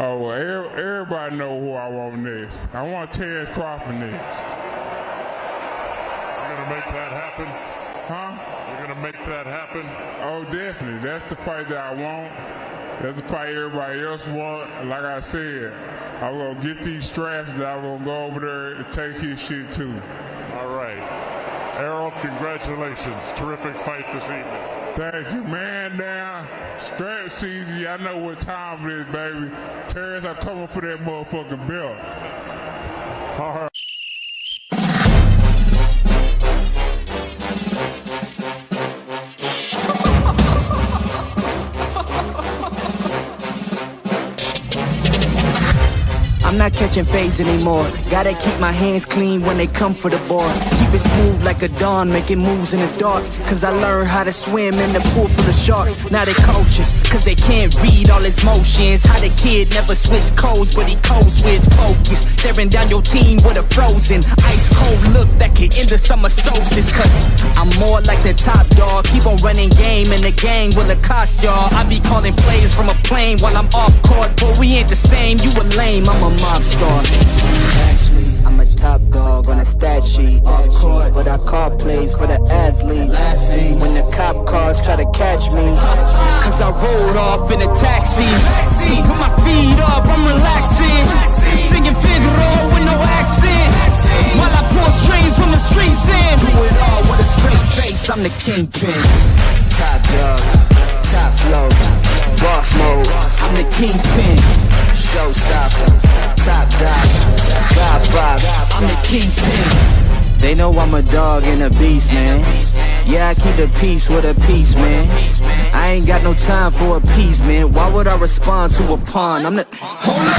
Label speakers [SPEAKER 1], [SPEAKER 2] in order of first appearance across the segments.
[SPEAKER 1] Oh, well, everybody know who I want next. I want Terrence Crawford next.
[SPEAKER 2] You're going to make that happen?
[SPEAKER 1] Huh?
[SPEAKER 2] You're going to make that happen?
[SPEAKER 1] Oh, definitely. That's the fight that I want. That's the fight everybody else want. Like I said, I'm going to get these straps and I'm going to go over there and take his shit too.
[SPEAKER 2] All right. Errol, congratulations. Terrific fight this evening.
[SPEAKER 1] Thank you, man. Now, strap season, y'all know what time it is, baby. Terrence, I'm coming for that motherfucking belt.
[SPEAKER 2] All right.
[SPEAKER 3] I'm not catching fades anymore. Gotta keep my hands clean when they come for the board. Keep it smooth like a dawn, making moves in the dark. Cause I learned how to swim in the pool full of sharks. Now they coaches, cause they can't read all his motions. How the kid never switch codes, but he code switch focus. Staring down your team with a frozen, ice cold look that could end the summer solstice. Cause I'm more like the top dog. Keep on running game, and the gang will accost y'all. I be calling plays from a plane while I'm off court. But we ain't the same, you a lame, I'm a mob star. Actually, I'm a top dog on a stat sheet. Off court, but I call plays for the athlete. Laughing when the cop cars try to catch me. Cause I rolled off in a taxi. Put my feet up, I'm relaxing. Singing Figaro with no accent. While I pour strings from the streets in. Do it all with a straight face, I'm the kingpin. Top dog, top flow, boss mode. I'm the kingpin. Showstopper, top dog, God vibe, I'm the kingpin. They know I'm a dog and a beast, man. Yeah, I keep the peace with a piece, man. I ain't got no time for a piece, man. Why would I respond to a pawn? I'm the... Hold up.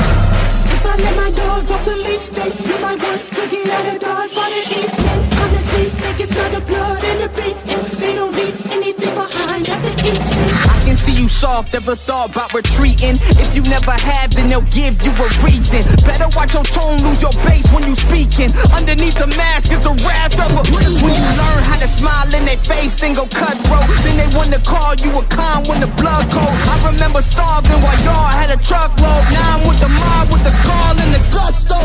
[SPEAKER 4] If I let my dogs off the leash, then you might want to get out of Dodge by the evening. Honestly, think it's not the blood and the beef. If they don't leave anything behind at the evening.
[SPEAKER 3] I can see you soft, ever thought about retreating. If you never have, then they'll give you a reason. Better watch your tone, lose your bass when you speaking. Underneath the mask is the wrath of a... Cause when you learn how to smile in their face, then go cutthroat. Then they wanna call you a con when the blood cold. I remember starving while y'all had a truckload. Now I'm with the mob with the call and the gusto.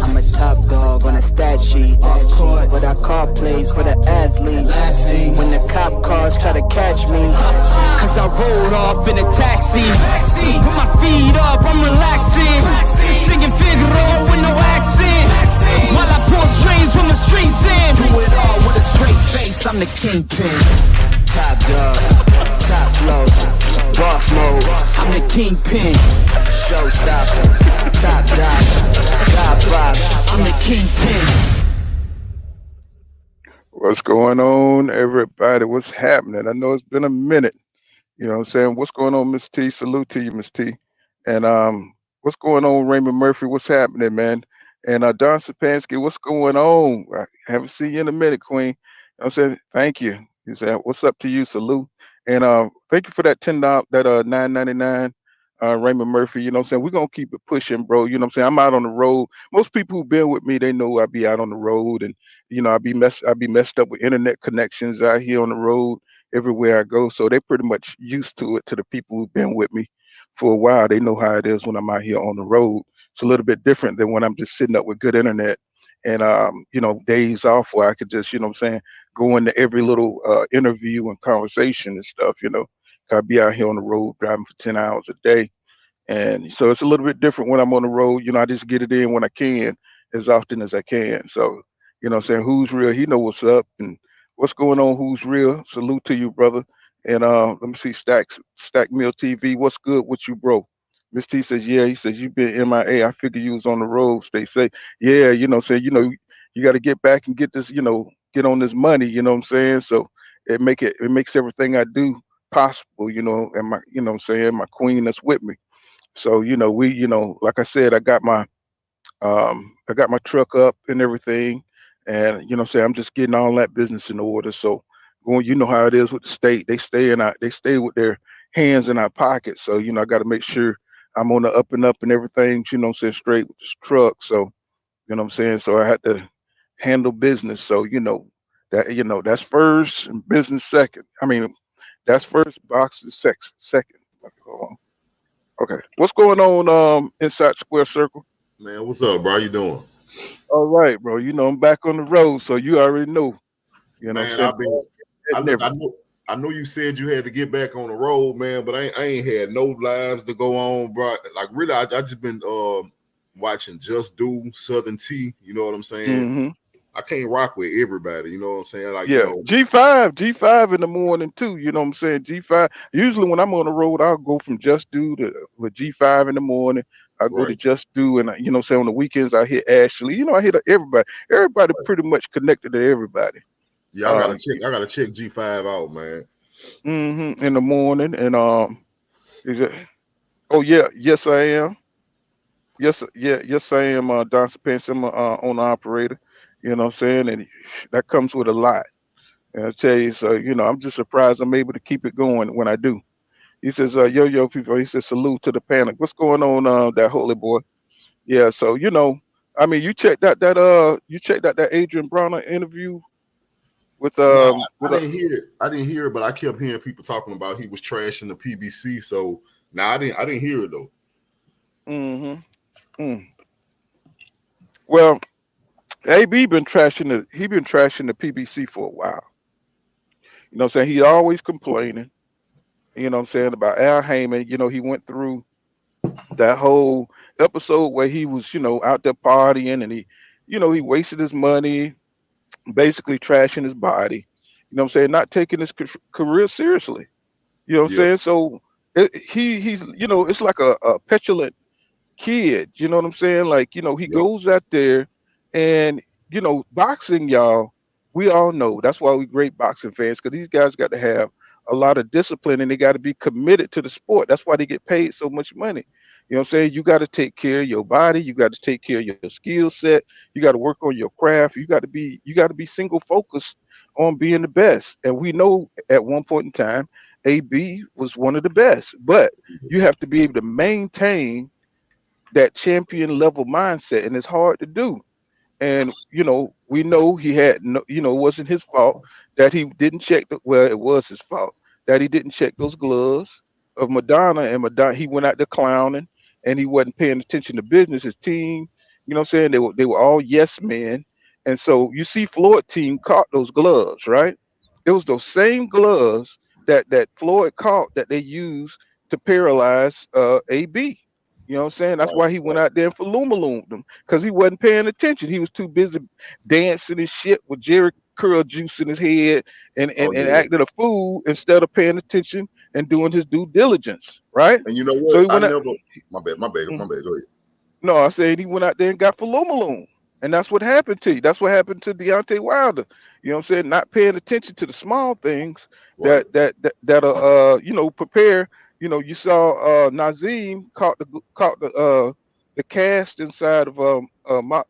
[SPEAKER 3] I'm a top dog on a stat sheet. Off court, but I call plays for the athlete. Laughing when the cop cars try to catch me. Cause I rolled off in a taxi. Put my feet up, I'm relaxing. Singing Figaro with no accent. While I pour strings from the streets in. Do it all with a straight face, I'm the kingpin. Top dog, top flow, boss mode. I'm the kingpin. Showstopper, top dog, God vibe. I'm the kingpin.
[SPEAKER 5] What's going on, everybody? What's happening? I know it's been a minute. You know what I'm saying? What's going on, Miss T? Salute to you, Miss T. And what's going on, Raymond Murphy? What's happening, man? And Don Sapansky, what's going on? I haven't seen you in a minute, Queen. You know what I'm saying? Thank you. You said, what's up to you? Salute. And thank you for that $10, that $9.99, Raymond Murphy. You know what I'm saying? We're gonna keep it pushing, bro. You know what I'm saying? I'm out on the road. Most people who've been with me, they know I be out on the road, and you know, I be messed up with internet connections out here on the road everywhere I go. So they pretty much used to it, to the people who've been with me for a while. They know how it is when I'm out here on the road. It's a little bit different than when I'm just sitting up with good internet and you know, days off where I could just, you know what I'm saying, go into every little interview and conversation and stuff, you know. I be out here on the road driving for 10 hours a day. And so it's a little bit different when I'm on the road. You know, I just get it in when I can, as often as I can. So, you know what I'm saying, who's real, he know what's up. And what's going on, who's real? Salute to you, brother. And let me see, Stack Mill TV, what's good with you, bro? Miss T says, yeah, he says, you've been MIA. I figure you was on the road. Stay safe. Yeah, you know, say, you know, you got to get back and get this, you know, get on this money, you know what I'm saying? So it makes everything I do possible, you know, and my, you know what I'm saying, my queen that's with me. So, you know, we, you know, like I said, I got my truck up and everything. And, you know what I'm saying, I'm just getting all that business in order. So going, you know how it is with the state, they stay with their hands in our pockets. So, you know, I got to make sure I'm on the up and up and everything, you know what I'm saying, straight with this truck. So, you know what I'm saying? So I had to handle business. So, you know, that's first and business second. I mean, that's first, box is second. Okay. What's going on inside Square Circle?
[SPEAKER 6] Man, what's up, bro? How you doing?
[SPEAKER 5] All right, bro. You know, I'm back on the road, so you already know. You know
[SPEAKER 6] Man,
[SPEAKER 5] what I'm
[SPEAKER 6] I've been I know you said you had to get back on the road, man, but I ain't had no lives to go on, bro. Like really, I just been watching Just Do, Southern T, you know what I'm saying?
[SPEAKER 5] Mm-hmm.
[SPEAKER 6] I can't rock with everybody, you know what I'm saying? Like,
[SPEAKER 5] Yeah,
[SPEAKER 6] you know,
[SPEAKER 5] G5 in the morning too. You know what I'm saying? G5. Usually when I'm on the road, I'll go from Just Do to with G5 in the morning. I go to
[SPEAKER 6] right.
[SPEAKER 5] Just Do, and you know, what I'm saying, on the weekends I hit Ashley. You know, I hit everybody. Everybody pretty much connected to everybody.
[SPEAKER 6] Yeah, I gotta check G5 out, man.
[SPEAKER 5] In the morning, and is it? Oh yeah, yes I am. Yes I am. Don Spence, I'm owner operator. You know what I'm saying, and that comes with a lot. And I tell you, so you know, I'm just surprised I'm able to keep it going when I do. He says, yo, people, he says, salute to the panic. What's going on, that holy boy? Yeah, so you know, I mean, you checked out that Adrien Broner interview with
[SPEAKER 6] Nah,
[SPEAKER 5] with
[SPEAKER 6] I didn't hear it. I didn't hear it, but I kept hearing people talking about he was trashing the PBC. So I didn't hear it though.
[SPEAKER 5] Well, AB been trashing the PBC for a while. You know what I'm saying? He always complaining, you know what I'm saying, about Al Heyman. You know, he went through that whole episode where he was, you know, out there partying and he, you know, he wasted his money, basically trashing his body. You know what I'm saying? Not taking his career seriously. You know what I'm saying?
[SPEAKER 6] Yes.
[SPEAKER 5] So he's, you know, it's like a petulant kid. You know what I'm saying? Like, you know, he
[SPEAKER 6] Yep.
[SPEAKER 5] goes out there and, you know, boxing, y'all, we all know that's why we great boxing fans, because these guys got to have a lot of discipline and they got to be committed to the sport. That's why they get paid so much money. You know what I'm saying? You got to take care of your body, you got to take care of your skill set, you got to work on your craft, you got to be single focused on being the best. And we know at one point in time, AB was one of the best, but you have to be able to maintain that champion level mindset, and it's hard to do. And you know, we know he had no, you know, it wasn't his fault that he didn't check well, it was his fault that he didn't check those gloves of Madonna, and Madonna, he went out there clowning and he wasn't paying attention to business. His team, you know what I'm saying, they were all yes men. And so you see Floyd team caught those gloves, right? It was those same gloves that Floyd caught that they used to paralyze AB. You know what I'm saying? That's why he went out there and Falumalooned them, because he wasn't paying attention. He was too busy dancing and shit with Jerry curl juice in his head and acting a fool instead of paying attention and doing his due diligence, right?
[SPEAKER 6] And you know what?
[SPEAKER 5] So he went out.
[SPEAKER 6] My bad. Go ahead.
[SPEAKER 5] No, I said he went out there and got Falumaloon. And that's what happened to you. That's what happened to Deontay Wilder. You know what I'm saying? Not paying attention to the small things
[SPEAKER 6] Right.
[SPEAKER 5] that you know, prepare. You know, you saw Nazim caught the cast inside of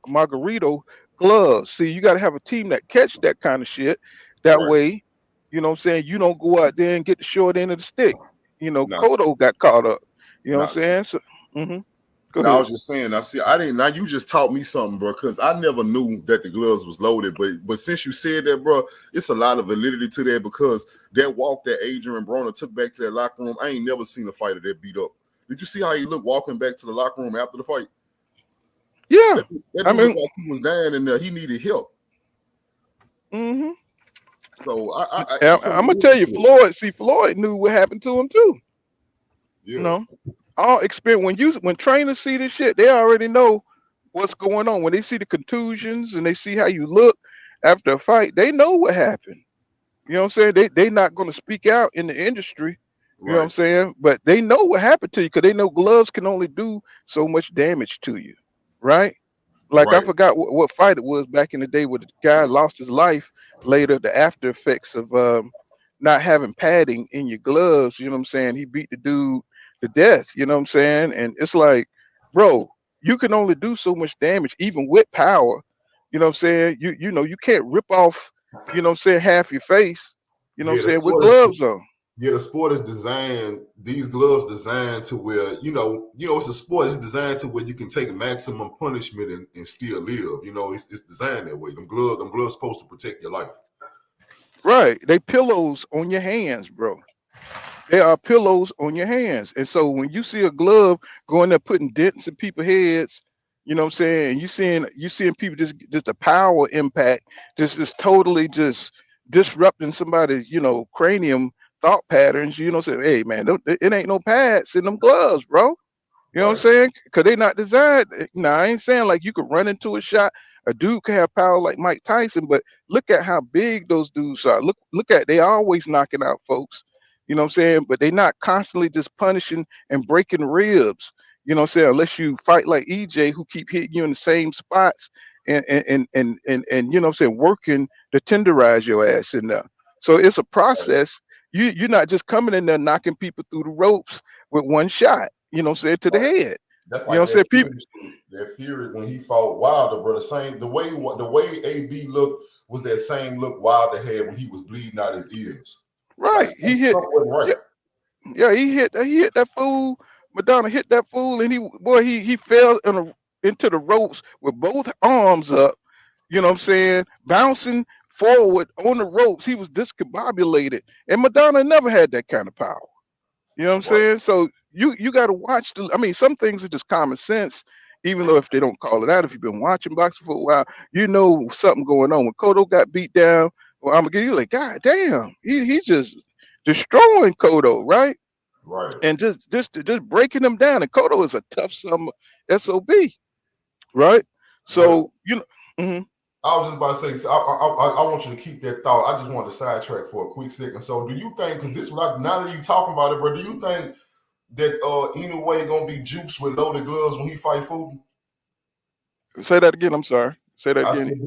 [SPEAKER 5] Margarito gloves. See, you got to have a team that catch that kind of shit. That
[SPEAKER 6] Right.
[SPEAKER 5] way, you know what I'm saying, you don't go out there and get the short end of the stick. You know,
[SPEAKER 6] Now,
[SPEAKER 5] Cotto got caught up. You know what
[SPEAKER 6] now,
[SPEAKER 5] I'm saying? So, go
[SPEAKER 6] now I
[SPEAKER 5] ahead.
[SPEAKER 6] was just saying. Now you just taught me something, bro. Because I never knew that the gloves was loaded. But since you said that, bro, it's a lot of validity to that, because that walk that Adrien Broner took back to that locker room, I ain't never seen a fighter that beat up. Did you see how he looked walking back to the locker room after the fight?
[SPEAKER 5] Yeah,
[SPEAKER 6] That dude
[SPEAKER 5] I mean,
[SPEAKER 6] looked like he was dying and he needed help. So
[SPEAKER 5] I'm gonna tell you, Floyd. See, Floyd knew what happened to him too.
[SPEAKER 6] Yeah.
[SPEAKER 5] You know, all experience when trainers see this shit, they already know what's going on. When they see the contusions and they see how you look after a fight, they know what happened. You know what I'm saying? They not gonna speak out in the industry. You know what I'm saying? But they know what happened to you, because they know gloves can only do so much damage to you, right? Like I
[SPEAKER 6] Right.
[SPEAKER 5] forgot what fight it was back in the day where the guy lost his life later, the after effects of not having padding in your gloves. You know what I'm saying? He beat the dude to death. You know what I'm saying? And it's like, bro, you can only do so much damage even with power. You know what I'm saying? You know, you can't rip off, you know what I'm saying, half your face, you know what I'm saying, with gloves on.
[SPEAKER 6] The sport is designed, these gloves designed to where, you know, it's a sport. It's designed to where you can take maximum punishment and still live. You know, it's designed that way. Them gloves supposed to protect your life.
[SPEAKER 5] Right. They pillows on your hands, bro. They are pillows on your hands. And so when you see a glove going there putting dents in people's heads, you know what I'm saying? And you seeing people just a power impact, just totally just disrupting somebody's, cranium thought patterns, saying, hey man, it ain't no pads in them gloves, bro. You know what I'm
[SPEAKER 6] Right.
[SPEAKER 5] saying? Because they not designed. Now, I ain't saying like you could run into a shot. A dude can have power like Mike Tyson, but look at how big those dudes are. Look at they always knocking out folks. You know what I'm saying? But they not constantly just punishing and breaking ribs. You know what I'm saying? Unless you fight like EJ, who keep hitting you in the same spots and you know what I'm saying, working to tenderize your ass in there. So it's a
[SPEAKER 6] Right.
[SPEAKER 5] process. You're not just coming in there knocking people through the ropes with one shot, to the
[SPEAKER 6] Right.
[SPEAKER 5] head.
[SPEAKER 6] That's
[SPEAKER 5] You know
[SPEAKER 6] like
[SPEAKER 5] what I'm saying? People,
[SPEAKER 6] that Fury when he fought Wilder, bro. The way AB looked was that same look Wilder had when he was bleeding out his ears. Like
[SPEAKER 5] right. He hit,
[SPEAKER 6] something wasn't right.
[SPEAKER 5] yeah, yeah, he hit that fool. Madonna hit that fool, and he fell into the ropes with both arms up, you know what I'm saying, bouncing forward on the ropes. He was discombobulated. And Madonna never had that kind of power. You know what I'm
[SPEAKER 6] Right.
[SPEAKER 5] saying? So you got to watch I mean, some things are just common sense, even though if they don't call it out, if you've been watching boxing for a while, you know something going on. When Cotto got beat down, well, I'm gonna give you like, God damn, he's just destroying Cotto, right?
[SPEAKER 6] Right.
[SPEAKER 5] And just breaking him down. And Cotto is a tough SOB, right?
[SPEAKER 6] But
[SPEAKER 5] So mhm.
[SPEAKER 6] I was just about to say, I want you to keep that thought. I just want to sidetrack for a quick second. So, do you think? Because now that you talking about it, bro, do you think that Inoue gonna be juiced with loaded gloves when he fight Fulton?
[SPEAKER 5] Say that again. I'm sorry. Say that
[SPEAKER 6] I
[SPEAKER 5] again.
[SPEAKER 6] said,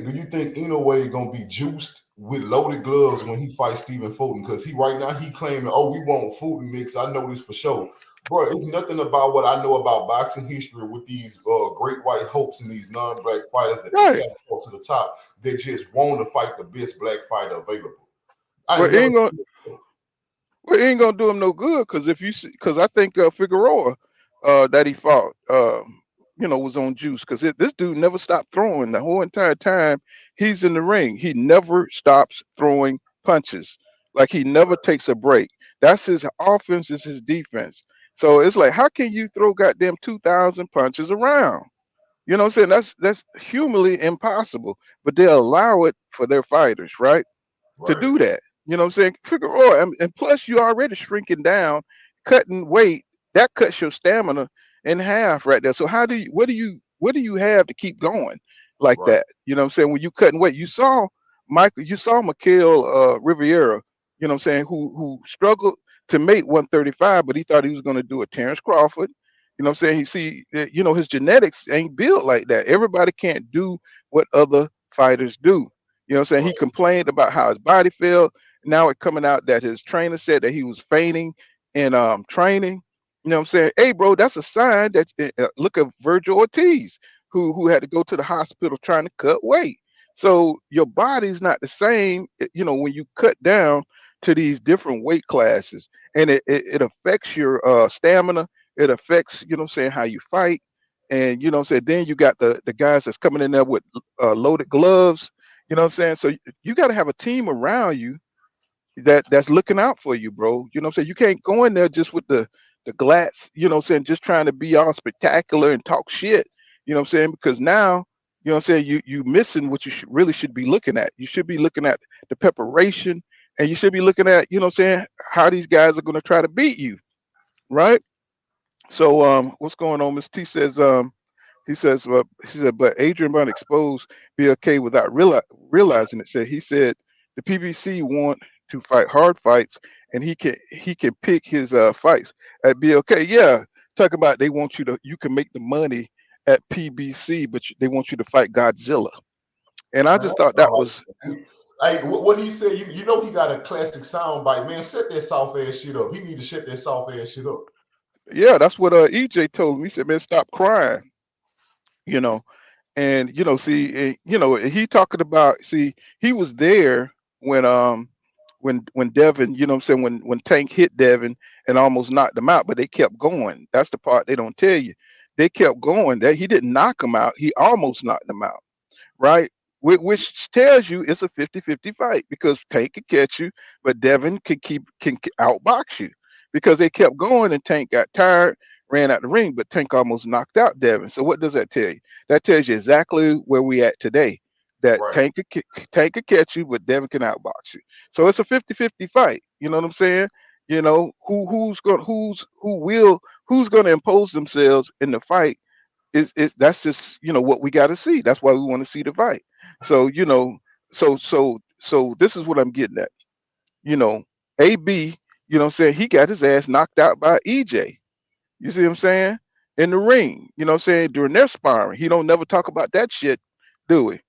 [SPEAKER 6] do you think Inoue gonna be juiced with loaded gloves when he fights Stephen Fulton? Because right now he claiming, oh, we want Fulton mix. I know this for sure. Bro, it's nothing about what I know about boxing history with these great white hopes and these non-black fighters that they
[SPEAKER 5] Right.
[SPEAKER 6] catapult to the top. They just want to fight the best black fighter available. I
[SPEAKER 5] Well,
[SPEAKER 6] ain't
[SPEAKER 5] it
[SPEAKER 6] never
[SPEAKER 5] ain't gonna
[SPEAKER 6] seen it before.
[SPEAKER 5] Well, it ain't gonna do him no good because if you see, because I think Figueroa that he fought, was on juice because this dude never stopped throwing the whole entire time he's in the ring. He never stops throwing punches. Like he never takes a break. That's his offense, is his defense. So it's like, how can you throw goddamn 2,000 punches around? You know what I'm saying? That's humanly impossible, but they allow it for their fighters, right? To
[SPEAKER 6] Right,
[SPEAKER 5] do that. You know what I'm saying? Figure and plus you're already shrinking down, cutting weight. That cuts your stamina in half right there. So what do you have to keep going like
[SPEAKER 6] right,
[SPEAKER 5] that? You know what I'm saying? When you cutting weight, you saw Mikael Riviera, you know what I'm saying, who struggled to make 135, but he thought he was going to do a Terrence Crawford. You know what I'm saying? His genetics ain't built like that. Everybody can't do what other fighters do. You know what I'm saying? He
[SPEAKER 6] right,
[SPEAKER 5] complained about how his body felt. Now it coming out that his trainer said that he was fainting in training. You know what I'm saying? Hey, bro, that's a sign that look at Virgil Ortiz, who had to go to the hospital trying to cut weight. So your body's not the same, when you cut down to these different weight classes, and it affects your stamina. It affects, you know what I'm saying, how you fight. And you know what I'm saying, then you got the guys that's coming in there with loaded gloves, you know what I'm saying? So you got to have a team around you that's looking out for you, bro. You know what I'm saying? You can't go in there just with the glats, you know what I'm saying, just trying to be all spectacular and talk shit. You know what I'm saying? Because now, you know what I'm saying, you missing what you really should be looking at. You should be looking at the preparation, and you should be looking at, you know what I'm saying, how these guys are going to try to beat you, right? So what's going on? Miss T says she said, but Adrien Broner exposed BLK without realizing it. He said the PBC want to fight hard fights, and he can pick his fights at BLK. Yeah, talk about you can make the money at PBC, but they want you to fight Godzilla. And I
[SPEAKER 6] man.
[SPEAKER 5] just
[SPEAKER 6] That's
[SPEAKER 5] thought that
[SPEAKER 6] all
[SPEAKER 5] was,
[SPEAKER 6] right. Hey, what he said, you know, he got a classic sound bite, man. Set that soft ass shit up. He need to shut that soft ass shit up.
[SPEAKER 5] yeah, that's what EJ told him. He said, man, stop crying, you know. And see, he talking about, see, he was there when Devin, you know what I'm saying, when Tank hit Devin and almost knocked him out, but they kept going. That's the part they don't tell you. They kept going. That he didn't knock him out, he almost knocked him out, right? which tells you it's a 50-50 fight because Tank can catch you, but Devin can outbox you because they kept going and Tank got tired, ran out the ring, but Tank almost knocked out Devin. So what does that tell you? That tells you exactly where we at today. That
[SPEAKER 6] Right.
[SPEAKER 5] Tank can catch you, but Devin can outbox you. So it's a 50-50 fight. You know what I'm saying? You know who's gonna impose themselves in the fight is that's just what we got to see. That's why we want to see the fight. So so this is what I'm getting at. You know, AB, what I'm saying, he got his ass knocked out by EJ. You see what I'm saying? In the ring, what I'm saying, during their sparring. He don't never talk about that shit, do he?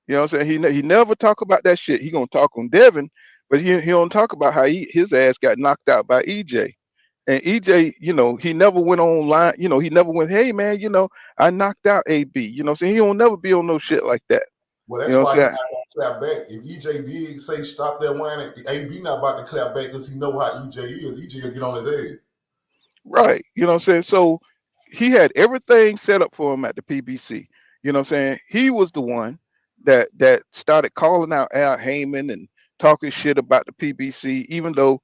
[SPEAKER 5] You know what I'm saying? He never talk about that shit. He gonna talk on Devin, but he don't talk about how his ass got knocked out by EJ. And EJ, he never went online, he never went, hey man, I knocked out AB. You know what I'm saying? He don't never be on no shit like that.
[SPEAKER 6] Well,
[SPEAKER 5] You
[SPEAKER 6] that's
[SPEAKER 5] know what
[SPEAKER 6] why he
[SPEAKER 5] I'm
[SPEAKER 6] not
[SPEAKER 5] saying?
[SPEAKER 6] gonna clap back. If EJ did say stop that whining, AB not about to clap back because he know how EJ is. EJ will get on his head.
[SPEAKER 5] Right. You know what I'm saying? So he had everything set up for him at the PBC. You know what I'm saying? He was the one that started calling out Al Heyman and talking shit about the PBC, even though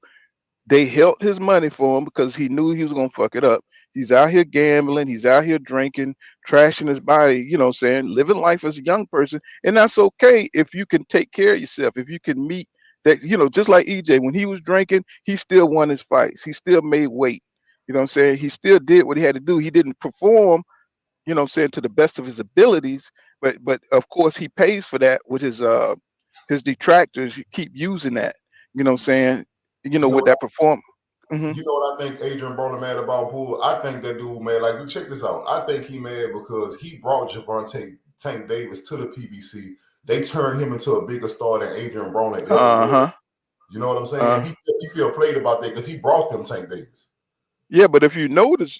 [SPEAKER 5] they held his money for him because he knew he was gonna fuck it up. He's out here gambling, he's out here drinking, trashing his body, you know what I'm saying, living life as a young person. And that's okay if you can take care of yourself, if you can meet that, just like EJ, when he was drinking, he still won his fights. He still made weight. You know what I'm saying? He still did what he had to do. He didn't perform, what I'm saying, to the best of his abilities, but of course he pays for that with his detractors. You keep using that, you know what I'm saying,
[SPEAKER 6] You know
[SPEAKER 5] with
[SPEAKER 6] what?
[SPEAKER 5] that perform. Hmm.
[SPEAKER 6] You know what I think Adrien Broner mad about, Bull? I think that dude mad. Like, check this out. I think he mad because he brought Javante Tank Davis to the PBC. They turned him into a bigger star than Adrien Broner ever was.
[SPEAKER 5] Uh-huh.
[SPEAKER 6] You know what I'm saying? He feel played about that because he brought them Tank Davis.
[SPEAKER 5] Yeah, but if you notice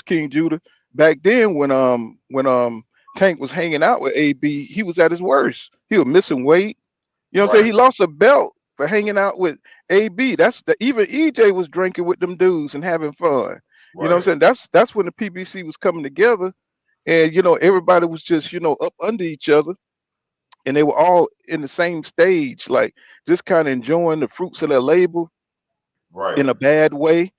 [SPEAKER 5] King Judah, back then when Tank was hanging out with AB, he was at his worst. He was missing weight. You know what I'm saying?
[SPEAKER 6] Right,
[SPEAKER 5] He lost a belt for hanging out with AB. Even EJ was drinking with them dudes and having fun. You know what
[SPEAKER 6] right,
[SPEAKER 5] I'm saying? That's when the PBC was coming together, and everybody was just up under each other, and they were all in the same stage, like just kind of enjoying the fruits of their labor
[SPEAKER 6] right,
[SPEAKER 5] in a bad way,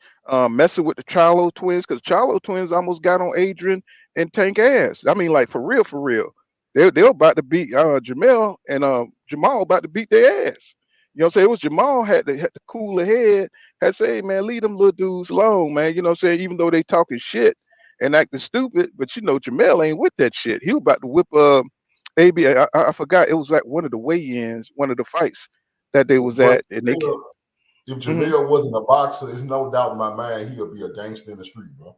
[SPEAKER 5] messing with the Charlo twins because Charlo twins almost got on Adrian and Tank ass. I mean, like for real, for real. They were about to beat Jamel and Jamal about to beat their ass. You know what I'm saying? It was Jamal had to cool the head, had to say, hey, man, leave them little dudes alone, man. You know what I'm saying? Even though they talking shit and acting stupid, but Jamel ain't with that shit. He was about to whip AB. I forgot, it was like one of the weigh-ins, one of the fights that they was
[SPEAKER 6] but
[SPEAKER 5] at, and they.
[SPEAKER 6] if
[SPEAKER 5] Mhm.
[SPEAKER 6] Jamel wasn't a boxer, there's no doubt in my mind he'll be a gangster in the street, bro.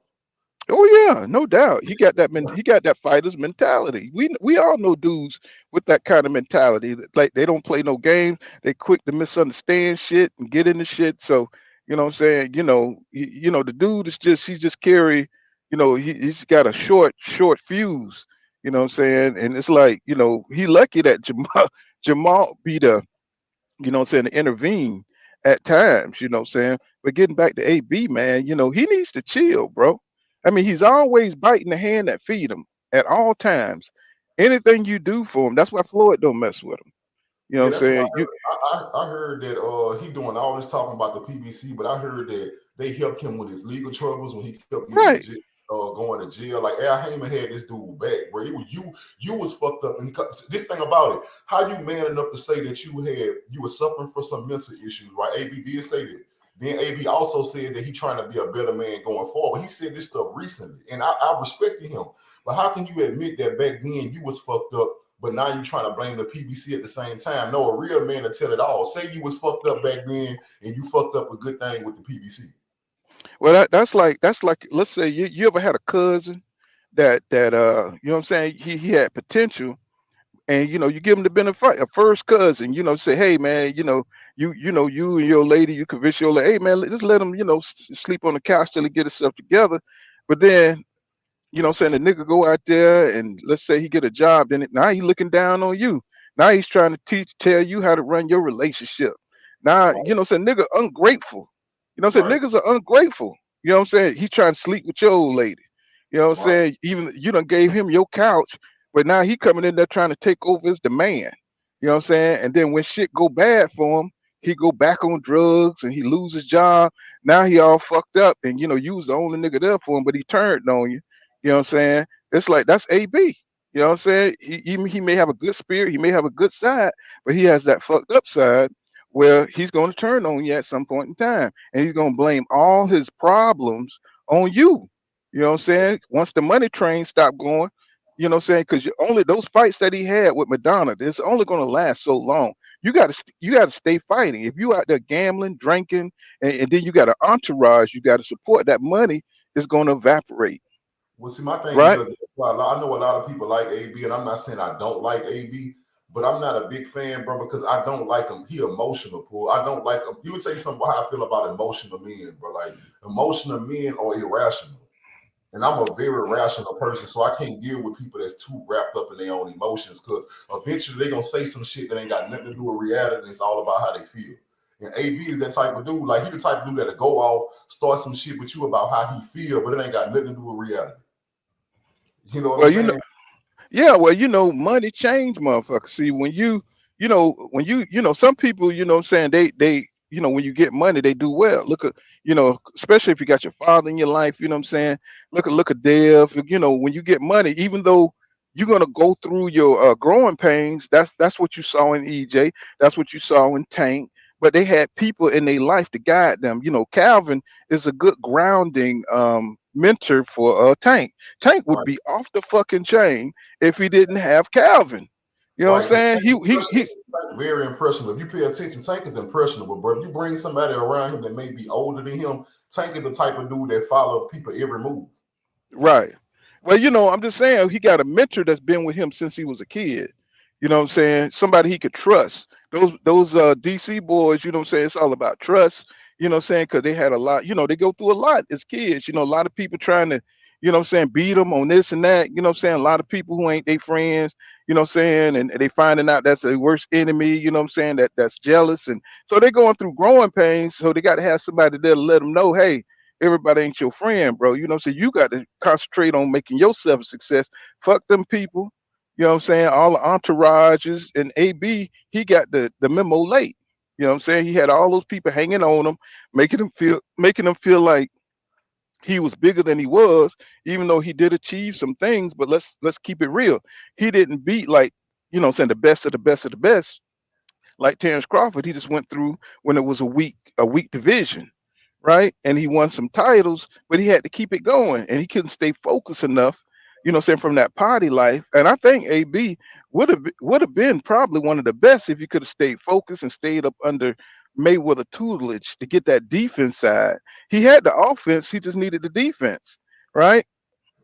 [SPEAKER 5] Oh yeah, no doubt. He got that fighter's mentality. We all know dudes with that kind of mentality. Like they don't play no games. They quick to misunderstand shit and get into shit. So, what I'm saying, the dude is he just carry, he's got a short fuse, what I'm saying? And it's like, he lucky that Jamal be the, what I'm saying, to intervene at times, what I'm saying. But getting back to AB, man, he needs to chill, bro. I mean, he's always biting the hand that feed him at all times. Anything you do for him, that's why Floyd don't mess with him. You know
[SPEAKER 6] Yeah,
[SPEAKER 5] what I'm
[SPEAKER 6] that's what I
[SPEAKER 5] saying?
[SPEAKER 6] heard. I heard that he doing all this talking about the PBC, but I heard that they helped him with his legal troubles when he kept getting
[SPEAKER 5] Right.
[SPEAKER 6] going to jail. Like Al Heyman had this dude back, bro. It was you was fucked up. And this thing about it, how you man enough to say that you were suffering from some mental issues, right? AB did say that. Then AB also said that he trying to be a better man going forward. He said this stuff recently, and I respected him. But how can you admit that back then you was fucked up? But now you're trying to blame the PBC at the same time. No, a real man to tell it all. Say you was fucked up back then and you fucked up a good thing with the PBC.
[SPEAKER 5] Well, that's like let's say you ever had a cousin that you know what I'm saying, he had potential, and you give him the benefit, a first cousin, say, hey man, you and your lady, you convince your lady, hey man, just let him, sleep on the couch till he get himself together. But then, what I'm saying, the nigga go out there and let's say he get a job, then now he looking down on you. Now he's trying to tell you how to run your relationship. Now,
[SPEAKER 6] Right,
[SPEAKER 5] what I'm saying, nigga ungrateful. What I'm
[SPEAKER 6] right,
[SPEAKER 5] saying, niggas are ungrateful. You know what I'm saying? He trying to sleep with your old lady. You know what I'm
[SPEAKER 6] right,
[SPEAKER 5] saying? Even you done gave him your couch, But now he coming in there trying to take over as the man. You know what I'm saying? And then when shit go bad for him, he go back on drugs and he lose his job. Now he all fucked up, and you was the only nigga there for him, but he turned on you. You know what I'm saying? It's like that's AB. You know what I'm saying? He may have a good spirit, he may have a good side, but he has that fucked up side where he's going to turn on you at some point in time, and he's going to blame all his problems on you. You know what I'm saying? Once the money train stop going, you know what I'm saying? Because only those fights that he had with Madonna, it's only going to last so long. You got to stay fighting. If you out there gambling, drinking, and then you got an entourage, you got to support that money is going to evaporate.
[SPEAKER 6] Well, see, my thing
[SPEAKER 5] Right?
[SPEAKER 6] is, I know a lot of people like AB, and I'm not saying I don't like AB, but I'm not a big fan, bro, because I don't like him. He emotional, bro. I don't like him. Let me tell you something about how I feel about emotional men, bro. Like, emotional men are irrational. And I'm a very rational person, so I can't deal with people that's too wrapped up in their own emotions, because eventually they're going to say some shit that ain't got nothing to do with reality, and it's all about how they feel. And AB is that type of dude. Like, he the type of dude that'll go off, start some shit with you about how he feel, but it ain't got nothing to do with reality. You know what
[SPEAKER 5] Well,
[SPEAKER 6] I'm saying?
[SPEAKER 5] yeah, well, money change, motherfucker. See, when some people, what I'm saying, when you get money, they do well. Look at, especially if you got your father in your life, you know what I'm saying? Look at Dev, when you get money, even though you're gonna go through your growing pains, that's what you saw in EJ, that's what you saw in Tank, but they had people in their life to guide them. Calvin is a good grounding mentor for Tank. Tank would
[SPEAKER 6] Right.
[SPEAKER 5] be off the fucking chain if he didn't have Calvin. You know what I'm
[SPEAKER 6] Right. Because
[SPEAKER 5] saying? He
[SPEAKER 6] very impressionable. If you pay attention, Tank is impressionable, bro. If you bring somebody around him that may be older than him, Tank is the type of dude that follow people every move.
[SPEAKER 5] Right. Well, I'm just saying he got a mentor that's been with him since he was a kid. You know what I'm saying? Somebody he could trust. Those DC boys, you know what I'm saying? It's all about trust. You know what I'm saying? Because they had a lot, they go through a lot as kids. A lot of people trying to, what I'm saying, beat them on this and that. You know what I'm saying? A lot of people who ain't their friends, you know what I'm saying? And they finding out that's a worst enemy, you know what I'm saying? That's jealous. And so they're going through growing pains. So they got to have somebody there to let them know, hey, everybody ain't your friend, bro. You know what I'm saying? You got to concentrate on making yourself a success. Fuck them people. You know what I'm saying? All the entourages, and AB, he got the memo late. You know what I'm saying? He had all those people hanging on him, making him feel like he was bigger than he was, even though he did achieve some things. But let's keep it real. He didn't beat, like, what I'm saying, the best of the best of the best like Terrence Crawford. He just went through when it was a weak division, right? And he won some titles, but he had to keep it going, and he couldn't stay focused enough, saying, from that party life. And I think AB would have been probably one of the best if he could have stayed focused and stayed up under Mayweather tutelage to get that defense side. He had the offense, he just needed the defense, right?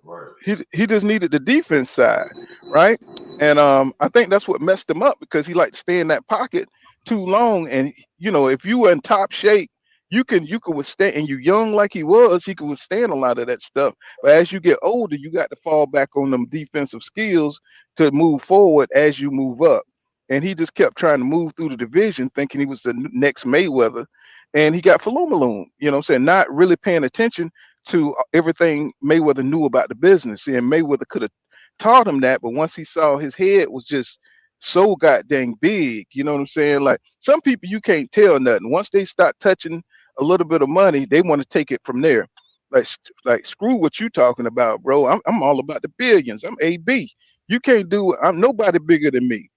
[SPEAKER 6] Right.
[SPEAKER 5] He just needed the defense side, right? And I think that's what messed him up, because he liked to stay in that pocket too long. And if you were in top shape, you could withstand, and you young like he was, he could withstand a lot of that stuff. But as you get older, you got to fall back on them defensive skills to move forward as you move up. And he just kept trying to move through the division, thinking he was the next Mayweather, and he got Falumaloon, you know what I'm saying, not really paying attention to everything Mayweather knew about the business. And Mayweather could have taught him that, but once he saw his head was just so goddamn big, you know what I'm saying? Like, some people you can't tell nothing. Once they start touching a little bit of money, they want to take it from there. Like screw what you talking about, bro. I'm all about the billions. I'm AB. You can't do it. I'm nobody bigger than me,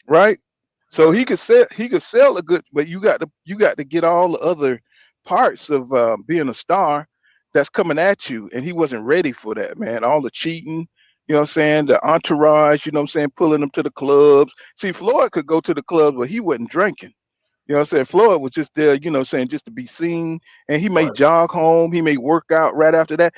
[SPEAKER 5] right? So
[SPEAKER 6] Right.
[SPEAKER 5] he could sell a good, but you got to get all the other parts of being a star that's coming at you, and he wasn't ready for that, man. All the cheating, you know what I'm saying, the entourage, you know what I'm saying, pulling them to the clubs. See, Floyd could go to the clubs, but he wasn't drinking. You know what I'm saying? Floyd was just there, you know what I'm saying, just to be seen. And he may
[SPEAKER 6] Right.
[SPEAKER 5] jog home, he may work out right after that.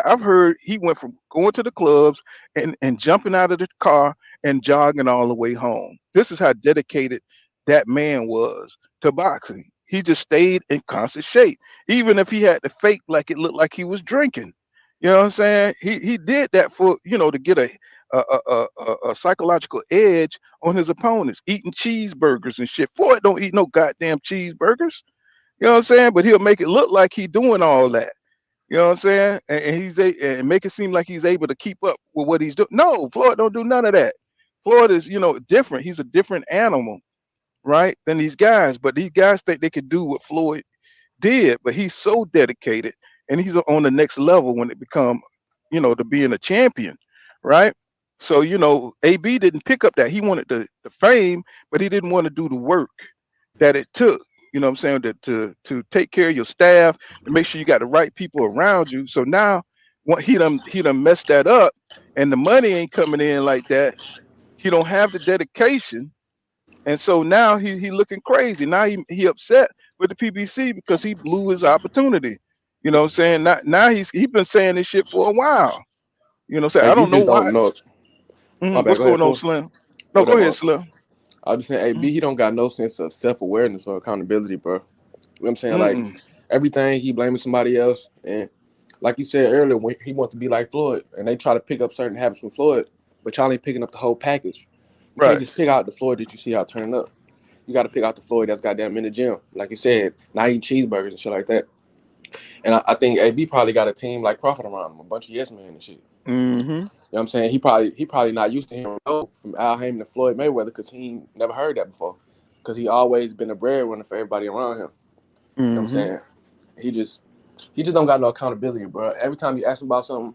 [SPEAKER 5] I've heard he went from going to the clubs and jumping out of the car and jogging all the way home. This is how dedicated that man was to boxing. He just stayed in constant shape, even if he had to fake like it looked like he was drinking. You know what I'm saying? He did that for, to get a psychological edge on his opponents, eating cheeseburgers and shit. Floyd don't eat no goddamn cheeseburgers. You know what I'm saying? But he'll make it look like he doing all that. You know what I'm saying? And make it seem like he's able to keep up with what he's doing. No, Floyd don't do none of that. Floyd is, different. He's a different animal, right, than these guys. But these guys think they could do what Floyd did, but he's so dedicated, and he's on the next level when it become, to being a champion, right? So AB didn't pick up that. He wanted the fame, but he didn't want to do the work that it took. You know what I'm saying? To take care of your staff, to make sure you got the right people around you. So now, what he done messed that up, and the money ain't coming in like that. He don't have the dedication, and so now he looking crazy. Now he upset with the PBC because he blew his opportunity. You know what I'm saying? Now he been saying this shit for a while. You know what I'm saying? I
[SPEAKER 7] AB
[SPEAKER 5] don't know
[SPEAKER 7] just don't
[SPEAKER 5] why.
[SPEAKER 7] know. My bad.
[SPEAKER 5] What's
[SPEAKER 7] Go ahead,
[SPEAKER 5] going on,
[SPEAKER 7] Paul.
[SPEAKER 5] Slim? No,
[SPEAKER 7] What
[SPEAKER 5] go
[SPEAKER 7] up,
[SPEAKER 5] ahead,
[SPEAKER 7] Mark?
[SPEAKER 5] Slim.
[SPEAKER 7] I was just saying, AB, he don't got no sense of self-awareness or accountability, bro. You know what I'm saying? Like,
[SPEAKER 5] Mm-mm.
[SPEAKER 7] everything he blaming somebody else. And like you said earlier, when he wants to be like Floyd, and they try to pick up certain habits from Floyd, but y'all ain't picking up the whole package. You can't
[SPEAKER 5] Right.
[SPEAKER 7] just pick out the Floyd that you see out turning up. You got to pick out the Floyd that's goddamn in the gym. Like you said, not eating cheeseburgers and shit like that. And I think AB probably got a team like Crawford around him, a bunch of yes men and shit.
[SPEAKER 5] Mm-hmm.
[SPEAKER 7] You know what I'm saying? He probably not used to hearing no from Al Heyman to Floyd Mayweather because he ain't never heard that before. Because he always been a breadwinner for everybody around him. You know what I'm
[SPEAKER 5] Mm-hmm.
[SPEAKER 7] saying? He just don't got no accountability, bro. Every time you ask him about something,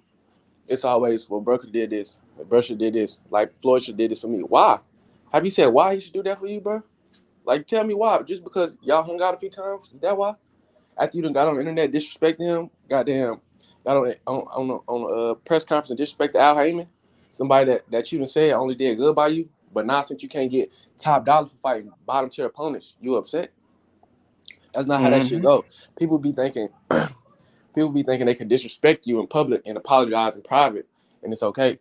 [SPEAKER 7] it's always, well, bro could did this. Bro should did this. Like, Floyd should did this for me. Why? Have you said why he should do that for you, bro? Like, tell me why. Just because y'all hung out a few times? Is that why? After you done got on the internet disrespecting him, goddamn, got on a press conference and disrespected Al Heyman, somebody that you done said only did good by you, but now since you can't get top dollar for fighting bottom tier opponents, you upset? That's not how that shit
[SPEAKER 5] Mm-hmm.
[SPEAKER 7] go. People be thinking they can disrespect you in public and apologize in private, and it's okay.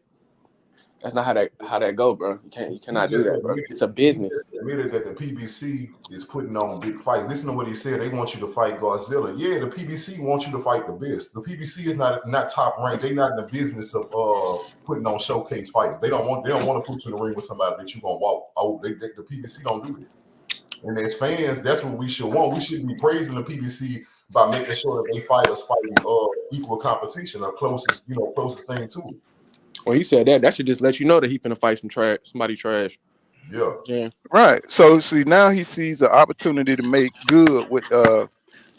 [SPEAKER 7] That's not how that go, bro. You
[SPEAKER 6] He
[SPEAKER 7] cannot do
[SPEAKER 6] just
[SPEAKER 7] that, bro.
[SPEAKER 6] admitted
[SPEAKER 7] It's a
[SPEAKER 6] he just
[SPEAKER 7] business.
[SPEAKER 6] admitted that the PBC is putting on big fights. Listen to what he said. They want you to fight Godzilla. Yeah, the PBC wants you to fight the best. The PBC is not top ranked. They're not in the business of putting on showcase fights. They don't want to put you in the ring with somebody that you gonna walk. Oh, the PBC don't do that. And as fans, that's what we should want. We should be praising the PBC by making sure that they fight us fighting equal competition or closest thing to it.
[SPEAKER 7] When he said that should just let you know that he finna fight somebody trash.
[SPEAKER 6] Yeah.
[SPEAKER 7] Yeah.
[SPEAKER 5] Right. So see, now he sees the opportunity to make good with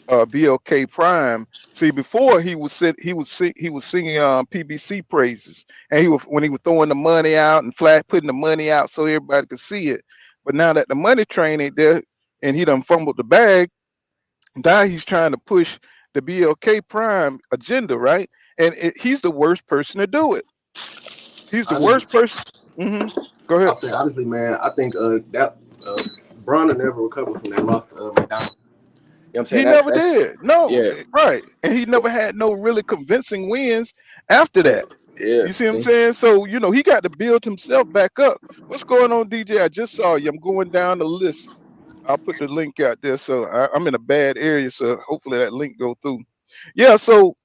[SPEAKER 5] BLK Prime. See, before he was singing PBC praises, and when he was throwing the money out and putting the money out so everybody could see it. But now that the money train ain't there, and he done fumbled the bag, now he's trying to push the BLK Prime agenda, right? And he's the worst person to do it. He's the
[SPEAKER 7] Honestly,
[SPEAKER 5] worst person. Go ahead.
[SPEAKER 7] I'll say honestly, man, I think that Bronner never recovered from that loss to McDonald. You know what I'm saying?
[SPEAKER 5] He never
[SPEAKER 7] That's
[SPEAKER 5] did. No,
[SPEAKER 7] yeah,
[SPEAKER 5] right. And he never had no really convincing wins after
[SPEAKER 7] yeah,
[SPEAKER 5] that.
[SPEAKER 7] yeah.
[SPEAKER 5] You see what I'm saying? So, he got to build himself back up. What's going on, DJ? I just saw you. I'm going down the list. I'll put the link out there. So I'm in a bad area. So hopefully that link go through. Yeah. So,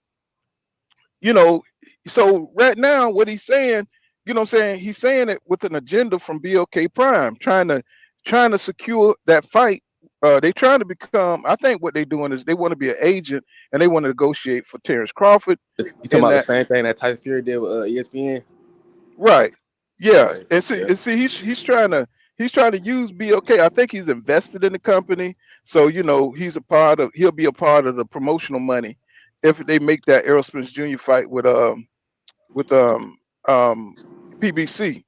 [SPEAKER 5] you know, so right now what he's saying, you know what I'm saying? He's saying it with an agenda from BLK Prime, trying to secure that fight. They trying to become, I think what they're doing is they want to be an agent and they want to negotiate for Terrence Crawford.
[SPEAKER 7] You talking
[SPEAKER 5] And
[SPEAKER 7] about the
[SPEAKER 5] that,
[SPEAKER 7] same thing that Tyson Fury did with ESPN?
[SPEAKER 5] right. Yeah.
[SPEAKER 7] Okay,
[SPEAKER 5] And see,
[SPEAKER 7] yeah.
[SPEAKER 5] he's trying to use BLK. I think he's invested in the company. So, he'll be a part of the promotional money if they make that Errol Spence Jr. fight with um PBC,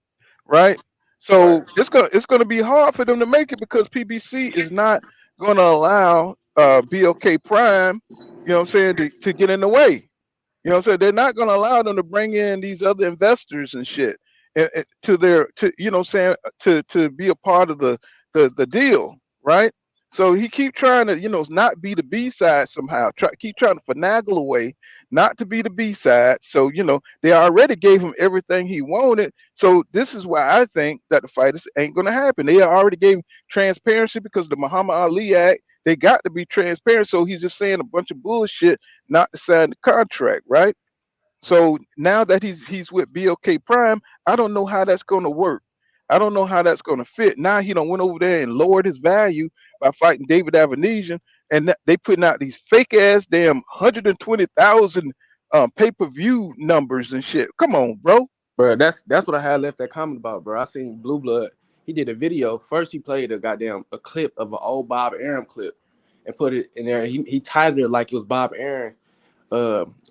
[SPEAKER 5] right?
[SPEAKER 7] Right.
[SPEAKER 5] So it's gonna be hard for them to make it because PBC is not gonna allow BLK Prime, what I'm saying, to get in the way. You know what I'm saying? They're not going to allow them to bring in these other investors and shit to what I'm saying, to be a part of the deal, right? So he keep trying to, not be the B side somehow. Keep trying to finagle away, not to be the B side. So, they already gave him everything he wanted. So this is why I think that the fighters ain't gonna happen. They already gave him transparency because the Muhammad Ali Act, they got to be transparent. So he's just saying a bunch of bullshit not to sign the contract, right? So now that he's with BLK Prime, I don't know how that's going to work. I don't know how that's going to fit. Now he don't went over there and lowered his value by fighting David Avenesian, and they putting out these fake ass damn 120,000 pay-per-view numbers and shit. Come on, bro.
[SPEAKER 7] Bro, that's what I had left that comment about, bro. I seen Blue Blood. He did a video. First, he played a clip of an old Bob Arum clip and put it in there. He titled it like it was Bob Arum,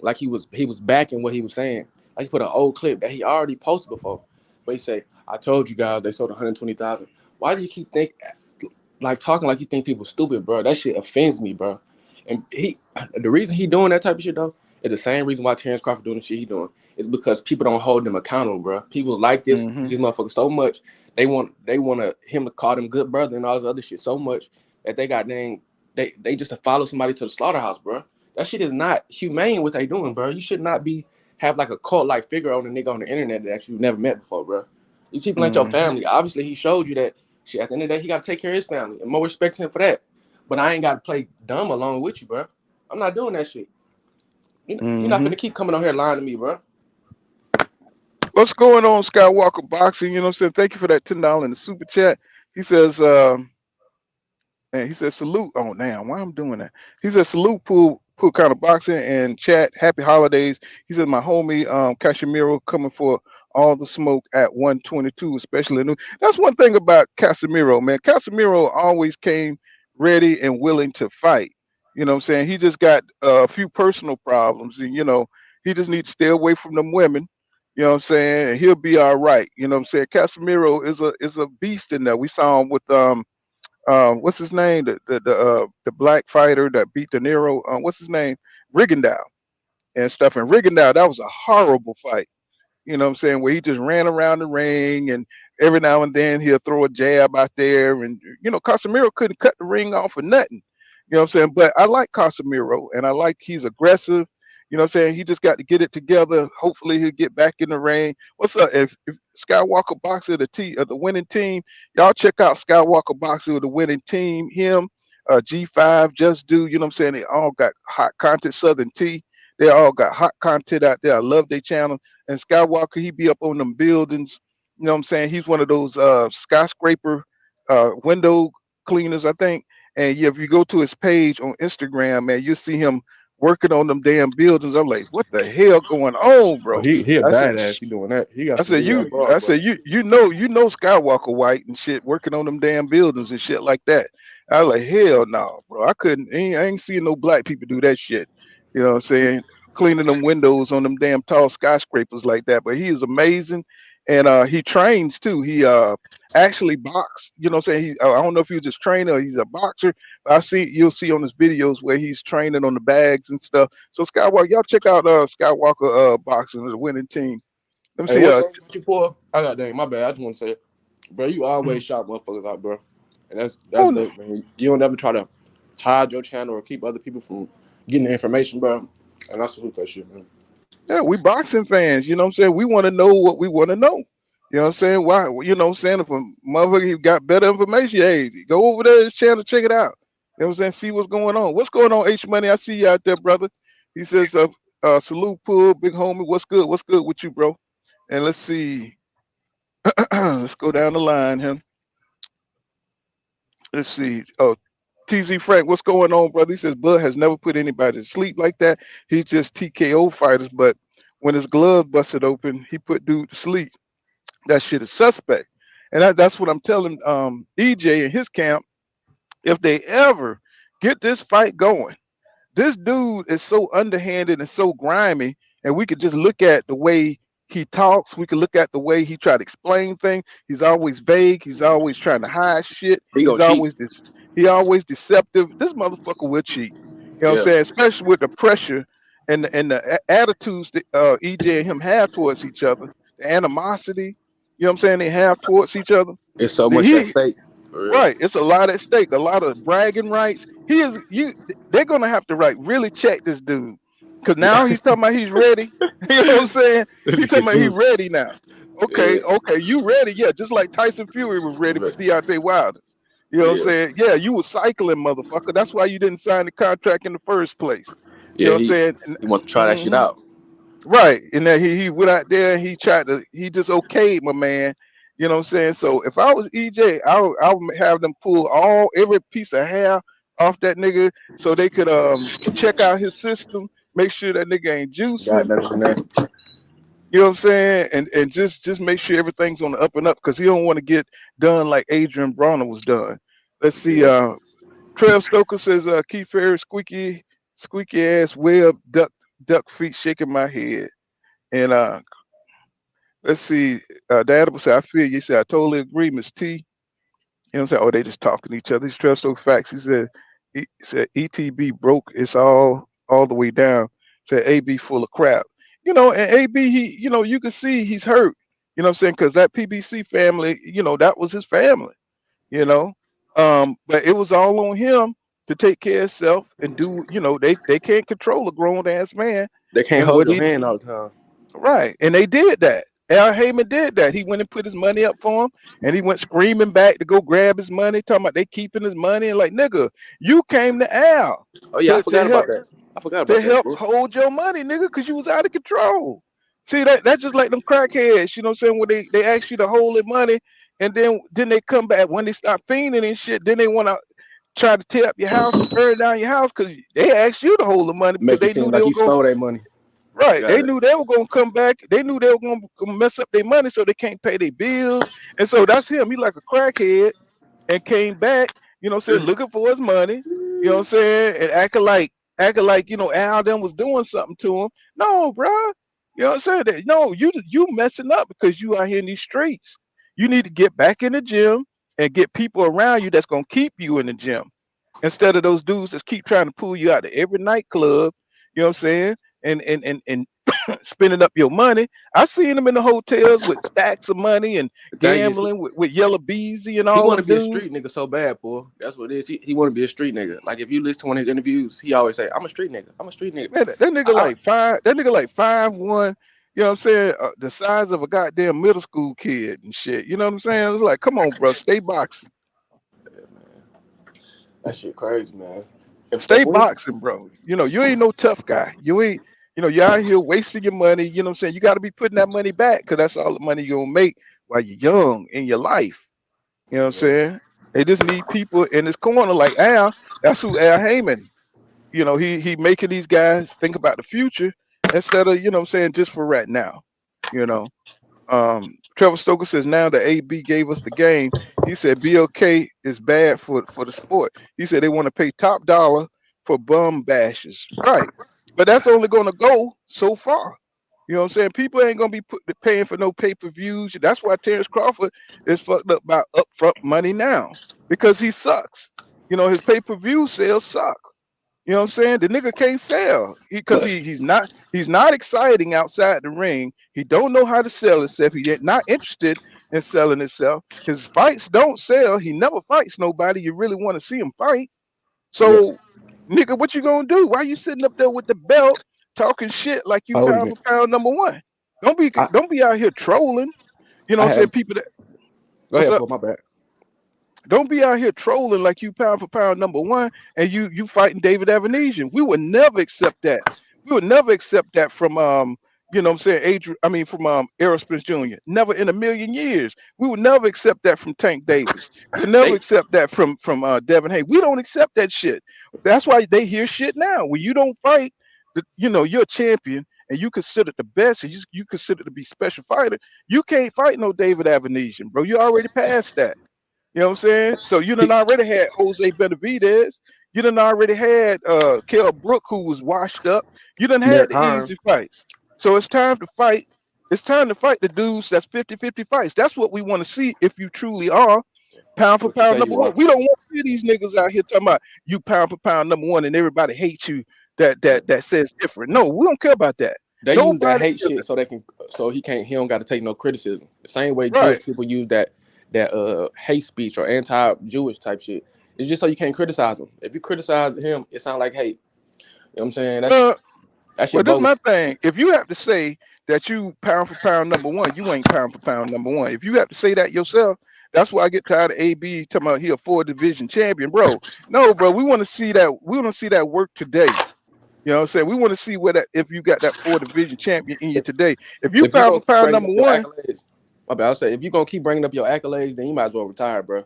[SPEAKER 7] like he was backing what he was saying. Like he put an old clip that he already posted before. But he said, "I told you guys they sold 120,000." Why do you keep talking like you think people stupid, bro? That shit offends me, bro. And the reason he doing that type of shit though is the same reason why Terrence Crawford doing the shit he doing. It's because people don't hold them accountable, bro. People like these motherfuckers so much. They want him to call them good brother and all this other shit so much that they just follow somebody to the slaughterhouse, bro. That shit is not humane what they doing, bro. You should not have like a cult like figure on a nigga on the internet that you've never met before, bro. These people ain't your family. Obviously, he showed you that shit. At the end of the day, he got to take care of his family, and more respect to him for that. But I ain't got to play dumb along with you, bro. I'm not doing that shit. You're not finna keep coming on here lying to me, bro.
[SPEAKER 5] What's going on, Skywalker Boxing? You know what I'm saying? Thank you for that $10 in the super chat. He says, and he says, salute. Oh, damn, why I'm doing that? He says, salute, Pool Kind of Boxing and chat. Happy holidays. He said, my homie, Casimiro, coming for all the smoke at 122, especially new. That's one thing about Casimiro, man. Casimiro always came ready and willing to fight. You know what I'm saying? He just got a few personal problems, and, you know, he just needs to stay away from them women. You know what I'm saying? And he'll be all right. You know what I'm saying? Casimiro is a beast in there. We saw him with what's his name? The black fighter that beat De Niro. What's his name? Rigondeaux and stuff. And Rigondeaux, that was a horrible fight. You know what I'm saying? Where he just ran around the ring, and every now and then he'll throw a jab out there. And, you know, Casimiro couldn't cut the ring off for nothing. You know what I'm saying? But I like Casimiro, and I like he's aggressive. You know what I'm saying? He just got to get it together. Hopefully he'll get back in the ring. What's up? If Skywalker Boxer, the winning team, y'all check out Skywalker Boxer, the winning team. Him, G5, Just Do. You know what I'm saying? They all got hot content. Southern T. They all got hot content out there. I love their channel. And Skywalker, he be up on them buildings. You know what I'm saying? He's one of those skyscraper window cleaners, I think. And yeah, if you go to his page on Instagram, man, you'll see him working on them damn buildings. I'm like, what the hell going on, bro?
[SPEAKER 7] He a badass. He doing that. He got.
[SPEAKER 5] I said you know Skywalker White and shit working on them damn buildings and shit like that. I was like, hell no, bro. I ain't seeing no black people do that shit. You know what I'm saying? Cleaning them windows on them damn tall skyscrapers like that. But he is amazing. And he trains too. He actually boxed. You know what I'm saying? I don't know if he was just training or he's a boxer. But you'll see on his videos where he's training on the bags and stuff. So Skywalker, y'all check out Skywalker Boxing, the winning team. Let me see.
[SPEAKER 7] I got dang, my bad. I just want to say, bro, you always shout motherfuckers out, bro. And that's dope, man. You don't ever try to hide your channel or keep other people from getting the information, bro. And I salute that shit, man.
[SPEAKER 5] Yeah, we boxing fans, you know what I'm saying? We want to know what we want to know. You know what I'm saying? Why, you know what I'm saying? If a motherfucker got better information, hey, go over there to his channel, check it out. You know what I'm saying? See what's going on. What's going on, H Money? I see you out there, brother. He says, salute, Pool, big homie. What's good? What's good with you, bro? And let's see. Let's go down the line here. Let's see. Oh, TZ Frank, what's going on, brother? He says Bud has never put anybody to sleep like that. He's just TKO fighters, but when his glove busted open, he put dude to sleep. That shit is suspect. And that's what I'm telling EJ and his camp. If they ever get this fight going, this dude is so underhanded and so grimy, and we could just look at the way he talks. We could look at the way he try to explain things. He's always vague. He's always trying to hide shit. He always deceptive. This motherfucker will cheat. You know what I'm saying? Especially with the pressure and the attitudes that EJ and him have towards each other, the animosity, you know what I'm saying, they have towards each other.
[SPEAKER 7] It's so much at stake.
[SPEAKER 5] Right. It's a lot at stake, a lot of bragging rights. They're gonna have to really check this dude. Cause now he's talking about he's ready. You know what I'm saying? He's talking about he's ready now. Okay, you ready? Yeah, just like Tyson Fury was ready for Deontay Wilder. You know what I'm saying? Yeah, you was cycling, motherfucker. That's why you didn't sign the contract in the first place. You know what I'm saying?
[SPEAKER 7] He wants to try that shit out.
[SPEAKER 5] Right. And then he went out there and he just okayed my man. You know what I'm saying? So if I was EJ, I would have them pull every piece of hair off that nigga so they could check out his system, make sure that nigga ain't
[SPEAKER 7] Got
[SPEAKER 5] juicing.
[SPEAKER 7] nothing there.
[SPEAKER 5] You know what I'm saying? And just make sure everything's on the up and up because he don't want to get done like Adrien Broner was done. Let's see.
[SPEAKER 7] Yeah.
[SPEAKER 5] Trev Stoker says, Keith Ferris, squeaky ass web, duck feet shaking my head. And let's see. Dad said, I feel you. He said, I totally agree, Miss T. You know what I'm saying? Oh, they just talking to each other. These Trev Stoker facts. He said ETB broke. It's all the way down. Said AB full of crap. You know, and AB, you can see he's hurt. You know what I'm saying? Because that PBC family, that was his family. You know, but it was all on him to take care of himself and do. They can't control a grown ass man
[SPEAKER 7] They can't
[SPEAKER 5] and
[SPEAKER 7] hold
[SPEAKER 5] what
[SPEAKER 7] your
[SPEAKER 5] he
[SPEAKER 7] hand all the time.
[SPEAKER 5] right, and they did that. Al Heyman did that. He went and put his money up for him, and he went screaming back to go grab his money, talking about they keeping his money. And like, nigga, you came to Al
[SPEAKER 7] Oh yeah, I
[SPEAKER 5] to
[SPEAKER 7] forgot about
[SPEAKER 5] help
[SPEAKER 7] that. I forgot about that,
[SPEAKER 5] help
[SPEAKER 7] bro.
[SPEAKER 5] hold your money, nigga, because you was out of control. See, that's just like them crackheads, you know what I'm saying? When they ask you to hold their money, and then they come back when they start fiending and shit, then they want to try to tear up your house and burn down your house because they asked you to hold the money because
[SPEAKER 7] Make it
[SPEAKER 5] they
[SPEAKER 7] seem
[SPEAKER 5] knew they
[SPEAKER 7] like
[SPEAKER 5] were
[SPEAKER 7] you
[SPEAKER 5] going.
[SPEAKER 7] stole their money.
[SPEAKER 5] Right.
[SPEAKER 7] Got
[SPEAKER 5] They
[SPEAKER 7] it.
[SPEAKER 5] knew they were gonna come back. They knew they were gonna mess up their money so they can't pay their bills. And so that's him. He like a crackhead and came back, you know what I'm saying, looking for his money, you know what I'm saying, and acting like, Al them was doing something to him. No, bruh. You know what I'm saying? No, you messing up because you out here in these streets. You need to get back in the gym and get people around you that's gonna keep you in the gym. Instead of those dudes that keep trying to pull you out of every nightclub, you know what I'm saying? And spending up your money. I seen them in the hotels with stacks of money and
[SPEAKER 7] The thing is,
[SPEAKER 5] gambling with Yellow Beezy and
[SPEAKER 7] he
[SPEAKER 5] all
[SPEAKER 7] want to
[SPEAKER 5] them
[SPEAKER 7] be a
[SPEAKER 5] dudes.
[SPEAKER 7] street nigga so bad, boy. That's what it is. He want to be a street nigga. Like if you listen to one of his interviews, he always say, "I'm a street nigga. I'm a street nigga."
[SPEAKER 5] Man, that nigga
[SPEAKER 7] I,
[SPEAKER 5] like five. That nigga like 5'1". You know what I'm saying? The size of a goddamn middle school kid and shit. You know what I'm saying? It's like, come on, bro, stay boxing,
[SPEAKER 7] that shit crazy, man. If
[SPEAKER 5] stay
[SPEAKER 7] we
[SPEAKER 5] boxing, bro. You ain't no tough guy. You ain't. You're out here wasting your money. You know what I'm saying? You got to be putting that money back because that's all the money you're gonna make while you're young in your life. You know what I'm saying? They just need people in this corner like Al. That's who Al Heyman. He making these guys think about the future instead of, what I'm saying, just for right now. You know. Trevor Stoker says now that AB gave us the game, he said BLK is bad for the sport. He said they want to pay top dollar for bum bashes. Right. But that's only gonna go so far. You know what I'm saying? People ain't gonna be paying for no pay-per-views. That's why Terrence Crawford is fucked up by upfront money now. Because he sucks. His pay-per-view sales suck. You know what I'm saying? The nigga can't sell because
[SPEAKER 7] but
[SPEAKER 5] he's not exciting outside the ring. He don't know how to sell himself. He not interested in selling himself. His fights don't sell. He never fights nobody you really want to see him fight.
[SPEAKER 7] yeah,
[SPEAKER 5] So, nigga, what you gonna do? Why you sitting up there with the belt talking shit like you
[SPEAKER 7] hold on a
[SPEAKER 5] pound
[SPEAKER 7] minute.
[SPEAKER 5] for pound number one? Don't be
[SPEAKER 7] I
[SPEAKER 5] don't be out here trolling. You know
[SPEAKER 7] I
[SPEAKER 5] what I'm saying?
[SPEAKER 7] have
[SPEAKER 5] People that
[SPEAKER 7] go
[SPEAKER 5] what's
[SPEAKER 7] ahead,
[SPEAKER 5] up?
[SPEAKER 7] pull my back.
[SPEAKER 5] Don't be out here trolling like you pound for pound number one and you fighting David Avenesian. We would never accept that. We would never accept that from what I'm saying, Adrian, I mean from Errol Spence Jr. Never in a million years. We would never accept that from Tank Davis. We would never
[SPEAKER 7] They
[SPEAKER 5] accept that from Devin Hay. We don't accept that shit. That's why they hear shit now. When you don't fight, you're a champion and you considered the best and you considered to be special fighter. You can't fight no David Avenesian, bro. You already passed that. You know what I'm saying? So you done
[SPEAKER 7] he,
[SPEAKER 5] already had Jose Benavidez. You done already had Kell Brook, who was washed up. You done had
[SPEAKER 7] Derek
[SPEAKER 5] the
[SPEAKER 7] Hearn.
[SPEAKER 5] easy fights. So it's time to fight. It's time to fight the dudes that's 50-50 fights. That's what we want to see if you truly are pound for
[SPEAKER 7] What you
[SPEAKER 5] pound
[SPEAKER 7] say
[SPEAKER 5] number
[SPEAKER 7] you
[SPEAKER 5] one.
[SPEAKER 7] are?
[SPEAKER 5] We don't want to see these niggas out here talking about you pound for pound number one and everybody hates you that says different. No, we don't care about that.
[SPEAKER 7] They use that
[SPEAKER 5] Nobody
[SPEAKER 7] hate
[SPEAKER 5] cares.
[SPEAKER 7] shit so he don't got to take no criticism. The same way
[SPEAKER 5] Right.
[SPEAKER 7] Jewish people use that hate speech or anti-Jewish type shit. It's just so you can't criticize him. If you criticize him, it sounds like hate. You know what I'm saying?
[SPEAKER 5] Well,
[SPEAKER 7] That
[SPEAKER 5] Well,
[SPEAKER 7] shit
[SPEAKER 5] this is my
[SPEAKER 7] bogus.
[SPEAKER 5] thing. If you have to say that you pound for pound number one, you ain't pound for pound number one. If you have to say that yourself, that's why I get tired of AB talking about he a 4 division champion, bro. No, bro, we want to see that. We want to see that work today. You know what I'm saying? We want to see where that if you got that 4 division champion in you
[SPEAKER 7] If,
[SPEAKER 5] today. If you
[SPEAKER 7] if you
[SPEAKER 5] pound for
[SPEAKER 7] gonna keep
[SPEAKER 5] pound
[SPEAKER 7] bringing
[SPEAKER 5] number
[SPEAKER 7] up your
[SPEAKER 5] one,
[SPEAKER 7] accolades, my bad, I'll say if you gonna keep bringing up your accolades, then you might as well retire, bro.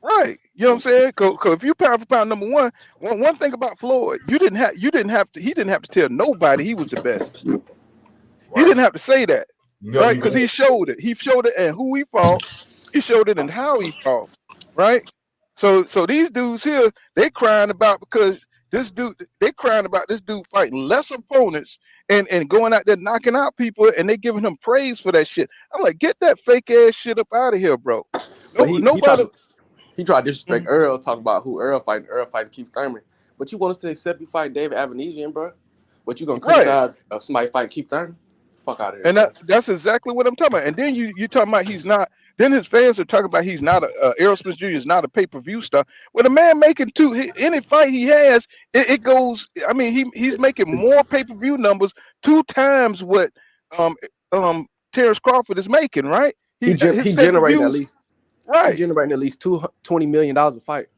[SPEAKER 5] Right. You know what I'm saying? Cause if you pound for pound number one thing about Floyd, he didn't have to tell nobody he was the best. He
[SPEAKER 6] Right.
[SPEAKER 5] didn't have to say that,
[SPEAKER 6] You never
[SPEAKER 5] right?
[SPEAKER 6] even
[SPEAKER 5] Because he showed it. He showed it and who he fought. He showed it and how he fought, right? So these dudes here, they crying about because they crying about this dude fighting less opponents and going out there knocking out people and they giving him praise for that shit. I'm like, get that fake ass shit up out of here, bro.
[SPEAKER 7] But
[SPEAKER 5] No,
[SPEAKER 7] he tried
[SPEAKER 5] nobody.
[SPEAKER 7] to disrespect
[SPEAKER 5] Mhm.
[SPEAKER 7] Earl, talking about who Earl fighting Keith Thurman. But you want us to accept you fight David Avenesian, bro? But you gonna
[SPEAKER 5] Right.
[SPEAKER 7] criticize somebody fighting Keith Thurman? Fuck out of here,
[SPEAKER 5] And
[SPEAKER 7] bro.
[SPEAKER 5] that's exactly what I'm talking about. And then you talking about he's not. Then his fans are talking about he's not Errol Spence Jr. is not a pay-per-view star. When a man making any fight he has, it goes. I mean, he's making more pay-per-view numbers 2 times what um Terrence Crawford is making. Right? His
[SPEAKER 7] He
[SPEAKER 5] pay-per-views. Right.
[SPEAKER 7] generating at least $20 million a fight.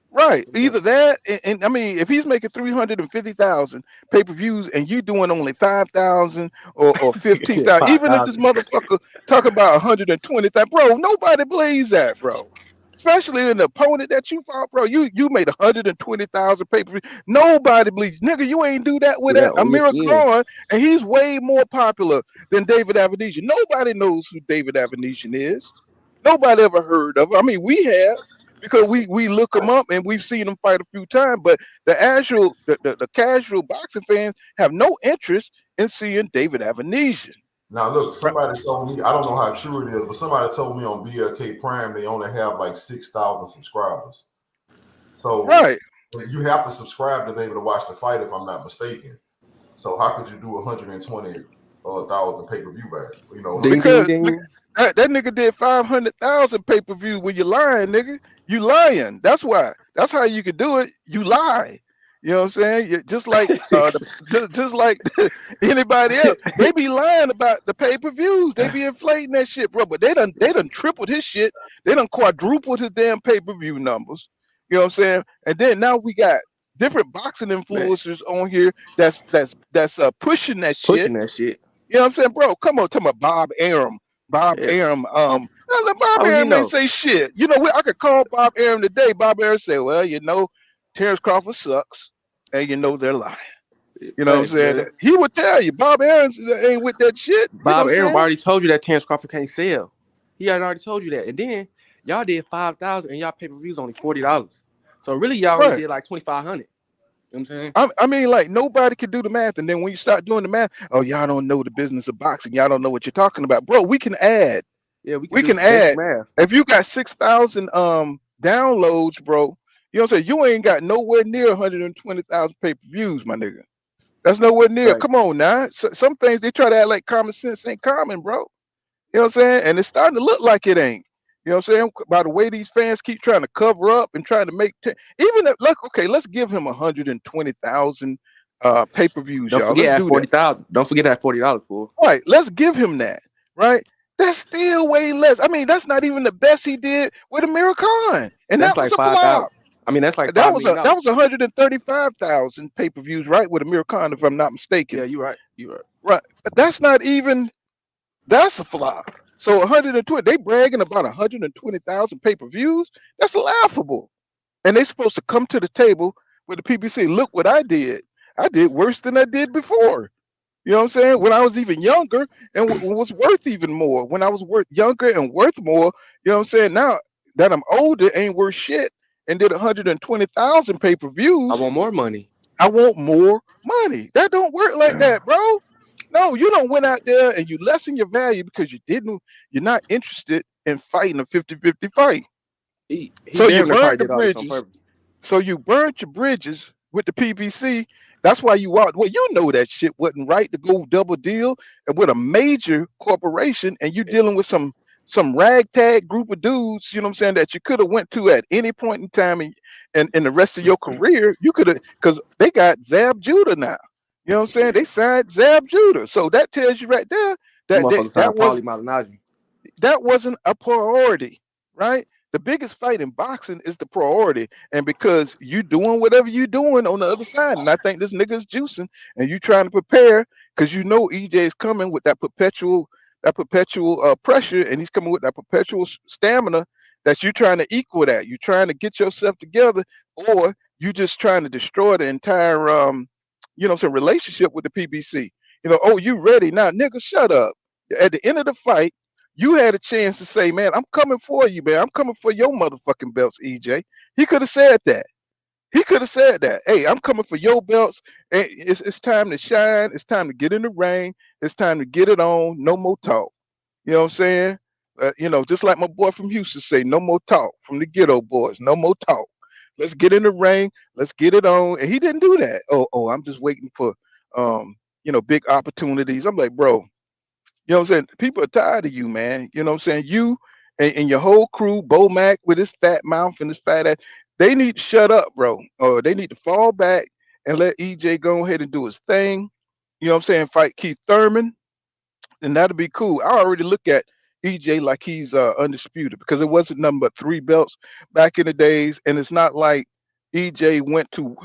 [SPEAKER 5] Right. Either that, and I mean, if he's making 350,000 pay-per-views and you doing only 5,000 or 15,000, even if this
[SPEAKER 7] 5,000.
[SPEAKER 5] motherfucker talking about 120,000, bro, nobody believes that, bro. Especially in the opponent that you fought, bro. You made 120,000 pay-per-view. Nobody believes, nigga. You ain't do that with
[SPEAKER 7] Do that
[SPEAKER 5] that
[SPEAKER 7] on
[SPEAKER 5] Amir
[SPEAKER 7] ESPN.
[SPEAKER 5] Khan, and he's way more popular than David Avenesian. Nobody knows who David Avenesian is. Nobody ever heard of him. I mean, we have because we look him up and we've seen him fight a few times, but the casual boxing fans have no interest in seeing David Avenesian.
[SPEAKER 6] Now look, somebody told me, I don't know how true it is, but somebody told me on BLK Prime they only have like 6,000 subscribers. So
[SPEAKER 5] Right.
[SPEAKER 6] you have to subscribe to be able to watch the fight, if I'm not mistaken. So how could you do 120,000 pay-per-view value? You know,
[SPEAKER 5] Because that nigga did 500,000 pay-per-view when you lying, nigga. You lying. That's why. That's how you could do it. You lie. You know what I'm saying? Just like just like anybody else, they be lying about the pay-per-views. They be inflating that shit, bro. But they done tripled his shit. They done quadrupled his damn pay-per-view numbers. You know what I'm saying? And then now we got different boxing influencers on here that's pushing that shit.
[SPEAKER 7] Pushing that shit.
[SPEAKER 5] You know what I'm saying, bro? Come on, talking about Bob Arum. Bob Arum. Bob Arum ain't say shit. You know, I could call Bob Arum today. Bob Arum say, well, you know, Terrence Crawford sucks, and you know they're lying. You know what I'm saying? He would tell you. Bob Arum ain't with that shit.
[SPEAKER 7] Bob Arum already told you that Terrence Crawford can't sell. He had already told you that. And then y'all did 5,000 and y'all pay-per-views only $40. So really y'all only did like 2,500. You know what I'm saying?
[SPEAKER 5] I mean, like, nobody can do the math. And then when you start doing the math, oh, y'all don't know the business of boxing. Y'all don't know what you're talking about. Bro, we can add.
[SPEAKER 7] Yeah,
[SPEAKER 5] we can add.
[SPEAKER 7] Math.
[SPEAKER 5] If you got 6,000 downloads, bro, you know what I'm saying? You ain't got nowhere near 120,000 pay-per-views, my nigga. That's nowhere near. Right. Come on now. Some things they try to act like common sense ain't common, bro. You know what I'm saying? And it's starting to look like it ain't. You know what I'm saying? By the way these fans keep trying to cover up and trying to make even if, look, okay, let's give him 120,000 pay-per-views, y'all.
[SPEAKER 7] Don't forget at 40,000. Don't forget that $40 for.
[SPEAKER 5] Right. Let's give him that. Right. That's still way less. I mean, that's not even the best he did with Amir Khan, and
[SPEAKER 7] that's
[SPEAKER 5] that was
[SPEAKER 7] like
[SPEAKER 5] a flop.
[SPEAKER 7] I mean, that's like
[SPEAKER 5] that was 135,000 pay-per-views, right, with Amir Khan, if I'm not mistaken.
[SPEAKER 7] Yeah, you're right. You're right.
[SPEAKER 5] Right. That's not even. That's a flop. So 120, they bragging about 120,000 pay-per-views. That's laughable. And they supposed to come to the table with the PBC. Look what I did. I did worse than I did before. You know what I'm saying? When I was even younger and was worth even more. When I was worth younger and worth more, you know what I'm saying? Now that I'm older, ain't worth shit, and did 120,000 pay-per-views.
[SPEAKER 7] I want more money.
[SPEAKER 5] I want more money. That don't work like that, bro. No, you don't went out there and you lessen your value because you're not interested in fighting a 50-50 fight. So you burned the bridges. So you burnt your bridges with the PBC. That's why you walked. Well, you know that shit wasn't right to go double deal with a major corporation, and you dealing with some ragtag group of dudes, you know what I'm saying, that you could have went to at any point in time in the rest of your career. You could have, because they got Zab Judah now. You know what I'm saying? They signed Zab Judah. So that tells you right there that wasn't a priority, right? The biggest fight in boxing is the priority. And because you doing whatever you doing on the other side, and I think this nigga is juicing, and you trying to prepare because you know EJ is coming with that perpetual pressure, and he's coming with that perpetual stamina that you're trying to equal that. You're trying to get yourself together, or you just trying to destroy the entire some relationship with the PBC. Oh, you ready now, nigga? Shut up. At the end of the fight, you had a chance to say, man, I'm coming for you, man. I'm coming for your motherfucking belts, EJ. He could have said that. He could have said that. Hey, I'm coming for your belts. And it's time to shine. It's time to get in the ring. It's time to get it on. No more talk. You know what I'm saying? Just like my boy from Houston say, no more talk from the ghetto boys. No more talk. Let's get in the ring. Let's get it on. And he didn't do that. Oh, I'm just waiting for big opportunities. I'm like, bro, you know what I'm saying? People are tired of you, man. You know what I'm saying? You and your whole crew, Bo Mac with his fat mouth and his fat ass, they need to shut up, bro. Or they need to fall back and let EJ go ahead and do his thing. You know what I'm saying? Fight Keith Thurman, and that'll be cool. I already look at EJ like he's undisputed because it wasn't nothing but 3 belts back in the days, and it's not like EJ went to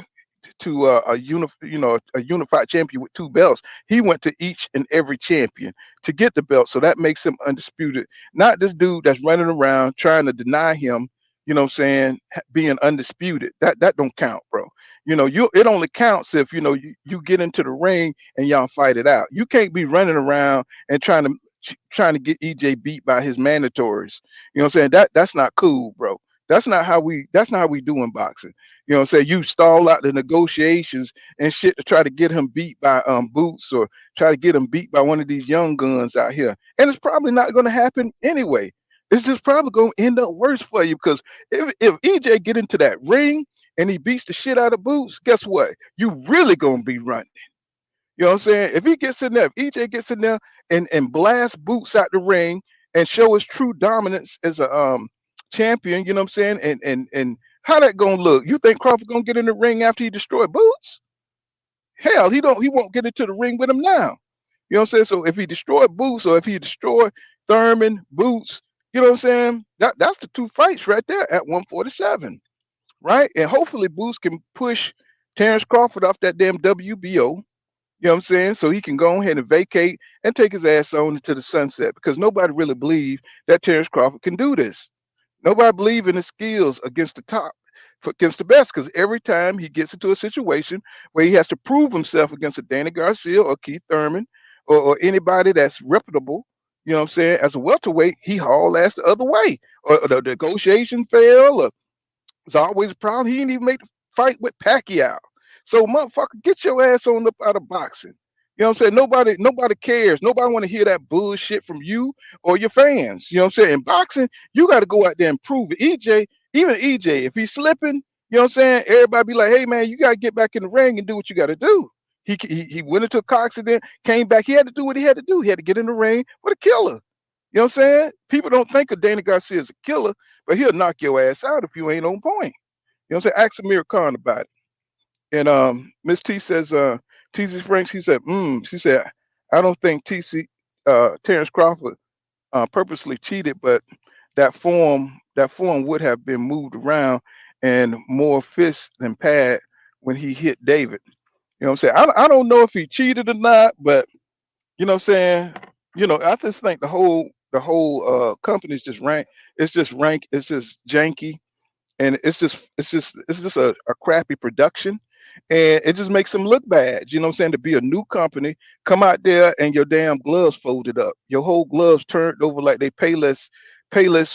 [SPEAKER 5] a unified champion with 2 belts. He went to each and every champion to get the belt, so that makes him undisputed. Not this dude that's running around trying to deny him. You know what I'm saying? Being undisputed. That don't count, bro. It only counts if you get into the ring and y'all fight it out. You can't be running around and trying to get EJ beat by his mandatories. You know what I'm saying? That's not cool, bro. That's not how we do in boxing. You know what I'm saying? You stall out the negotiations and shit to try to get him beat by Boots, or try to get him beat by one of these young guns out here. And it's probably not going to happen anyway. It's just probably going to end up worse for you, because if EJ get into that ring and he beats the shit out of Boots, guess what? You really going to be running. You know what I'm saying? If he gets in there, if EJ gets in there and blasts Boots out the ring and show his true dominance as a champion, you know what I'm saying? And how that gonna look? You think Crawford gonna get in the ring after he destroyed Boots? Hell, he won't get into the ring with him now. You know what I'm saying? So if he destroyed Boots, or if he destroyed Thurman, Boots, you know what I'm saying? That's the 2 fights right there at 147, right? And hopefully Boots can push Terrence Crawford off that damn WBO. You know what I'm saying? So he can go ahead and vacate and take his ass on into the sunset, because nobody really believed that Terrence Crawford can do this. Nobody believe in his skills against the top, against the best, because every time he gets into a situation where he has to prove himself against a Danny Garcia or Keith Thurman, or anybody that's reputable, you know what I'm saying, as a welterweight, he haul ass the other way, or the negotiation fail, or it's always a problem. He didn't even make the fight with Pacquiao. So motherfucker, get your ass on up out of boxing. You know what I'm saying? Nobody cares. Nobody want to hear that bullshit from you or your fans. You know what I'm saying? In boxing, you got to go out there and prove it. Even EJ, if he's slipping, you know what I'm saying? Everybody be like, hey man, you got to get back in the ring and do what you got to do. He went into a car accident, came back. He had to do what he had to do. He had to get in the ring with a killer. You know what I'm saying? People don't think of Danny Garcia as a killer, but he'll knock your ass out if you ain't on point. You know what I'm saying? Ask Amir Khan about it. And Miss T says, TC Franks, she said, I don't think Terrence Crawford purposely cheated, but that form would have been moved around and more fist than pad when he hit David. You know what I'm saying? I don't know if he cheated or not, but you know what I'm saying? I just think the whole company is just it's just janky, and it's just a crappy production, and it just makes them look bad. You know what I'm saying? To be a new company, come out there and your damn gloves folded up, your whole gloves turned over like they Payless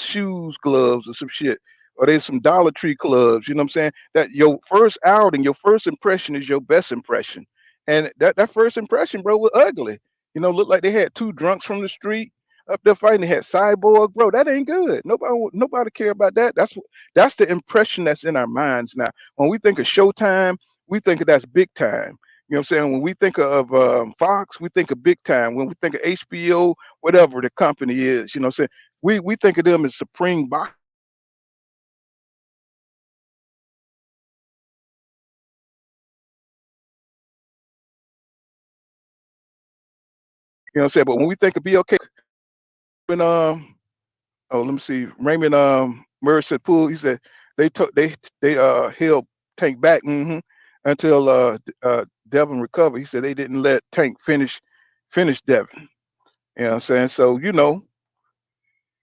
[SPEAKER 5] shoes gloves or some shit, or there's some Dollar Tree gloves. You know what I'm saying? That your first outing, your first impression is your best impression, and that first impression, bro, was ugly. Looked like they had 2 drunks from the street up there fighting. They had Cyborg, bro. That ain't good. Nobody care about that. That's the impression that's in our minds now. When we think of Showtime, we think of that's big time. You know what I'm saying? When we think of Fox, we think of big time. When we think of HBO, whatever the company is, you know what I'm saying? We think of them as supreme box. You know what I'm saying? But when we think of BOK, when let me see, Raymond Murray said Poole, he said they held Tank back until Devin recovered. He said they didn't let Tank finish Devin. You know what I'm saying? So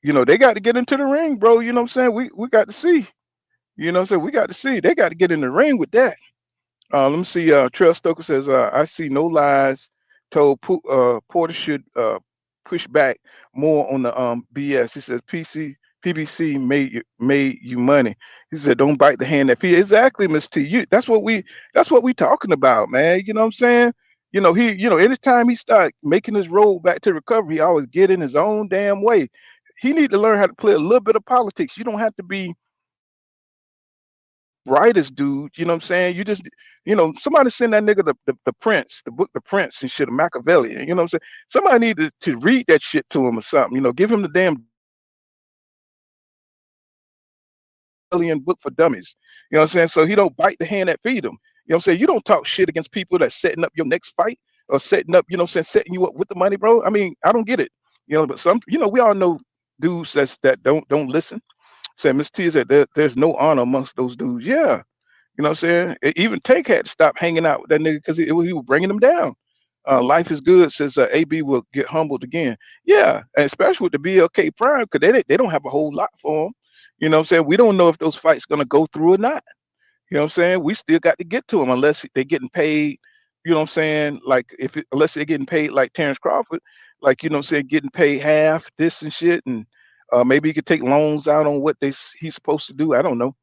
[SPEAKER 5] they got to get into the ring, bro. You know what I'm saying? We got to see. You know what I'm saying? We got to see. They got to get in the ring with that. Let me see. Trail Stoker says, I see no lies. Told Porter should push back more on the BS. He says PBC made you money. He said, don't bite the hand that feeds. Exactly, Miss T. That's what we talking about, man. You know what I'm saying? Anytime he start making his road back to recovery, he always get in his own damn way. He need to learn how to play a little bit of politics. You don't have to be brightest dude. You know what I'm saying? Somebody send that nigga the Prince, the book The Prince and shit, of Machiavelli. You know what I'm saying? Somebody need to read that shit to him or something. Give him the damn alien book for dummies. You know what I'm saying? So he don't bite the hand that feed him. You know what I'm saying? You don't talk shit against people that's setting up your next fight or setting up, setting you up with the money, bro. I mean, I don't get it. But we all know dudes that don't listen. Say Miss T said there's no honor amongst those dudes. Yeah. You know what I'm saying? Even Tank had to stop hanging out with that nigga because he was bringing him down. Life is good says AB will get humbled again. Yeah, and especially with the BLK Prime because they don't have a whole lot for him. You know what I'm saying? We don't know if those fights going to go through or not. You know what I'm saying? We still got to get to them unless they're getting paid. You know what I'm saying? Like unless they're getting paid like Terrence Crawford, like you know what I'm saying, getting paid half this and shit, and maybe he could take loans out on what he's supposed to do. I don't know.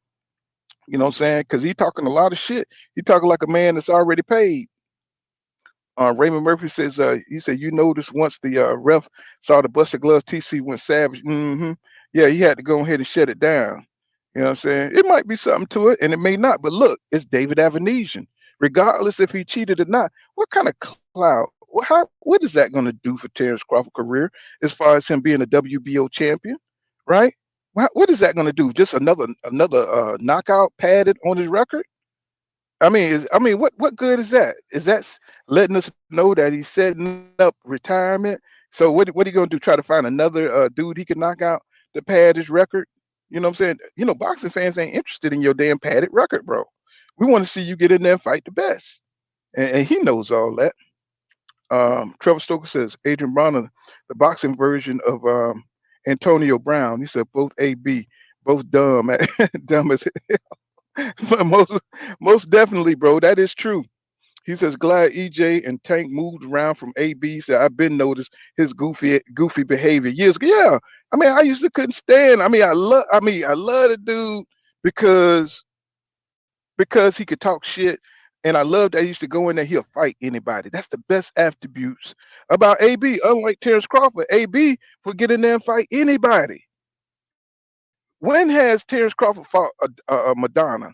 [SPEAKER 5] You know what I'm saying? Because he talking a lot of shit. He talking like a man that's already paid. Raymond Murphy says, he said, you noticed once the ref saw the busted gloves, TC went savage. Yeah, he had to go ahead and shut it down. You know what I'm saying? It might be something to it, and it may not. But look, it's David Avenesian. Regardless if he cheated or not, what kind of clout? What is that going to do for Terrence Crawford's career as far as him being a WBO champion, right? What is that going to do? Just another knockout padded on his record? What good is that? Is that letting us know that he's setting up retirement? So what are you gonna do? Try to find another dude he can knock out to pad his record? You know what I'm saying? Boxing fans ain't interested in your damn padded record, bro. We want to see you get in there and fight the best, and he knows all that. Trevor Stoker says Adrien Broner, the boxing version of Antonio Brown. He said both AB, both dumb, dumb as most definitely, bro. That is true. He says glad EJ and Tank moved around from AB. He said I've been noticed his goofy behavior years ago. Yeah, I used to couldn't stand. I love the dude because he could talk shit, and I loved that he used to go in there. He'll fight anybody. That's the best attributes about AB. Unlike Terrence Crawford, AB will get in there and fight anybody. When has Terrence Crawford fought Madonna?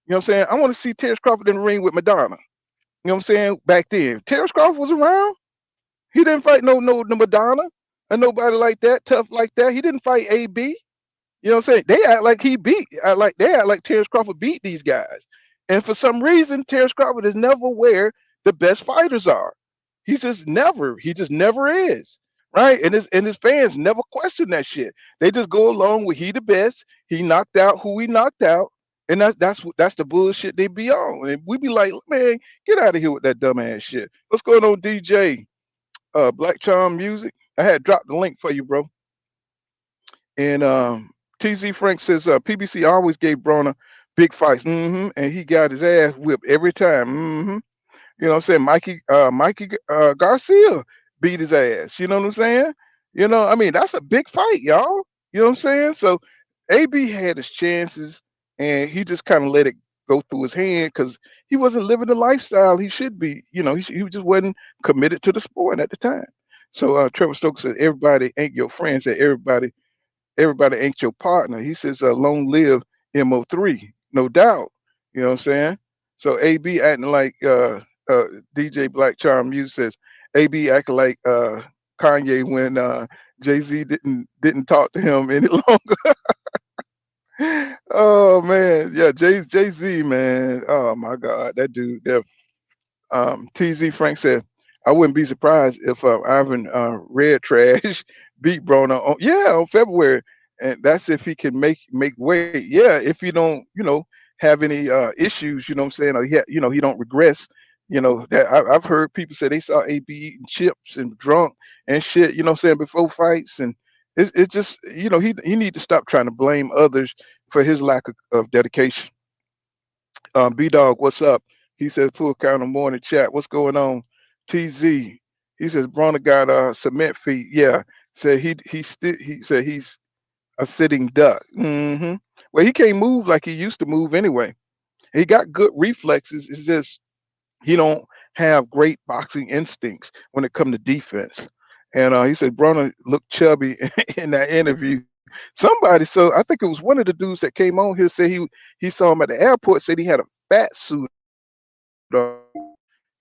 [SPEAKER 5] You know what I'm saying? I want to see Terrence Crawford in the ring with Madonna. You know what I'm saying? Back then, Terrence Crawford was around. He didn't fight no Madonna and nobody like that, tough like that. He didn't fight AB. You know what I'm saying? They act like they act like Terrence Crawford beat these guys. And for some reason, Terrence Crawford is never where the best fighters are. He just never is. Right? And his fans never question that shit. They just go along with he the best. He knocked out who he knocked out. And that's the bullshit they be on. And we be like, man, get out of here with that dumbass shit. What's going on, DJ? Black Charm Music. I had dropped the link for you, bro. And TZ Frank says PBC always gave Broner big fights. And he got his ass whipped every time. You know what I'm saying? Mikey Garcia beat his ass. You know what I'm saying? That's a big fight, y'all. You know what I'm saying? So AB had his chances, and he just kind of let it go through his hand because he wasn't living the lifestyle he should be. He just wasn't committed to the sport at the time. So Trevor Stokes said, everybody ain't your friend. Said everybody ain't your partner. He says, long live MO3, no doubt. You know what I'm saying? So AB acting like DJ Black Charm Music says, AB acting like Kanye when Jay-Z didn't talk to him any longer. Oh man, yeah, Jay-Z, man. Oh my God, that dude. TZ Frank said, I wouldn't be surprised if Ivan Red Trash beat Broner on February, and that's if he can make weight. Yeah, if he don't, have any issues, you know what I'm saying, or he don't regress. That I've heard people say they saw AB eating chips and drunk and shit, you know what I'm saying, before fights, and It's just he need to stop trying to blame others for his lack of dedication. B Dog, what's up? He says, "Pool count morning chat. What's going on?" TZ. He says, "Broner got cement feet." Yeah. Said he said he's a sitting duck. Well, he can't move like he used to move anyway. He got good reflexes. It's just he don't have great boxing instincts when it comes to defense. And he said Broner looked chubby in that interview. Somebody, so I think it was one of the dudes that came on here said he saw him at the airport. Said he had a fat suit on.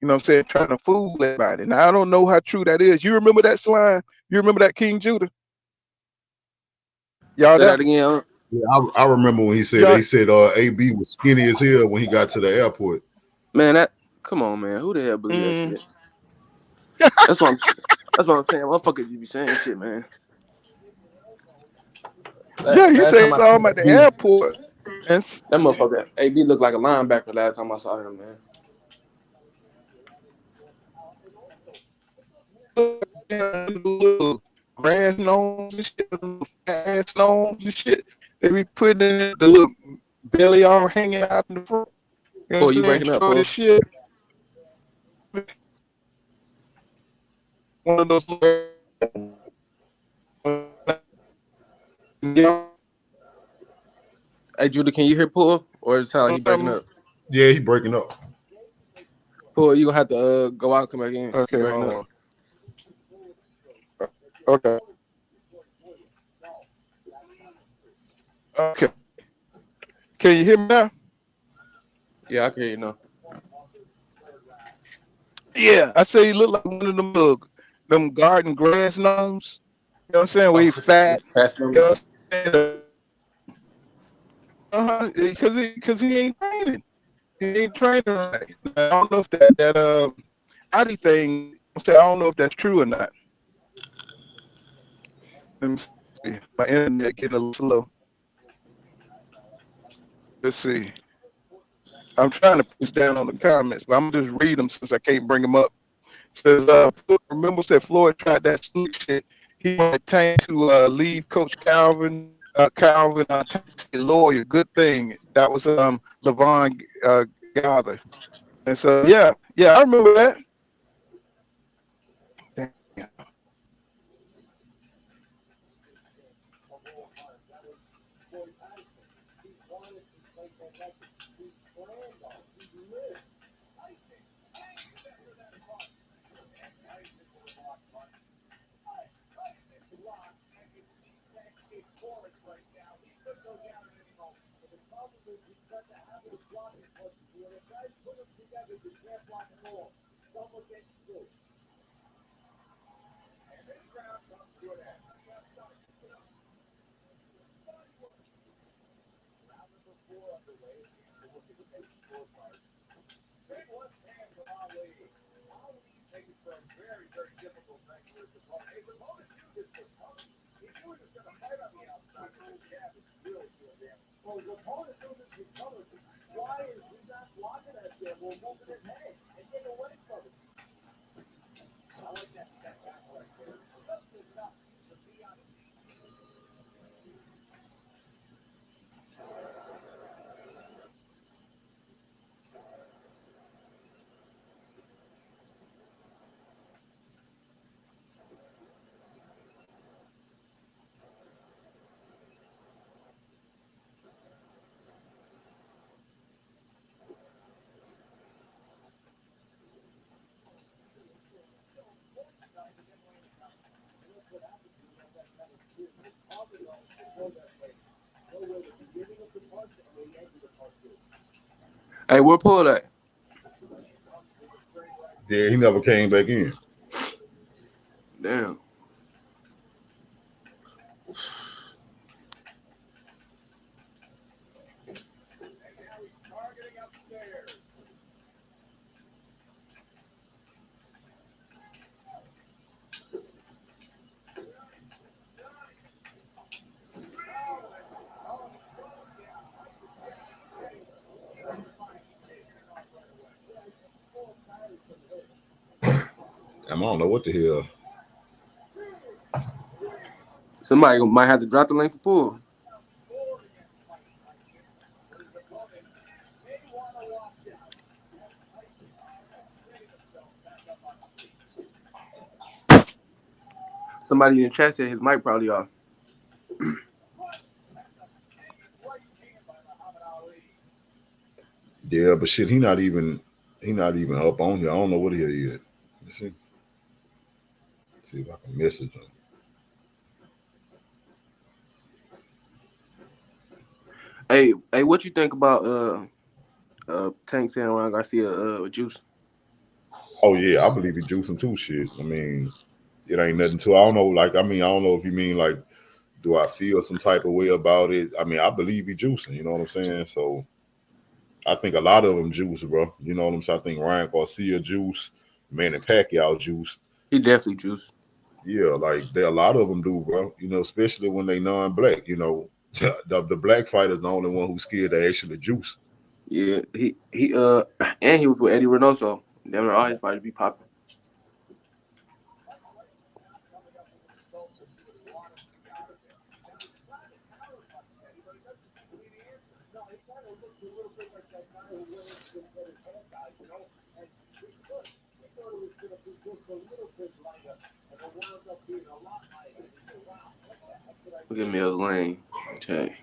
[SPEAKER 5] You know what I'm saying? Trying to fool everybody. Now I don't know how true that is. You remember that slime? You remember that King Judah? Y'all
[SPEAKER 7] Say
[SPEAKER 5] there?
[SPEAKER 7] that again. Huh?
[SPEAKER 6] Yeah, I remember when he said they said AB was skinny as hell when he got to the airport.
[SPEAKER 7] Man, come on, man. Who the hell believe that shit? That's what I'm saying. Motherfuckers, you be saying shit, man.
[SPEAKER 5] Yeah, he said he saw him at the airport. And
[SPEAKER 7] that motherfucker AB looked like a linebacker last time I saw him, man.
[SPEAKER 5] Grass gnomes and shit, ass gnomes and shit. They be putting in the little belly all hanging out in the front. You know
[SPEAKER 7] you breaking up,
[SPEAKER 5] this shit. One of those
[SPEAKER 7] Hey Judah, can you hear Paul? Or is it sound like he breaking up?
[SPEAKER 6] Yeah, he breaking up.
[SPEAKER 7] Paul, you gonna have to go out and come back in.
[SPEAKER 5] Okay,
[SPEAKER 7] breaking up.
[SPEAKER 5] Okay. Okay. Can you hear me now?
[SPEAKER 7] Yeah, I can hear you now.
[SPEAKER 5] Yeah, I say he look like one of them garden grass gnomes. You know what I'm saying? Where he fat. You know what I'm saying? Because he ain't training. He ain't training right. I don't know if that body thing. I don't know if that's true or not. Let me see. My internet getting a little slow. Let's see. I'm trying to push down on the comments, but I'm just read them since I can't bring them up. It says, remember said Floyd tried that slick shit. He wanted Tank to leave Coach Calvin. Calvin, lawyer. Good thing that was Levon Gather. And so yeah, I remember that. Damn.
[SPEAKER 7] Hey, where Paul at?
[SPEAKER 6] Yeah, he never came back in.
[SPEAKER 7] Damn.
[SPEAKER 6] I don't know what the hell.
[SPEAKER 7] Somebody might have to drop the lane for pull. Somebody in the chat said his mic probably off.
[SPEAKER 6] Yeah, but shit, he not even up on here. I don't know what the hell he is. Let's see. Let's see if I can message him.
[SPEAKER 7] Hey, what you think about Tank saying Ryan Garcia juice?
[SPEAKER 6] Oh yeah, I believe he juicing too. Shit, I mean, it ain't nothing to. I don't know. Like, I mean, I don't know if you mean like, do I feel some type of way about it? I mean, I believe he juicing. You know what I'm saying? So, I think a lot of them juice, bro. You know what I'm saying? I think Ryan Garcia juice, Manny Pacquiao juice.
[SPEAKER 7] He definitely juice.
[SPEAKER 6] Yeah, like a lot of them do, bro. You know, especially when they non-black. You know, the black fighter's the only one who's scared to actually juice.
[SPEAKER 7] Yeah, he and he was with Eddie Reynoso. Damn near all his fighters be popping. Look at Mills Lane. Okay.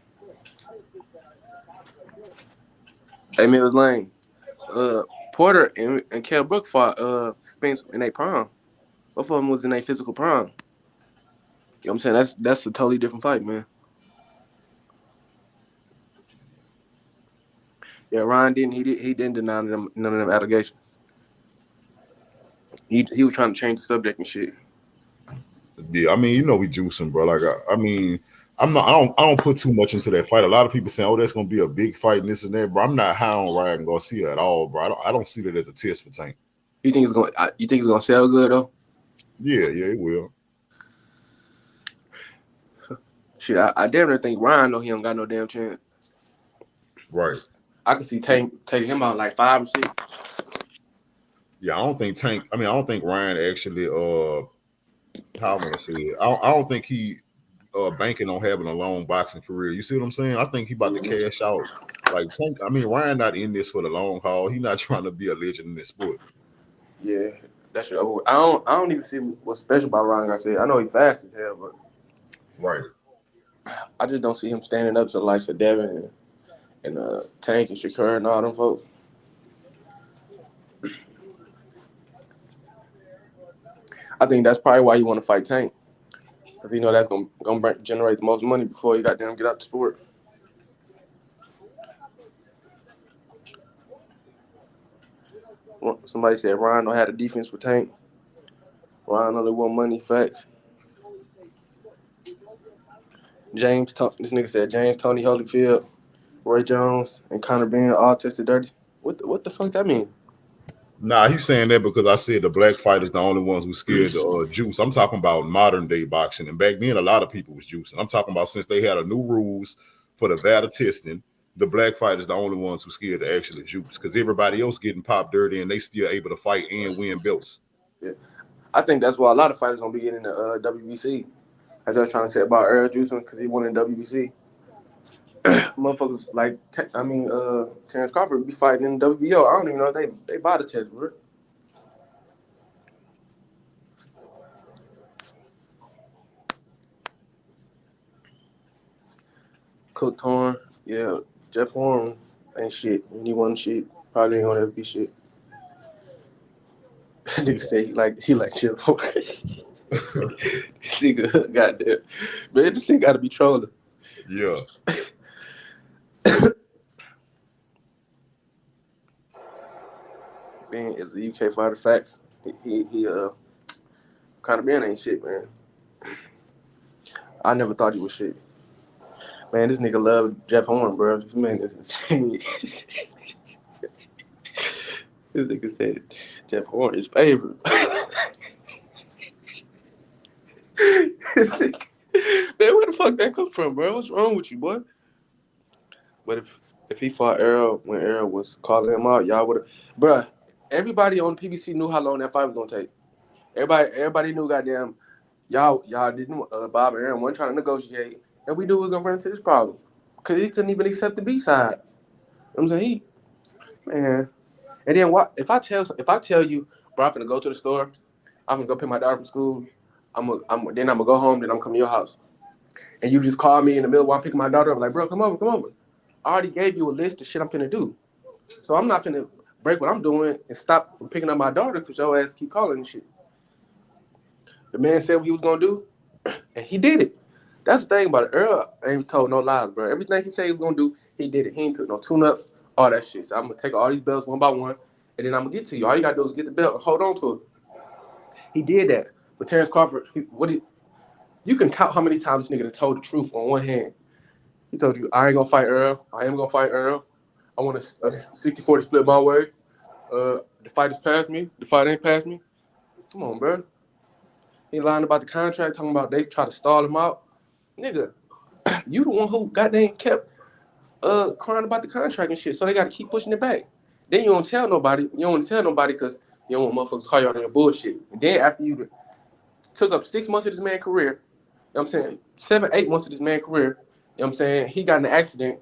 [SPEAKER 7] Hey, Mills Lane. Porter and Kell Brook fought Spence in their prime. Both of them was in their physical prime. You know what I'm saying? That's a totally different fight, man. Yeah, Ryan didn't deny none of them allegations. He was trying to change the subject and shit.
[SPEAKER 6] Yeah, I mean, you know, we juicing, bro. Like, I mean, I don't put too much into that fight. A lot of people saying, "Oh, that's gonna be a big fight and this and that," bro. I'm not high on Ryan Garcia at all, bro. I don't see that as a test for Tank.
[SPEAKER 7] You think it's gonna sell good though?
[SPEAKER 6] Yeah, it will.
[SPEAKER 7] Shit, I damn near think Ryan know he don't got no damn chance.
[SPEAKER 6] Right.
[SPEAKER 7] I can see Tank taking him out like 5 or 6.
[SPEAKER 6] Yeah, I don't think Ryan actually how am I gonna say it? I don't think he banking on having a long boxing career. You see what I'm saying? I think he about to cash out. Like Tank, I mean, Ryan not in this for the long haul. He not trying to be a legend in this sport.
[SPEAKER 7] Yeah, that's true. I don't even see what's special about Ryan Garcia. I know he fast as hell, but
[SPEAKER 6] right.
[SPEAKER 7] I just don't see him standing up to the likes of Devin and Tank and Shakur and all them folks. I think that's probably why you want to fight Tank, because you know that's gonna generate the most money before you goddamn get out the sport. Somebody said Ryan don't have the defense for Tank. Ryan only want money. Facts. This nigga said James, Tony Holyfield, Roy Jones, and Conor Benn all tested dirty. What the fuck that mean?
[SPEAKER 6] Nah, he's saying that because I said the black fighters the only ones who scared to juice. I'm talking about modern day boxing, and back then a lot of people was juicing. I'm talking about since they had a new rules for the VADA testing, the black fighters the only ones who scared to actually juice, because everybody else getting popped dirty and they still able to fight and win belts.
[SPEAKER 7] Yeah, I think that's why a lot of fighters gonna be getting the WBC. As I was trying to say about Earl juicing, because he won in WBC. Motherfuckers like Terrence Crawford be fighting in the WBO. I don't even know if they buy the test, bro. Cooked Horn, yeah. Jeff Horn ain't shit. When he won shit, probably ain't gonna ever be shit. Nigga say he like Jeff Horn. This nigga, goddamn, man, this thing gotta be trolling.
[SPEAKER 6] Yeah.
[SPEAKER 7] Ben is the UK fighter. Facts. He Conor Benn ain't shit, man. I never thought he was shit. Man, this nigga love Jeff Horn, bro. This man is insane. This nigga said Jeff Horn is favorite. Man, where the fuck that come from, bro? What's wrong with you, boy? But if he fought Errol when Errol was calling him out, y'all would have, bro. Everybody on PBC knew how long that fight was gonna take. Everybody knew, goddamn, y'all didn't. Bob and Aaron weren't trying to negotiate, and we knew we was gonna run into this problem because he couldn't even accept the B side. You know what I'm saying man. And then what? If I tell you, bro, I'm finna go to the store. I'm gonna go pick my daughter from school. Then I'm gonna go home. Then I'm coming to your house. And you just call me in the middle while I'm picking my daughter up. Like, bro, come over. I already gave you a list of shit I'm finna do. So I'm not finna break what I'm doing and stop from picking up my daughter because your ass keep calling and shit. The man said what he was gonna do, and he did it. That's the thing about it. Earl ain't told no lies, bro. Everything he said he was gonna do, he did it. He ain't took no tune-ups, all that shit. So I'm gonna take all these belts one by one, and then I'm gonna get to you. All you gotta do is get the belt and hold on to it. He did that. For Terrence Crawford, you can count how many times this nigga told the truth on one hand. He told you, I ain't gonna fight Earl. I am gonna fight Earl. I want a 60-40 split my way. The fight is past me. The fight ain't past me. Come on, bro. He lying about the contract, talking about they try to stall him out. Nigga, you the one who goddamn kept crying about the contract and shit, so they got to keep pushing it back. Then you don't tell nobody. You don't want to tell nobody because you don't want motherfuckers to call you out on your bullshit. And then after you took up 6 months of this man's career, you know what I'm saying, 7, 8 months of this man's career, you know what I'm saying, he got in an accident.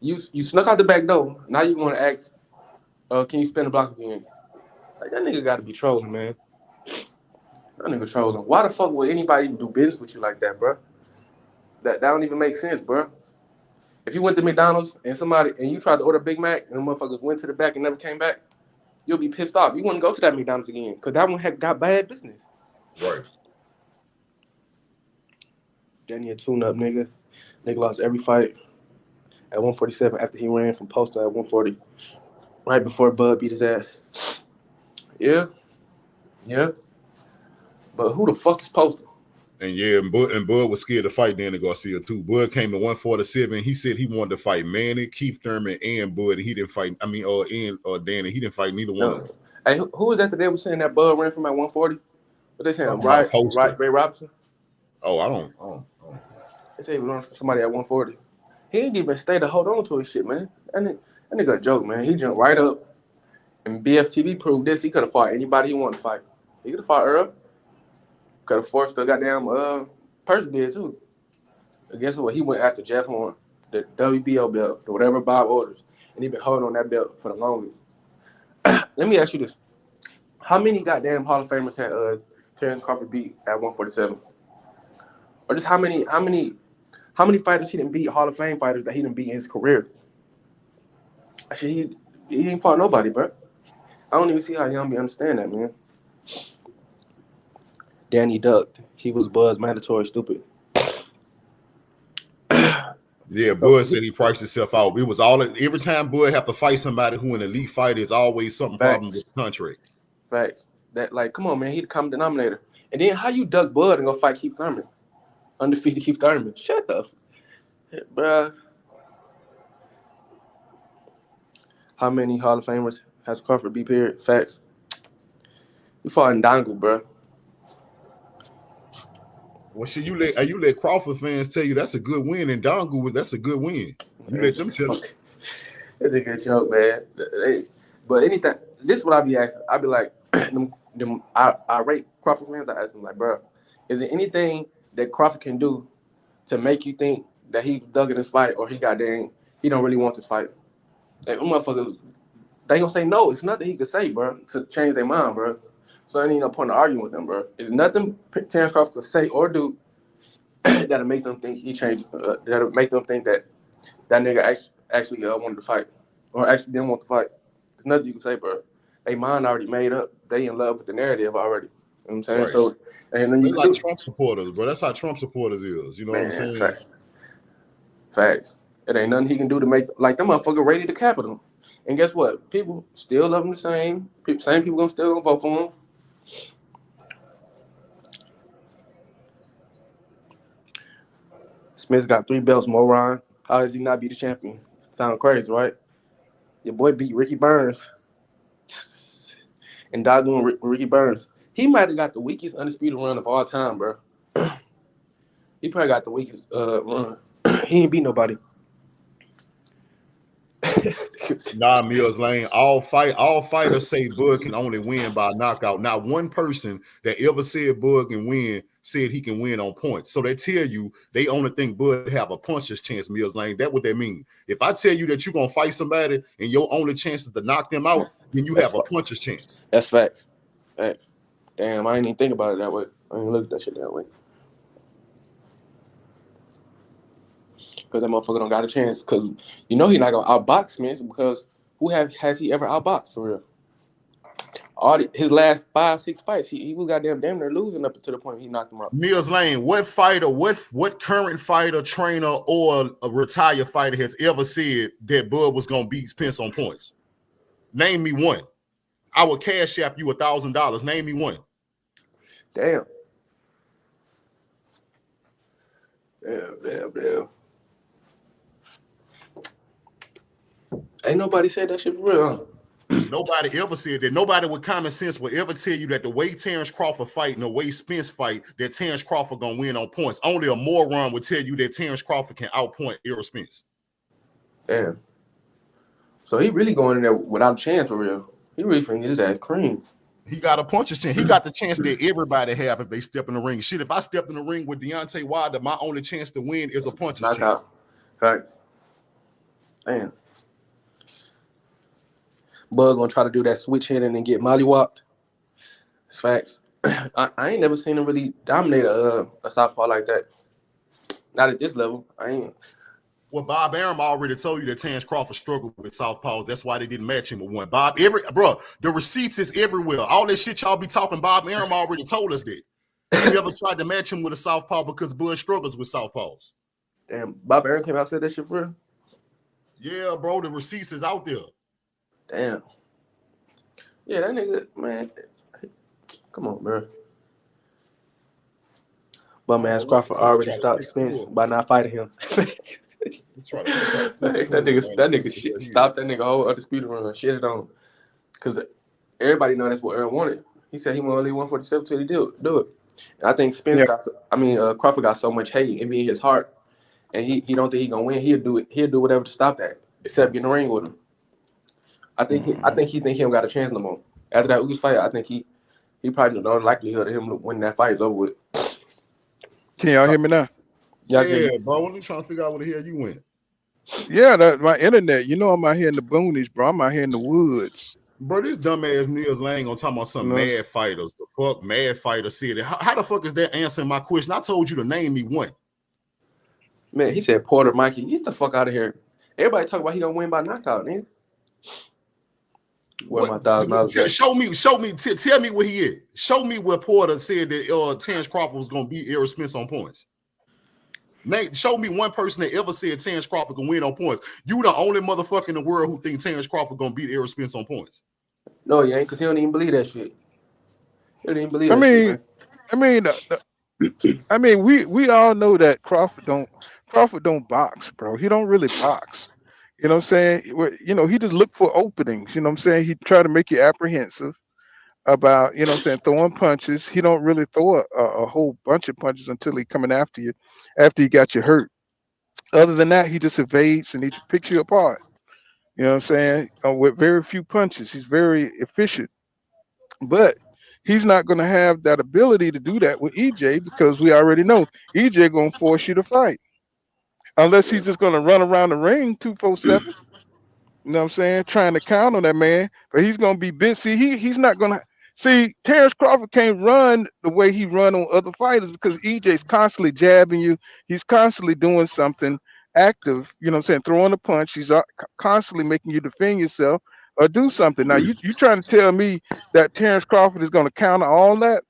[SPEAKER 7] You snuck out the back door. Now you want to ask, can you spin the block again? Like, that nigga got to be trolling, man. That nigga trolling. Why the fuck would anybody do business with you like that, bro? That don't even make sense, bro. If you went to McDonald's and you tried to order a Big Mac and the motherfuckers went to the back and never came back, you'll be pissed off. You wouldn't go to that McDonald's again because that one had got bad business.
[SPEAKER 6] Right.
[SPEAKER 7] Danny a tune-up, nigga. Nigga lost every fight at 147 after he ran from poster at 140 right before Bud beat his ass. Yeah. But who the fuck is Poster?
[SPEAKER 6] And Bud was scared to fight Danny Garcia too. Bud came to 147. He said he wanted to fight Manny, Keith Thurman, and Bud. He didn't fight. I mean, Danny. He didn't fight neither one of them.
[SPEAKER 7] Hey, who was that they were saying that Bud ran from at 140? What they saying? Right, Ray Robinson.
[SPEAKER 6] Oh, I don't.
[SPEAKER 7] They say he ran from somebody at 140. He didn't even stay to hold on to his shit, man. That nigga a joke, man. He jumped right up, and BFTV proved this. He could have fought anybody he wanted to fight. He could have fought Earl. Could have forced the goddamn purse bid too. But guess what? He went after Jeff Horn, the WBO belt, or whatever Bob orders, and he been holding on that belt for the longest. Let me ask you this: how many goddamn Hall of Famers had Terrence Crawford beat at 147? Or just how many fighters he didn't beat, Hall of Fame fighters that he didn't beat in his career? Actually, he ain't fought nobody, bro. I don't even see how y'all be understand that, man. Danny ducked. He was Bud's mandatory stupid.
[SPEAKER 6] Yeah, Bud said he priced himself out. It was all every time Bud have to fight somebody who an elite fighter is always something problem with the contract.
[SPEAKER 7] Facts. That come on, man. He the common denominator. And then how you duck Bud and go fight Keith Thurman? Undefeated Keith Thurman. Shut up, bruh. How many Hall of Famers has Crawford beat? Period. Facts. You fought in Dongle, bruh.
[SPEAKER 6] Well, shit, you let Crawford fans tell you that's a good win, and Dongle that's a good win. You let them tell you.
[SPEAKER 7] It's a good joke, man. But anything, this is what I be asking. I be like, I rate Crawford fans. I ask them like, bro, is there anything that Crawford can do to make you think that he's dug in this fight, or he don't really want this fight? Like, motherfuckers, they gonna say no. It's nothing he could say, bro, to change their mind, bro. So ain't no point in arguing with them, bro. There's nothing Terrence Crawford could say or do that'll make them think he changed. That'll make them think that nigga actually wanted to fight or actually didn't want to fight. There's nothing you can say, bro. They mind already made up. They in love with the narrative already. You know what I'm saying? Right. So, and then you
[SPEAKER 6] like Trump supporters, bro. That's how Trump supporters is. You know what I'm saying?
[SPEAKER 7] Facts. It ain't nothing he can do to make like them motherfucker raided the Capitol. And guess what? People still love him the same. Same people gonna vote for him. Smith got 3 belts, moron. How does he not be the champion? Sound crazy, right? Your boy beat Ricky Burns. And died doing Ricky Burns. He might have got the weakest undisputed run of all time, bro. He probably got the weakest run. He ain't beat nobody.
[SPEAKER 6] Nah, Mills Lane. All fighters say Bud can only win by knockout. Not one person that ever said Bud can win said he can win on points. So they tell you they only think Bud have a puncher's chance, Mills Lane. That's what they mean. If I tell you that you're gonna fight somebody and your only chance is to knock them out, then you have a puncher's chance.
[SPEAKER 7] That's facts. Facts. Damn, I didn't even think about it that way. I didn't look at that shit that way. Because that motherfucker don't got a chance. Because you know he not gonna outbox Spence, because who has he ever outboxed for real? His last 5-6 fights, he was damn near losing up to the point he knocked him out.
[SPEAKER 6] Mills Lane, what fighter, what current fighter, trainer, or a retired fighter has ever said that Bud was gonna beat Spence on points? Name me one. I will cash app you $1,000. Name me one.
[SPEAKER 7] Damn. Ain't nobody said that shit for real.
[SPEAKER 6] Nobody ever said that. Nobody with common sense will ever tell you that the way Terrence Crawford fight and the way Spence fight, that Terrence Crawford gonna win on points. Only a moron would tell you that Terrence Crawford can outpoint Errol Spence.
[SPEAKER 7] Damn. So he really going in there without a chance for real. He really finna get his ass creamed.
[SPEAKER 6] He got a puncher's chance. He got the chance that everybody have if they step in the ring. Shit, if I stepped in the ring with Deontay Wilder, my only chance to win is a puncher's chance.
[SPEAKER 7] Out. Facts. Damn. Bud gonna try to do that switch hit and then get mollywopped. It's facts. I ain't never seen him really dominate a southpaw like that. Not at this level. I ain't.
[SPEAKER 6] Well, Bob Arum already told you that Terrence Crawford struggled with southpaws. That's why they didn't match him with one. The receipts is everywhere. All that shit y'all be talking, Bob Arum already told us that. He never tried to match him with a southpaw because Bud struggles with southpaws.
[SPEAKER 7] Damn, Bob Arum came out and said that shit for real?
[SPEAKER 6] Yeah, bro, the receipts is out there.
[SPEAKER 7] Damn. Yeah, that nigga, man. Come on, bro. Bum ass Crawford already stopped Spence by not fighting him. That nigga shit stopped that nigga whole undisputed run, shit it on. Because everybody know that's what Earl wanted. He said he wanted only 147 till he do it. And I think Crawford got so much hate in his heart, and he don't think he gonna win. He'll do whatever to stop that, except get in the ring with him. I think he don't got a chance no more. After that Ugas fight, I think he probably no likelihood of him winning that fight is over with.
[SPEAKER 5] Can y'all hear me now?
[SPEAKER 6] Yeah, bro. I'm trying to figure out where the hell you went.
[SPEAKER 5] Yeah, that's my internet. You know I'm out here in the boonies, bro. I'm out here in the woods.
[SPEAKER 6] Bro, this dumbass Mills Lane gonna talk about some mad fighters. The fuck mad fighter said it. How the fuck is that answering my question? I told you to name me one.
[SPEAKER 7] Man, he said Porter Mikey. Get the fuck out of here. Everybody talk about he gonna win by knockout, man. Where my $1,000?
[SPEAKER 6] Tell me where he is. Show me where Porter said that Terrence Crawford was gonna beat Errol Spence on points. Nate, show me one person that ever said Terrence Crawford can win on points. You the only motherfucker in the world who think Terrence Crawford gonna beat Errol Spence on points.
[SPEAKER 7] No, he ain't, because he don't even believe that shit. He don't even believe that
[SPEAKER 5] shit, we all know that Crawford don't box, bro. He don't really box. You know what I'm saying? You know, he just look for openings. You know what I'm saying? He try to make you apprehensive about, you know what I'm saying, throwing punches. He don't really throw a whole bunch of punches until he coming after you, after he got you hurt. Other than that, he just evades and he picks you apart. You know what I'm saying? With very few punches. He's very efficient. But he's not going to have that ability to do that with EJ, because we already know EJ going to force you to fight. Unless he's just going to run around the ring 247. You know what I'm saying? Trying to count on that man. But he's going to be busy. He's not going to. See, Terrence Crawford can't run the way he run on other fighters, because EJ's constantly jabbing you. He's constantly doing something active. You know what I'm saying? Throwing a punch. He's constantly making you defend yourself or do something. Now, you trying to tell me that Terrence Crawford is going to counter all that?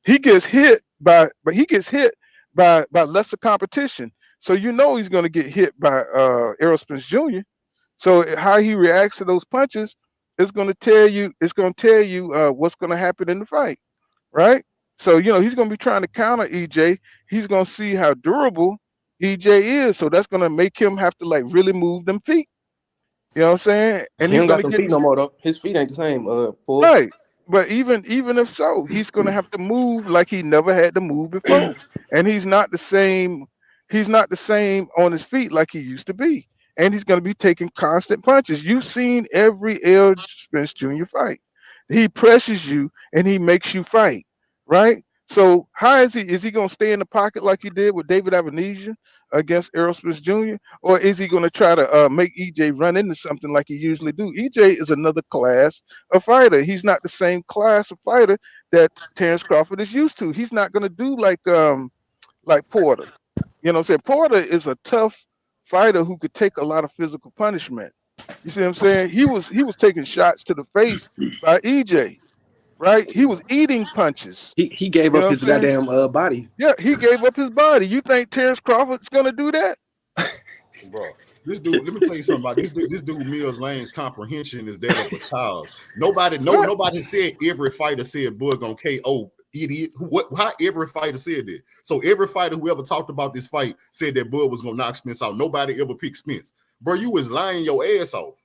[SPEAKER 5] He gets hit by lesser competition. So you know he's going to get hit by Errol Spence Jr. So how he reacts to those punches is going to tell you. It's going to tell you what's going to happen in the fight, right? So you know he's going to be trying to counter EJ. He's going to see how durable EJ is. So that's going to make him have to like really move them feet. You know what I'm saying? And
[SPEAKER 7] he don't got them feet no more though. His feet ain't the same. Paul.
[SPEAKER 5] Right. But even if so, he's going to have to move like he never had to move before. And he's not the same on his feet like he used to be. and he's going to be taking constant punches. You've seen every Errol Spence Jr. fight. He presses you and he makes you fight, right? So how is he going to stay in the pocket like he did with David Avenesian against Errol Spence Jr., or is he going to try to make EJ run into something like he usually do? EJ is another class of fighter. He's not the same class of fighter that Terrence Crawford is used to. He's not going to do like Porter. You know what I'm saying? Porter is a tough fighter who could take a lot of physical punishment. You see what I'm saying? He was taking shots to the face by EJ, right? He was eating punches.
[SPEAKER 7] He gave
[SPEAKER 5] You
[SPEAKER 7] up
[SPEAKER 5] know
[SPEAKER 7] his
[SPEAKER 5] what I'm saying?
[SPEAKER 7] goddamn body.
[SPEAKER 5] Yeah, he gave up his body. You think Terrence Crawford's gonna do that?
[SPEAKER 6] Bro, this dude, let me tell you something about this dude Mills Lane's comprehension is that of a child. Nobody said every fighter said Bud gonna KO idiot. How every fighter said that? So every fighter who ever talked about this fight said that Bud was gonna knock Spence out. Nobody ever picked Spence. Bro, you was lying your ass off.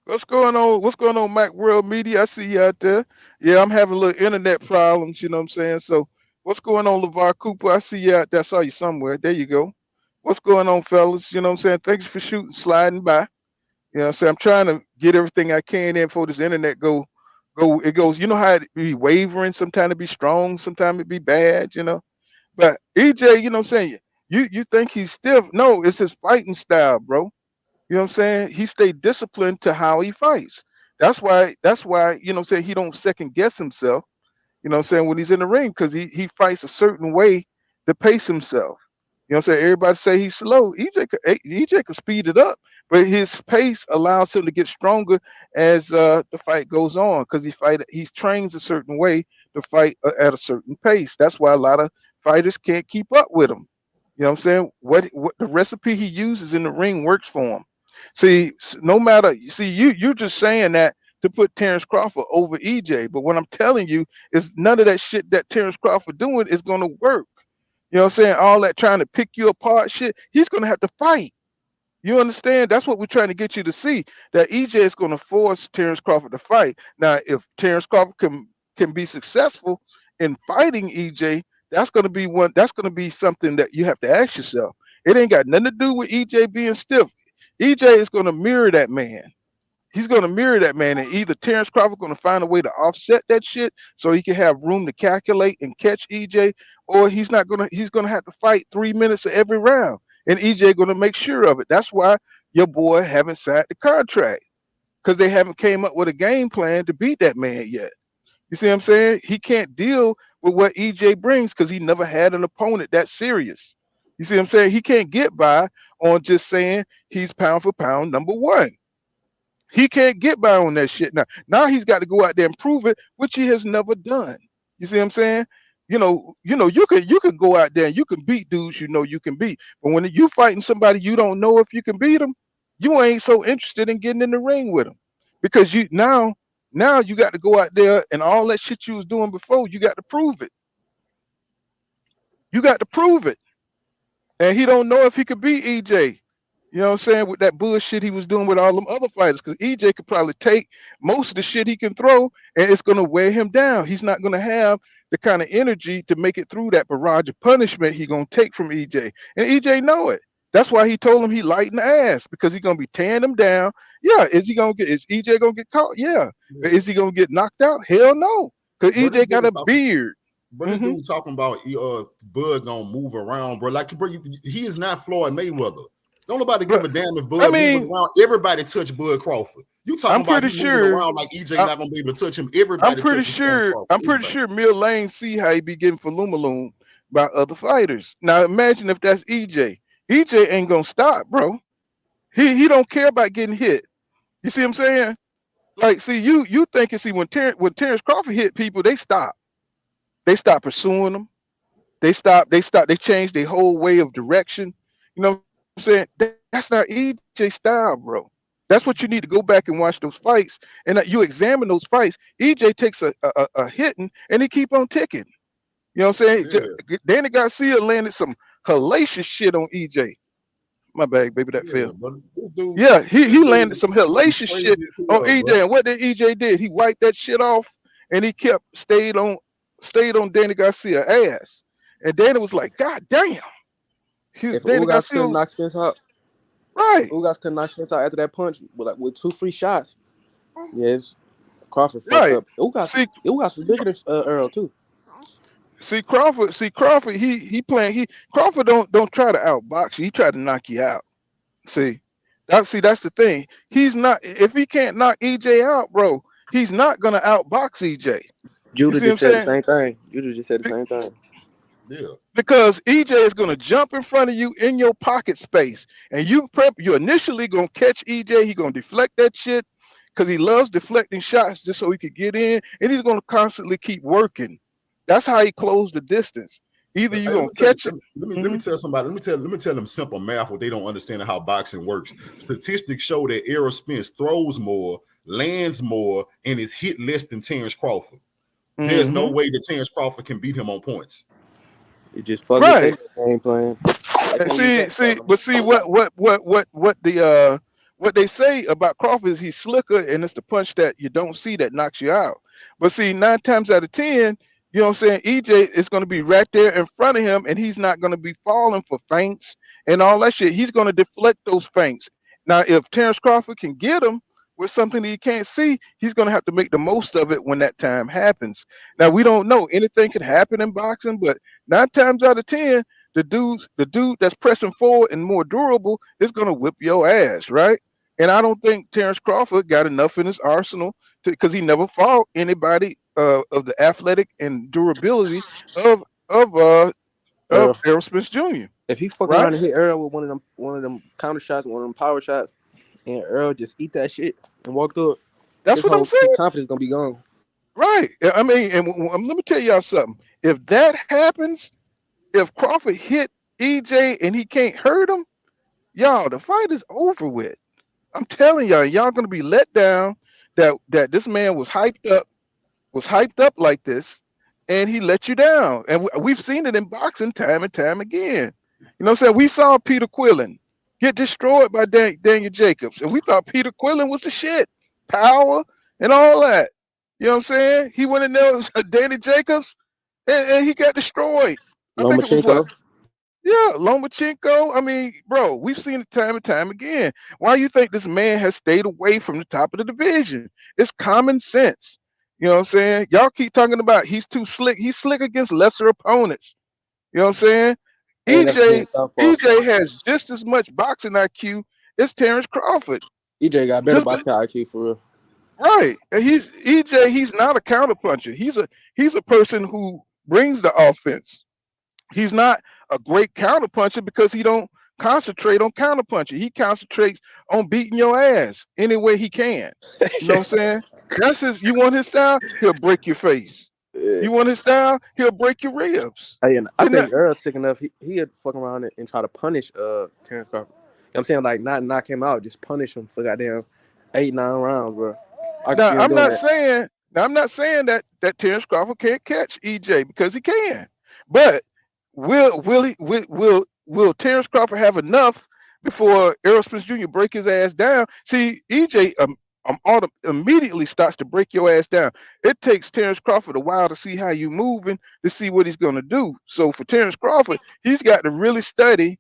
[SPEAKER 5] What's going on? What's going on, Mac World Media? I see you out there. Yeah, I'm having a little internet problems, you know what I'm saying? So what's going on, LeVar Cooper? I see you out there. I saw you somewhere. There you go. What's going on, fellas? You know what I'm saying? Thanks for shooting, sliding by. You know what I'm saying? I'm trying to get everything I can in before this internet go. It goes, you know how it be wavering, sometimes it be strong, sometimes it be bad, you know. But EJ, you know what I'm saying? You think he's stiff. No, it's his fighting style, bro. You know what I'm saying? He stayed disciplined to how he fights. That's why, you know what I'm saying, he don't second guess himself, you know what I'm saying, when he's in the ring, because he fights a certain way to pace himself. You know what I'm saying? Everybody say he's slow. EJ could speed it up, but his pace allows him to get stronger as the fight goes on, because he trains a certain way to fight at a certain pace. That's why a lot of fighters can't keep up with him. You know what I'm saying? What the recipe he uses in the ring works for him. See, no matter, you're just saying that to put Terrence Crawford over EJ, but what I'm telling you is none of that shit that Terrence Crawford doing is going to work. You know what I'm saying? All that trying to pick you apart shit, he's going to have to fight. You understand? That's what we're trying to get you to see, that EJ is going to force Terrence Crawford to fight. Now, if Terrence Crawford can be successful in fighting EJ, that's going to be something that you have to ask yourself. It ain't got nothing to do with EJ being stiff. EJ is going to mirror that man. He's going to mirror that man, and either Terrence Crawford going to find a way to offset that shit so he can have room to calculate and catch EJ, or he's going to have to fight 3 minutes of every round, and EJ going to make sure of it. That's why your boy haven't signed the contract, because they haven't came up with a game plan to beat that man yet. You see what I'm saying? He can't deal with what EJ brings because he never had an opponent that serious. You see what I'm saying? He can't get by on just saying he's pound for pound number one. He can't get by on that shit. Now he's got to go out there and prove it, which he has never done. You see what I'm saying? You can go out there and you can beat dudes you can beat. But when you fighting somebody you don't know if you can beat them, you ain't so interested in getting in the ring with them. Because now you got to go out there and all that shit you was doing before, you got to prove it. You got to prove it. And he don't know if he could beat EJ. You know what I'm saying? With that bullshit he was doing with all them other fighters. Because EJ could probably take most of the shit he can throw and it's going to wear him down. He's not going to have the kind of energy to make it through that barrage of punishment he going to take from EJ. And EJ know it. That's why he told him he light in the ass, because he's going to be tearing him down. Yeah. Is EJ going to get caught? Yeah. Is he going to get knocked out? Hell no. Because EJ got a beard.
[SPEAKER 6] But this dude talking about Bud gonna move around, bro. Like, bro, he is not Floyd Mayweather. Don't nobody give a damn if Bud moving around. Everybody touch Bud Crawford. You talking about moving around like EJ not gonna be able to touch him. Everybody.
[SPEAKER 5] I'm pretty sure Mill Lane see how he be getting for Lumaloon by other fighters. Now imagine if that's EJ. EJ ain't gonna stop, bro. He don't care about getting hit. You see what I'm saying? Like, see, you thinking, when Terrence Crawford hit people, they stop. They stop pursuing them. They change their whole way of direction. You know what I'm saying? That's not EJ style, bro. That's what you need to go back and watch those fights. And you examine those fights. EJ takes a hitting and he keep on ticking. You know what I'm saying? Yeah. Danny Garcia landed some hellacious shit on EJ. My bad, baby, that fell. Yeah, he landed some hellacious shit on EJ. Bro. And what did EJ did? He wiped that shit off and he stayed on Danny Garcia's ass. And Danny was like, God damn.
[SPEAKER 7] If Danny Garcia knock Spence out.
[SPEAKER 5] Right.
[SPEAKER 7] Ugas couldn't knock Spence out after that punch with 2 free shots. Yes, Crawford fucked
[SPEAKER 5] Right.
[SPEAKER 7] up. Ugas was bigger than Earl too.
[SPEAKER 5] See Crawford, Crawford don't try to outbox you. He try to knock you out. That's the thing. He's not, if he can't knock EJ out, bro, he's not gonna outbox EJ. You
[SPEAKER 7] Judah
[SPEAKER 5] see what I'm
[SPEAKER 7] just said the
[SPEAKER 5] saying?
[SPEAKER 7] same thing. Judah just said the same thing.
[SPEAKER 6] Yeah.
[SPEAKER 5] Because EJ is gonna jump in front of you in your pocket space, and you're initially gonna catch EJ. He's gonna deflect that shit because he loves deflecting shots just so he could get in, and he's gonna constantly keep working. That's how he closed the distance. Either you're
[SPEAKER 6] Hey,
[SPEAKER 5] gonna catch it.
[SPEAKER 6] let me tell somebody. Let me tell them simple math. What they don't understand how boxing works. Statistics show that Errol Spence throws more, lands more, and is hit less than Terrence Crawford. There's no way that Terrence Crawford can beat him on points.
[SPEAKER 7] It just fucked
[SPEAKER 5] Right.
[SPEAKER 7] the game plan.
[SPEAKER 5] What they say about Crawford is he's slicker, and it's the punch that you don't see that knocks you out. But see, 9 times out of 10, you know what I'm saying, EJ is going to be right there in front of him, and he's not going to be falling for feints and all that shit. He's going to deflect those feints. Now, if Terrence Crawford can get him with something that he can't see, he's going to have to make the most of it when that time happens. Now, we don't know. Anything could happen in boxing, but 9 times out of 10, the dude that's pressing forward and more durable is going to whip your ass, right? And I don't think Terrence Crawford got enough in his arsenal because he never fought anybody of the athletic and durability of Errol Spence Jr.
[SPEAKER 7] If he fuck
[SPEAKER 5] right?
[SPEAKER 7] around and hit Earl with one of them counter shots, one of them power shots, and Earl just eat that shit and walk through it,
[SPEAKER 5] That's what I'm saying.
[SPEAKER 7] His confidence gonna be gone.
[SPEAKER 5] Right. I mean, and let me tell y'all something. If that happens, if Crawford hit EJ and he can't hurt him, y'all, the fight is over with. I'm telling y'all gonna be let down that this man was hyped up like this, and he let you down. And we've seen it in boxing time and time again. You know what I'm saying? We saw Peter Quillen get destroyed by Daniel Jacobs, and we thought Peter Quillen was the shit, power and all that. You know what I'm saying? He went in there with Danny Jacobs, and he got destroyed. I think it was what? Yeah, Lomachenko. I mean, bro, we've seen it time and time again. Why you think this man has stayed away from the top of the division? It's common sense. You know what I'm saying? Y'all keep talking about he's too slick. He's slick against lesser opponents. You know what I'm saying? EJ has just as much boxing IQ as Terrence Crawford.
[SPEAKER 7] EJ got better boxing IQ for real.
[SPEAKER 5] Right. And he's not a counterpuncher. He's a person who brings the offense. He's not a great counterpuncher because he don't concentrate on counterpunching. He concentrates on beating your ass any way he can. You know what I'm saying? That's you want his style, he'll break your face. You want his style, he'll break your ribs.
[SPEAKER 7] I think Earl's sick enough. He'd fuck around and try to punish Terrence Crawford. You know what I'm saying? Like, not knock him out, just punish him for goddamn 8-9 rounds, bro.
[SPEAKER 5] I'm not saying that Terrence Crawford can't catch EJ because he can. But will Terrence Crawford have enough before Errol Spence Jr. break his ass down? See, EJ immediately starts to break your ass down. It takes Terrence Crawford a while to see how you moving to see what he's going to do. So for Terrence Crawford, he's got to really study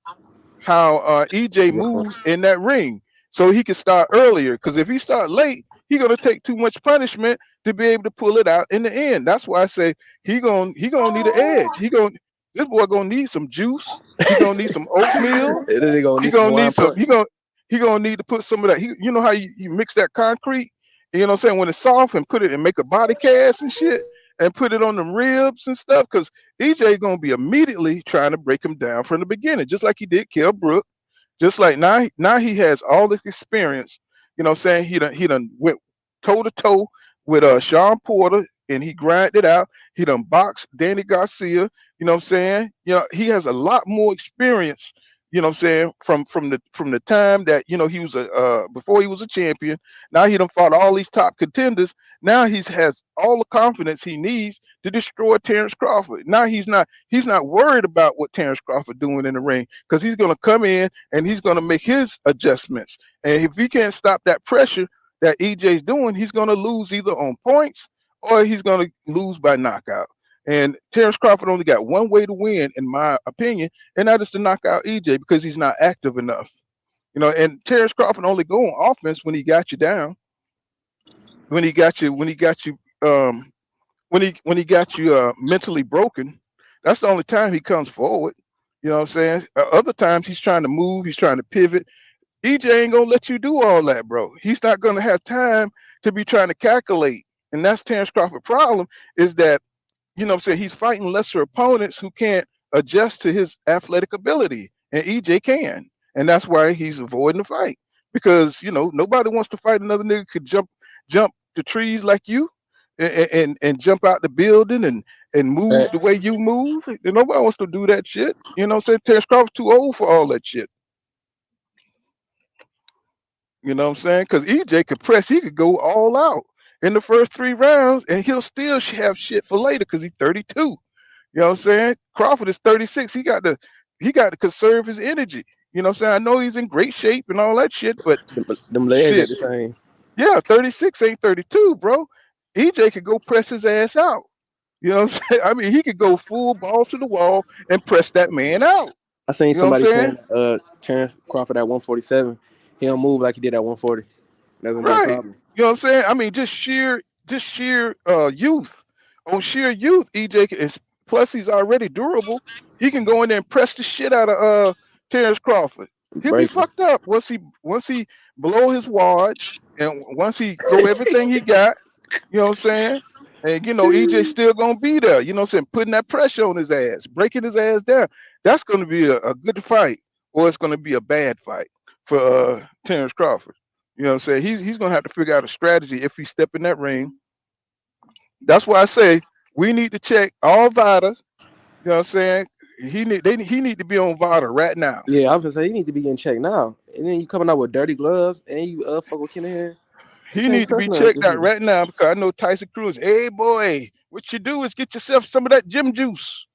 [SPEAKER 5] how EJ moves in that ring so he can start earlier. Because if he start late, he's going to take too much punishment to be able to pull it out in the end. That's why I say he gonna need an edge. This boy gonna need some juice. He gonna need some oatmeal. He gonna need to put some of that. You know how you mix that concrete, you know what I'm saying, when it's soft, and put it and make a body cast and shit, and put it on them ribs and stuff. Because EJ gonna be immediately trying to break him down from the beginning, just like he did Kell Brook. Just like now he has all this experience. You know what I'm saying? He done went toe to toe with Sean Porter, and he grinded it out. He done boxed Danny Garcia. You know what I'm saying? You know, he has a lot more experience, you know what I'm saying, from the time that, you know, he was before he was a champion. Now he done fought all these top contenders. Now he has all the confidence he needs to destroy Terrence Crawford. Now he's not worried about what Terrence Crawford doing in the ring, because he's gonna come in and he's gonna make his adjustments. And if he can't stop that pressure that EJ's doing, he's gonna lose either on points or he's gonna lose by knockout. And Terrence Crawford only got one way to win, in my opinion, and that is to knock out EJ, because he's not active enough. You know, and Terrence Crawford only go on offense when he got you down, um when he got you mentally broken. That's the only time he comes forward. You know what I'm saying? Other times he's trying to move, he's trying to pivot. EJ ain't gonna let you do all that, bro. He's not gonna have time to be trying to calculate. And that's Terrence Crawford's problem, is that, you know what I'm saying, he's fighting lesser opponents who can't adjust to his athletic ability. And EJ can. And that's why he's avoiding the fight. Because, you know, nobody wants to fight another nigga could jump the trees like you, and jump out the building and move the way you move. And nobody wants to do that shit. You know what I'm saying? Terrence Crawford's too old for all that shit. You know what I'm saying? Because EJ could press, he could go all out in the first 3 rounds, and he'll still have shit for later because he's 32. You know what I'm saying? Crawford is 36. He got to conserve his energy. You know what I'm saying? I know he's in great shape and all that shit, but
[SPEAKER 7] them legs
[SPEAKER 5] shit.
[SPEAKER 7] ain't the same.
[SPEAKER 5] Yeah, 36 ain't 32, bro. EJ could go press his ass out. You know what I'm saying? I mean, he could go full balls to the wall and press that man out.
[SPEAKER 7] I seen
[SPEAKER 5] You know what
[SPEAKER 7] somebody
[SPEAKER 5] I'm saying?
[SPEAKER 7] saying Terrence Crawford at 147, he don't move like he did at 140. That's gonna be a
[SPEAKER 5] Right.
[SPEAKER 7] problem.
[SPEAKER 5] You know what I'm saying? I mean, just sheer youth. On sheer youth, EJ is, plus he's already durable. He can go in there and press the shit out of Terrence Crawford. He'll be
[SPEAKER 7] Breaking.
[SPEAKER 5] fucked up once he blow his wad, and once he throw everything he got. You know what I'm saying? And you know, EJ still gonna be there. You know what I'm saying? Putting that pressure on his ass, breaking his ass down. That's gonna be a good fight, or it's gonna be a bad fight for Terrence Crawford. You know what I'm saying? He's gonna have to figure out a strategy if he step in that ring. That's why I say we need to check all Vitas. You know what I'm saying? He need to be on Vita right now.
[SPEAKER 7] Yeah, I was gonna say he need to be getting checked now. And then you coming out with dirty gloves and you fuck with Kinahan. You
[SPEAKER 5] He
[SPEAKER 7] can't
[SPEAKER 5] need to
[SPEAKER 7] trust
[SPEAKER 5] be
[SPEAKER 7] nothing.
[SPEAKER 5] checked out right now because I know Tyson Cruz. Hey boy, what you do is get yourself some of that gym juice,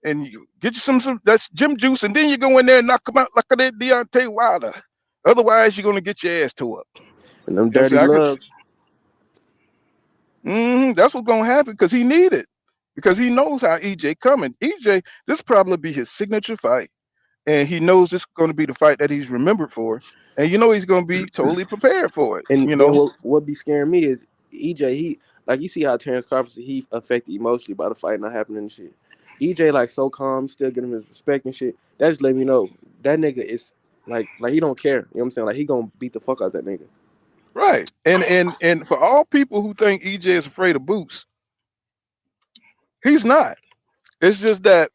[SPEAKER 5] and you get you some that's gym juice, and then you go in there and knock him out like that Deontay Wilder. Otherwise, you're gonna get your ass tore up.
[SPEAKER 7] And them
[SPEAKER 5] You know what
[SPEAKER 7] dirty
[SPEAKER 5] I'm saying?
[SPEAKER 7] gloves.
[SPEAKER 5] That's what's gonna happen because he need it, because he knows how EJ coming. EJ, this probably be his signature fight, and he knows this is going to be the fight that he's remembered for, and you know he's going to be totally prepared for it.
[SPEAKER 7] And
[SPEAKER 5] You
[SPEAKER 7] then
[SPEAKER 5] know,
[SPEAKER 7] what be scaring me is EJ. He like you see how Terrence Crawford he affected emotionally by the fight not happening and shit. EJ like so calm, still getting his respect and shit. That just let me know that nigga is like he don't care. You know what I'm saying? Like he gonna beat the fuck out that nigga.
[SPEAKER 5] right? And for all people who think EJ is afraid of boots, he's not. It's just that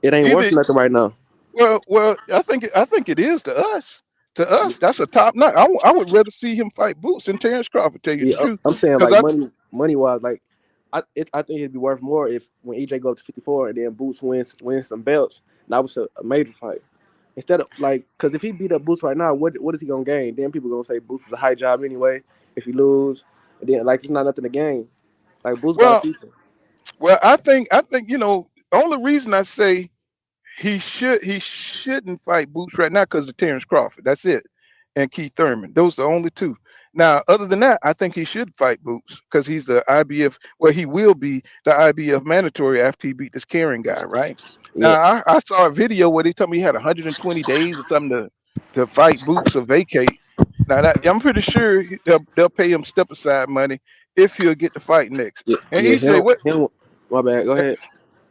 [SPEAKER 7] It ain't worth
[SPEAKER 5] either
[SPEAKER 7] nothing right now.
[SPEAKER 5] well, I think it is to us. To us, that's a top notch. I would rather see him fight Boots than Terrence Crawford. Tell you the
[SPEAKER 7] Yeah,
[SPEAKER 5] truth,
[SPEAKER 7] I'm saying
[SPEAKER 5] because
[SPEAKER 7] like money wise, like I think it'd be worth more if when EJ go up to 54 and then Boots wins some belts. That was a major fight. Instead of like, because if he beat up Boots right now, what is he gonna gain? Then people gonna say Boots is a high job anyway. If he lose, and then like it's not nothing to gain. Like Boots got a
[SPEAKER 5] well,
[SPEAKER 7] future.
[SPEAKER 5] I think you know the only reason I say he shouldn't fight Boots right now because of Terrence Crawford. That's it, and Keith Thurman. Those are the only two. Now, other than that, I think he should fight Boots because he's the IBF. Well, he will be the IBF mandatory after he beat this Karen guy, right?
[SPEAKER 7] Yeah,
[SPEAKER 5] Now, I saw a video where they told me he had 120 days or something to fight Boots or vacate. Now, I'm pretty sure they'll pay him step aside money if he'll get the fight next.
[SPEAKER 7] yeah,
[SPEAKER 5] And
[SPEAKER 7] yeah.
[SPEAKER 5] EJ, what
[SPEAKER 7] Him. My bad. Go ahead.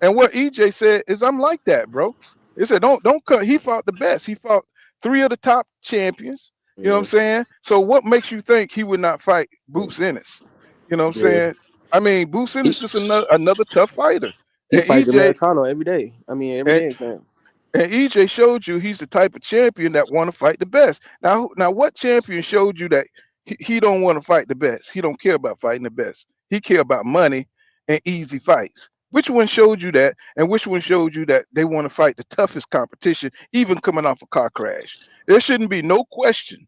[SPEAKER 5] and what EJ said is, I'm like that, bro. He said, don't cut. He fought the best. He fought 3 of the top champions. You know what I'm
[SPEAKER 7] Mm,
[SPEAKER 5] saying? So what makes you think he would not fight Boots Ennis? You know what I'm
[SPEAKER 7] yeah,
[SPEAKER 5] saying? I mean, Boots
[SPEAKER 7] he,
[SPEAKER 5] Ennis is another tough fighter.
[SPEAKER 7] he
[SPEAKER 5] And
[SPEAKER 7] fights
[SPEAKER 5] EJ
[SPEAKER 7] Americano every day. I mean, every
[SPEAKER 5] and,
[SPEAKER 7] day, fam.
[SPEAKER 5] and EJ showed you he's the type of champion that want to fight the best. Now, what champion showed you that he don't want to fight the best? He don't care about fighting the best. He care about money and easy fights. Which one showed you that? And which one showed you that they want to fight the toughest competition, even coming off a car crash? There shouldn't be no question.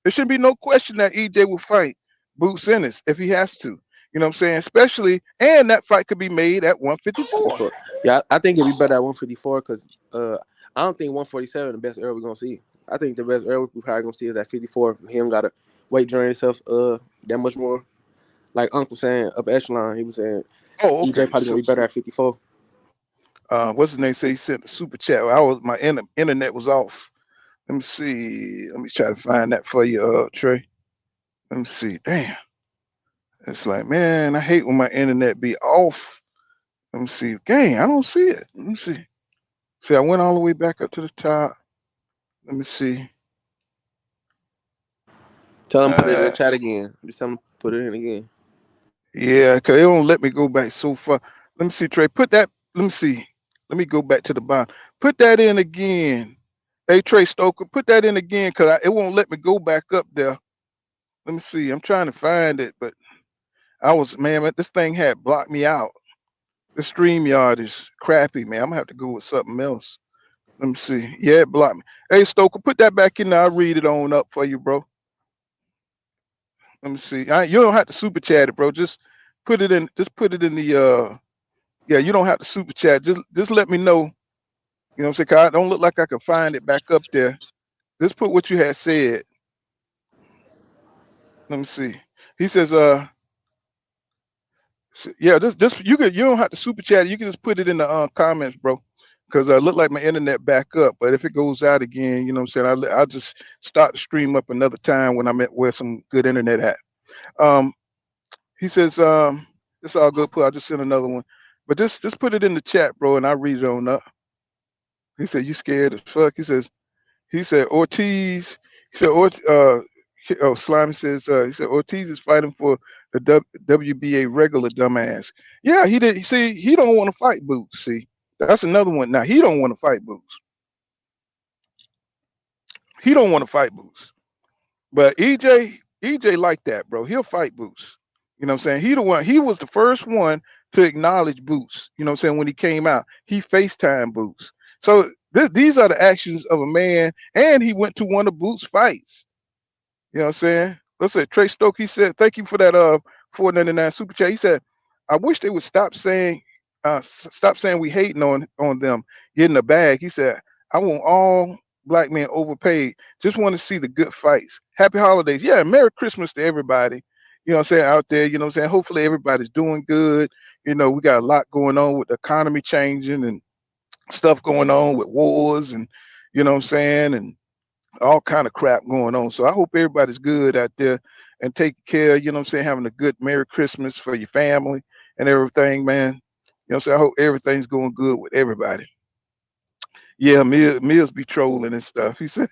[SPEAKER 5] There should be no question that EJ will fight Boots Ennis if he has to. You know what I'm saying? Especially, and that fight could be made at 154.
[SPEAKER 7] Yeah, I think it'd be better at 154 because I don't think 147 the best era we're gonna see. I think the best era we're probably gonna see is at 54. Him gotta weight drain himself that much more. Like Uncle saying up echelon, he was saying
[SPEAKER 5] Oh,
[SPEAKER 7] EJ
[SPEAKER 5] okay.
[SPEAKER 7] probably gonna be better at 54.
[SPEAKER 5] What's his name? Say he sent a super chat. My internet was off. Let me see. Let me try to find that for you, Trey. Let me see. Damn. It's like, man, I hate when my internet be off. Let me see. Dang, I don't see it. Let me see. See, I went all the way back up to the top. Let me see.
[SPEAKER 7] Tell him put it in the chat again. Just tell him put it in again.
[SPEAKER 5] Yeah, because it won't let me go back so far. Let me see, Trey. Put that. Let me see. Let me go back to the bottom. Put that in again. Hey, Trey Stoker, put that in again because it won't let me go back up there. Let me see. I'm trying to find it, but man, this thing had blocked me out. The StreamYard is crappy, man. I'm gonna have to go with something else. Let me see. Yeah, it blocked me. Hey, Stoker, put that back in there. I'll read it on up for you, bro. Let me see. You don't have to super chat it, bro. Just put it in. Just put it in the. Yeah, you don't have to super chat. Just let me know. You know what I'm saying? 'Cause I don't look like I can find it back up there. Just put what you had said. Let me see. He says, yeah, this you don't have to super chat. You can just put it in the comments, bro. Because I look like my internet back up, but if it goes out again, you know what I'm saying? I'll just start the stream up another time when I'm at where some good internet at. He says, it's all good. I'll just send another one. But just put it in the chat, bro, and I'll read it on up. He said, you scared as fuck. He said Ortiz. He said Slime says he said Ortiz is fighting for the WBA regular dumbass. Yeah, he did. See, he don't want to fight Boots. See, that's another one. Now he don't want to fight Boots. He don't want to fight Boots. But EJ like that, bro. He'll fight Boots. You know what I'm saying? He was the first one to acknowledge Boots. You know what I'm saying? When he came out, he FaceTime Boots. So these are the actions of a man, and he went to one of Boots' fights. You know what I'm saying? Let's say Trey Stoke, he said, thank you for that $4.99 super chat. He said, I wish they would stop saying we hating on them getting a bag. He said, I want all black men overpaid. Just want to see the good fights. Happy holidays. Yeah, Merry Christmas to everybody. You know what I'm saying, out there, you know what I'm saying? Hopefully everybody's doing good. You know, we got a lot going on with the economy changing and stuff going on with wars and you know what I'm saying, and all kind of crap going on. So I hope everybody's good out there and taking care, you know what I'm saying, having a good Merry Christmas for your family and everything, man. You know what I'm saying? I hope everything's going good with everybody. Yeah, Mills be trolling and stuff. He said,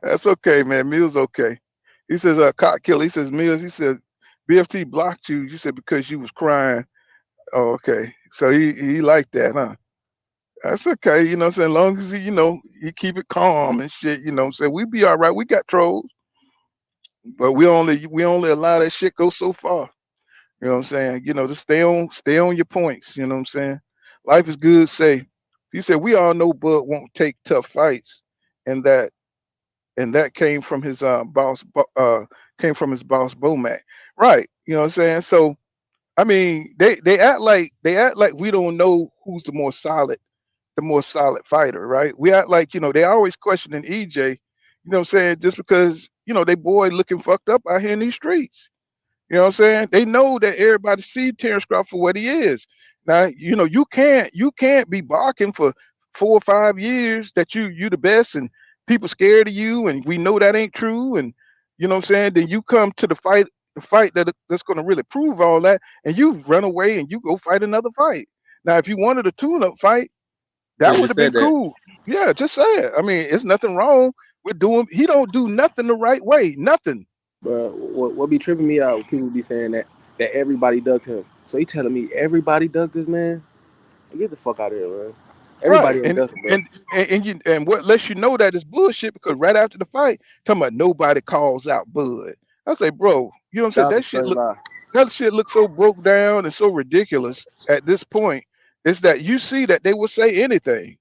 [SPEAKER 5] that's okay, man. Mills okay. He says, Cock Killer. He says, Mills, he said, BFT blocked you. You said because you was crying. Oh, okay. So he liked that, huh? That's okay, you know what I'm saying? As long as you keep it calm and shit, you know what I'm saying? We be all right. We got trolls, but we only allow that shit go so far. You know what I'm saying? You know, just stay on your points, you know what I'm saying? Life is good, say. He said, we all know Bud won't take tough fights, and that came from his boss Bomac. Right. You know what I'm saying? So I mean, they act like we don't know who's the more solid fighter, right? We act like, they always questioning EJ, you know what I'm saying, just because, they boy looking fucked up out here in these streets. You know what I'm saying? They know that everybody see Terrence Crawford for what he is. Now, you can't be barking for 4 or 5 years that you the best and people scared of you and we know that ain't true, and you know what I'm saying, then you come to the fight that's going to really prove all that, and you run away and you go fight another fight. Now, if you wanted a tune-up fight, that would have been cool. Yeah, just say it. I mean, it's nothing wrong with doing. He don't do nothing the right way. Nothing.
[SPEAKER 7] But what be tripping me out? People be saying that everybody ducked him. So he telling me everybody ducked this man? Get the fuck out of here, man. Everybody
[SPEAKER 5] right.
[SPEAKER 7] ducked him, bro.
[SPEAKER 5] And what lets you know that is bullshit, because right after the fight, talking about nobody calls out Bud. I say, bro, you know what I'm saying? That shit looks so broke down and so ridiculous at this point. Is that you see that they will say anything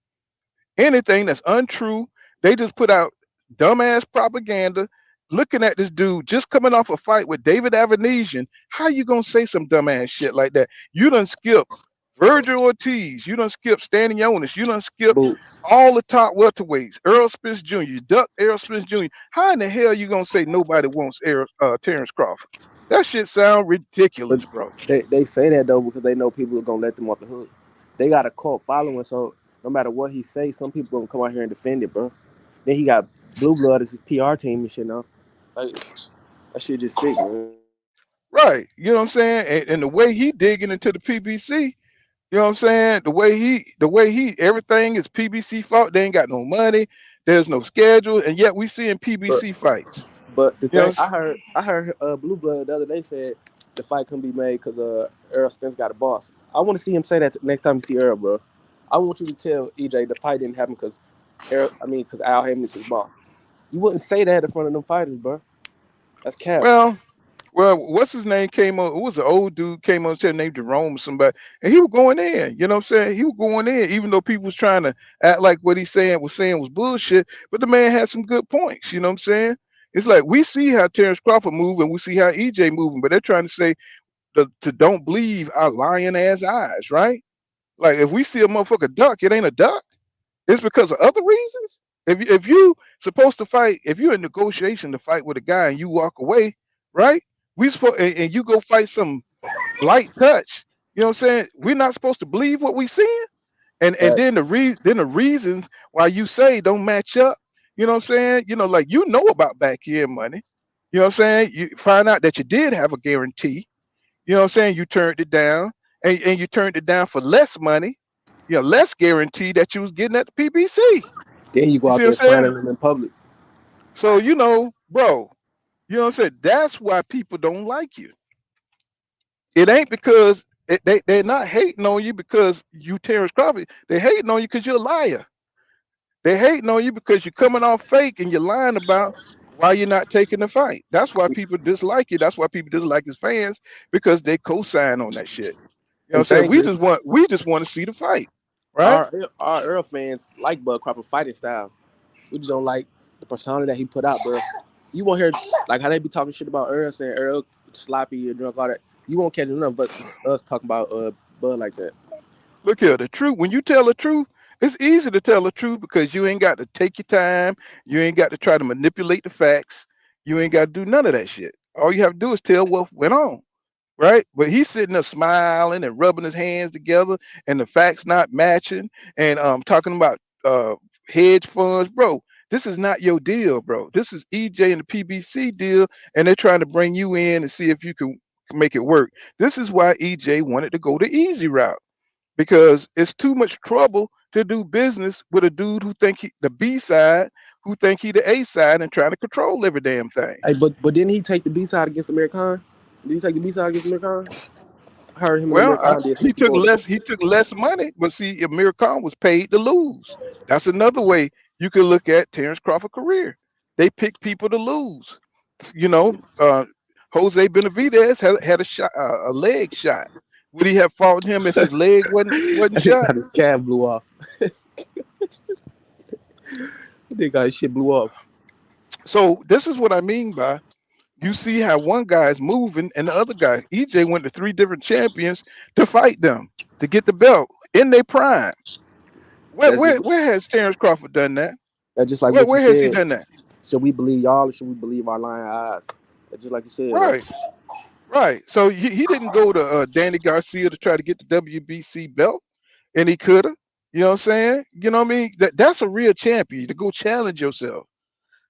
[SPEAKER 5] that's untrue. They just put out dumbass propaganda. Looking at this dude just coming off a fight with David Avenesian, how you gonna say some dumbass shit like that? You done skip Virgil Ortiz, you done skip Stanley Jonas, you done skip all the top welterweights, Errol Spence Jr., you duck Errol Spence Jr. How in the hell you gonna say nobody wants Terrence Crawford? That shit sound ridiculous,
[SPEAKER 7] but
[SPEAKER 5] bro.
[SPEAKER 7] They say that though because they know people are gonna let them off the hook. They got a cult following, so no matter what he say, some people gonna come out here and defend it, bro. Then he got Blue Blood as his PR team and shit now. Like that shit just sick, man.
[SPEAKER 5] Right. You know what I'm saying? And the way he digging into the PBC, you know what I'm saying? The way he everything is PBC fault. They ain't got no money. There's no schedule, and yet we seeing
[SPEAKER 7] But
[SPEAKER 5] PBC fights.
[SPEAKER 7] but the
[SPEAKER 5] You know,
[SPEAKER 7] thing I heard Blue Blood the other day said the fight couldn't be made because Errol Spence got a boss. I want to see him say that next time you see Errol, bro. I want you to tell EJ the fight didn't happen because because Al Haymon is his boss. You wouldn't say that in front of them fighters, bro. That's cap.
[SPEAKER 5] well, what's his name came on? It was an old dude came on said named Jerome or somebody, and he was going in. You know what I'm saying? He was going in, even though people was trying to act like what he saying was bullshit. But the man had some good points. You know what I'm saying? It's like we see how Terrence Crawford move and we see how EJ moving, but they're trying to say to don't believe our lying ass eyes, right? Like if we see a motherfucker duck, it ain't a duck. It's because of other reasons. If you supposed to fight, if you're in negotiation to fight with a guy and you walk away, right? We supposed and you go fight some light touch. You know what I'm saying? We're not supposed to believe what we seeing, and
[SPEAKER 7] Facts.
[SPEAKER 5] then the reasons why you say don't match up. You know what I'm saying? You know, like you know about back here money. You know what I'm saying? You find out that you did have a guarantee. You know what I'm saying? You turned it down, and you turned it down for less money. You know, less guarantee that you was getting at the PBC.
[SPEAKER 7] Then you go
[SPEAKER 5] You
[SPEAKER 7] out
[SPEAKER 5] see what I'm
[SPEAKER 7] there
[SPEAKER 5] saying?
[SPEAKER 7] slandering them in public.
[SPEAKER 5] So you know, bro, you know what I'm saying? That's why people don't like you. It ain't because they're not hating on you because you Terrence Crawford. They hating on you because you're a liar. They hating on you because you're coming off fake and you're lying about why you're not taking the fight. That's why people dislike you. That's why people dislike his fans because they co-sign on that shit. You know what I'm
[SPEAKER 7] And
[SPEAKER 5] saying?
[SPEAKER 7] thing is,
[SPEAKER 5] We just want to see the fight, right?
[SPEAKER 7] our Earl fans like Bud Crawford fighting style. We just don't like the persona that he put out, bro. You won't hear like how they be talking shit about Earl, saying Earl sloppy or drunk, all that. You won't catch none of us talking about Bud like that.
[SPEAKER 5] Look here, the truth. When you tell the truth, it's easy to tell the truth because you ain't got to take your time. You ain't got to try to manipulate the facts. You ain't got to do none of that shit. All you have to do is tell what went on, right? But he's sitting there smiling and rubbing his hands together, and the facts not matching, and talking about hedge funds, bro. This is not your deal, bro. This is EJ and the PBC deal, and they're trying to bring you in and see if you can make it work. This is why EJ wanted to go the easy route because it's too much trouble to do business with a dude who think he the B side, who think he the A side, and trying to control every damn thing.
[SPEAKER 7] Hey, but didn't he take the B side against Amir Khan? Did he take the B side against Amir Khan? I heard him and Amir
[SPEAKER 5] Well,
[SPEAKER 7] Khan did
[SPEAKER 5] he
[SPEAKER 7] 60
[SPEAKER 5] took
[SPEAKER 7] points.
[SPEAKER 5] less. He took less money, but see, Amir Khan was paid to lose. That's another way you could look at Terrence Crawford's career. They pick people to lose. You know, Jose Benavidez had a shot, a leg shot. Would he have fought him if his leg wasn't
[SPEAKER 7] That nigga
[SPEAKER 5] shot?
[SPEAKER 7] got his calf blew off. That nigga got his shit blew off.
[SPEAKER 5] So this is what I mean by you see how one guy is moving and the other guy. EJ went to three different champions to fight them to get the belt in their prime. Where
[SPEAKER 7] That's
[SPEAKER 5] where
[SPEAKER 7] just
[SPEAKER 5] where has Terrence Crawford done that?
[SPEAKER 7] that's just like
[SPEAKER 5] Where
[SPEAKER 7] what you
[SPEAKER 5] where has he
[SPEAKER 7] said.
[SPEAKER 5] done that?
[SPEAKER 7] Should we believe y'all or should we believe our lying eyes? That's just like you said, bro.
[SPEAKER 5] Right, right. So he didn't go to Danny Garcia to try to get the WBC belt, and he could have. You know what I'm saying? You know what I mean? That's a real champion to go challenge yourself.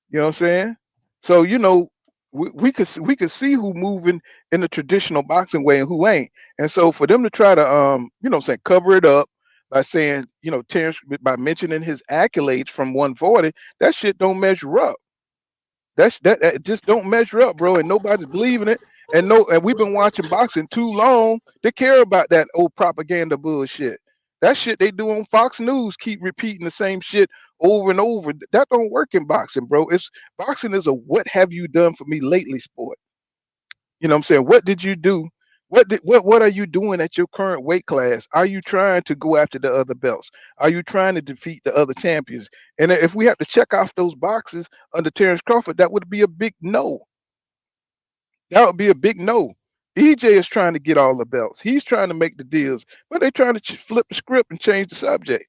[SPEAKER 5] You know what I'm saying? So you know we could see who moving in the traditional boxing way and who ain't. And so for them to try to you know what I'm saying cover it up by saying you know Terrence by mentioning his accolades from 140, that shit don't measure up. That just don't measure up, bro, and nobody's believing it. And no, and we've been watching boxing too long to care about that old propaganda bullshit. That shit they do on Fox News, keep repeating the same shit over and over. That don't work in boxing, bro. It's boxing is a what have you done for me lately sport. You know what I'm saying? What did you do? What are you doing at your current weight class? Are you trying to go after the other belts? Are you trying to defeat the other champions? And if we have to check off those boxes under Terrence Crawford, that would be a big no. That would be a big no. EJ is trying to get all the belts. He's trying to make the deals, but they're trying to flip the script and change the subject.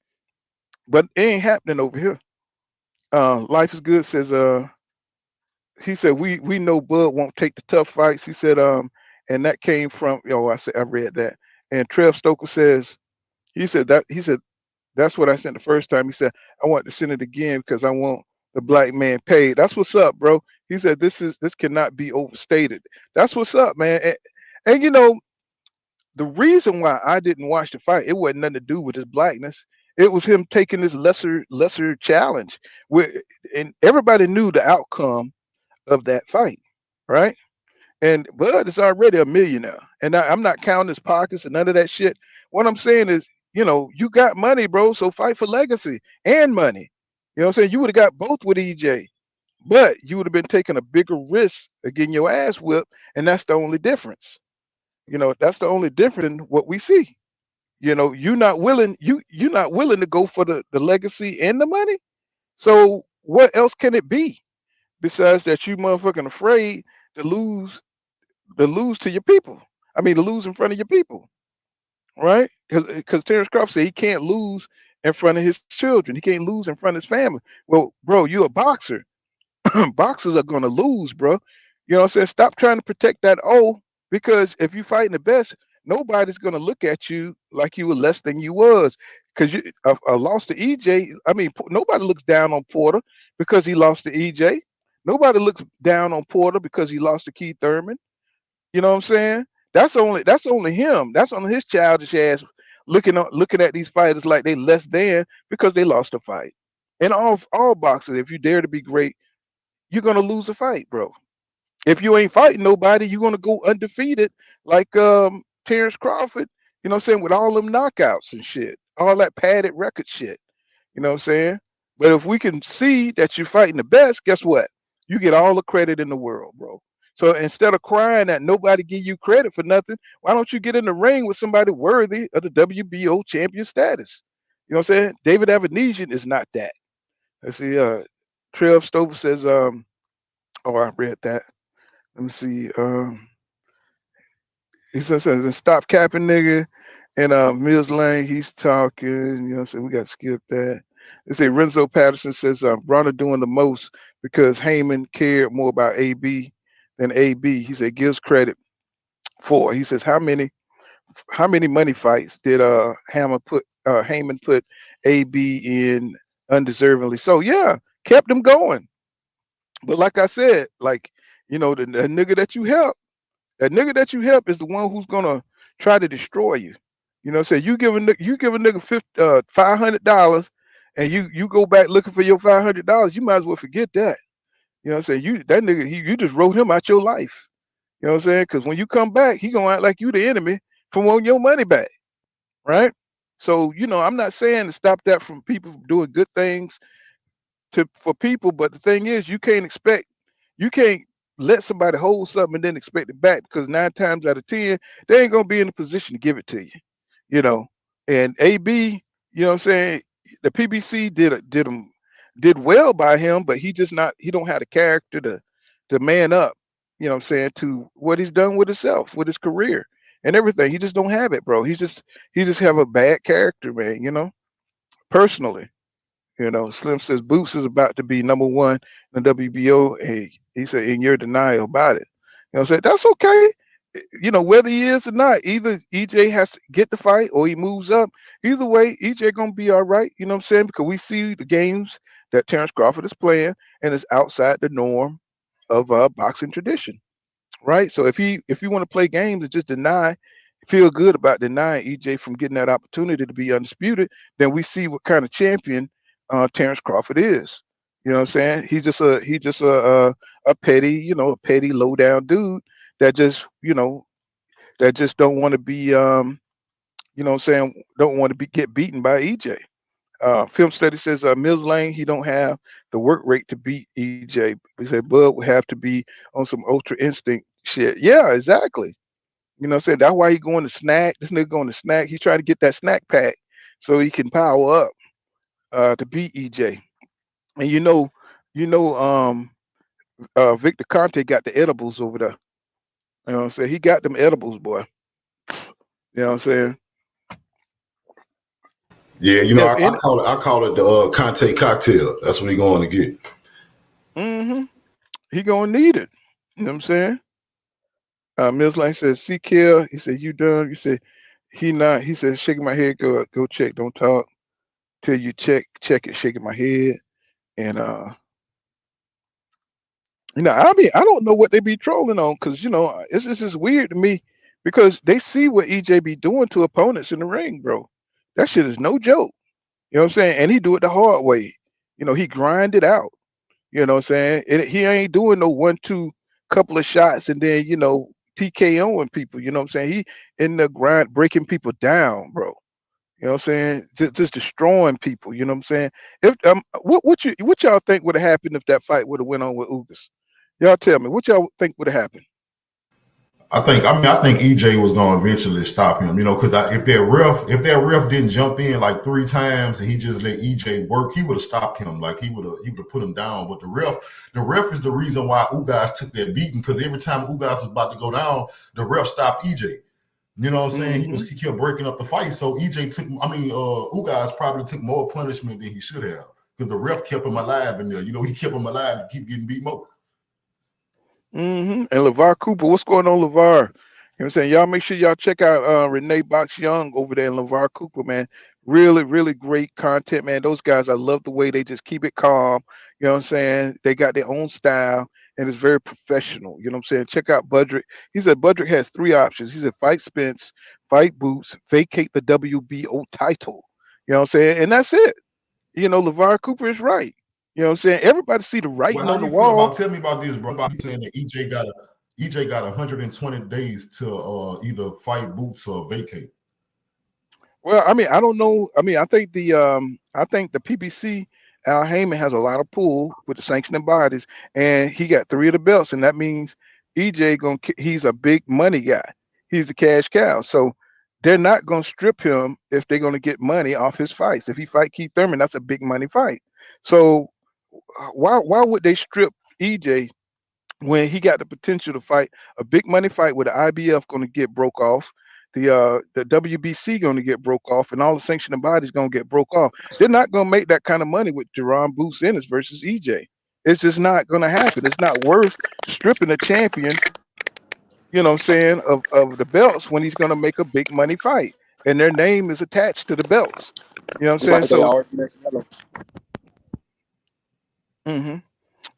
[SPEAKER 5] But it ain't happening over here. Life is good says he said we know Bud won't take the tough fights. He said and that came from I said I read that. And Trev Stoker says he said that's what I sent the first time. He said I want to send it again because I want the black man paid. That's what's up, bro. He said this cannot be overstated. That's what's up, man. And you know, the reason why I didn't watch the fight, it wasn't nothing to do with his blackness. It was him taking this lesser challenge. And everybody knew the outcome of that fight, right? And Bud is already a millionaire. And I'm not counting his pockets and none of that shit. What I'm saying is, you know, you got money, bro. So fight for legacy and money. You know what I'm saying? You would have got both with EJ, but you would have been taking a bigger risk of getting your ass whipped. And that's the only difference. You know, that's the only difference in what we see. You know, you're not willing to go for the legacy and the money. So what else can it be besides that you motherfucking afraid to lose to your people? I mean, to lose in front of your people, right? Because Terrence Crawford said he can't lose in front of his children. He can't lose in front of his family. Well, bro, you're a boxer. Boxers are gonna lose, bro. You know what I'm saying? Stop trying to protect that O, because if you fighting the best, nobody's gonna look at you like you were less than you was. Because you a loss to EJ. I mean, nobody looks down on Porter because he lost to EJ. Nobody looks down on Porter because he lost to Keith Thurman. You know what I'm saying? That's only him. That's only his childish ass looking at these fighters like they less than because they lost a fight. And all boxers, if you dare to be great, you're gonna lose a fight, bro. If you ain't fighting nobody, you're gonna go undefeated like Terrence Crawford, you know what I'm saying, with all them knockouts and shit, all that padded record shit. You know what I'm saying? But if we can see that you're fighting the best, guess what? You get all the credit in the world, bro. So instead of crying that nobody give you credit for nothing, why don't you get in the ring with somebody worthy of the WBO champion status? You know what I'm saying? David Avenesian is not that. Let's see, Trev Stover says, oh, I read that. Let me see. He says, stop capping, nigga. And Mills Lane, he's talking. You know what I'm saying? We got to skip that. They say Renzo Patterson says Broner doing the most because Heyman cared more about AB than AB. He said gives credit for. He says how many money fights did Heyman put AB in undeservingly? So yeah, kept him going. But like I said, like, you know, the nigga that you help, is the one who's gonna try to destroy you. You know what I'm saying? You give a nigga $500 and you go back looking for your $500, you might as well forget that. You know what I'm saying? You just wrote him out your life. You know what I'm saying? Because when you come back, he gonna act like you the enemy for wanting your money back. Right? So, you know, I'm not saying to stop that from people from doing good things for people, but the thing is you can't let somebody hold something and then expect it back, because 9 times out of 10 they ain't gonna be in a position to give it to you. You know, and AB, you know what I'm saying, the PBC did well by him, but he don't have the character to man up, you know what I'm saying, to what he's done with himself, with his career and everything. He just don't have it, bro. He just have a bad character, man, you know, personally. You know, Slim says Boots is about to be #1 in the WBO. He said, in your denial about it. You know what I'm saying? That's okay. You know, whether he is or not, either EJ has to get the fight or he moves up. Either way, EJ gonna be all right. You know what I'm saying? Because we see the games that Terrence Crawford is playing, and it's outside the norm of boxing tradition, right? So if you want to play games and just feel good about denying EJ from getting that opportunity to be undisputed, then we see what kind of champion Terrence Crawford is. You know what I'm saying? He's just a petty, a petty low down dude that just, don't want to be, you know what I'm saying, don't want to get beaten by EJ. Film study says Mills Lane, he don't have the work rate to beat EJ. We say Bud would have to be on some ultra instinct shit. Yeah, exactly. You know what I'm saying? That's why he going to snack. This nigga going to snack. He's trying to get that snack pack so he can power up to beat EJ. And Victor Conte got the edibles over there. You know what I'm saying? He got them edibles, boy. You know what I'm saying?
[SPEAKER 6] Yeah, I call it the Conte cocktail. That's what he going to get.
[SPEAKER 5] Mm-hmm. He gonna need it. You know what I'm saying? Mills Lane says, see Kill. He said, you done? You said he not. He said, shaking my head, go check, don't talk till you check it, shaking my head. And I mean, I don't know what they be trolling on because it's just weird to me because they see what EJ be doing to opponents in the ring, bro. That shit is no joke. You know what I'm saying? And he do it the hard way. He grind it out. You know what I'm saying? He ain't doing no 1-2 couple of shots and then TKOing people. You know what I'm saying? He in the grind breaking people down, bro. You know what I'm saying? Just destroying people. You know what I'm saying? If what y'all think would have happened if that fight would have went on with Ugas? Y'all tell me what y'all think would have happened.
[SPEAKER 6] I think EJ was gonna eventually stop him, because if that ref didn't jump in like 3 times and he just let EJ work, he would have stopped him. Like he would have put him down. But the ref is the reason why Ugas took that beating, because every time Ugas was about to go down, the ref stopped EJ. You know what I'm saying?
[SPEAKER 5] Mhm.
[SPEAKER 6] He kept breaking up the fight. So Ugas probably took more punishment than he should have, because the ref kept him alive in there. He kept him alive to keep getting beat more.
[SPEAKER 5] And LeVar Cooper, what's going on, LeVar? You know what I'm saying? Y'all make sure y'all check out Renee Box Young over there and LeVar Cooper, man. Really, really great content, man. Those guys, I love the way they just keep it calm. You know what I'm saying? They got their own style and it's very professional. You know what I'm saying? Check out Budrick. He said Budrick has 3 options. He said fight Spence, fight Boots, vacate the WBO title. You know what I'm saying? And that's it. LeVar Cooper is right. You know what I'm saying? Everybody see the writing on the wall.
[SPEAKER 6] Tell me about this, bro. About you saying that EJ got 120 days to either fight Boots or vacate.
[SPEAKER 5] Well, I mean, I don't know. I mean, I think the PBC Al Heyman has a lot of pull with the sanctioning bodies, and he got 3 of the belts, and that means he's a big money guy. He's the cash cow. So they're not gonna strip him if they're gonna get money off his fights. If he fight Keith Thurman, that's a big money fight. So why would they strip EJ when he got the potential to fight a big money fight where the IBF going to get broke off, the WBC going to get broke off, and all the sanctioning bodies going to get broke off? They're not going to make that kind of money with Jerron Boots Ennis versus EJ. It's just not going to happen. It's not worth stripping a champion, you know what I'm saying, of the belts when he's going to make a big money fight, and their name is attached to the belts. You know what I'm saying?
[SPEAKER 7] Like they already make together.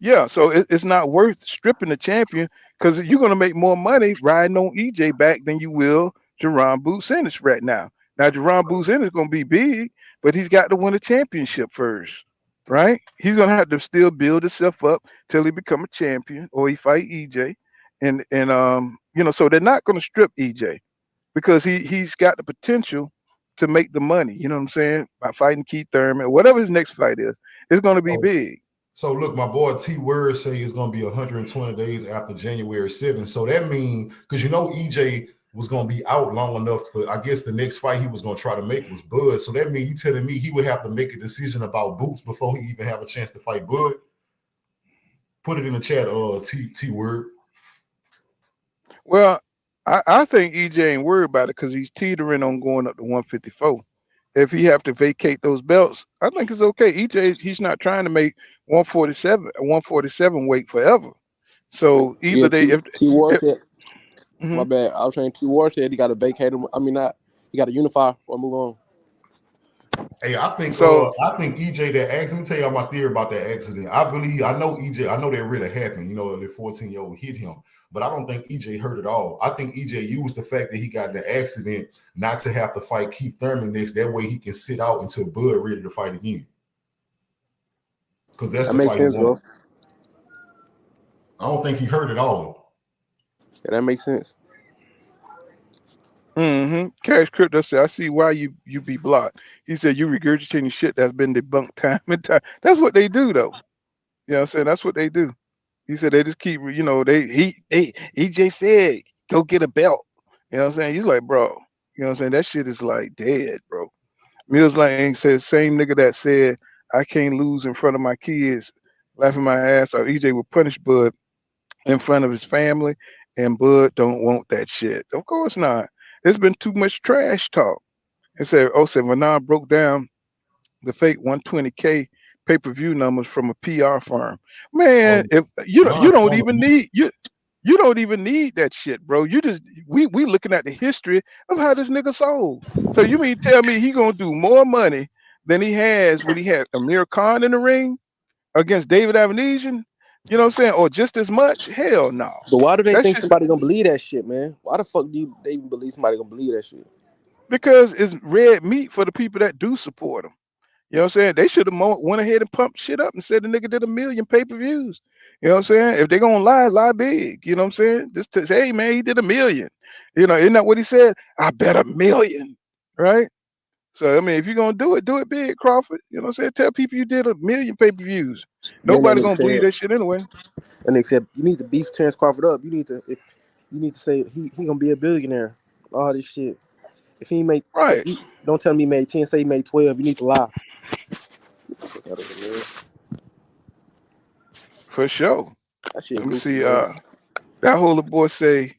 [SPEAKER 5] Yeah, so it's not worth stripping the champion because you're going to make more money riding on EJ back than you will Jerron Boots Ennis right now. Now, Jerron Boots Ennis is going to be big, but he's got to win a championship first, right? He's going to have to still build himself up till he become a champion or he fight EJ. And so they're not going to strip EJ because he's got the potential to make the money, you know what I'm saying, by fighting Keith Thurman, whatever his next fight is, it's going to be big.
[SPEAKER 6] So look, my boy T Word say it's gonna be 120 days after January 7th. So that means, because EJ was gonna be out long enough for, I guess the next fight he was gonna try to make was Bud. So that means you telling me he would have to make a decision about Boots before he even have a chance to fight Bud? Put it in the chat, T Word.
[SPEAKER 5] Well, I think EJ ain't worried about it because he's teetering on going up to 154. If he have to vacate those belts, I think it's okay. EJ, he's not trying to make 147 weight forever. So either
[SPEAKER 7] my bad. I was saying T Ward said he got to vacate him. I mean, he got to unify or move on.
[SPEAKER 6] Hey, I think EJ that accident. Let me tell y'all my theory about that accident. I know EJ. I know that really happened. The 14-year-old hit him, but I don't think EJ hurt at all. I think EJ used the fact that he got the accident not to have to fight Keith Thurman next. That way he can sit out until Bud ready to fight again. Because that
[SPEAKER 7] makes sense, bro.
[SPEAKER 6] I don't think he hurt at all.
[SPEAKER 7] Yeah, that makes sense.
[SPEAKER 5] Cash Crypto said, I see why you be blocked. He said you regurgitating shit that's been debunked time and time. That's what they do, though. You know what I'm saying? That's what they do. He said they just keep, EJ said, go get a belt. You know what I'm saying? He's like, bro, you know what I'm saying? That shit is like dead, bro. Mills Lang said, same nigga that said, I can't lose in front of my kids, laughing my ass off. EJ will punish Bud in front of his family, and Bud don't want that shit. Of course not. There's been too much trash talk. It said, Vernon broke down the fake 120K pay-per-view numbers from a PR firm. Man, if you don't even need that shit, bro. We looking at the history of how this nigga sold. So you mean tell me he gonna do more money than he has when he had Amir Khan in the ring against David Avenesian? You know what I'm saying? Or just as much? Hell no.
[SPEAKER 7] But why do they
[SPEAKER 5] That's
[SPEAKER 7] think
[SPEAKER 5] just
[SPEAKER 7] somebody gonna believe that shit, man? Why the fuck do they even believe somebody gonna believe that shit?
[SPEAKER 5] because it's red meat for the people that do support them. You know what I'm saying? They should have went ahead and pumped shit up and said the nigga did 1 million pay-per-views. You know what I'm saying? If they gonna lie, lie big. You know what I'm saying? Just to say, hey man, he did 1 million. You know, isn't that what he said? I bet 1 million. Right? So I mean, if you're gonna do it big, Crawford. You know what I'm saying? Tell people you did 1 million pay-per-views.
[SPEAKER 7] Then that
[SPEAKER 5] Nobody
[SPEAKER 7] nigga
[SPEAKER 5] gonna believe
[SPEAKER 7] said,
[SPEAKER 5] that shit anyway.
[SPEAKER 7] and they said you need to beef Terrence Crawford up. You need to say he gonna be a billionaire. All this shit. If he made if
[SPEAKER 5] Right.
[SPEAKER 7] he don't tell me he made 10, say he made 12. You need to lie. Get the fuck out of here, man.
[SPEAKER 5] For sure.
[SPEAKER 7] That shit
[SPEAKER 5] Let me
[SPEAKER 7] goofy,
[SPEAKER 5] see.
[SPEAKER 7] man.
[SPEAKER 5] That whole boy say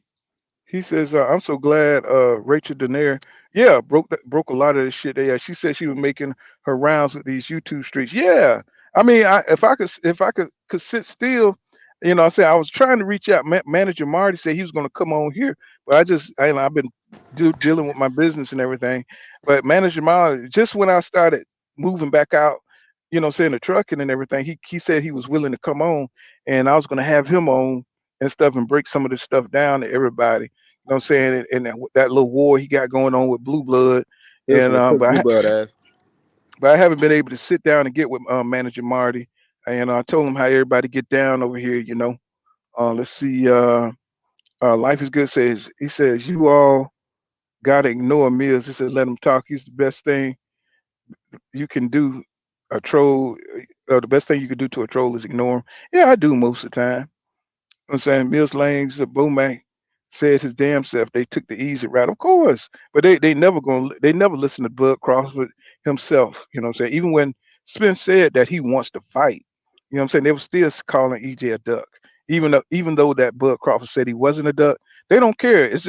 [SPEAKER 5] he says, I'm so glad Rachel Daener, yeah, broke a lot of this shit. Yeah, she said she was making her rounds with these YouTube streets. Yeah. I mean, if I could sit still, you know, I said I was trying to reach out. Manager Marty said he was going to come on here, but I've been dealing with my business and everything. But Manager Marty, just when I started moving back out, you know, saying the trucking and everything, he said he was willing to come on, and I was going to have him on and stuff and break some of this stuff down to everybody. You know what I'm saying? And that little war he got going on with Blue Blood,
[SPEAKER 7] He was
[SPEAKER 5] and
[SPEAKER 7] gonna cook Blue Blood ass.
[SPEAKER 5] but I haven't been able to sit down and get with Manager Marty. And I told him how everybody get down over here. You know, let's see. Life is good says he says you all gotta ignore Mills. He said let him talk. He's the best thing you can do. A troll, the best thing you can do to a troll is ignore him. Yeah, I do most of the time. I'm saying Mills Lane's Bomac said his damn self they took the easy route, of course, but they never listen to Bud Crawford himself. You know what I'm saying? Even when Spence said that he wants to fight, you know what I'm saying? They were still calling EJ a duck, even though that Bud Crawford said he wasn't a duck. They don't care. It's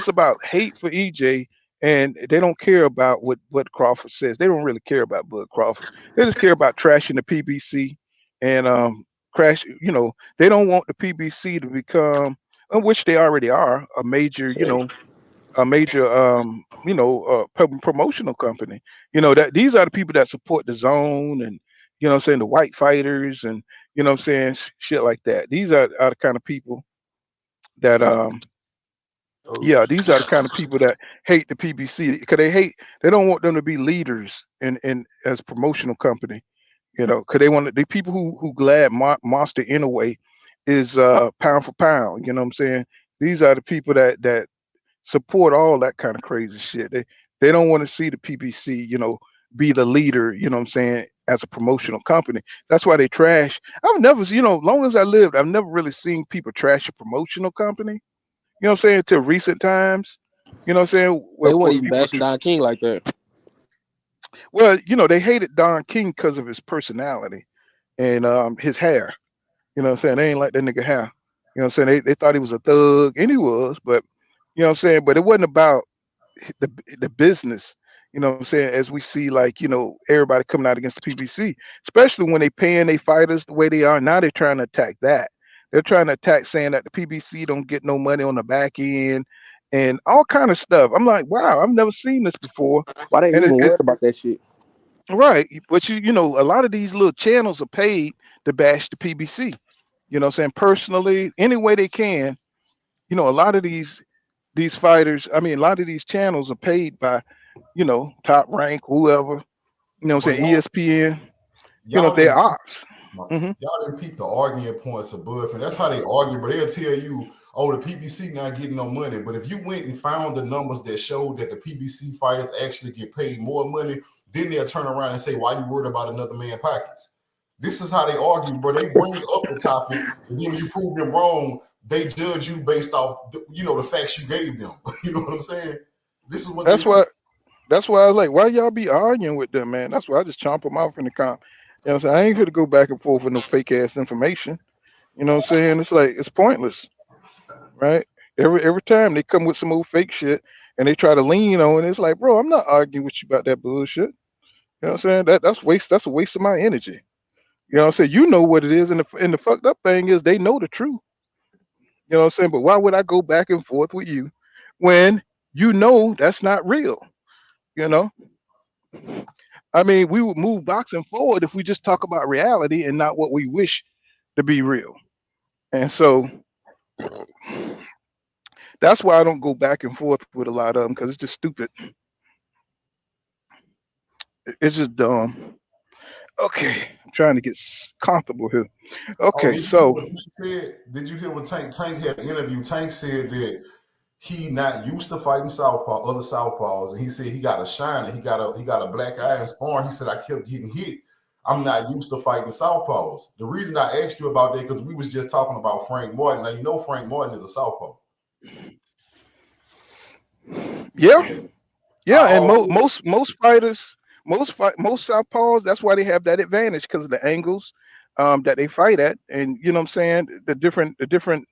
[SPEAKER 5] about hate for EJ, and they don't care about what Crawford says. They don't really care about Bud Crawford. They just care about trashing the PBC and crash. You know, they don't want the PBC to become, which they already are, a major, promotional company. You know that these are the people that support the zone and you know what I'm saying the white fighters and you know what I'm saying shit like that. These are the kind of people that yeah, these are the kind of people that hate the PBC because they don't want them to be leaders in as promotional company. You know, because they want the people who glad Monster in a way is pound for pound. You know what I'm saying? These are the people that support all that kind of crazy shit. They don't want to see the PBC, you know, be the leader. You know what I'm saying? As a promotional company, that's why they trash. I've never, you know, long as I lived, I've never really seen people trash a promotional company. You know what I'm saying? Till recent times. You know what I'm saying?
[SPEAKER 7] They
[SPEAKER 5] Where
[SPEAKER 7] weren't even
[SPEAKER 5] people,
[SPEAKER 7] bashing Don King like that.
[SPEAKER 5] well, you know, they hated Don King because of his personality and his hair. You know what I'm saying? They ain't like that nigga hair. You know what I'm saying? They thought he was a thug, and he was, but you know what I'm saying? But it wasn't about the the business. You know what I'm saying? As we see, like, you know, everybody coming out against the PBC, especially when they paying their fighters the way they are. Now they're trying to attack that. They're trying to attack saying that the PBC don't get no money on the back end and all kind of stuff. I'm like, wow, I've never seen this before.
[SPEAKER 7] Why they
[SPEAKER 5] And
[SPEAKER 7] even worried about that shit?
[SPEAKER 5] right, but you know, a lot of these little channels are paid to bash the PBC. You know what I'm saying? Personally, any way they can. You know, a lot of these fighters, I mean, a lot of these channels are paid by, you know, top rank, whoever, you know what I'm
[SPEAKER 6] But
[SPEAKER 5] saying, ESPN, you know,
[SPEAKER 6] y'all
[SPEAKER 5] they're
[SPEAKER 6] didn't
[SPEAKER 5] ops. Hmm.
[SPEAKER 6] y'all didn't peep the arguing points of Bud, and that's how they argue. But they'll tell you, "Oh, the PBC not getting no money." But if you went and found the numbers that showed that the PBC fighters actually get paid more money, then they'll turn around and say, "Why you worried about another man's pockets?" This is how they argue, but they bring up the topic, and then when you prove them wrong, they judge you based off the facts you gave them. You know what I'm saying? This is what they
[SPEAKER 5] That's
[SPEAKER 6] do.
[SPEAKER 5] why, that's why I was like, why y'all be arguing with them, man? That's why I just chomp them off in the comp. You know what I'm saying? I ain't here to go back and forth with no fake ass information. You know what I'm saying? It's like, it's pointless, right? Every time they come with some old fake shit and they try to lean on it, it's like, bro, I'm not arguing with you about that bullshit. You know what I'm saying? That's a waste of my energy. You know what I'm saying? You know what it is, and the fucked up thing is they know the truth. You know what I'm saying? But why would I go back and forth with you when you know that's not real? You know? I mean, we would move boxing forward if we just talk about reality and not what we wish to be real. And so that's why I don't go back and forth with a lot of them because it's just stupid. It's just dumb. Okay, I'm trying to get comfortable here. Okay,
[SPEAKER 6] did you hear
[SPEAKER 5] so
[SPEAKER 6] what Tank said? Did you hear what Tank had an interview? Tank said that he not used to fighting other southpaws, and he said he got a shiner, he got a black eye in sparring. He said I kept getting hit. I'm not used to fighting southpaws. The reason I asked you about that because we was just talking about Frank Martin. Now you know Frank Martin is a southpaw.
[SPEAKER 5] yeah,
[SPEAKER 6] And
[SPEAKER 5] yeah, and
[SPEAKER 6] always,
[SPEAKER 5] most fighters, most southpaws. That's why they have that advantage because of the angles that they fight at, and you know what I'm saying. The different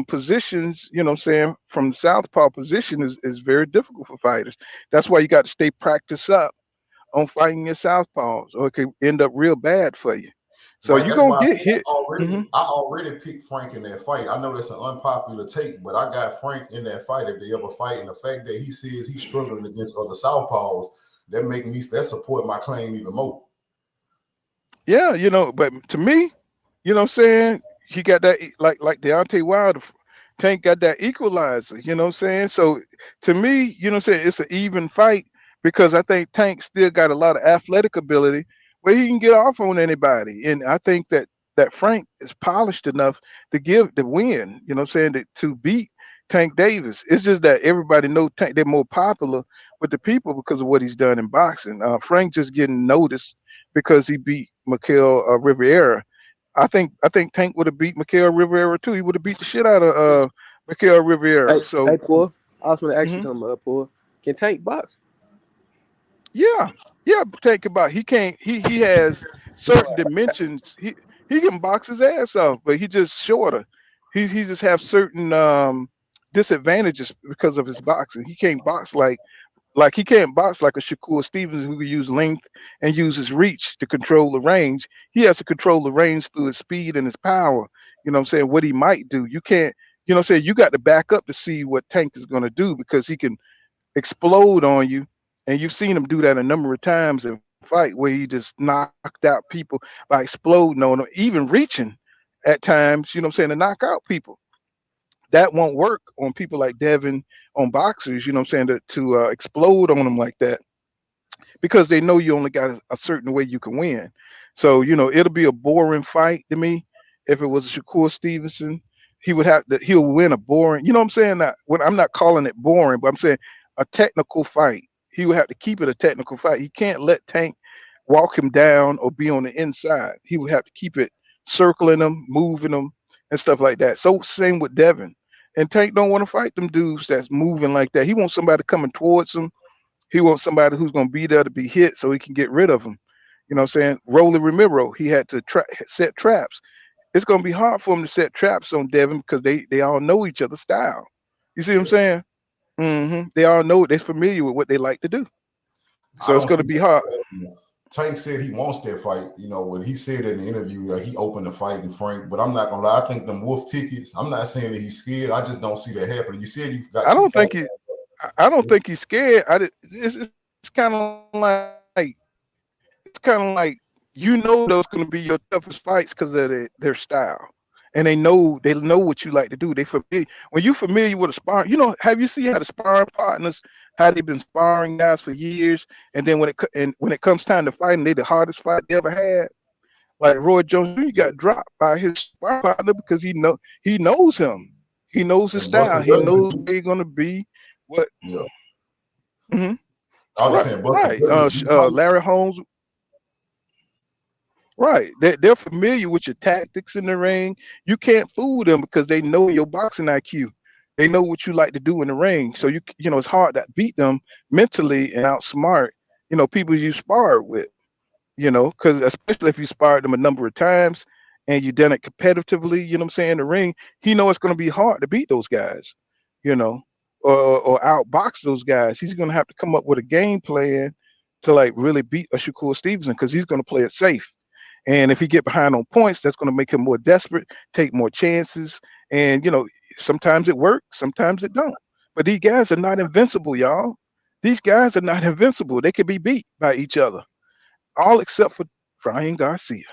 [SPEAKER 5] positions. You know what I'm saying from the southpaw position is very difficult for fighters. That's why you got to stay practiced up on fighting your southpaws, or it could end up real bad for you. So
[SPEAKER 6] right.
[SPEAKER 5] you're
[SPEAKER 6] That's
[SPEAKER 5] gonna
[SPEAKER 6] why I
[SPEAKER 5] get
[SPEAKER 6] said
[SPEAKER 5] hit.
[SPEAKER 6] I already picked Frank in that fight. I know that's an unpopular take, but I got Frank in that fight if they ever fight. And the fact that he says he's struggling against other southpaws, that support my claim even more.
[SPEAKER 5] Yeah, but to me, you know what I'm saying? He got that like Deontay Wilder. Tank got that equalizer, you know what I'm saying? So to me, you know what I'm saying, it's an even fight because I think Tank still got a lot of athletic ability where he can get off on anybody. And I think that Frank is polished enough to give the win, you know what I'm saying, to beat Tank Davis. It's just that everybody knows Tank, they're more popular with the people because of what he's done in boxing. Frank just getting noticed because he beat Mikael Rivera. I think Tank would have beat Mikael Rivera too. He would have beat the shit out of Mikael Rivera.
[SPEAKER 7] Hey,
[SPEAKER 5] So
[SPEAKER 7] Paul. I was going to ask you
[SPEAKER 5] mhm.
[SPEAKER 7] something, Paul. Can Tank box?
[SPEAKER 5] Yeah, yeah. Think about he can't. He has certain dimensions. He can box his ass off, but he just shorter. He just have certain disadvantages because of his boxing. He can't box like he can't box like a Shakur Stevens who can use length and use his reach to control the range. He has to control the range through his speed and his power. You know what I'm saying? What he might do. You can't, you know what I'm saying? You got to back up to see what Tank is going to do because he can explode on you. And you've seen him do that a number of times in fight where he just knocked out people by exploding on them, even reaching at times, you know what I'm saying, to knock out people. That won't work on people like Devin, on boxers, you know what I'm saying, to explode on them like that because they know you only got a certain way you can win. So, it'll be a boring fight to me if it was a Shakur Stevenson. He'll win a boring, you know what I'm saying? I'm not calling it boring, but I'm saying a technical fight. He would have to keep it a technical fight. He can't let Tank walk him down or be on the inside. He would have to keep it circling him, moving him, and stuff like that. So same with Devin. And Tank don't want to fight them dudes that's moving like that. He wants somebody coming towards him. He wants somebody who's going to be there to be hit so he can get rid of him. You know what I'm saying? Rolly Ramiro, he had to set traps. It's going to be hard for him to set traps on Devin because they all know each other's style. You see what I'm saying? They all know, they're familiar with what they like to do.
[SPEAKER 6] I
[SPEAKER 5] So it's
[SPEAKER 6] don't
[SPEAKER 5] going
[SPEAKER 6] see
[SPEAKER 5] to be hard.
[SPEAKER 6] Tank said he wants that fight. When he said in the interview that he opened the fight in Frank, but I'm not gonna lie. I think them wolf tickets. I'm not saying that he's scared. I just don't see that happening. You said you've got
[SPEAKER 5] I
[SPEAKER 6] two
[SPEAKER 5] don't think
[SPEAKER 6] fights.
[SPEAKER 5] I don't think he's scared. It's kind of like those going to be your toughest fights because of their style, and they know what you like to do. They familiar when you familiar with a sparring. Have you seen how the sparring partners how they've been sparring guys for years, and then when it comes time to fighting, they the hardest fight they ever had. Like Roy Jones Jr. got dropped by his sparring partner because he knows him. He knows his
[SPEAKER 6] And Buster
[SPEAKER 5] style. He
[SPEAKER 6] Douglas.
[SPEAKER 5] knows where he's going to be. What?
[SPEAKER 6] Yeah,
[SPEAKER 5] hmm
[SPEAKER 6] I was
[SPEAKER 5] Right,
[SPEAKER 6] saying Buster
[SPEAKER 5] right.
[SPEAKER 6] Douglas.
[SPEAKER 5] Larry Holmes. Right. They're familiar with your tactics in the ring. You can't fool them because they know your boxing IQ. They know what you like to do in the ring. So it's hard to beat them mentally and outsmart, people you sparred with, because especially if you sparred them a number of times and you done it competitively, you know what I'm saying, in the ring, it's going to be hard to beat those guys, you know, or outbox those guys. He's going to have to come up with a game plan to like really beat a Shakur Stevenson because he's going to play it safe. And if he get behind on points, that's going to make him more desperate, take more chances. And sometimes it works, sometimes it don't. But these guys are not invincible, y'all. These guys are not invincible. They can be beat by each other, all except for Ryan Garcia.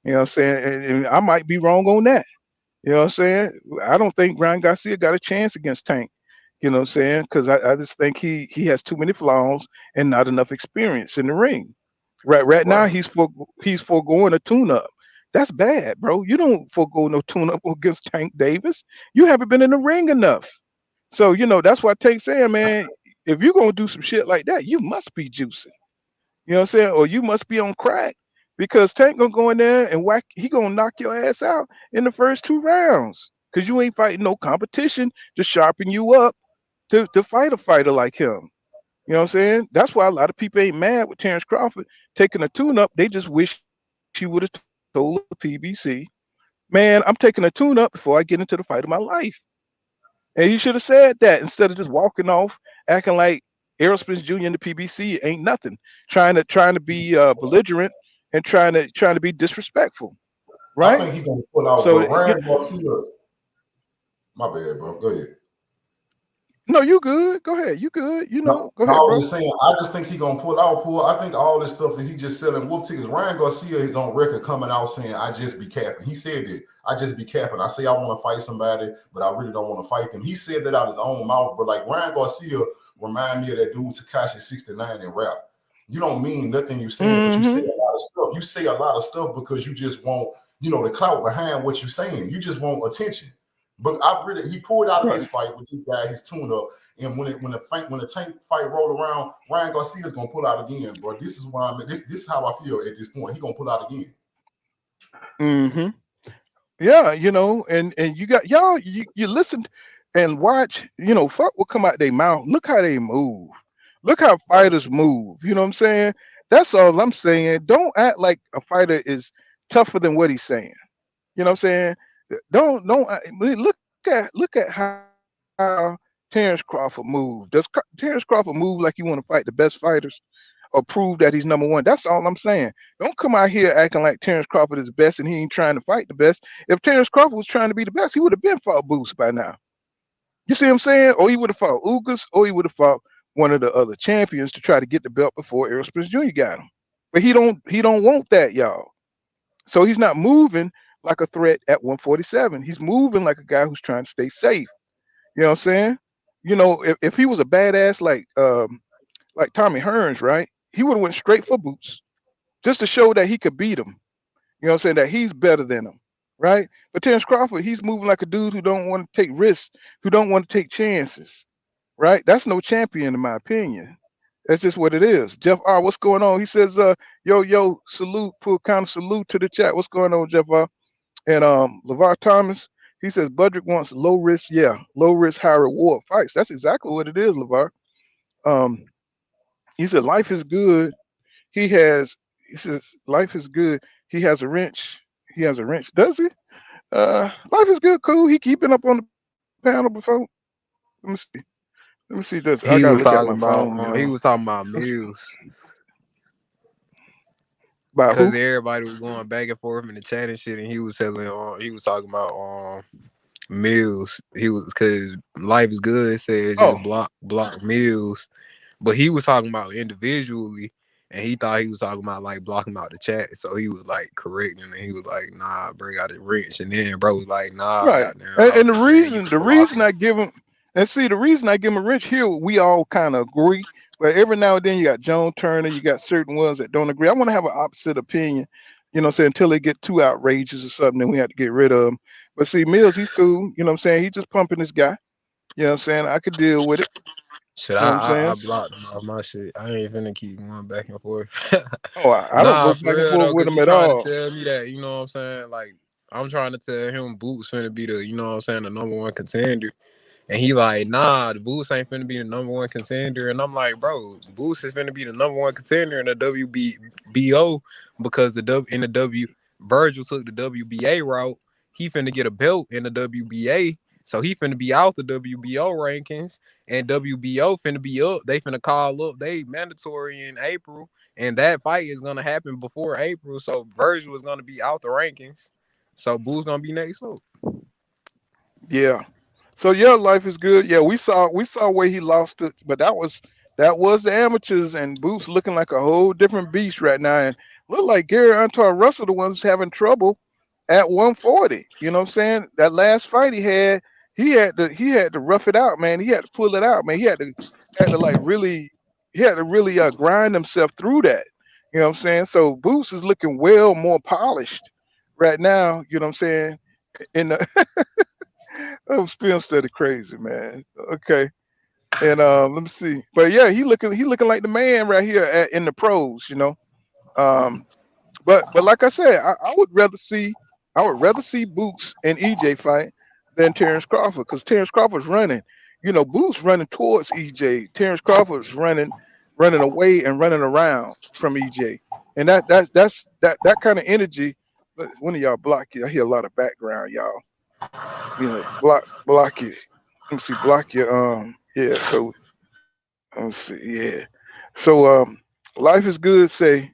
[SPEAKER 5] You know what I'm saying? And I might be wrong on that. You know what I'm saying? I don't think Ryan Garcia got a chance against Tank. You know what I'm saying? Because I just think he has too many flaws and not enough experience in the ring. Right now
[SPEAKER 6] Right.
[SPEAKER 5] he's foregoing a tune up. That's bad, bro. You don't forego no tune up against Tank Davis. You haven't been in the ring enough. So that's why Tank saying, man, if you're gonna do some shit like that, you must be juicing. You know what I'm saying? Or you must be on crack because Tank gonna go in there and whack. He gonna knock your ass out in the first 2 rounds because you ain't fighting no competition to sharpen you up to fight a fighter like him. You know what I'm saying? That's why a lot of people ain't mad with Terrence Crawford taking a tune up. They just wish he would have told the PBC, man, I'm taking a tune up before I get into the fight of my life. And he should have said that instead of just walking off, acting like Aerospace Jr. and the PBC ain't nothing, trying to be belligerent and trying to be disrespectful,
[SPEAKER 6] I
[SPEAKER 5] right?
[SPEAKER 6] think he's gonna pull out,
[SPEAKER 5] So
[SPEAKER 6] bro. Ryan Garcia. My bad, bro. Go ahead.
[SPEAKER 5] no, you good. Go ahead. You good.
[SPEAKER 6] No,
[SPEAKER 5] Go
[SPEAKER 6] no, I
[SPEAKER 5] ahead,
[SPEAKER 6] was
[SPEAKER 5] bro.
[SPEAKER 6] just saying, I just think he gonna pull out. I think all this stuff that he just selling wolf tickets. Ryan Garcia is on record coming out saying, "I just be capping." He said it. I just be capping. I say I want to fight somebody, but I really don't want to fight them. He said that out his own mouth. But like Ryan Garcia remind me of that dude Takashi 69 in rap. You don't mean nothing you saying, but you say
[SPEAKER 5] Mm-hmm.
[SPEAKER 6] a lot of stuff. You say a lot of stuff because you just want, the clout behind what you're saying. You just want attention. But he pulled out of
[SPEAKER 5] Right.
[SPEAKER 6] this fight with this guy, his tune up. And when the Tank fight roll around, Ryan Garcia's gonna pull out again, bro. This is why this is how I feel at this point. He gonna pull out again.
[SPEAKER 5] Mm-hmm. Yeah, and you got y'all. You listen and watch. Fuck will come out their mouth. Look how they move. Look how
[SPEAKER 6] Right.
[SPEAKER 5] fighters move. You know what I'm saying? That's all I'm saying. Don't act like a fighter is tougher than what he's saying. You know what I'm saying? Look at how Terrence Crawford moves. Terrence Crawford move like you want to fight the best fighters or prove that he's number one? That's all I'm saying. Don't come out here acting like Terrence Crawford is the best and he ain't trying to fight the best. If Terrence Crawford was trying to be the best, he would have been fought Boots by now. You see what I'm saying? Or he would have fought Ugas, or he would have fought one of the other champions to try to get the belt before Errol Spence Jr. got him. But he don't want that, y'all. So he's not moving like a threat at 147. He's moving like a guy who's trying to stay safe. You know what I'm saying? If he was a badass like Tommy Hearns, right? He would have went straight for Boots just to show that he could beat him. You know what I'm saying? That he's better than him, right? But Terrence Crawford, he's moving like a dude who don't want to take risks, who don't want to take chances, right? That's no champion in my opinion. That's just what it is. Jeff R, what's going on? He says, yo, salute, pull counter salute to the chat. What's going on, Jeff R? And LeVar Thomas, he says Budrick wants low risk, low risk, high reward fights. That's exactly what it is, LeVar. Um, he said life is good. He says life is good. He has a wrench. He has a wrench. Does he? Life is good, cool. He keeping up on the panel before. Let me see. Let me see this. I gotta
[SPEAKER 7] He
[SPEAKER 5] look
[SPEAKER 7] was
[SPEAKER 5] at my
[SPEAKER 7] talking
[SPEAKER 5] phone,
[SPEAKER 7] about
[SPEAKER 5] y'all.
[SPEAKER 7] he was talking about
[SPEAKER 5] Let's see.
[SPEAKER 7] Mills
[SPEAKER 5] By
[SPEAKER 7] because
[SPEAKER 5] who?
[SPEAKER 7] everybody was going back and forth in the chat and shit, and he was talking about Mills. He was because Life is Good says just
[SPEAKER 5] Oh,
[SPEAKER 7] block Mills, but he was talking about individually, and he thought he was talking about like blocking out the chat. So he was like correcting, and he was like, "Nah, bro, got it wrench." And then bro was like, "Nah,
[SPEAKER 5] right.
[SPEAKER 7] goddamn, I
[SPEAKER 5] And
[SPEAKER 7] was
[SPEAKER 5] the
[SPEAKER 7] just saying you
[SPEAKER 5] reason,
[SPEAKER 7] could
[SPEAKER 5] the
[SPEAKER 7] block
[SPEAKER 5] reason
[SPEAKER 7] him."
[SPEAKER 5] I give him, and see, the reason I give him a wrench here, we all kind of agree. But every now and then, you got Joan Turner, you got certain ones that don't agree. I want to have an opposite opinion, say until they get too outrageous or something, then we have to get rid of them. But see, Mills, he's cool. You know what I'm saying? He's just pumping this guy. You know what I'm saying? I could deal with it.
[SPEAKER 7] Shit,
[SPEAKER 5] You know what I'm
[SPEAKER 7] I
[SPEAKER 5] saying?
[SPEAKER 7] blocked him off my shit. I ain't finna keep going back and forth.
[SPEAKER 5] Oh, I don't
[SPEAKER 7] Nah,
[SPEAKER 5] go
[SPEAKER 7] for
[SPEAKER 5] back and
[SPEAKER 7] real
[SPEAKER 5] forth
[SPEAKER 7] though,
[SPEAKER 5] with
[SPEAKER 7] cause
[SPEAKER 5] him
[SPEAKER 7] he
[SPEAKER 5] at
[SPEAKER 7] trying to
[SPEAKER 5] all.
[SPEAKER 7] tell me that, you know what I'm saying? Like, I'm trying to tell him Boots finna be the, you know what I'm saying, the number one contender. And he like, nah, the Boots ain't finna be the number one contender. And I'm like, bro, Boots is finna be the number one contender in the WBO because in the Virgil took the WBA route. He finna get a belt in the WBA. So he finna be out the WBO rankings. And WBO finna be up. They finna call up. They mandatory in April. And that fight is gonna happen before April. So Virgil is gonna be out the rankings. So Boots gonna be next up.
[SPEAKER 5] Yeah. So yeah, life is good. Yeah, we saw where he lost it, but that was the amateurs and Boots looking like a whole different beast right now. And look like Gary Antoine Russell, the one's having trouble at 140. You know what I'm saying? That last fight he had to rough it out, man. He had to pull it out, man. He had to like really he had to really grind himself through that. You know what I'm saying? So Boots is looking well more polished right now. You know what I'm saying? In the oh, Spin Study crazy, man. Okay. And let me see. But yeah, he looking like the man right here in the pros, you know. Um, but like I said, I would rather see Boots and EJ fight than Terrence Crawford because Terrence Crawford's running. You know, Boots running towards EJ. Terrence Crawford's running away and running around from EJ. And that kind of energy. One of y'all block you. I hear a lot of background, y'all. You know, block you. Let me see, block you. Yeah. So let me see. Yeah. So life is good. Say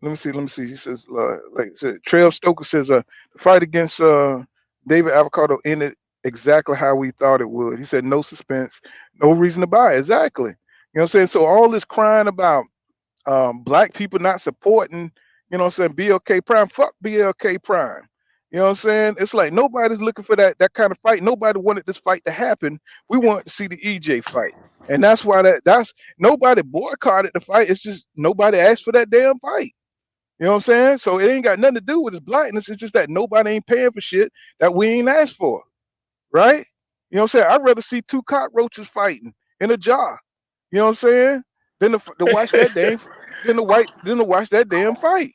[SPEAKER 5] let me see. Let me see. He says, like I said, Trail Stoker says, the fight against David Avocado ended exactly how we thought it would. He said, no suspense, no reason to buy. Exactly. You know what I'm saying? So all this crying about black people not supporting, you know what I'm saying, BLK Prime, fuck BLK Prime. You know what I'm saying? It's like nobody's looking for that kind of fight. Nobody wanted this fight to happen. We want to see the EJ fight. And that's why that's nobody boycotted the fight. It's just nobody asked for that damn fight. You know what I'm saying? So it ain't got nothing to do with his blackness. It's just that nobody ain't paying for shit that we ain't asked for, right? You know what I'm saying? I'd rather see two cockroaches fighting in a jar. You know what I'm saying? Than to watch that damn than to watch that damn fight,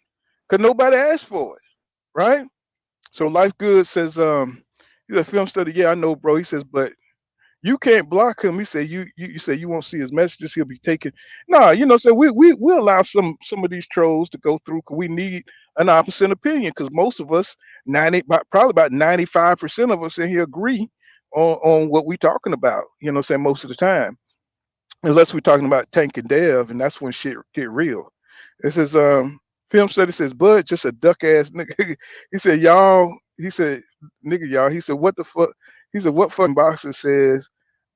[SPEAKER 5] cause nobody asked for it, right? So Life Good says, he's a film study. Yeah, I know, bro. He says, but you can't block him. He said you say you won't see his messages. He'll be taken. Nah, you know, so we allow some of these trolls to go through because we need an opposite opinion because most of us, probably about 95% of us in here agree on what we talking about. You know what I'm saying? Most of the time. Unless we're talking about Tank and Dev, and that's when shit get real. It says film study says Bud just a duck ass nigga. He said y'all. He said nigga y'all. He said what the fuck. He said what fucking boxer says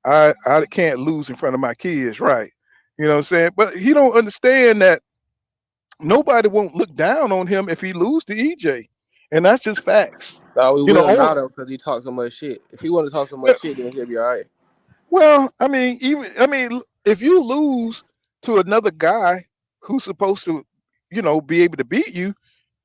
[SPEAKER 5] I can't lose in front of my kids, right? You know what I'm saying? But he don't understand that nobody won't look down on him if he lose to EJ, and that's just facts.
[SPEAKER 7] No, we
[SPEAKER 5] You know.
[SPEAKER 7] will now though, because he talks so much shit. If he want to talk so much shit, then he'll be all right.
[SPEAKER 5] Well, I mean, if you lose to another guy who's supposed to, you know, be able to beat you,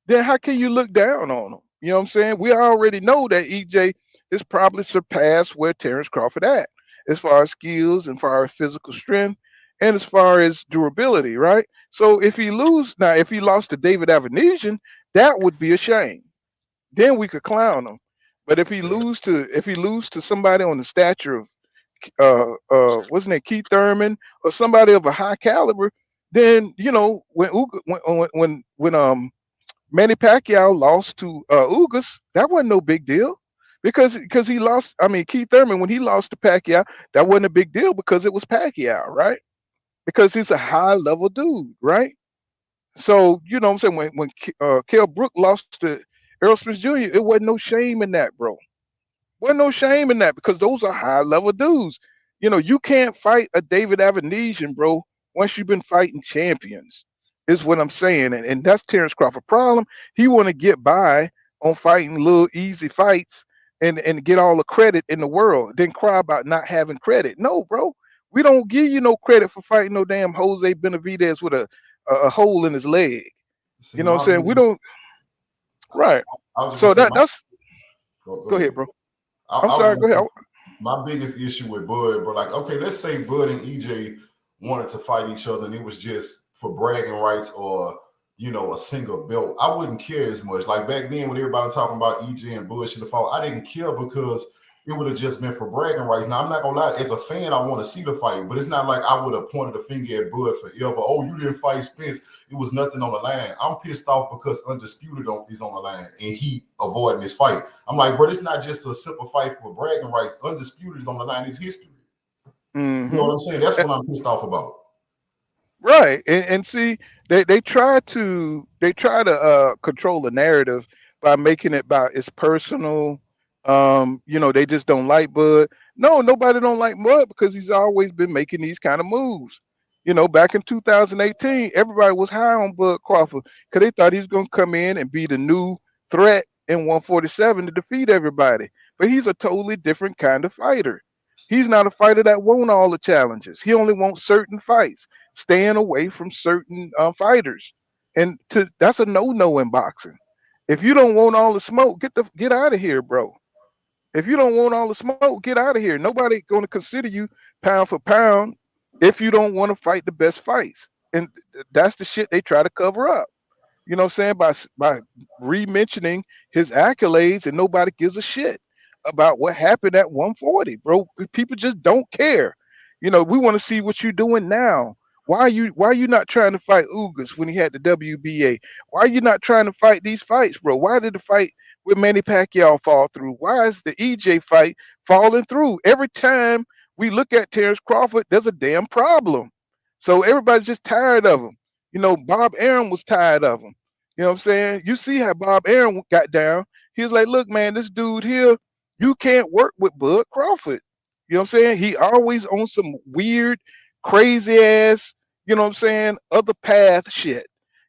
[SPEAKER 5] then how can you look down on him? You know what I'm saying? We already know that EJ is probably surpassed where Terrence Crawford at, as far as skills and far as physical strength and as far as durability, right? So if he lost to David Avenesian, that would be a shame. Then we could clown him. But if he lose to somebody on the stature of wasn't it Keith Thurman or somebody of a high caliber, then you know when Manny Pacquiao lost to Ugas, that wasn't no big deal because he lost. I mean Keith Thurman when he lost to Pacquiao, that wasn't a big deal because it was Pacquiao, right? Because he's a high level dude, right? So you know what I'm saying when Kell Brook lost to Errol Spence Jr., it wasn't no shame in that, bro. Well, no shame in that because those are high level dudes. You know, you can't fight a David Avenesian, bro, once you've been fighting champions, is what I'm saying. And that's Terrence Crawford problem. He want to get by on fighting little easy fights and get all the credit in the world, then cry about not having credit. No, bro. We don't give you no credit for fighting no damn Jose Benavidez with a hole in his leg.
[SPEAKER 6] See,
[SPEAKER 5] You know what
[SPEAKER 6] my
[SPEAKER 5] I'm saying? We don't right.
[SPEAKER 6] I was just
[SPEAKER 5] So
[SPEAKER 6] gonna say
[SPEAKER 5] that's
[SPEAKER 6] go
[SPEAKER 5] go ahead,
[SPEAKER 6] ahead.
[SPEAKER 5] bro.
[SPEAKER 6] I
[SPEAKER 5] I'm
[SPEAKER 6] was
[SPEAKER 5] sorry,
[SPEAKER 6] gonna
[SPEAKER 5] go ahead.
[SPEAKER 6] say my biggest issue with Bud, but like, okay, let's say Bud and EJ wanted to fight each other and it was just for bragging rights or a single belt. I wouldn't care as much. Like back then when everybody was talking about EJ and Bud should have fought, I didn't care because it would have just been for bragging rights. Now I'm not gonna lie, as a fan, I want to see the fight, but it's not like I would have pointed a finger at Bud forever. Oh, you didn't fight Spence. It was nothing on the line. I'm pissed off because Undisputed is on the line and he avoiding this fight. I'm like, bro, it's not just a simple fight for bragging rights. Undisputed is on the line. It's history. You know what I'm saying? That's what I'm pissed off about.
[SPEAKER 5] Right. And see, they try to control the narrative by making it about it's personal. They just don't like Bud. No, nobody don't like Bud because he's always been making these kind of moves. You know, back in 2018, everybody was high on Bud Crawford because they thought he was going to come in and be the new threat in 147 to defeat everybody. But he's a totally different kind of fighter. He's not a fighter that won all the challenges. He only wants certain fights, staying away from certain fighters. And that's a no-no in boxing. If you don't want all the smoke, get out of here, bro. If you don't want all the smoke, get out of here. Nobody going to consider you pound for pound if you don't want to fight the best fights. And that's the shit they try to cover up. You know what I'm saying? By re-mentioning his accolades, and nobody gives a shit about what happened at 140, bro. People just don't care. You know, we want to see what you're doing now. Why are you not trying to fight Ugas when he had the WBA? Why are you not trying to fight these fights, bro? Why did the fight with Manny Pacquiao fall through? Why is the EJ fight falling through? Every time we look at Terrence Crawford, there's a damn problem. So everybody's just tired of him. You know, Bob Arum was tired of him. You know what I'm saying? You see how Bob Arum got down. He was like, look, man, this dude here, you can't work with Bud Crawford. You know what I'm saying? He always on some weird, crazy ass, you know what I'm saying, other path shit.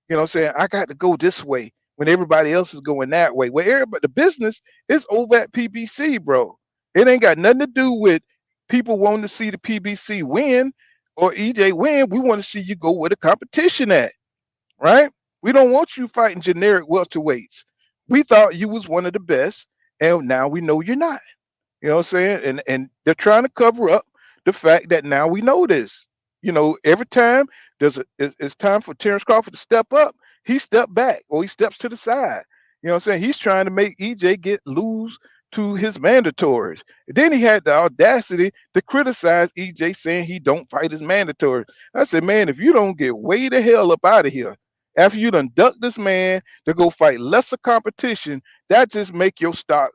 [SPEAKER 5] You know what I'm saying? I got to go this way when everybody else is going that way. Well, everybody, the business is over at PBC, bro. It ain't got nothing to do with people wanting to see the PBC win or EJ win. We want to see you go where the competition at, right? We don't want you fighting generic welterweights. We thought you was one of the best, and now we know you're not. You know what I'm saying? And they're trying to cover up the fact that now we know this. You know, every time it's time for Terrence Crawford to step up, he stepped back or he steps to the side. You know what I'm saying? He's trying to make EJ lose to his mandatories. And then he had the audacity to criticize EJ, saying he don't fight his mandatories. I said, man, if you don't get way the hell up out of here after you done duck this man to go fight lesser competition, that just make your stock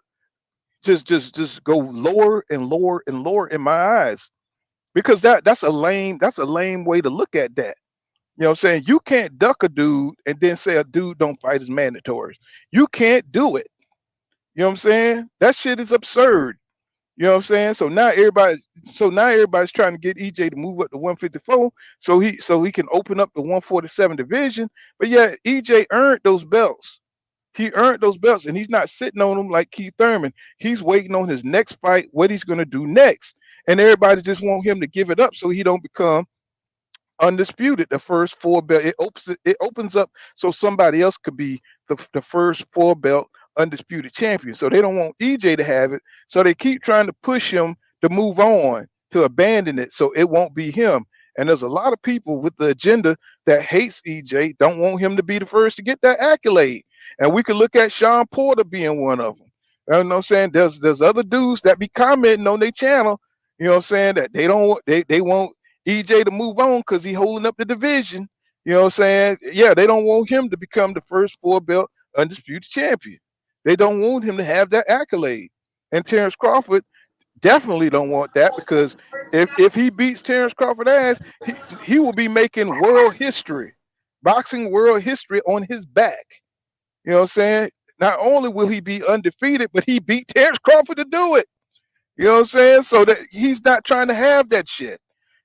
[SPEAKER 5] just go lower and lower and lower in my eyes. Because that's a lame way to look at that. You know what I'm saying? You can't duck a dude and then say a dude don't fight his mandatories. You can't do it. You know what I'm saying? That shit is absurd. You know what I'm saying? So now everybody's trying to get EJ to move up to 154 so he can open up the 147 division. But yeah, EJ earned those belts. He earned those belts, and he's not sitting on them like Keith Thurman. He's waiting on his next fight, what he's going to do next. And everybody just want him to give it up so he don't become undisputed. The first four belt, it opens up so somebody else could be the first four belt undisputed champion. So they don't want EJ to have it. So they keep trying to push him to move on, to abandon it, so it won't be him. And there's a lot of people with the agenda that hates EJ, don't want him to be the first to get that accolade. And we could look at Sean Porter being one of them. You know what I'm saying? There's other dudes that be commenting on their channel, you know what I'm saying, that they want EJ to move on because he holding up the division. You know what I'm saying? Yeah, they don't want him to become the first four belt undisputed champion. They don't want him to have that accolade. And Terrence Crawford definitely don't want that, because if he beats Terrence Crawford ass, he will be making world history, boxing world history on his back. You know what I'm saying? Not only will he be undefeated, but he beat Terrence Crawford to do it. You know what I'm saying? So that he's not trying to have that shit.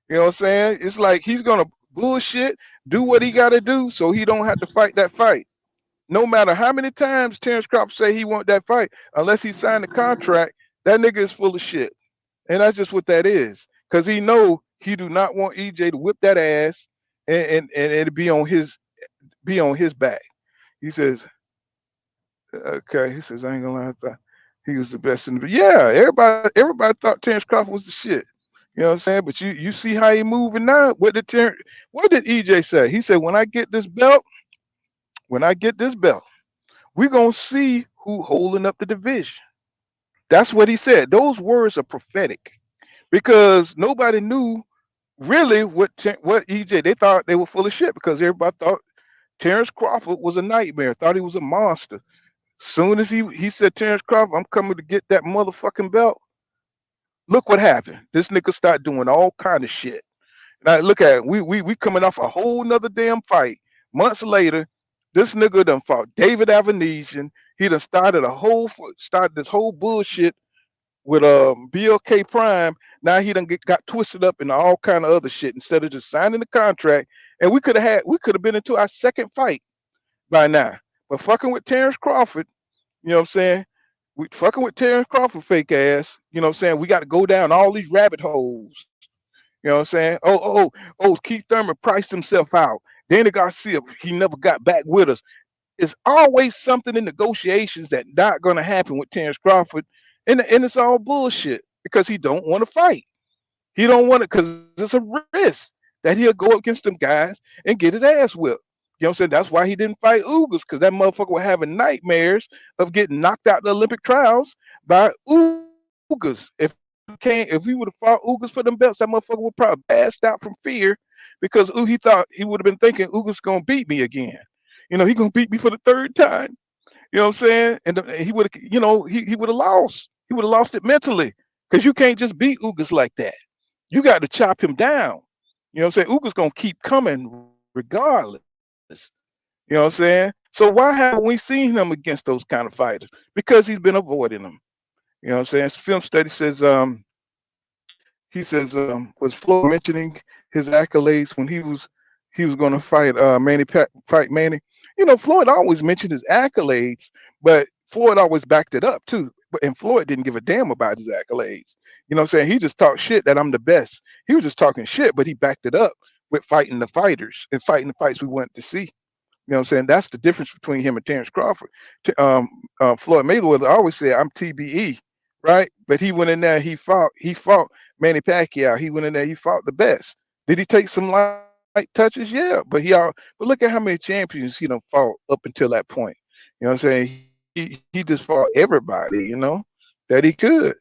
[SPEAKER 5] You know what I'm saying? It's like he's gonna bullshit, do what he gotta do so he don't have to fight that fight. No matter how many times Terrence Crawford say he want that fight, unless he signed the contract, that nigga is full of shit. And that's just what that is. Cause he know he do not want EJ to whip that ass and it be on his back. He says, okay, he says, I ain't gonna lie, I thought he was the best in the, yeah, everybody thought Terrence Crawford was the shit. You know what I'm saying? But you see how he moving now. What did EJ say? He said, when I get this belt, we're gonna see who holding up the division. That's what he said. Those words are prophetic, because nobody knew really what EJ. They thought they were full of shit because everybody thought Terrence Crawford was a nightmare. Thought he was a monster. Soon as he said, Terrence Crawford, I'm coming to get that motherfucking belt. Look what happened. This nigga start doing all kind of shit. Now look at it. We coming off a whole nother damn fight. Months later, this nigga done fought David Avanesian. He done started this whole bullshit with BLK Prime. Now he done got twisted up in all kind of other shit instead of just signing the contract. And we could have been into our second fight by now. But fucking with Terrence Crawford, you know what I'm saying? We fucking with Terrence Crawford fake ass, you know what I'm saying? We got to go down all these rabbit holes. You know what I'm saying? Oh, Keith Thurman priced himself out. Danny Garcia, he never got back with us. It's always something in negotiations that not gonna happen with Terrence Crawford, and it's all bullshit because he don't want to fight. He don't want it because it's a risk that he'll go against them guys and get his ass whipped. You know what I'm saying? That's why he didn't fight Ugas, because that motherfucker was having nightmares of getting knocked out the Olympic trials by Ugas. If he would have fought Ugas for them belts, that motherfucker would probably passed out from fear because he thought he would have been thinking Ugas gonna beat me again. You know, he gonna beat me for the third time. You know what I'm saying? And he would have, you know, he would have lost. He would have lost it mentally because you can't just beat Ugas like that. You got to chop him down. You know what I'm saying? Ugas gonna keep coming regardless. You know what I'm saying? So why haven't we seen him against those kind of fighters? Because he's been avoiding them. You know what I'm saying? Film study says was Floyd mentioning his accolades when he was going to fight Manny. You know, Floyd always mentioned his accolades, but Floyd always backed it up too. And Floyd didn't give a damn about his accolades. You know what I'm saying? He just talked shit that I'm the best. He was just talking shit, but he backed it up with fighting the fighters and fighting the fights we wanted to see. You know what I'm saying? That's the difference between him and Terrence Crawford. Floyd Mayweather always said, "I'm TBE," right? But he went in there, he fought Manny Pacquiao. He went in there, he fought the best. Did he take some light touches? Yeah, but look at how many champions he done fought up until that point. You know what I'm saying? He just fought everybody, you know, that he could.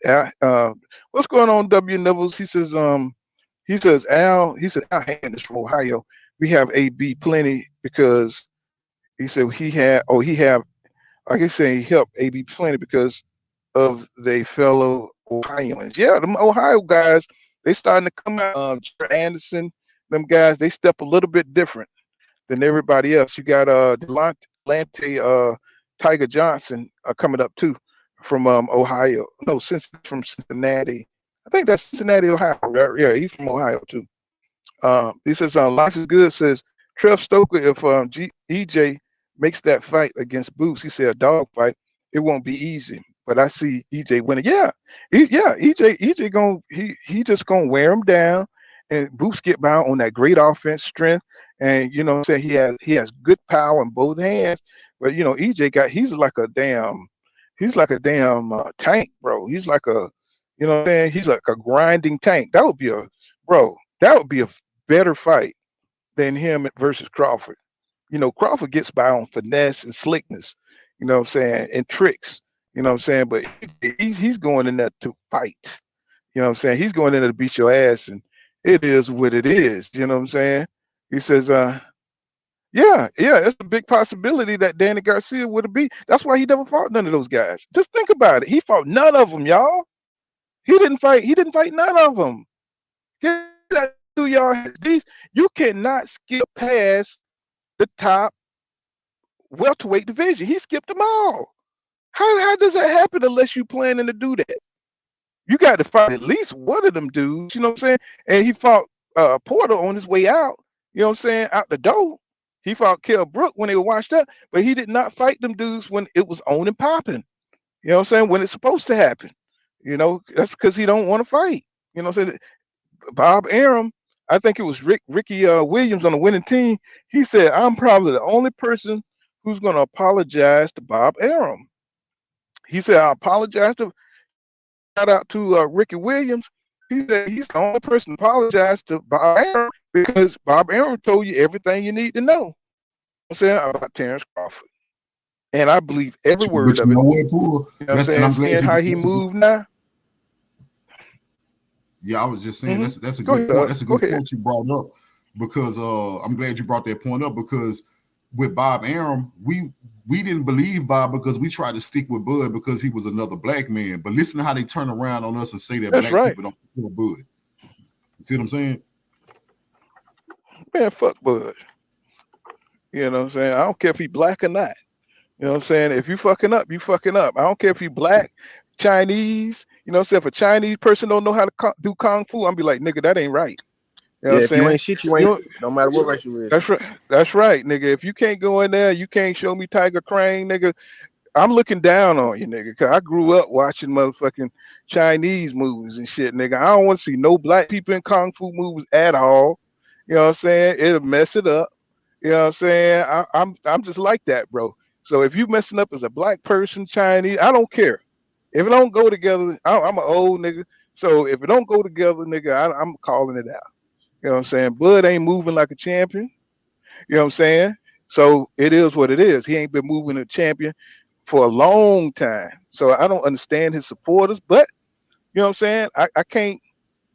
[SPEAKER 5] What's going on, W Nibbles? He says Al Handis from Ohio. We have AB plenty because he said he helped AB plenty because of they fellow Ohioans. Yeah, them Ohio guys, they starting to come out. Jared Anderson, them guys, they step a little bit different than everybody else. You got Delante Tiger Johnson coming up too from Ohio. No, from Cincinnati. I think that's Cincinnati, Ohio. Right? Yeah, he's from Ohio too. He says life is good. Says Trev Stoker, if EJ makes that fight against Boots, he said a dog fight, it won't be easy. But I see EJ winning. EJ he just gonna wear him down, and Boots get by on that great offense, strength, and you know what I'm saying, he has good power in both hands. But you know, EJ he's like a damn tank, bro. He's like a, you know what I'm saying, he's like a grinding tank. That would be a better fight than him versus Crawford. You know, Crawford gets by on finesse and slickness, you know what I'm saying, and tricks. You know what I'm saying? But he's going in there to fight. You know what I'm saying? He's going in there to beat your ass, and it is what it is. You know what I'm saying? He says, yeah, it's a big possibility that Danny Garcia would have beat. That's why he never fought none of those guys. Just think about it. He fought none of them, y'all. He didn't fight none of them. You cannot skip past the top welterweight division. He skipped them all. How does that happen unless you planning to do that? You got to fight at least one of them dudes, you know what I'm saying? And he fought Porter on his way out, you know what I'm saying, out the door. He fought Kell Brook when they were washed up, but he did not fight them dudes when it was on and popping. You know what I'm saying? When it's supposed to happen. You know, that's because he don't want to fight. You know what I'm saying? Bob Arum, I think it was Ricky Williams on the winning team. He said, I'm probably the only person who's going to apologize to Bob Arum. He said, I apologize to, shout out to Ricky Williams. He said he's the only person to apologize to Bob Arum because Bob Arum told you everything you need to know. I'm saying about Terrence Crawford. And I believe every word of it. You know what I'm saying? Seeing how he moved now.
[SPEAKER 6] Yeah, I was just saying that's a good point. That's a good point you brought up because I'm glad you brought that point up because with Bob Arum, we didn't believe Bob because we tried to stick with Bud because he was another black man. But listen to how they turn around on us and say that that's black people don't kill Bud. You see what I'm saying?
[SPEAKER 5] Man, fuck Bud. You know what I'm saying? I don't care if he black or not. You know what I'm saying? If you fucking up, you fucking up. I don't care if you black, Chinese. You know what I'm saying? If a Chinese person don't know how to do kung fu, I'm be like, nigga, that ain't right. You know
[SPEAKER 7] Yeah,
[SPEAKER 5] what I'm
[SPEAKER 7] if you
[SPEAKER 5] saying?
[SPEAKER 7] ain't shit, you
[SPEAKER 5] You
[SPEAKER 7] ain't
[SPEAKER 5] don't,
[SPEAKER 7] shit. No matter what race you is.
[SPEAKER 5] that's right. That's right, nigga. If you can't go in there, you can't show me Tiger Crane, nigga. I'm looking down on you, nigga, because I grew up watching motherfucking Chinese movies and shit, nigga. I don't want to see no black people in kung fu movies at all. You know what I'm saying? It'll mess it up. You know what I'm saying? I'm just like that, bro. So if you messing up as a black person, Chinese, I don't care. If it don't go together, I'm an old nigga. So if it don't go together, nigga, I'm calling it out. You know what I'm saying? Bud ain't moving like a champion. You know what I'm saying? So it is what it is. He ain't been moving a champion for a long time. So I don't understand his supporters, but you know what I'm saying? I can't,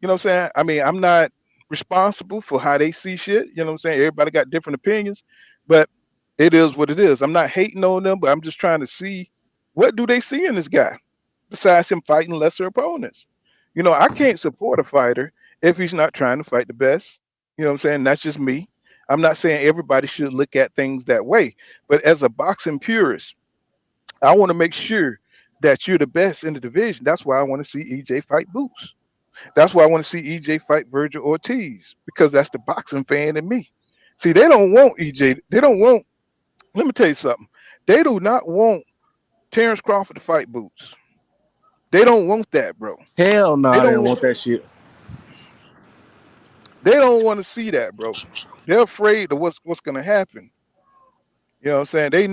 [SPEAKER 5] you know what I'm saying? I mean, I'm not responsible for how they see shit. You know what I'm saying? Everybody got different opinions, but it is what it is. I'm not hating on them, but I'm just trying to see what do they see in this guy besides him fighting lesser opponents. You know, I can't support a fighter if he's not trying to fight the best. You know what I'm saying? That's just me. I'm not saying everybody should look at things that way, but as a boxing purist, I want to make sure that you're the best in the division. That's why I want to see EJ fight Boots. That's why I want to see EJ fight Virgil Ortiz because that's the boxing fan in me. See, they don't want EJ. They don't want. Let me tell you something. They do not want Terrence Crawford to fight Boots. They don't want that, bro.
[SPEAKER 7] Hell no,
[SPEAKER 5] They
[SPEAKER 7] I
[SPEAKER 5] don't
[SPEAKER 7] didn't
[SPEAKER 5] want.
[SPEAKER 7] want that shit.
[SPEAKER 5] They don't want to see that, bro. They're afraid of what's going to happen. You know what I'm saying? They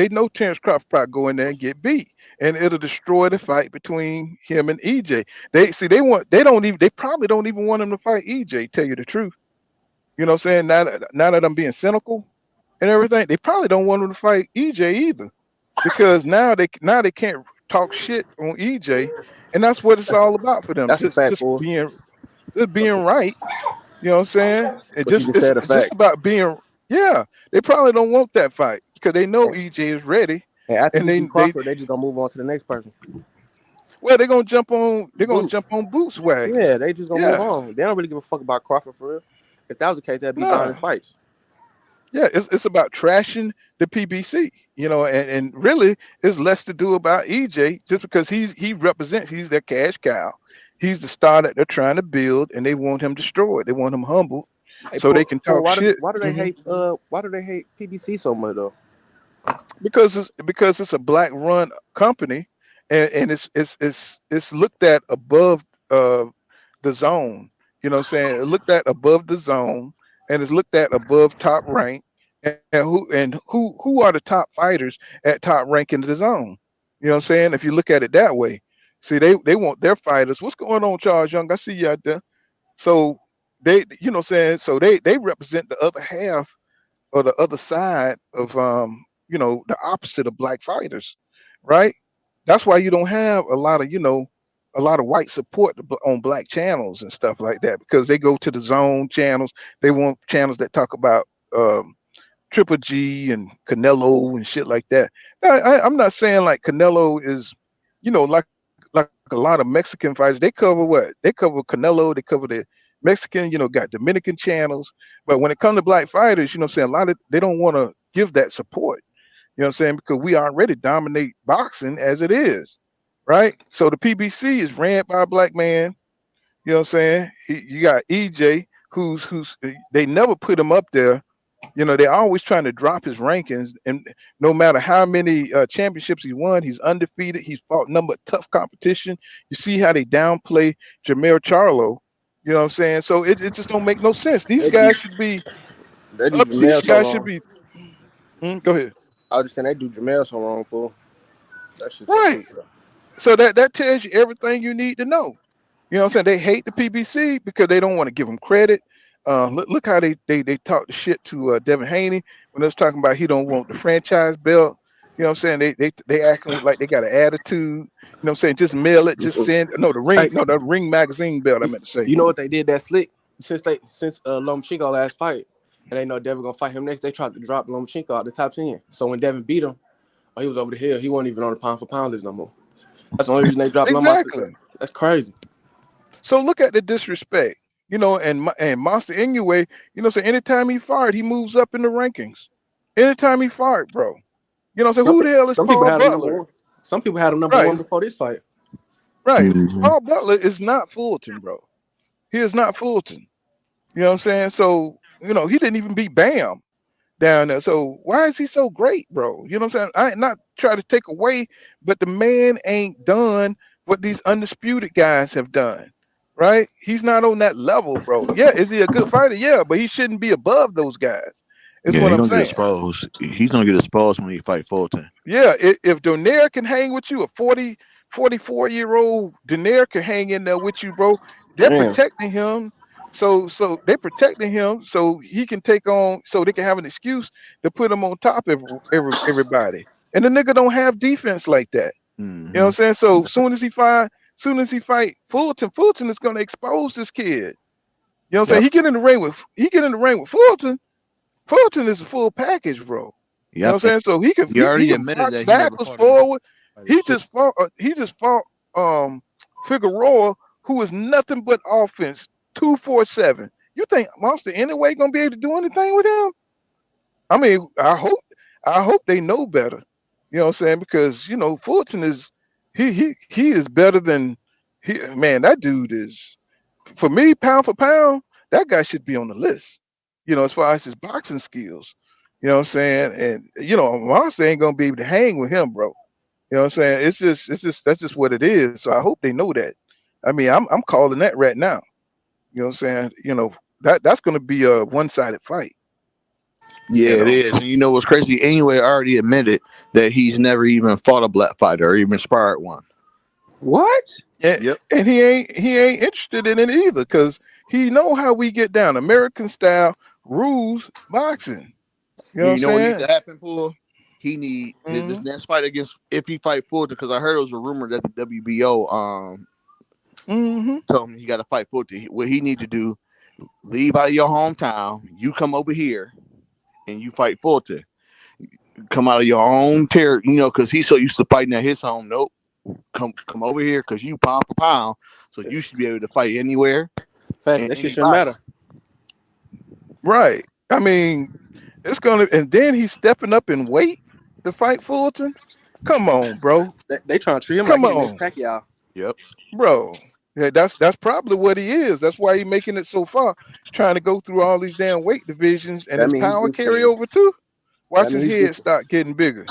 [SPEAKER 5] know Terrence Crawford probably go in there and get beat, and it'll destroy the fight between him and EJ. They probably don't even want him to fight EJ. Tell you the truth. You know what I'm saying? Now that I'm being cynical and everything, they probably don't want him to fight EJ either, because now they can't talk shit on EJ, and that's what it's all about for them.
[SPEAKER 7] That's a
[SPEAKER 5] Just
[SPEAKER 7] fact,
[SPEAKER 5] just
[SPEAKER 7] fool.
[SPEAKER 5] being right. You know what I'm saying? It
[SPEAKER 7] But you
[SPEAKER 5] just
[SPEAKER 7] just
[SPEAKER 5] it's
[SPEAKER 7] said a
[SPEAKER 5] just
[SPEAKER 7] fact.
[SPEAKER 5] about being. Yeah, they probably don't want that fight because they know EJ is ready,
[SPEAKER 7] And after
[SPEAKER 5] and
[SPEAKER 7] he
[SPEAKER 5] they
[SPEAKER 7] beat
[SPEAKER 5] they
[SPEAKER 7] Crawford, they just gonna move on to the next person.
[SPEAKER 5] well they're gonna
[SPEAKER 7] Boots.
[SPEAKER 5] jump on Boots wagon.
[SPEAKER 7] Yeah, they just gonna move
[SPEAKER 5] Yeah,
[SPEAKER 7] on. They don't really give a fuck about Crawford for real. If that was the case, they'd be buying
[SPEAKER 5] no,
[SPEAKER 7] his fights.
[SPEAKER 5] yeah, it's about trashing the PBC, you know, and really it's less to do about EJ just because he's their cash cow. He's the star that they're trying to build, and they want him destroyed. They want him humbled
[SPEAKER 7] Hey,
[SPEAKER 5] so they
[SPEAKER 7] Paul,
[SPEAKER 5] can talk shit.
[SPEAKER 7] why do they hate PBC so much though?
[SPEAKER 5] Because it's a black run company, and it's looked at above uh the zone. You know what I'm saying? It looked at above the zone, and it's looked at above top rank. And who are the top fighters at top rank in the zone? You know what I'm saying? If you look at it that way. See, they want their fighters. What's going on, Charles Young? I see you out there. So they, you know what I'm saying? So they represent the other half or the other side of the opposite of black fighters, right? That's why you don't have a lot of white support on black channels and stuff like that, because they go to the zone channels. They want channels that talk about Triple G and Canelo and shit like that. I'm not saying like Canelo is, like a lot of Mexican fighters. They cover what? They cover Canelo. They cover the Mexican. Got Dominican channels. But when it comes to black fighters, you know what I'm saying, a lot of they don't want to give that support. You know what I'm saying? Because we already dominate boxing as it is, right? So the PBC is ran by a black man. You know what I'm saying? You got EJ, who's they never put him up there. They're always trying to drop his rankings, and no matter how many championships he won, he's undefeated. He's fought number of tough competition. You see how they downplay Jamel Charlo. You know what I'm saying? So it just don't make no sense. These
[SPEAKER 7] They do,
[SPEAKER 5] guys should be
[SPEAKER 7] they do
[SPEAKER 5] up. These
[SPEAKER 7] Jamel so
[SPEAKER 5] guys should
[SPEAKER 7] wrong.
[SPEAKER 5] be. Go ahead.
[SPEAKER 7] I was just saying they do Jamel so wrong, fool. That shit's so
[SPEAKER 5] Right.
[SPEAKER 7] stupid.
[SPEAKER 5] So that tells you everything you need to know. You know what I'm saying? They hate the PBC because they don't want to give them credit. Look how they talk the shit to Devin Haney when they was talking about he don't want the franchise belt. You know what I'm saying? They acting like they got an attitude. You know what I'm saying? Just mail it, just send. No,
[SPEAKER 7] Hey,
[SPEAKER 5] the ring magazine belt. I meant to say.
[SPEAKER 7] you know what they did that slick? Since Lomachenko last fight, and they know Devin gonna fight him next, they tried to drop Lomachenko out the top 10. So when Devin beat him, he was over the hill. He wasn't even on the pound for pound list no more. That's the only reason they dropped Lomachenko.
[SPEAKER 5] Exactly.
[SPEAKER 7] That's crazy.
[SPEAKER 5] So look at the disrespect. And Monster Inoue. So anytime he fired, he moves up in the rankings. Anytime he fired, bro. So
[SPEAKER 7] Some
[SPEAKER 5] who the hell is
[SPEAKER 7] some people
[SPEAKER 5] Paul
[SPEAKER 7] had him number
[SPEAKER 5] Butler?
[SPEAKER 7] one. Some people had him number one
[SPEAKER 5] Right.
[SPEAKER 7] before this fight.
[SPEAKER 5] Right.
[SPEAKER 8] Mm-hmm.
[SPEAKER 5] Paul Butler is not Fulton, bro. He is not Fulton. You know what I'm saying? So, he didn't even beat Bam down there. So why is he so great, bro? You know what I'm saying? I ain't not try to take away, but the man ain't done what these undisputed guys have done. Right? He's not on that level, bro. Yeah, is he a good fighter? Yeah, but he shouldn't be above those guys. Is
[SPEAKER 8] Yeah,
[SPEAKER 5] what
[SPEAKER 8] he's
[SPEAKER 5] I'm
[SPEAKER 8] gonna get
[SPEAKER 5] saying.
[SPEAKER 8] exposed. He's gonna get exposed when he fight Fulton.
[SPEAKER 5] Yeah, if Donaire can hang with you, a 44-year-old Donaire can hang in there with you, bro. They're
[SPEAKER 7] Damn.
[SPEAKER 5] protecting him. So they're protecting him so he can take on, so they can have an excuse to put him on top of everybody. And the nigga don't have defense like that. You know what
[SPEAKER 8] Mm-hmm.
[SPEAKER 5] I'm saying? So soon as he fight Fulton is gonna expose this kid. You know what I'm saying?
[SPEAKER 8] Yep.
[SPEAKER 5] He get in the ring with Fulton. Fulton is a full package, bro. You know
[SPEAKER 8] Yep.
[SPEAKER 5] what I'm saying? So he can
[SPEAKER 8] He
[SPEAKER 5] he
[SPEAKER 8] already
[SPEAKER 5] can
[SPEAKER 8] admitted
[SPEAKER 5] box
[SPEAKER 8] that he never
[SPEAKER 5] backwards,
[SPEAKER 8] fought a good
[SPEAKER 5] forward.
[SPEAKER 8] fighter.
[SPEAKER 5] He
[SPEAKER 8] Shit.
[SPEAKER 5] just fought Figueroa, who is nothing but offense, 247. You think Monster anyway gonna be able to do anything with him? I mean, I hope they know better. You know what I'm saying? Because Fulton is he is better than man, that dude is, for me, pound for pound, that guy should be on the list. As far as his boxing skills. You know what I'm saying? And Monster ain't gonna be able to hang with him, bro. You know what I'm saying? It's just that's just what it is. So I hope they know that. I mean, I'm calling that right now. You know what I'm saying? That's gonna be a one-sided fight.
[SPEAKER 8] Yeah,
[SPEAKER 5] You
[SPEAKER 8] it
[SPEAKER 5] know.
[SPEAKER 8] is. And you know what's crazy? Anyway, already admitted that he's never even fought a black fighter or even sparred one.
[SPEAKER 7] What?
[SPEAKER 5] And,
[SPEAKER 8] Yep.
[SPEAKER 5] and he ain't interested in it either, because he know how we get down. American style rules boxing. You know what I'm
[SPEAKER 8] You know what needs to
[SPEAKER 5] saying?
[SPEAKER 8] happen, Paul? He need this
[SPEAKER 5] Mm-hmm.
[SPEAKER 8] next fight against, if he fight Fulton, because I heard it was a rumor that the WBO
[SPEAKER 5] Mm-hmm.
[SPEAKER 8] told him he got to fight Fulton. What he need to do, leave out of your hometown, you come over here and you fight Fulton. Come out of your own territory, because he's so used to fighting at his home. Nope, come over here because you pound for pound, so you should be able to fight anywhere
[SPEAKER 7] Fact,
[SPEAKER 8] and
[SPEAKER 7] that shit shouldn't
[SPEAKER 8] anybody.
[SPEAKER 7] matter.
[SPEAKER 5] Right. I mean, it's gonna, and then he's stepping up in weight to fight Fulton. Come on, bro.
[SPEAKER 7] They trying to treat him like
[SPEAKER 5] Come
[SPEAKER 7] he the next
[SPEAKER 5] on,
[SPEAKER 7] Pacquiao.
[SPEAKER 8] Yep.
[SPEAKER 5] bro. Yeah, that's probably what he is. That's why he's making it so far, trying to go through all these damn weight divisions, and
[SPEAKER 7] That
[SPEAKER 5] his
[SPEAKER 7] mean he
[SPEAKER 5] power
[SPEAKER 7] juicy.
[SPEAKER 5] carryover too. Watch
[SPEAKER 7] That
[SPEAKER 5] his
[SPEAKER 7] mean he
[SPEAKER 5] head
[SPEAKER 7] juicy.
[SPEAKER 5] start getting bigger.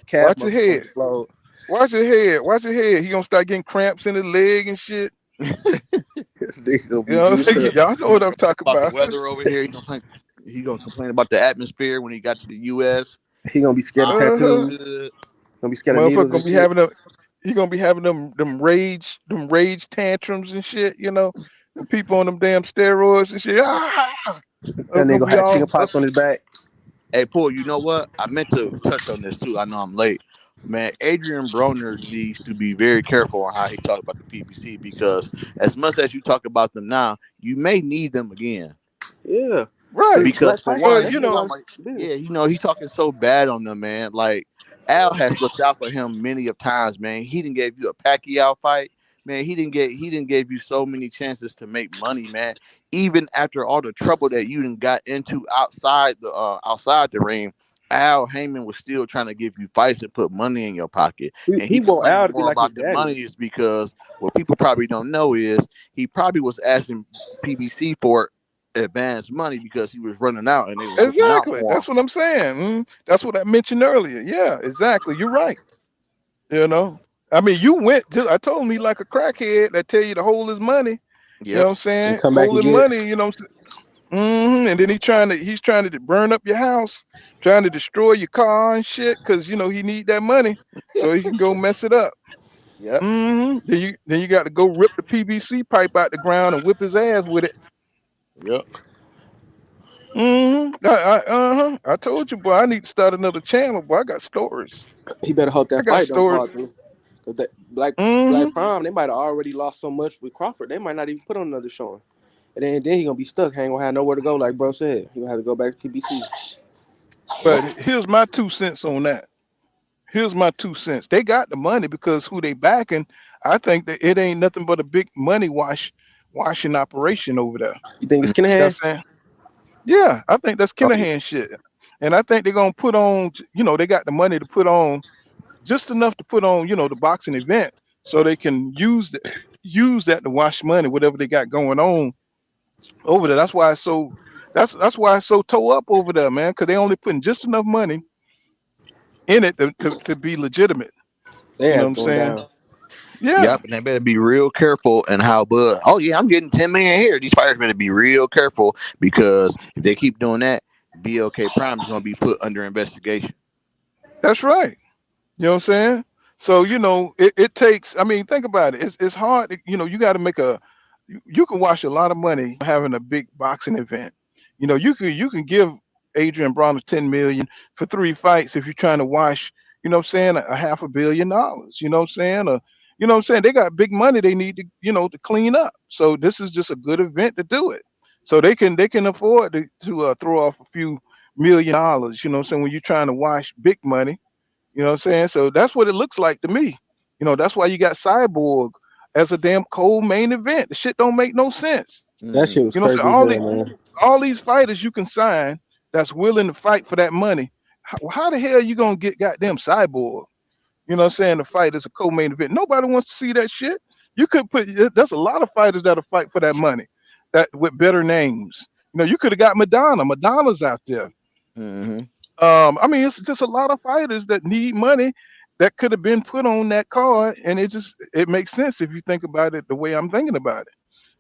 [SPEAKER 7] Calf
[SPEAKER 5] Watch his
[SPEAKER 7] muscles gonna
[SPEAKER 5] head.
[SPEAKER 7] explode.
[SPEAKER 5] Watch his head. Watch his head. He gonna start getting cramps in his leg and shit.
[SPEAKER 7] This nigga gonna
[SPEAKER 5] You
[SPEAKER 7] be
[SPEAKER 5] know,
[SPEAKER 7] juiced up.
[SPEAKER 5] y'all know what I'm talking
[SPEAKER 8] About the
[SPEAKER 5] about.
[SPEAKER 8] weather over here, he gonna complain about the atmosphere when he got to the U.S.
[SPEAKER 7] He gonna be scared of
[SPEAKER 5] Uh-huh.
[SPEAKER 7] tattoos.
[SPEAKER 8] Good.
[SPEAKER 7] Gonna be scared of
[SPEAKER 5] Motherfucker
[SPEAKER 7] needles
[SPEAKER 5] gonna
[SPEAKER 7] and
[SPEAKER 5] be
[SPEAKER 7] shit.
[SPEAKER 5] having he gonna be having them rage tantrums and shit. And people on them damn steroids and shit.
[SPEAKER 7] That nigga
[SPEAKER 5] Gonna
[SPEAKER 7] gonna
[SPEAKER 5] be
[SPEAKER 7] have
[SPEAKER 5] all
[SPEAKER 7] chicken pox on his back.
[SPEAKER 8] Hey, Paul, you know what? I meant to touch on this too. I know I'm late. Man, Adrien Broner needs to be very careful on how he talks about the PBC, because as much as you talk about them now, you may need them again.
[SPEAKER 7] Yeah.
[SPEAKER 5] right.
[SPEAKER 8] Because
[SPEAKER 7] Black
[SPEAKER 8] for
[SPEAKER 7] fighters,
[SPEAKER 5] Well,
[SPEAKER 8] one,
[SPEAKER 7] they
[SPEAKER 8] he
[SPEAKER 7] handle
[SPEAKER 8] talking
[SPEAKER 7] our
[SPEAKER 8] like, yeah,
[SPEAKER 7] business.
[SPEAKER 8] he's talking so bad on them, man. Like Al has looked out for him many of times, man. He didn't give you a Pacquiao fight, man. He didn't give you so many chances to make money, man. Even after all the trouble that you didn't got into outside the ring, Al Heyman was still trying to give you fights and put money in your pocket. And
[SPEAKER 7] He
[SPEAKER 8] he
[SPEAKER 7] want Al
[SPEAKER 8] complaining
[SPEAKER 7] to be
[SPEAKER 8] more
[SPEAKER 7] like his
[SPEAKER 8] about the
[SPEAKER 7] daddy.
[SPEAKER 8] money is because what people probably don't know is he probably was asking PBC for advance money because he was running out and they was looking out
[SPEAKER 5] exactly.
[SPEAKER 8] for him.
[SPEAKER 5] That's what I'm saying. That's what I mentioned earlier. Yeah, exactly. You're right. You know, I mean, I told him he like a crackhead that tell you to hold his money. You know
[SPEAKER 8] Yep.
[SPEAKER 5] what I'm
[SPEAKER 7] And
[SPEAKER 5] saying?
[SPEAKER 7] come back
[SPEAKER 5] Hold
[SPEAKER 7] and
[SPEAKER 5] his
[SPEAKER 7] get it.
[SPEAKER 5] money. And then he's trying to burn up your house, trying to destroy your car and shit, because he need that money so he can go mess it up.
[SPEAKER 8] Yep.
[SPEAKER 5] Then you got to go rip the PVC pipe out the ground and whip his ass with it.
[SPEAKER 8] Yep.
[SPEAKER 5] I told you, boy, I need to start another channel, boy. I got stories.
[SPEAKER 7] He better hope
[SPEAKER 5] I
[SPEAKER 7] that
[SPEAKER 5] got
[SPEAKER 7] fight don't
[SPEAKER 5] stories.
[SPEAKER 7] fall through. Cause that Black
[SPEAKER 5] Mm-hmm.
[SPEAKER 7] Prime, they might have already lost so much with Crawford. They might not even put on another showing. And then he gonna be stuck. He ain't gonna have nowhere to go, like bro said. He gonna have to go back to PBC.
[SPEAKER 5] But here's my 2 cents on that. Here's my 2 cents. They got the money because who they backing. I think that it ain't nothing but a big money washing operation over there.
[SPEAKER 7] You think it's
[SPEAKER 5] You know
[SPEAKER 7] Kinahan?
[SPEAKER 5] what I'm saying? Yeah, I think that's
[SPEAKER 8] Oh yeah.
[SPEAKER 5] Kinahan shit. And I think they're gonna put on, they got the money to put on just enough to put on, the boxing event so they can use that to wash money, whatever they got going on over there. That's why it's so toe up over there, man, because they only putting just enough money in it to be legitimate.
[SPEAKER 7] They
[SPEAKER 5] You know
[SPEAKER 7] ass
[SPEAKER 5] what I'm
[SPEAKER 7] going
[SPEAKER 5] saying?
[SPEAKER 7] down.
[SPEAKER 5] Yeah,
[SPEAKER 8] Yep, and they better be real careful and how Bud. Oh yeah, I'm getting 10 million here. These fighters better be real careful because if they keep doing that, BLK Prime is going to be put under investigation.
[SPEAKER 5] that's right. You know what I'm saying? So, it takes, I mean, think about it. It's hard, you got to you can wash a lot of money having a big boxing event. You can give Adrien Broner 10 million for 3 fights if you're trying to wash, what I'm saying, a $500 million, you know what I'm saying? You know what I'm saying? They got big money they need to clean up. So this is just a good event to do it. So they can afford to throw off a few $1 million, you know what I'm saying, when you're trying to wash big money. You know what I'm saying? So that's what it looks like to me. That's why you got Cyborg as a damn cold main event. The shit don't make no sense.
[SPEAKER 7] That
[SPEAKER 8] Mm.
[SPEAKER 7] shit was
[SPEAKER 5] You know what
[SPEAKER 7] crazy
[SPEAKER 5] I'm
[SPEAKER 7] as
[SPEAKER 5] saying?
[SPEAKER 7] hell, man.
[SPEAKER 5] All these fighters you can sign that's willing to fight for that money. How the hell you gonna get goddamn Cyborg? You know what I'm saying? To fight as a co-main event. Nobody wants to see that shit. You could there's a lot of fighters that'll fight for that money, that with better names. You could have got Madonna. Madonna's out there.
[SPEAKER 8] Mm-hmm.
[SPEAKER 5] I mean, it's just a lot of fighters that need money that could have been put on that card, and it makes sense if you think about it the way I'm thinking about it.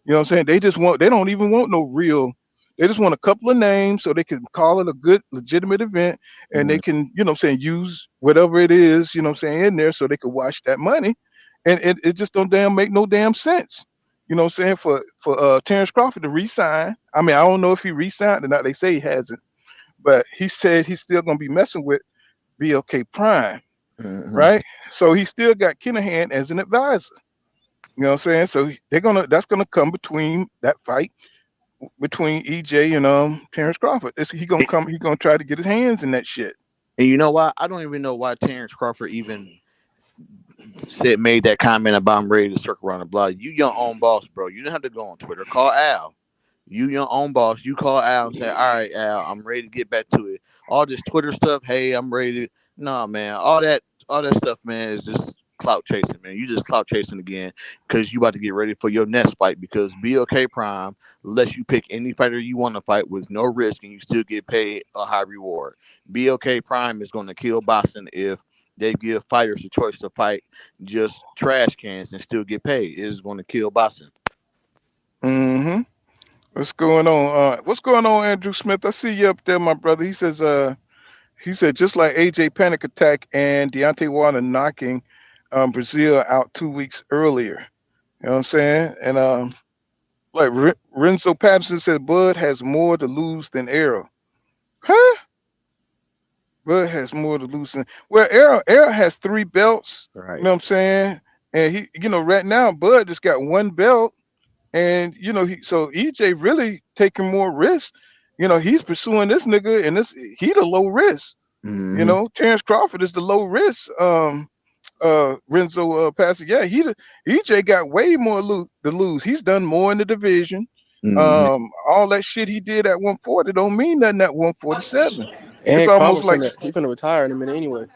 [SPEAKER 5] You know what I'm saying? They don't even want no real. They just want a couple of names so they can call it a good, legitimate event, and they can, what I'm saying, use whatever it is, what I'm saying, in there so they can wash that money, and it just don't damn make no damn sense. You know what I'm saying? For Terrence Crawford to resign. I mean, I don't know if he resigned or not. They say he hasn't, but he said he's still gonna be messing with BLK Prime,
[SPEAKER 8] Mm-hmm.
[SPEAKER 5] right? So he still got Kinahan as an advisor. You know what I'm saying? So that's gonna come between that fight between EJ and Terrence Crawford. He gonna try to get his hands in that shit.
[SPEAKER 8] And you know why? I don't even know why Terrence Crawford even made that comment about I'm ready to circle around the block. You your own boss, bro. You don't have to go on Twitter. Call Al. You your own boss. You call Al and say, "All right, Al, I'm ready to get back to it." All this Twitter stuff, hey, I'm ready to. Nah, man. All that stuff, man, is just clout chasing, man. You just clout chasing again because you about to get ready for your next fight because BLK Prime lets you pick any fighter you want to fight with no risk and you still get paid a high reward. BLK Prime is going to kill boxing if they give fighters the choice to fight just trash cans and still get paid. It is going to kill boxing.
[SPEAKER 5] Mm-hmm. What's going on? What's going on, Andrew Smith? I see you up there, my brother. He said just like AJ Panic Attack and Deontay Wilder knocking Brazil out 2 weeks earlier. You know what I'm saying? And like Renzo Patterson said, Bud has more to lose than Arrow. Huh? Bud has more to lose than Arrow has 3 belts. You
[SPEAKER 8] Right.
[SPEAKER 5] know what I'm saying? And right now Bud just got 1 belt, and so EJ really taking more risks. He's pursuing this nigga, and he the low risk.
[SPEAKER 8] Mm-hmm.
[SPEAKER 5] Terrence Crawford is the low risk. Renzo Passer, yeah, EJ got way more to lose. He's done more in the division.
[SPEAKER 8] Mm-hmm.
[SPEAKER 5] All that shit he did at 140 don't mean nothing at 147. It's
[SPEAKER 7] And
[SPEAKER 5] almost
[SPEAKER 7] Crawford
[SPEAKER 5] like
[SPEAKER 7] finna retire in a minute anyway.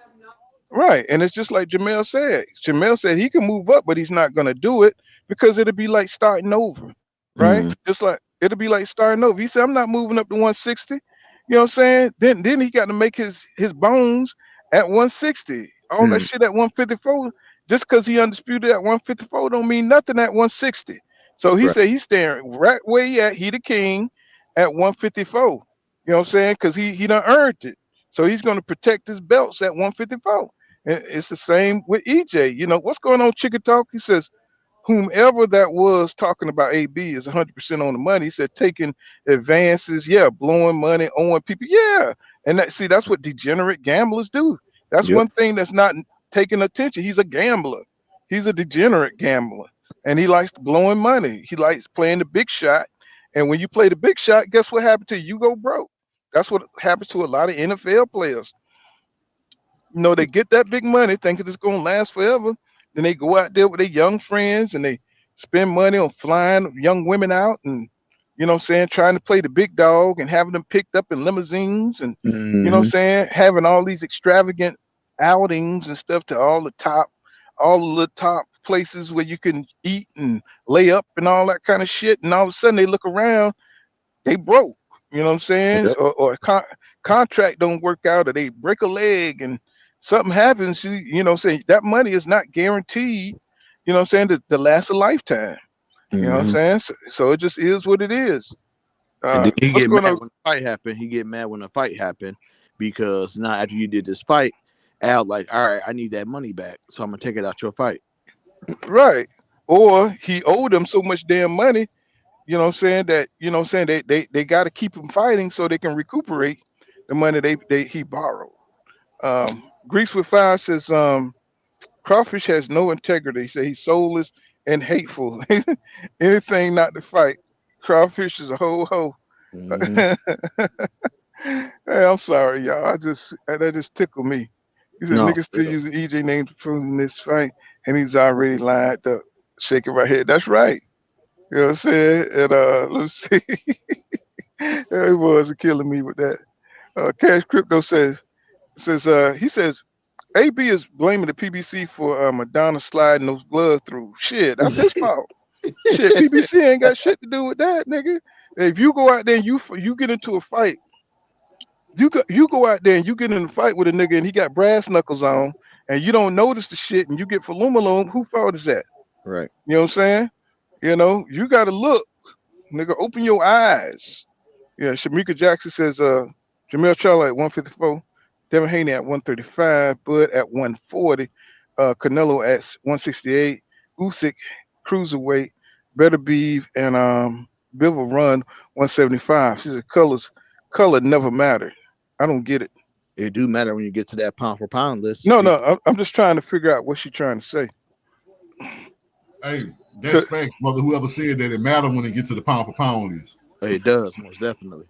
[SPEAKER 5] right, and it's just like Jamel said. Jamel said he can move up, but he's not gonna do it because it'll be like starting over, right?
[SPEAKER 8] Mm-hmm.
[SPEAKER 5] Just like it'll be like starting over. He said, "I'm not moving up to 160." You know what I'm saying? Then he got to make his bones at 160. All that shit at 154. Just because he undisputed at 154 don't mean nothing at 160. So he
[SPEAKER 8] Right.
[SPEAKER 5] said he's staying right where he at. He the king at 154. You know what I'm saying? Because he done earned it. So he's going to protect his belts at 154. And it's the same with EJ. What's going on, Chicken Talk? He says whomever that was talking about AB is 100% on the money. He said taking advances, yeah, blowing money, owing people, yeah. And that's what degenerate gamblers do. That's
[SPEAKER 8] Yep.
[SPEAKER 5] one thing that's not taking attention. He's a gambler. He's a degenerate gambler, and he likes blowing money. He likes playing the big shot. And when you play the big shot, guess what happens to you? You go broke. That's what happens to a lot of NFL players. They get that big money thinking it's gonna last forever. Then they go out there with their young friends and they spend money on flying young women out, and what I'm saying, trying to play the big dog and having them picked up in limousines, and what I'm
[SPEAKER 8] Mm-hmm.
[SPEAKER 5] saying, having all these extravagant outings and stuff to all the top places where you can eat and lay up and all that kind of shit. And all of a sudden they look around, they broke. You know what I'm saying?
[SPEAKER 6] Yep.
[SPEAKER 5] Or contract don't work out, or they break a leg and something happens. You know what I'm saying? That money is not guaranteed. You know what I'm saying? To last a lifetime. You know what I'm
[SPEAKER 6] Mhm.
[SPEAKER 5] saying? So it just is what it is.
[SPEAKER 8] And then he
[SPEAKER 5] What's
[SPEAKER 8] get
[SPEAKER 5] going
[SPEAKER 8] mad
[SPEAKER 5] on?
[SPEAKER 8] when the fight happened. He get mad when the fight happened because now after you did this fight, Al like, all right, I need that money back, so I'm gonna take it out your fight.
[SPEAKER 5] Right. Or he owed them so much damn money, you know what I'm saying, that, you know what I'm saying, they got to keep him fighting so they can recuperate the money he borrowed. Grease with Fire says, Crawfish has no integrity. He said he's soulless and hateful. Anything not to fight. Crawfish is a ho.
[SPEAKER 8] Mm-hmm.
[SPEAKER 5] Hey, I'm sorry, y'all. That just tickled me. He said
[SPEAKER 8] No,
[SPEAKER 5] niggas still using EJ name to prove in this fight, and he's already lined up. Shaking my head. That's right. You know what I'm saying? And let's see. He was killing me with that. Cash Crypto he says AB is blaming the PBC for Madonna sliding those gloves through. Shit, that's his fault. Shit, PBC ain't got shit to do with that, nigga. If you go out there and you get into a fight, you go out there and you get in a fight with a nigga and he got brass knuckles on, and you don't notice the shit and you get falumaloom, who fault is that?
[SPEAKER 8] right.
[SPEAKER 5] You know what I'm saying? You know, you gotta look, nigga. Open your eyes. Yeah, Shamika Jackson says, Jamel Charlo at 154, Devin Haney at 135, Bud at 140, Canelo at 168, Usyk cruiserweight, Better Beef, and Bivol Run 175. She said, color never mattered. I don't get it.
[SPEAKER 8] It do matter when you get to that pound for pound list.
[SPEAKER 5] No, I'm just trying to figure out what she's trying to say.
[SPEAKER 6] Hey, that's facts, brother. Whoever said that it matter when it gets to the pound for pound list.
[SPEAKER 8] It does, most definitely.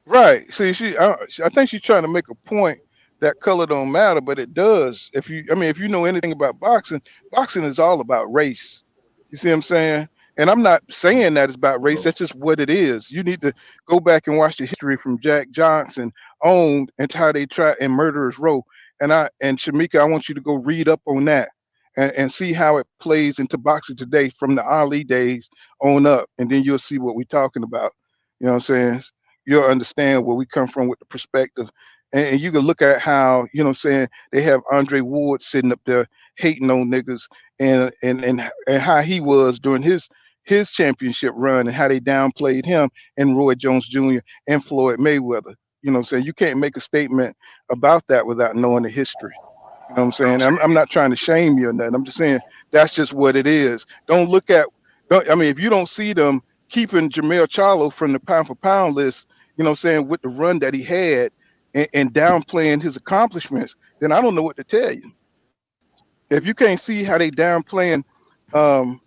[SPEAKER 5] Right. See, I think she's trying to make a point that color don't matter, but it does. If you know anything about boxing, boxing is all about race. You see what I'm saying? And I'm not saying that it's about race. That's just what it is. You need to go back and watch the history from Jack Johnson on and how they try and Murderers Row. And Shamika, I want you to go read up on that and see how it plays into boxing today from the Ali days on up, and then you'll see what we're talking about. You know what I'm saying? You'll understand where we come from with the perspective. And you can look at how, you know what I'm saying, they have Andre Ward sitting up there hating on niggas and how he was during his championship run and how they downplayed him and Roy Jones Jr. and Floyd Mayweather. You know what I'm saying? You can't make a statement about that without knowing the history. You know what I'm saying? I'm not trying to shame you or nothing. I'm just saying that's just what it is. If you don't see them keeping Jamel Charlo from the pound for pound list, you know what I'm saying, with the run that he had and downplaying his accomplishments, then I don't know what to tell you. If you can't see how they downplaying um,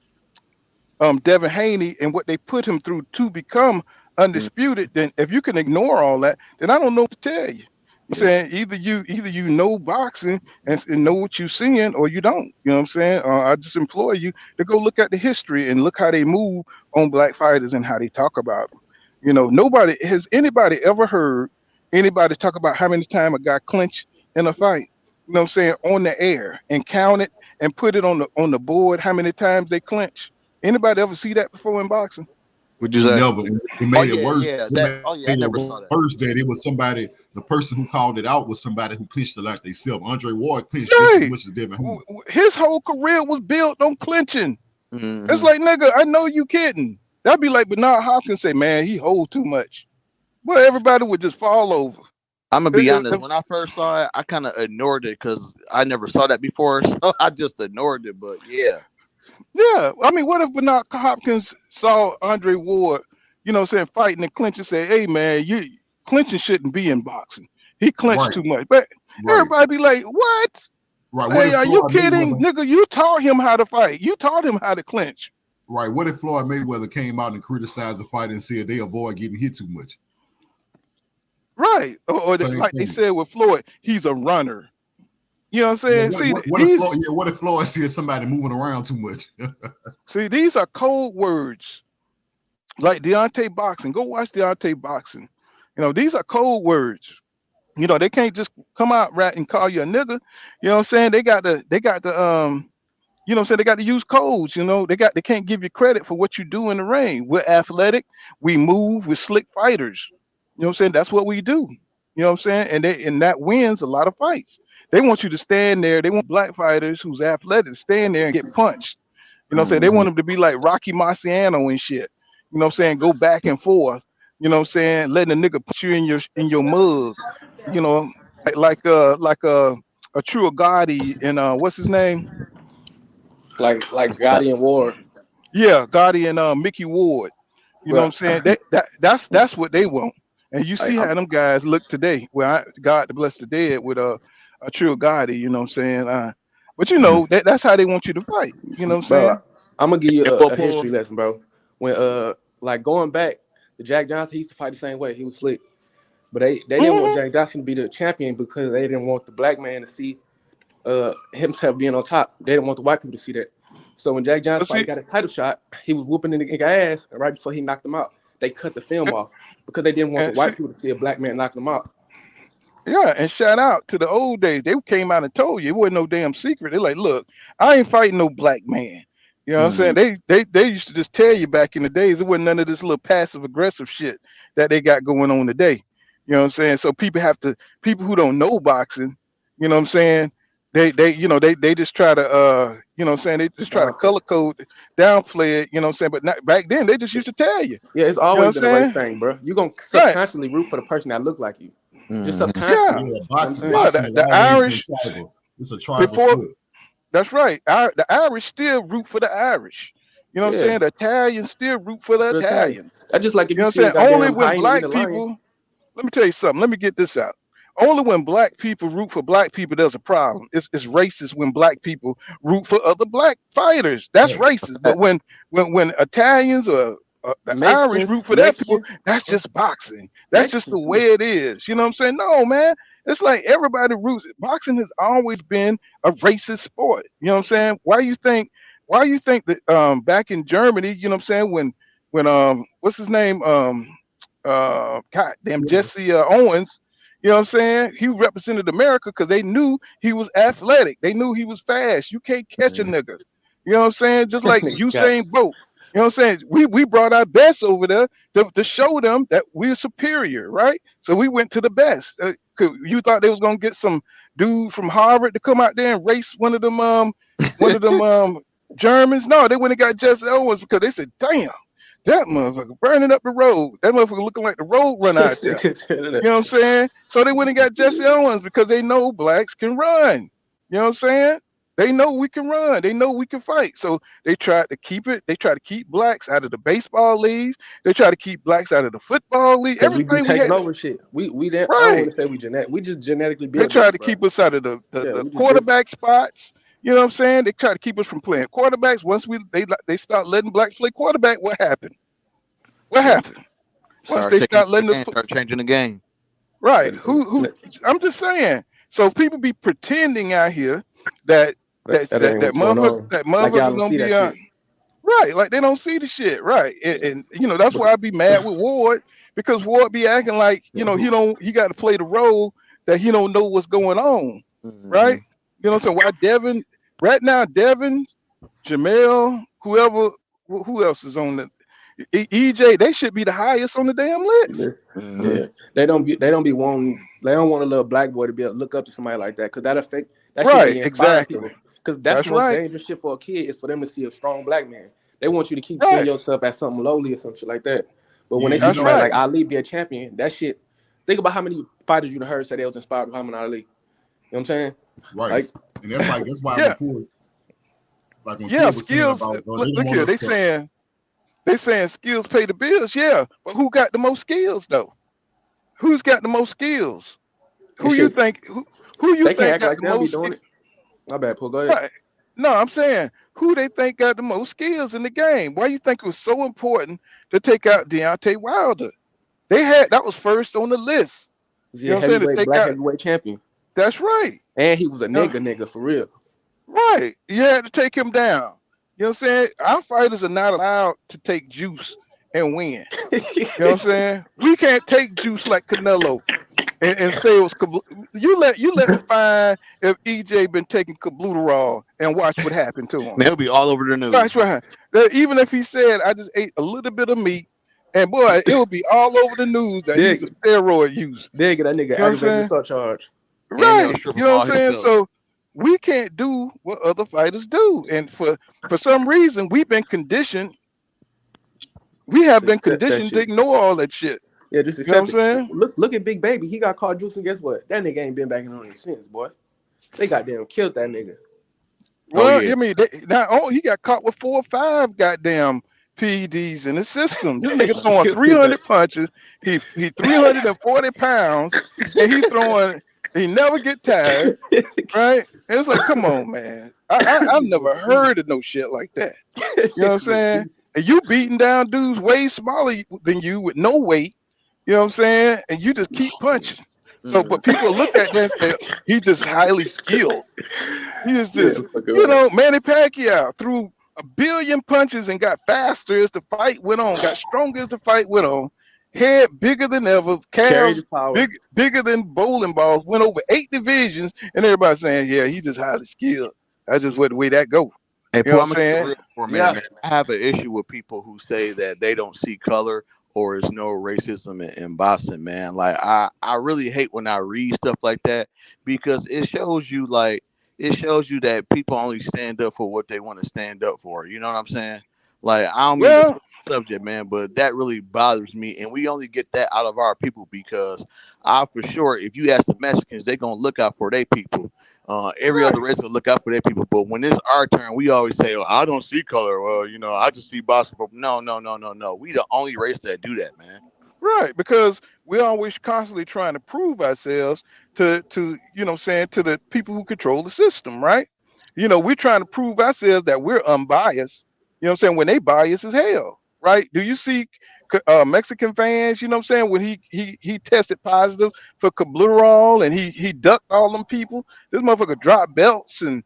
[SPEAKER 5] Devin Haney and what they put him through to become undisputed, then if you can ignore all that, then I don't know what to tell you. I'm saying either you know boxing and know what you're seeing, or you don't. You know what I'm saying? I just implore you to go look at the history and look how they move on black fighters and how they talk about them. You know, has anybody ever heard anybody talk about how many times a guy clinched in a fight? You know what I'm saying? On the air and count it and put it on the board how many times they clinch. Anybody ever see that before in boxing?
[SPEAKER 8] Would you say?
[SPEAKER 6] Never. It made it worse.
[SPEAKER 8] Yeah, I never saw that.
[SPEAKER 6] Worse that it was somebody. The person who called it out was somebody who clinched it like themselves. Andre Ward clinched just as much as Devin Haney.
[SPEAKER 5] His whole career was built on clinching.
[SPEAKER 8] Mm-hmm.
[SPEAKER 5] It's like, nigga, I know you kidding. That'd be like Bernard Hopkins say, man, he hold too much. Well, everybody would just fall over.
[SPEAKER 8] I'm gonna be honest. When I first saw it, I kind of ignored it because I never saw that before, so I just ignored it. But yeah.
[SPEAKER 5] I mean, what if Bernard Hopkins saw Andre Ward, you know, saying fighting and clinching, say, hey man, clinching shouldn't be in boxing. He clinched too much. But everybody be like, what?
[SPEAKER 6] Right.
[SPEAKER 5] Hey, are you kidding? Nigga, you taught him how to fight. You taught him how to clinch.
[SPEAKER 6] Right. What if Floyd Mayweather came out and criticized the fight and said they avoid getting hit too much?
[SPEAKER 5] Right. Or they said with Floyd, he's a runner. You know what I'm saying?
[SPEAKER 6] What if Floyd sees somebody moving around too much?
[SPEAKER 5] See, these are code words. Like Deontay boxing. Go watch Deontay boxing. You know, these are code words. You know, they can't just come out and call you a nigga. You know what I'm saying? They got to You know what I'm saying? They got to use codes, they can't give you credit for what you do in the ring. We're athletic, we move, we're slick fighters. You know what I'm saying? That's what we do. You know what I'm saying? And that wins a lot of fights. They want you to stand there. They want black fighters who's athletic to stand there and get punched. You know what I'm saying? They want them to be like Rocky Marciano and shit. You know what I'm saying? Go back and forth. You know what I'm saying? Letting a nigga put you in your mug. You know, like a true Gotti and what's his name?
[SPEAKER 7] Like Gotti and Ward,
[SPEAKER 5] Yeah, Gotti and Mickey Ward. You know what
[SPEAKER 7] bro.
[SPEAKER 5] I'm saying? That's what they want. And you see
[SPEAKER 7] Like,
[SPEAKER 5] how them guys look today. Well, God to bless the dead with a true Gotti. You know what I'm saying? But that's how they want you to fight. You know what I'm
[SPEAKER 7] bro,
[SPEAKER 5] saying?
[SPEAKER 7] I'm gonna give you
[SPEAKER 8] It will
[SPEAKER 7] a
[SPEAKER 8] pull.
[SPEAKER 7] history lesson, bro. When like going back, the Jack Johnson, he used to fight the same way. He was slick, but they didn't want
[SPEAKER 5] Hmm.
[SPEAKER 7] Jack Johnson to be the champion because they didn't want the black man to see himself being on top. They didn't want the white people to see that. So when Jack Johnson
[SPEAKER 5] But
[SPEAKER 7] finally
[SPEAKER 5] see,
[SPEAKER 7] got his title shot, he was whooping the nigga ass, and right before he knocked him out, they cut the film off because they didn't want the
[SPEAKER 5] and see,
[SPEAKER 7] white people to see a black man knocking him out.
[SPEAKER 5] yeah, and shout out to the old days. They came out and told you it wasn't no damn secret. They're like, look, I ain't fighting no black man. You know what I'm saying? They used to just tell you back in the days it wasn't none of this little passive aggressive shit that they got going on today. You know what I'm saying? So people who don't know boxing, you know what I'm saying? They just try to you know what I'm saying, they just try to
[SPEAKER 7] Downplay.
[SPEAKER 5] color code, downplay it, you know what I'm saying? But not, back then they just used to tell you.
[SPEAKER 7] Yeah, it's
[SPEAKER 5] You know
[SPEAKER 7] always
[SPEAKER 5] what
[SPEAKER 7] been a
[SPEAKER 5] I'm
[SPEAKER 7] race
[SPEAKER 5] saying?
[SPEAKER 7] thing, bro. You gonna
[SPEAKER 5] Right.
[SPEAKER 7] subconsciously root for the person that look like you, just
[SPEAKER 5] Yeah.
[SPEAKER 7] subconsciously.
[SPEAKER 9] Yeah,
[SPEAKER 7] You know what I'm
[SPEAKER 9] boxing,
[SPEAKER 7] saying?
[SPEAKER 5] Yeah.
[SPEAKER 9] boxing
[SPEAKER 5] The,
[SPEAKER 9] has
[SPEAKER 5] the
[SPEAKER 9] always been
[SPEAKER 5] Irish
[SPEAKER 9] tribal. It's a tribal
[SPEAKER 5] before
[SPEAKER 9] sport.
[SPEAKER 5] That's right. The Irish still root for the Irish. You know what I'm
[SPEAKER 7] Yeah,
[SPEAKER 5] saying? The Italians still root for the
[SPEAKER 7] for the Italian.
[SPEAKER 5] Italians.
[SPEAKER 7] That's just like if
[SPEAKER 5] You
[SPEAKER 7] you
[SPEAKER 5] know what
[SPEAKER 7] see
[SPEAKER 5] I'm
[SPEAKER 7] a
[SPEAKER 5] saying? Only
[SPEAKER 7] goddamn
[SPEAKER 5] when
[SPEAKER 7] hyena eating
[SPEAKER 5] black
[SPEAKER 7] a lion.
[SPEAKER 5] people, let me tell you something. Let me get this out. Only when black people root for black people, there's a problem. It's racist when black people root for other black fighters. That's
[SPEAKER 9] Yeah.
[SPEAKER 5] racist. But when Italians or the Irish
[SPEAKER 7] Mexicans,
[SPEAKER 5] root for their people, that's
[SPEAKER 7] bro.
[SPEAKER 5] just boxing. That's just the
[SPEAKER 7] Mexicans too.
[SPEAKER 5] way it is. You know what I'm saying? No, man. It's like everybody roots. Boxing has always been a racist sport. You know what I'm saying? Why you think that back in Germany, you know what I'm saying, when what's his name? God damn,
[SPEAKER 9] Yeah.
[SPEAKER 5] Jesse Owens, you know what I'm saying? He represented America because they knew he was athletic. They knew he was fast. You can't catch a nigga. You know what I'm saying? Just like
[SPEAKER 7] Nigga got
[SPEAKER 5] Usain Bolt. You know what I'm saying? We brought our best over there to show them that we're superior, right? So we went to the best. You thought they was gonna get some dude from Harvard to come out there and race one of them Germans? No, they went and got Jesse Owens because they said, damn, that motherfucker burning up the road. That motherfucker looking like the road runner out there. You know what I'm saying? So they went and got Jesse Owens because they know blacks can run. You know what I'm saying? They know we can run. They know we can fight. So they tried to keep it. They tried to keep blacks out of the baseball leagues. They tried to keep blacks out of the football league.
[SPEAKER 7] because we be
[SPEAKER 5] Everything we
[SPEAKER 7] taking
[SPEAKER 5] had.
[SPEAKER 7] over shit. We didn't. I don't
[SPEAKER 5] Right.
[SPEAKER 7] want to say we genetic. We just genetically
[SPEAKER 5] They
[SPEAKER 7] built
[SPEAKER 5] tried
[SPEAKER 7] different,
[SPEAKER 5] to
[SPEAKER 7] bro.
[SPEAKER 5] keep us out of the, the,
[SPEAKER 7] Yeah,
[SPEAKER 5] the
[SPEAKER 7] we just different.
[SPEAKER 5] quarterback spots. You know what I'm saying? They tried to keep us from playing quarterbacks. Once they start letting blacks play quarterback, what happened? What
[SPEAKER 7] Yeah.
[SPEAKER 5] happened? Once
[SPEAKER 8] Start
[SPEAKER 5] they
[SPEAKER 8] taking
[SPEAKER 5] start
[SPEAKER 8] the
[SPEAKER 5] letting us
[SPEAKER 8] game. Start changing the game.
[SPEAKER 5] right. Who I'm just saying. So people be pretending out here that that
[SPEAKER 7] That
[SPEAKER 5] that
[SPEAKER 7] ain't
[SPEAKER 5] that
[SPEAKER 7] what's going
[SPEAKER 5] motherfucker
[SPEAKER 7] on.
[SPEAKER 5] that
[SPEAKER 7] Like y'all
[SPEAKER 5] motherfucker
[SPEAKER 7] don't
[SPEAKER 5] gonna
[SPEAKER 7] see
[SPEAKER 5] be
[SPEAKER 7] that shit.
[SPEAKER 5] right, like they don't see the shit, right? And that's
[SPEAKER 7] But
[SPEAKER 5] why I be mad with Ward because Ward be acting like he got to play the role that he don't know what's going on, right? You know what I'm saying? Why Devin right now, Devin, Jamel, who else is on the EJ? They should be the highest on the damn
[SPEAKER 7] yeah,
[SPEAKER 5] list.
[SPEAKER 7] yeah. They don't be wanting. They don't want a little black boy to be able to look up to somebody like that because that shit
[SPEAKER 5] Right,
[SPEAKER 7] be inspiring
[SPEAKER 5] exactly.
[SPEAKER 7] people. Because that's the
[SPEAKER 5] That's
[SPEAKER 7] most
[SPEAKER 5] right.
[SPEAKER 7] dangerous shit for a kid is for them to see a strong black man. They want you to keep seeing
[SPEAKER 5] Right.
[SPEAKER 7] yourself as something lowly or some shit like that. But when
[SPEAKER 9] Yeah,
[SPEAKER 7] they see
[SPEAKER 9] you
[SPEAKER 5] That's
[SPEAKER 9] know,
[SPEAKER 7] somebody
[SPEAKER 5] right.
[SPEAKER 7] like Ali be a champion, that shit. Think about how many fighters you heard say they was inspired by Muhammad Ali. You know what I'm saying?
[SPEAKER 9] right.
[SPEAKER 7] Like,
[SPEAKER 9] And that's why
[SPEAKER 5] Yeah.
[SPEAKER 9] when
[SPEAKER 5] Yeah.
[SPEAKER 9] Pure was saying
[SPEAKER 5] Skills.
[SPEAKER 9] about
[SPEAKER 5] Look,
[SPEAKER 9] they don't
[SPEAKER 5] look
[SPEAKER 9] want
[SPEAKER 5] here.
[SPEAKER 9] us to.
[SPEAKER 5] They saying skills pay the bills. Yeah, but who got the most skills though? Who's got the most skills?
[SPEAKER 7] and
[SPEAKER 5] Who you
[SPEAKER 7] shit,
[SPEAKER 5] think? Who you
[SPEAKER 7] they can't
[SPEAKER 5] think
[SPEAKER 7] act
[SPEAKER 5] got
[SPEAKER 7] like
[SPEAKER 5] the
[SPEAKER 7] they don't be
[SPEAKER 5] most?
[SPEAKER 7] doing it. My bad, Paul. Go ahead.
[SPEAKER 5] Right. No, I'm saying who they think got the most skills in the game. Why you think it was so important to take out Deontay Wilder? That was first on the list.
[SPEAKER 7] Is
[SPEAKER 5] You
[SPEAKER 7] he a
[SPEAKER 5] know what I'm saying? To
[SPEAKER 7] heavyweight,
[SPEAKER 5] take
[SPEAKER 7] black
[SPEAKER 5] out.
[SPEAKER 7] heavyweight champion?
[SPEAKER 5] That's right.
[SPEAKER 7] And he was a
[SPEAKER 5] You know,
[SPEAKER 7] nigga for real.
[SPEAKER 5] right. You had to take him down. You know what I'm saying? Our fighters are not allowed to take juice and win. You know what I'm saying? We can't take juice like Canelo and say it was you let me find if EJ been taking Kablutarol and watch what happened to him.
[SPEAKER 8] Man, he'll be all over the news.
[SPEAKER 5] Watch what happened. Even if he said I just ate a little bit of meat, and boy, it will be all over the news that he's a steroid user.
[SPEAKER 7] They get that nigga aggravated assault charge.
[SPEAKER 5] Right. You know what I'm saying? So we can't do what other fighters do. And for some reason, we've been conditioned. We have been conditioned to ignore all that shit.
[SPEAKER 7] Yeah, just accept it. Saying? Look at Big Baby. He got caught juicing. Guess what? That nigga ain't been back in on it since, boy. They goddamn killed that nigga.
[SPEAKER 5] Well, I mean, he got caught with 4 or 5 goddamn PEDs in his system. This nigga throwing 300 punches. He 340 pounds, and he never get tired, right? And it's like, come on, man. I've never heard of no shit like that. You know what I'm saying? And you beating down dudes way smaller than you with no weight. You know what I'm saying? And you just keep punching. So, but people look at that and say, he's just highly skilled. He is just, Manny Pacquiao threw 1 billion punches and got faster as the fight went on, got stronger as the fight went on, head bigger than ever, calves bigger than bowling balls, went over 8 divisions, and everybody's saying, yeah, he's just highly skilled. That's just the way that goes.
[SPEAKER 8] Hey, you know what I'm saying? Man. I have an issue with people who say that they don't see color or is no racism in boxing, man. Like I really hate when I read stuff like that because it shows you that people only stand up for what they want to stand up for. You know what I'm saying? Like I don't mean to subject, man, but that really bothers me. And we only get that out of our people because for sure, if you ask the Mexicans, they're gonna look out for their people. Every other race will look out for their people. But when it's our turn, we always say, "Oh, I don't see color." Well, I just see boxing. No. We the only race that do that, man.
[SPEAKER 5] Right, because we're always constantly trying to prove ourselves to the people who control the system, right? We're trying to prove ourselves that we're unbiased. You know what I'm saying? When they biased as hell, right? Do you see Mexican fans, you know what I'm saying, when he tested positive for Kablutarol and he ducked all them people? This motherfucker dropped belts and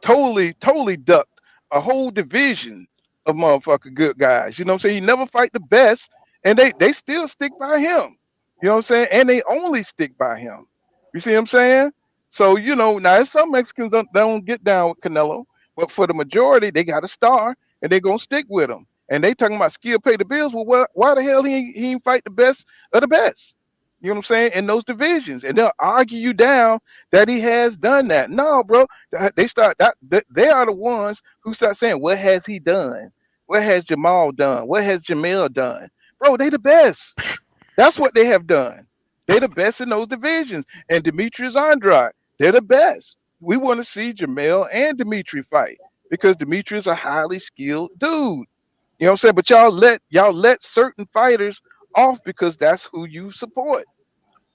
[SPEAKER 5] totally ducked a whole division of motherfucking good guys. You know what I'm saying? He never fight the best, and they still stick by him. You know what I'm saying? And they only stick by him. You see what I'm saying? So, now some Mexicans don't get down with Canelo, but for the majority, they got a star, and they're going to stick with him. And they talking about skill pay the bills. Well, why the hell he ain't fight the best of the best? You know what I'm saying? In those divisions. And they'll argue you down that he has done that. No, bro. They are the ones who start saying, what has he done? What has Jamal done? What has Jamel done? Bro, they the best. That's what they have done. They're the best in those divisions. And Demetrius Andrade, they're the best. We want to see Jamel and Dimitri fight because Demetrius is a highly skilled dude. You know what I'm saying? But y'all let certain fighters off because that's who you support.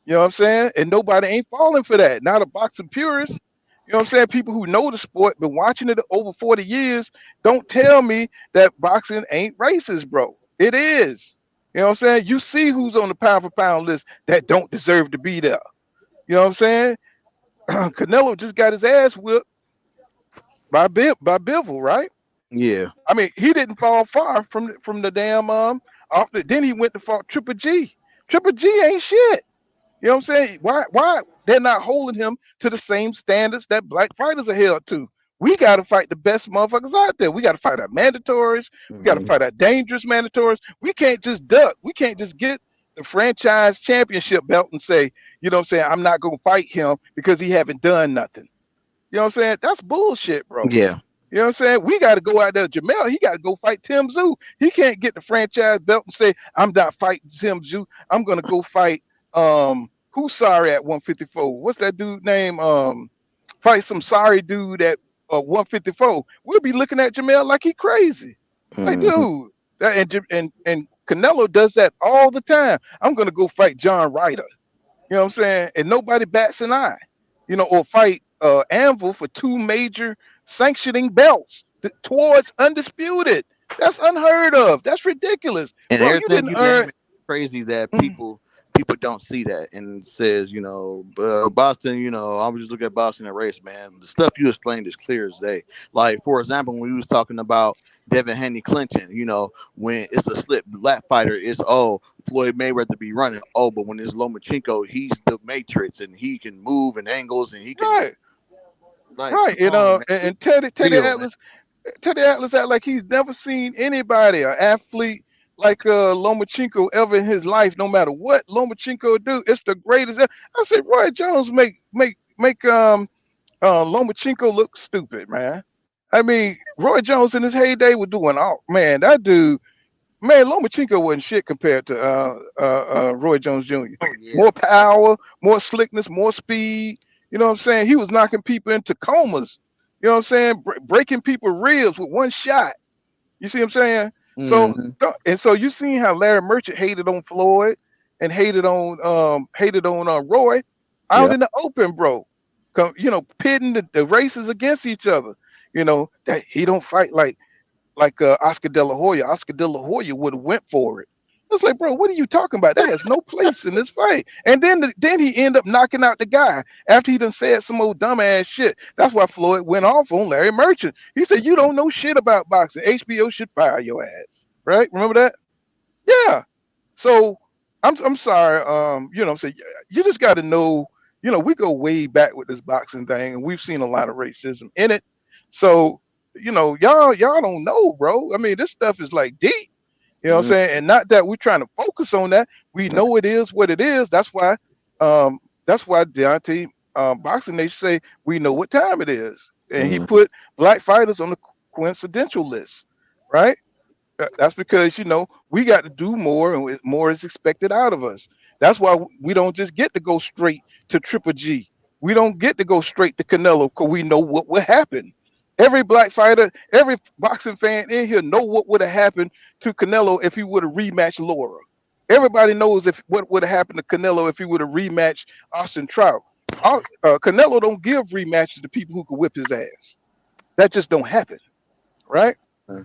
[SPEAKER 5] You know what I'm saying? And nobody ain't falling for that. Not a boxing purist. You know what I'm saying? People who know the sport, been watching it over 40 years, don't tell me that boxing ain't racist, bro. It is. You know what I'm saying? You see who's on the pound for pound list that don't deserve to be there. You know what I'm saying? Canelo just got his ass whipped by Bivol, right?
[SPEAKER 8] Yeah.
[SPEAKER 5] I mean, he didn't fall far from the damn then he went to fight Triple G. Triple G ain't shit. You know what I'm saying? Why they're not holding him to the same standards that black fighters are held to? We got to fight the best motherfuckers out there. We got to fight our mandatories. We got to fight our dangerous mandatories. We can't just duck. We can't just get the franchise championship belt and say, you know what I'm saying, I'm not going to fight him because he haven't done nothing. You know what I'm saying? That's bullshit, bro.
[SPEAKER 8] Yeah.
[SPEAKER 5] You know what I'm saying? We got to go out there. Jamel, he got to go fight Tim Tszyu. He can't get the franchise belt and say, I'm not fighting Tim Tszyu. I'm going to go fight, who's sorry at 154? What's that dude name? Fight some sorry dude at 154. We'll be looking at Jamel like he crazy. Like, dude. And Canelo does that all the time. I'm going to go fight John Ryder. You know what I'm saying? And nobody bats an eye. Or fight Anvil for 2 major sanctioning belts towards undisputed. That's unheard of. That's ridiculous.
[SPEAKER 8] And
[SPEAKER 5] bro,
[SPEAKER 8] everything you name it crazy that people people don't see that and says, Boston, I was just looking at Boston and race, man. The stuff you explained is clear as day. Like, for example, when we was talking about Devin Haney clinching, when it's a slip black fighter, it's, Floyd Mayweather be running. Oh, but when it's Lomachenko, he's the Matrix and he can move and angles and he can.
[SPEAKER 5] Right.
[SPEAKER 8] Like,
[SPEAKER 5] Right. And Teddy Atlas, Teddy Atlas act like he's never seen anybody, an athlete like Lomachenko ever in his life. No matter what Lomachenko do, it's the greatest. I said Roy Jones make Lomachenko look stupid, man. I mean, Roy Jones in his heyday was doing all, man. That dude, man, Lomachenko wasn't shit compared to Roy Jones Jr.
[SPEAKER 8] Oh, yeah.
[SPEAKER 5] More power, more slickness, more speed. You know what I'm saying? He was knocking people into comas. You know what I'm saying? Breaking people ribs with one shot. You see what I'm saying? So you seen how Larry Merchant hated on Floyd and hated on Roy out in the open, bro. Pitting the races against each other. That he don't fight like Oscar De La Hoya. Oscar De La Hoya would have went for it. It's like, bro, what are you talking about? That has no place in this fight. And then he ended up knocking out the guy after he done said some old dumbass shit. That's why Floyd went off on Larry Merchant. He said, "You don't know shit about boxing. HBO should fire your ass." Right? Remember that? Yeah. So I'm sorry. I'm saying, you just got to know. We go way back with this boxing thing, and we've seen a lot of racism in it. So y'all don't know, bro. I mean, this stuff is like deep. You know what I'm saying? And not that we're trying to focus on that. We know it is what it is. That's why Deontay Boxing Nation say we know what time it is. And he put black fighters on the coincidental list, right? That's because we got to do more, and more is expected out of us. That's why we don't just get to go straight to Triple G. We don't get to go straight to Canelo because we know what will happen. Every black fighter, every boxing fan in here know what would have happened to Canelo if he would have rematched Laura. Everybody knows what would have happened to Canelo if he would have rematched Austin Trout. Canelo don't give rematches to people who can whip his ass. That just don't happen, right?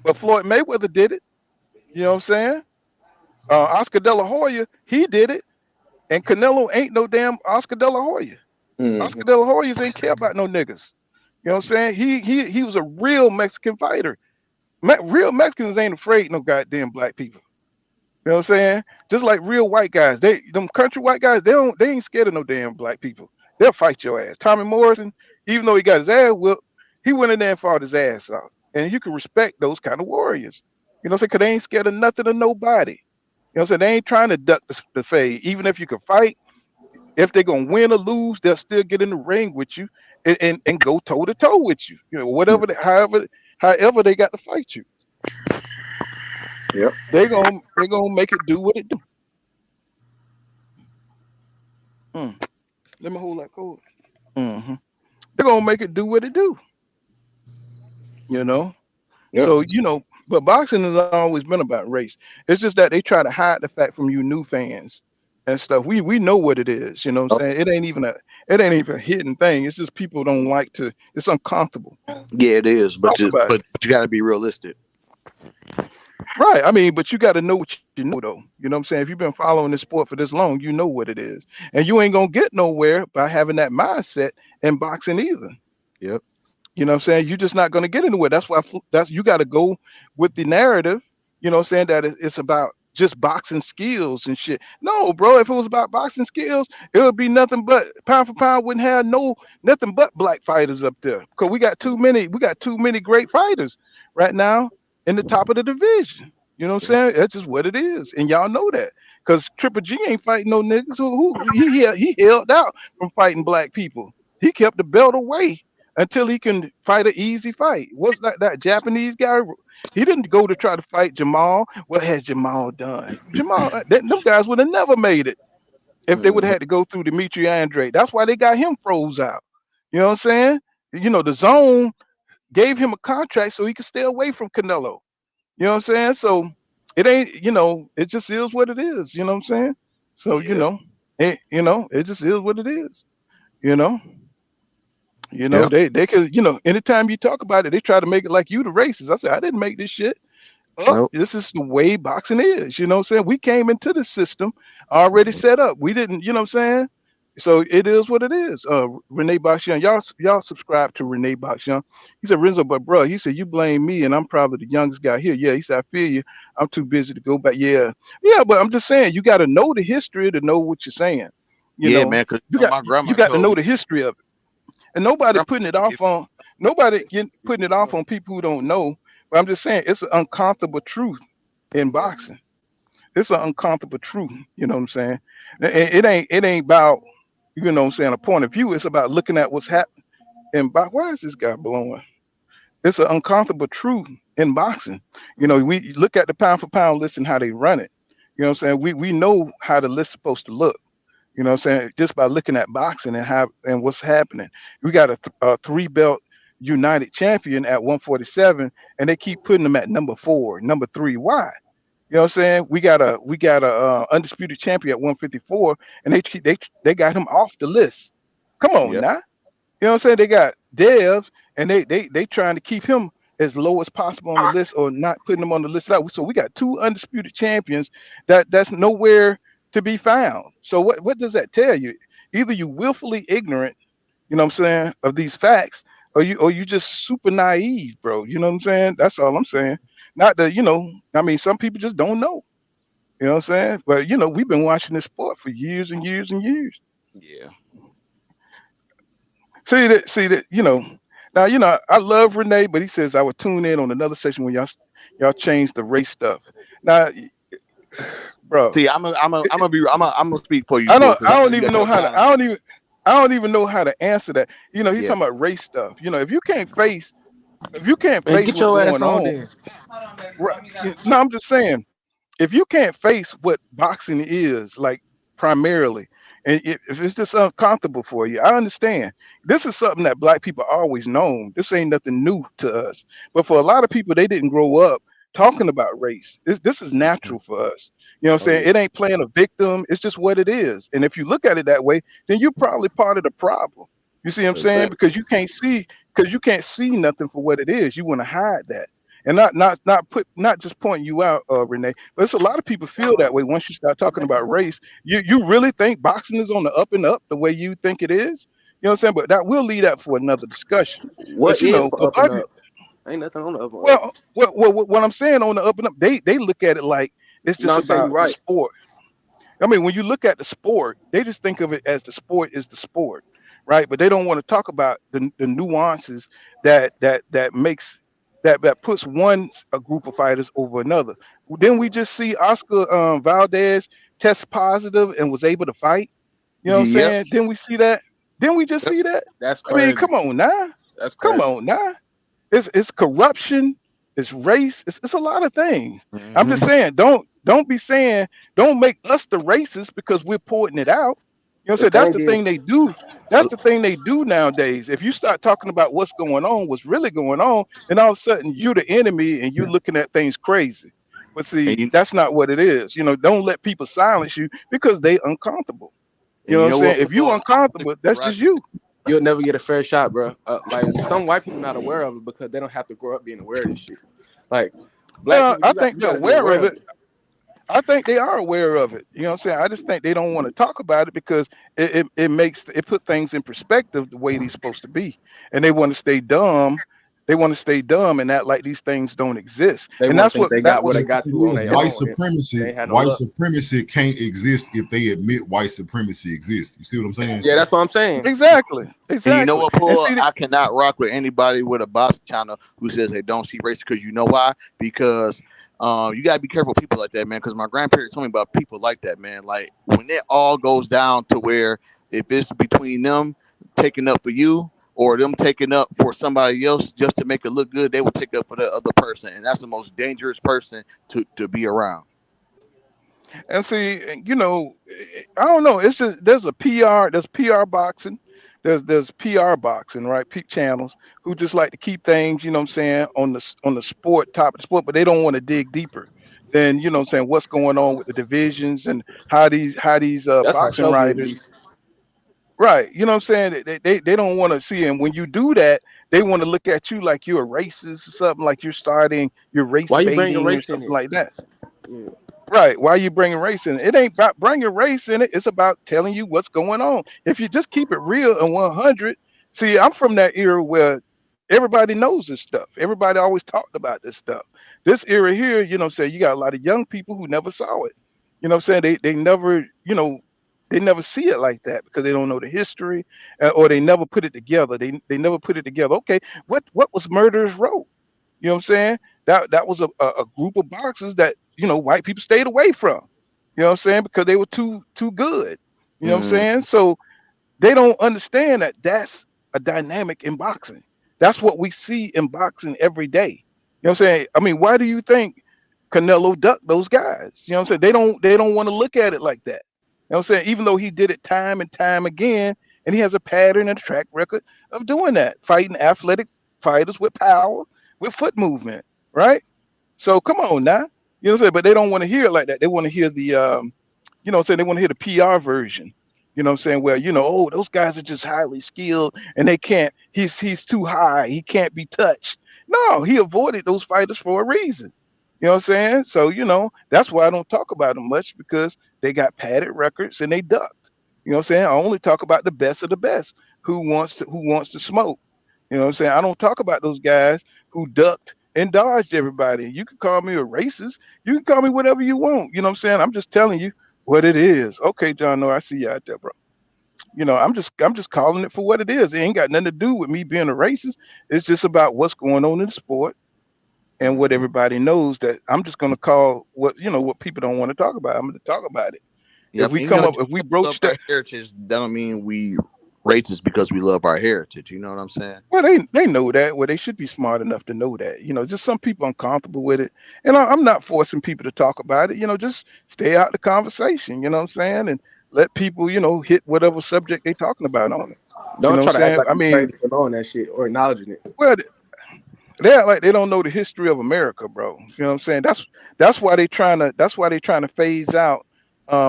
[SPEAKER 5] But Floyd Mayweather did it. You know what I'm saying? Oscar De La Hoya, he did it. And Canelo ain't no damn Oscar De La Hoya. Oscar De La Hoya ain't care about no niggas. You know what I'm saying? He was a real Mexican fighter. Real Mexicans ain't afraid no goddamn black people. You know what I'm saying? Just like real white guys, them country white guys, they ain't scared of no damn black people. They'll fight your ass. Tommy Morrison, even though he got his ass whipped, he went in there and fought his ass out. And you can respect those kind of warriors. You know what I'm saying? Because they ain't scared of nothing or nobody. You know what I'm saying? They ain't trying to duck the fade. Even if you can fight, if they're gonna win or lose, they'll still get in the ring with you and go toe to toe with you. Whatever, however they got to fight you.
[SPEAKER 7] Yep.
[SPEAKER 5] They're gonna make it do what it do. Let me hold that code. They're gonna make it do what it do. Yep. So but boxing has always been about race. It's just that they try to hide the fact from you new fans and stuff. We know what it is. You know what I'm saying? It ain't even a hidden thing. It's just people don't like to. It's uncomfortable.
[SPEAKER 8] Yeah, it is. But you got to be realistic.
[SPEAKER 5] Right. I mean, but you got to know what you know, though. You know what I'm saying? If you've been following this sport for this long, you know what it is. And you ain't going to get nowhere by having that mindset in boxing either.
[SPEAKER 8] Yep.
[SPEAKER 5] You know what I'm saying? You're just not going to get anywhere. That's why you got to go with the narrative, you know what I'm saying, that it's about just boxing skills and shit. No, bro, if it was about boxing skills, it would be nothing but pound for pound wouldn't have nothing but black fighters up there. Because we got too many great fighters right now in the top of the division. You know what I'm saying? That's just what it is. And y'all know that. Because Triple G ain't fighting no niggas who he held out from fighting black people. He kept the belt away until he can fight an easy fight. What's that Japanese guy? He didn't go to try to fight Jamal. What has Jamal done? Them guys would have never made it if they would have had to go through Dimitri Andrade. That's why they got him froze out. You know what I'm saying? The zone gave him a contract so he could stay away from Canelo. You know what I'm saying? So it ain't, it just is what it is. You know what I'm saying? So, it just is what it is. They could, anytime you talk about it, they try to make it like you the racist. I said, I didn't make this shit. up.
[SPEAKER 8] Nope.
[SPEAKER 5] This is the way boxing is. You know what I'm saying? We came into the system already set up. We didn't, you know what I'm saying? So it is what it is. Renee Boxyoung, y'all subscribe to Renee Boxyoung. He said, Renzo, but bro, he said, you blame me and I'm probably the youngest guy here. Yeah, he said, I feel you. I'm too busy to go back. Yeah. Yeah, but I'm just saying, you got to know the history to know what you're saying. You
[SPEAKER 8] Yeah,
[SPEAKER 5] know,
[SPEAKER 8] man. Because
[SPEAKER 5] you got
[SPEAKER 8] my grandma
[SPEAKER 5] you got to
[SPEAKER 8] told
[SPEAKER 5] know
[SPEAKER 8] me.
[SPEAKER 5] the history of it. And
[SPEAKER 8] My
[SPEAKER 5] nobody
[SPEAKER 8] grandma
[SPEAKER 5] putting it
[SPEAKER 8] told me.
[SPEAKER 5] off on putting it off on people who don't know. But I'm just saying it's an uncomfortable truth in
[SPEAKER 7] Yeah.
[SPEAKER 5] boxing. It's an uncomfortable truth. You know what I'm saying? It ain't about, you know what I'm saying, a point of view. It's about looking at what's happening in boxing. Why is this guy blowing? It's an uncomfortable truth in boxing. You know, we look at the pound for pound list and how they run it. You know what I'm saying? We know how the list's supposed to look. You know what I'm saying? Just by looking at boxing and how and what's happening. We got a three belt united champion at 147, and they keep putting them at number 4, number 3. Why? You know what I'm saying? We got a undisputed champion at 154, and they got him off the list. Come on
[SPEAKER 8] Yep.
[SPEAKER 5] now. You know what I'm saying? They got Dev, and they trying to keep him as low as possible on the list, or not putting him on the list out. So we got 2 undisputed champions that's nowhere to be found. So what does that tell you? Either you willfully ignorant, you know what I'm saying, of these facts, or you just super naive, bro. You know what I'm saying? That's all I'm saying. Not that, I mean, some people just don't know. You know what I'm saying? But we've been watching this sport for years and years and years.
[SPEAKER 8] Yeah.
[SPEAKER 5] See that, now I love Renee, but he says I would tune in on another session when y'all change the race stuff. Now, bro,
[SPEAKER 8] See, I'm gonna speak for you,
[SPEAKER 5] I
[SPEAKER 8] Bull,
[SPEAKER 5] don't
[SPEAKER 8] because
[SPEAKER 5] I
[SPEAKER 8] I know
[SPEAKER 5] don't
[SPEAKER 8] you
[SPEAKER 5] even
[SPEAKER 8] got
[SPEAKER 5] know
[SPEAKER 8] your
[SPEAKER 5] how to
[SPEAKER 8] time.
[SPEAKER 5] I don't even know how to answer that. He's
[SPEAKER 8] Yeah.
[SPEAKER 5] talking about race stuff. If you can't
[SPEAKER 7] Man,
[SPEAKER 5] face
[SPEAKER 7] get
[SPEAKER 5] what's
[SPEAKER 7] your ass
[SPEAKER 5] going
[SPEAKER 7] on
[SPEAKER 5] on,
[SPEAKER 7] then.
[SPEAKER 5] right? No, I'm just saying, if you can't face what boxing is like primarily, and if it's just uncomfortable for you, I understand. This is something that black people always known. This ain't nothing new to us. But for a lot of people, they didn't grow up talking about race. This is natural for us. You know what
[SPEAKER 8] Oh
[SPEAKER 5] I'm saying?
[SPEAKER 8] yeah.
[SPEAKER 5] It ain't playing a victim. It's just what it is. And if you look at it that way, then you're probably part of the problem. You see what I'm saying?
[SPEAKER 8] Exactly.
[SPEAKER 5] Because you can't see nothing for what it is. You want to hide that. And not just pointing you out, Renee, but it's a lot of people feel that way once you start talking about race. You really think boxing is on the up and up the way you think it is? You know what I'm saying? But that will lead up for another discussion. But
[SPEAKER 7] What is
[SPEAKER 5] a
[SPEAKER 7] up
[SPEAKER 5] lot
[SPEAKER 7] and
[SPEAKER 5] of people,
[SPEAKER 7] up? Ain't nothing on the up and up.
[SPEAKER 5] what I'm saying on the up and up, they look at it like it's
[SPEAKER 7] No,
[SPEAKER 5] just
[SPEAKER 7] I'm saying you're
[SPEAKER 5] about the
[SPEAKER 7] right.
[SPEAKER 5] sport. I mean, when you look at the sport, they just think of it as the sport is the sport, right? But they don't want to talk about the nuances that makes that puts a group of fighters over another. Then we just see Oscar Valdez test positive and was able to fight. You know what I'm
[SPEAKER 8] Yep.
[SPEAKER 5] saying? Then we see that. Then we just
[SPEAKER 8] Yep.
[SPEAKER 5] see that.
[SPEAKER 7] That's
[SPEAKER 5] I mean,
[SPEAKER 7] crazy.
[SPEAKER 5] come on now.
[SPEAKER 7] That's
[SPEAKER 5] Come
[SPEAKER 7] crazy.
[SPEAKER 5] on now. It's corruption, it's race, it's a lot of things. I'm
[SPEAKER 8] Hmm.
[SPEAKER 5] just saying, don't be saying, don't make us the racist because we're pointing it out. You know what I'm
[SPEAKER 7] The
[SPEAKER 5] saying? That's
[SPEAKER 7] thing
[SPEAKER 5] the
[SPEAKER 7] is,
[SPEAKER 5] thing they do. That's the thing they do nowadays. If you start talking about what's going on, what's really going on, then all of a sudden you're the enemy and you're looking at things crazy. But
[SPEAKER 8] And
[SPEAKER 5] see,
[SPEAKER 8] you
[SPEAKER 5] that's not what it is. Don't let people silence you because they uncomfortable. You
[SPEAKER 8] and
[SPEAKER 5] know
[SPEAKER 8] you
[SPEAKER 5] what I'm
[SPEAKER 8] know
[SPEAKER 5] saying?
[SPEAKER 8] what,
[SPEAKER 5] If you
[SPEAKER 8] Paul? I
[SPEAKER 5] uncomfortable, that's just
[SPEAKER 8] rock with
[SPEAKER 5] you.
[SPEAKER 8] you.
[SPEAKER 7] you'll never get a fair shot, bro. Like some white people not aware of it because they don't have to grow up being aware of this shit. Like black
[SPEAKER 5] Well,
[SPEAKER 7] people,
[SPEAKER 5] I
[SPEAKER 7] you got
[SPEAKER 5] think
[SPEAKER 7] you
[SPEAKER 5] they're
[SPEAKER 7] got to be
[SPEAKER 5] aware
[SPEAKER 7] aware
[SPEAKER 5] of
[SPEAKER 7] of
[SPEAKER 5] it.
[SPEAKER 7] it.
[SPEAKER 5] I think they are aware of it. You know what I'm saying? I just think they don't want to talk about it because it put things in perspective the way they're supposed to be. And they want to stay dumb. They want to stay dumb and act like these things don't exist.
[SPEAKER 7] They
[SPEAKER 5] And
[SPEAKER 7] want to
[SPEAKER 5] that's
[SPEAKER 7] think
[SPEAKER 5] what
[SPEAKER 7] they
[SPEAKER 5] that
[SPEAKER 7] got what
[SPEAKER 5] was
[SPEAKER 7] they
[SPEAKER 9] The
[SPEAKER 7] got
[SPEAKER 9] thing
[SPEAKER 7] to on
[SPEAKER 9] is,
[SPEAKER 7] their
[SPEAKER 9] white
[SPEAKER 7] own, and they
[SPEAKER 9] supremacy,
[SPEAKER 7] ain't had no
[SPEAKER 9] white
[SPEAKER 7] luck.
[SPEAKER 9] supremacy can't exist if they admit white supremacy exists. You see what I'm saying?
[SPEAKER 7] Yeah, that's what I'm saying.
[SPEAKER 5] exactly.
[SPEAKER 8] And you know
[SPEAKER 5] Exactly.
[SPEAKER 8] what,
[SPEAKER 5] And
[SPEAKER 8] Paul?
[SPEAKER 5] see
[SPEAKER 8] I cannot rock with anybody with a box channel who says they don't see race, because you know why? Because you gotta be careful with people like that, man. Because my grandparents told me about people like that, man. Like when it all goes down to where if it's between them taking up for you or them taking up for somebody else just to make it look good, they will take up for the other person, and that's the most dangerous person to be around.
[SPEAKER 5] And see, I don't know. It's just there's a PR, there's PR boxing, there's PR boxing, right? Peak channels who just like to keep things, you know what I'm saying, on the sport, top of the sport, but they don't want to dig deeper than, you know what I'm saying, what's going on with the divisions and how these
[SPEAKER 7] That's how
[SPEAKER 5] boxing
[SPEAKER 7] shows need to
[SPEAKER 5] writers,
[SPEAKER 7] be.
[SPEAKER 5] right? You know what I'm saying? They don't want to see, and when you do that, they want to look at you like you're a racist or something, like you're starting your race
[SPEAKER 7] Why you bringing
[SPEAKER 5] baiting or
[SPEAKER 7] race in
[SPEAKER 5] something
[SPEAKER 7] it?
[SPEAKER 5] like that.
[SPEAKER 7] Yeah.
[SPEAKER 5] Right. Why are you bringing race in it? It ain't about bringing race in it. It's about telling you what's going on. If you just keep it real and 100, see, I'm from that era where everybody knows this stuff. Everybody always talked about this stuff. This era here, say you got a lot of young people who never saw it. They never, they never see it like that because they don't know the history, or they never put it together. They never put it together. Okay, what was Murderers Row? You know what I'm saying? That was a group of boxers that white people stayed away from. You know what I'm saying? Because they were too good. You know what I'm
[SPEAKER 8] Mm,
[SPEAKER 5] saying? So they don't understand that that's a dynamic in boxing. That's what we see in boxing every day. You know what I'm saying? I mean, why do you think Canelo ducked those guys? You know what I'm saying? They don't want to look at it like that. You know what I'm saying? Even though he did it time and time again, and he has a pattern and a track record of doing that, fighting athletic fighters with power, with foot movement, right? So come on now. You know what I'm saying? But they don't want to hear it like that. They want to hear the they want to hear the PR version. You know what I'm saying? Well, oh, those guys are just highly skilled and they can't, he's too high, he can't be touched. No, he avoided those fighters for a reason. You know what I'm saying? So, that's why I don't talk about them much, because they got padded records and they ducked. You know what I'm saying? I only talk about the best of the best who wants to smoke. You know what I'm saying? I don't talk about those guys who ducked and dodged everybody. You can call me a racist. You can call me whatever you want. You know what I'm saying? I'm just telling you what it is. Okay, John, no, I see you out there, bro. I'm just calling it for what it is. It ain't got nothing to do with me being a racist. It's just about what's going on in the sport and what
[SPEAKER 8] mhm.
[SPEAKER 5] everybody knows, that I'm just gonna call what people don't want to talk about. I'm gonna talk about it. If
[SPEAKER 8] Yep.
[SPEAKER 5] we
[SPEAKER 8] And
[SPEAKER 5] come up,
[SPEAKER 8] just
[SPEAKER 5] if we
[SPEAKER 8] because we love
[SPEAKER 5] broach
[SPEAKER 8] our
[SPEAKER 5] that.
[SPEAKER 8] heritage, that don't mean we racist because we love our heritage. You know what I'm saying?
[SPEAKER 5] Well, they know that. Well, they should be smart enough to know that. Just some people uncomfortable with it, and I'm not forcing people to talk about it. Just stay out the conversation. You know what I'm saying, and let people hit whatever subject they talking about on it. You
[SPEAKER 7] Don't
[SPEAKER 5] know
[SPEAKER 7] try
[SPEAKER 5] what I'm
[SPEAKER 7] to act
[SPEAKER 5] saying?
[SPEAKER 7] like
[SPEAKER 5] I
[SPEAKER 7] you
[SPEAKER 5] mean,
[SPEAKER 7] crazy for knowing that shit or acknowledging it.
[SPEAKER 5] well, they act like they don't know the history of America, bro. You know what I'm saying? That's why they trying to phase out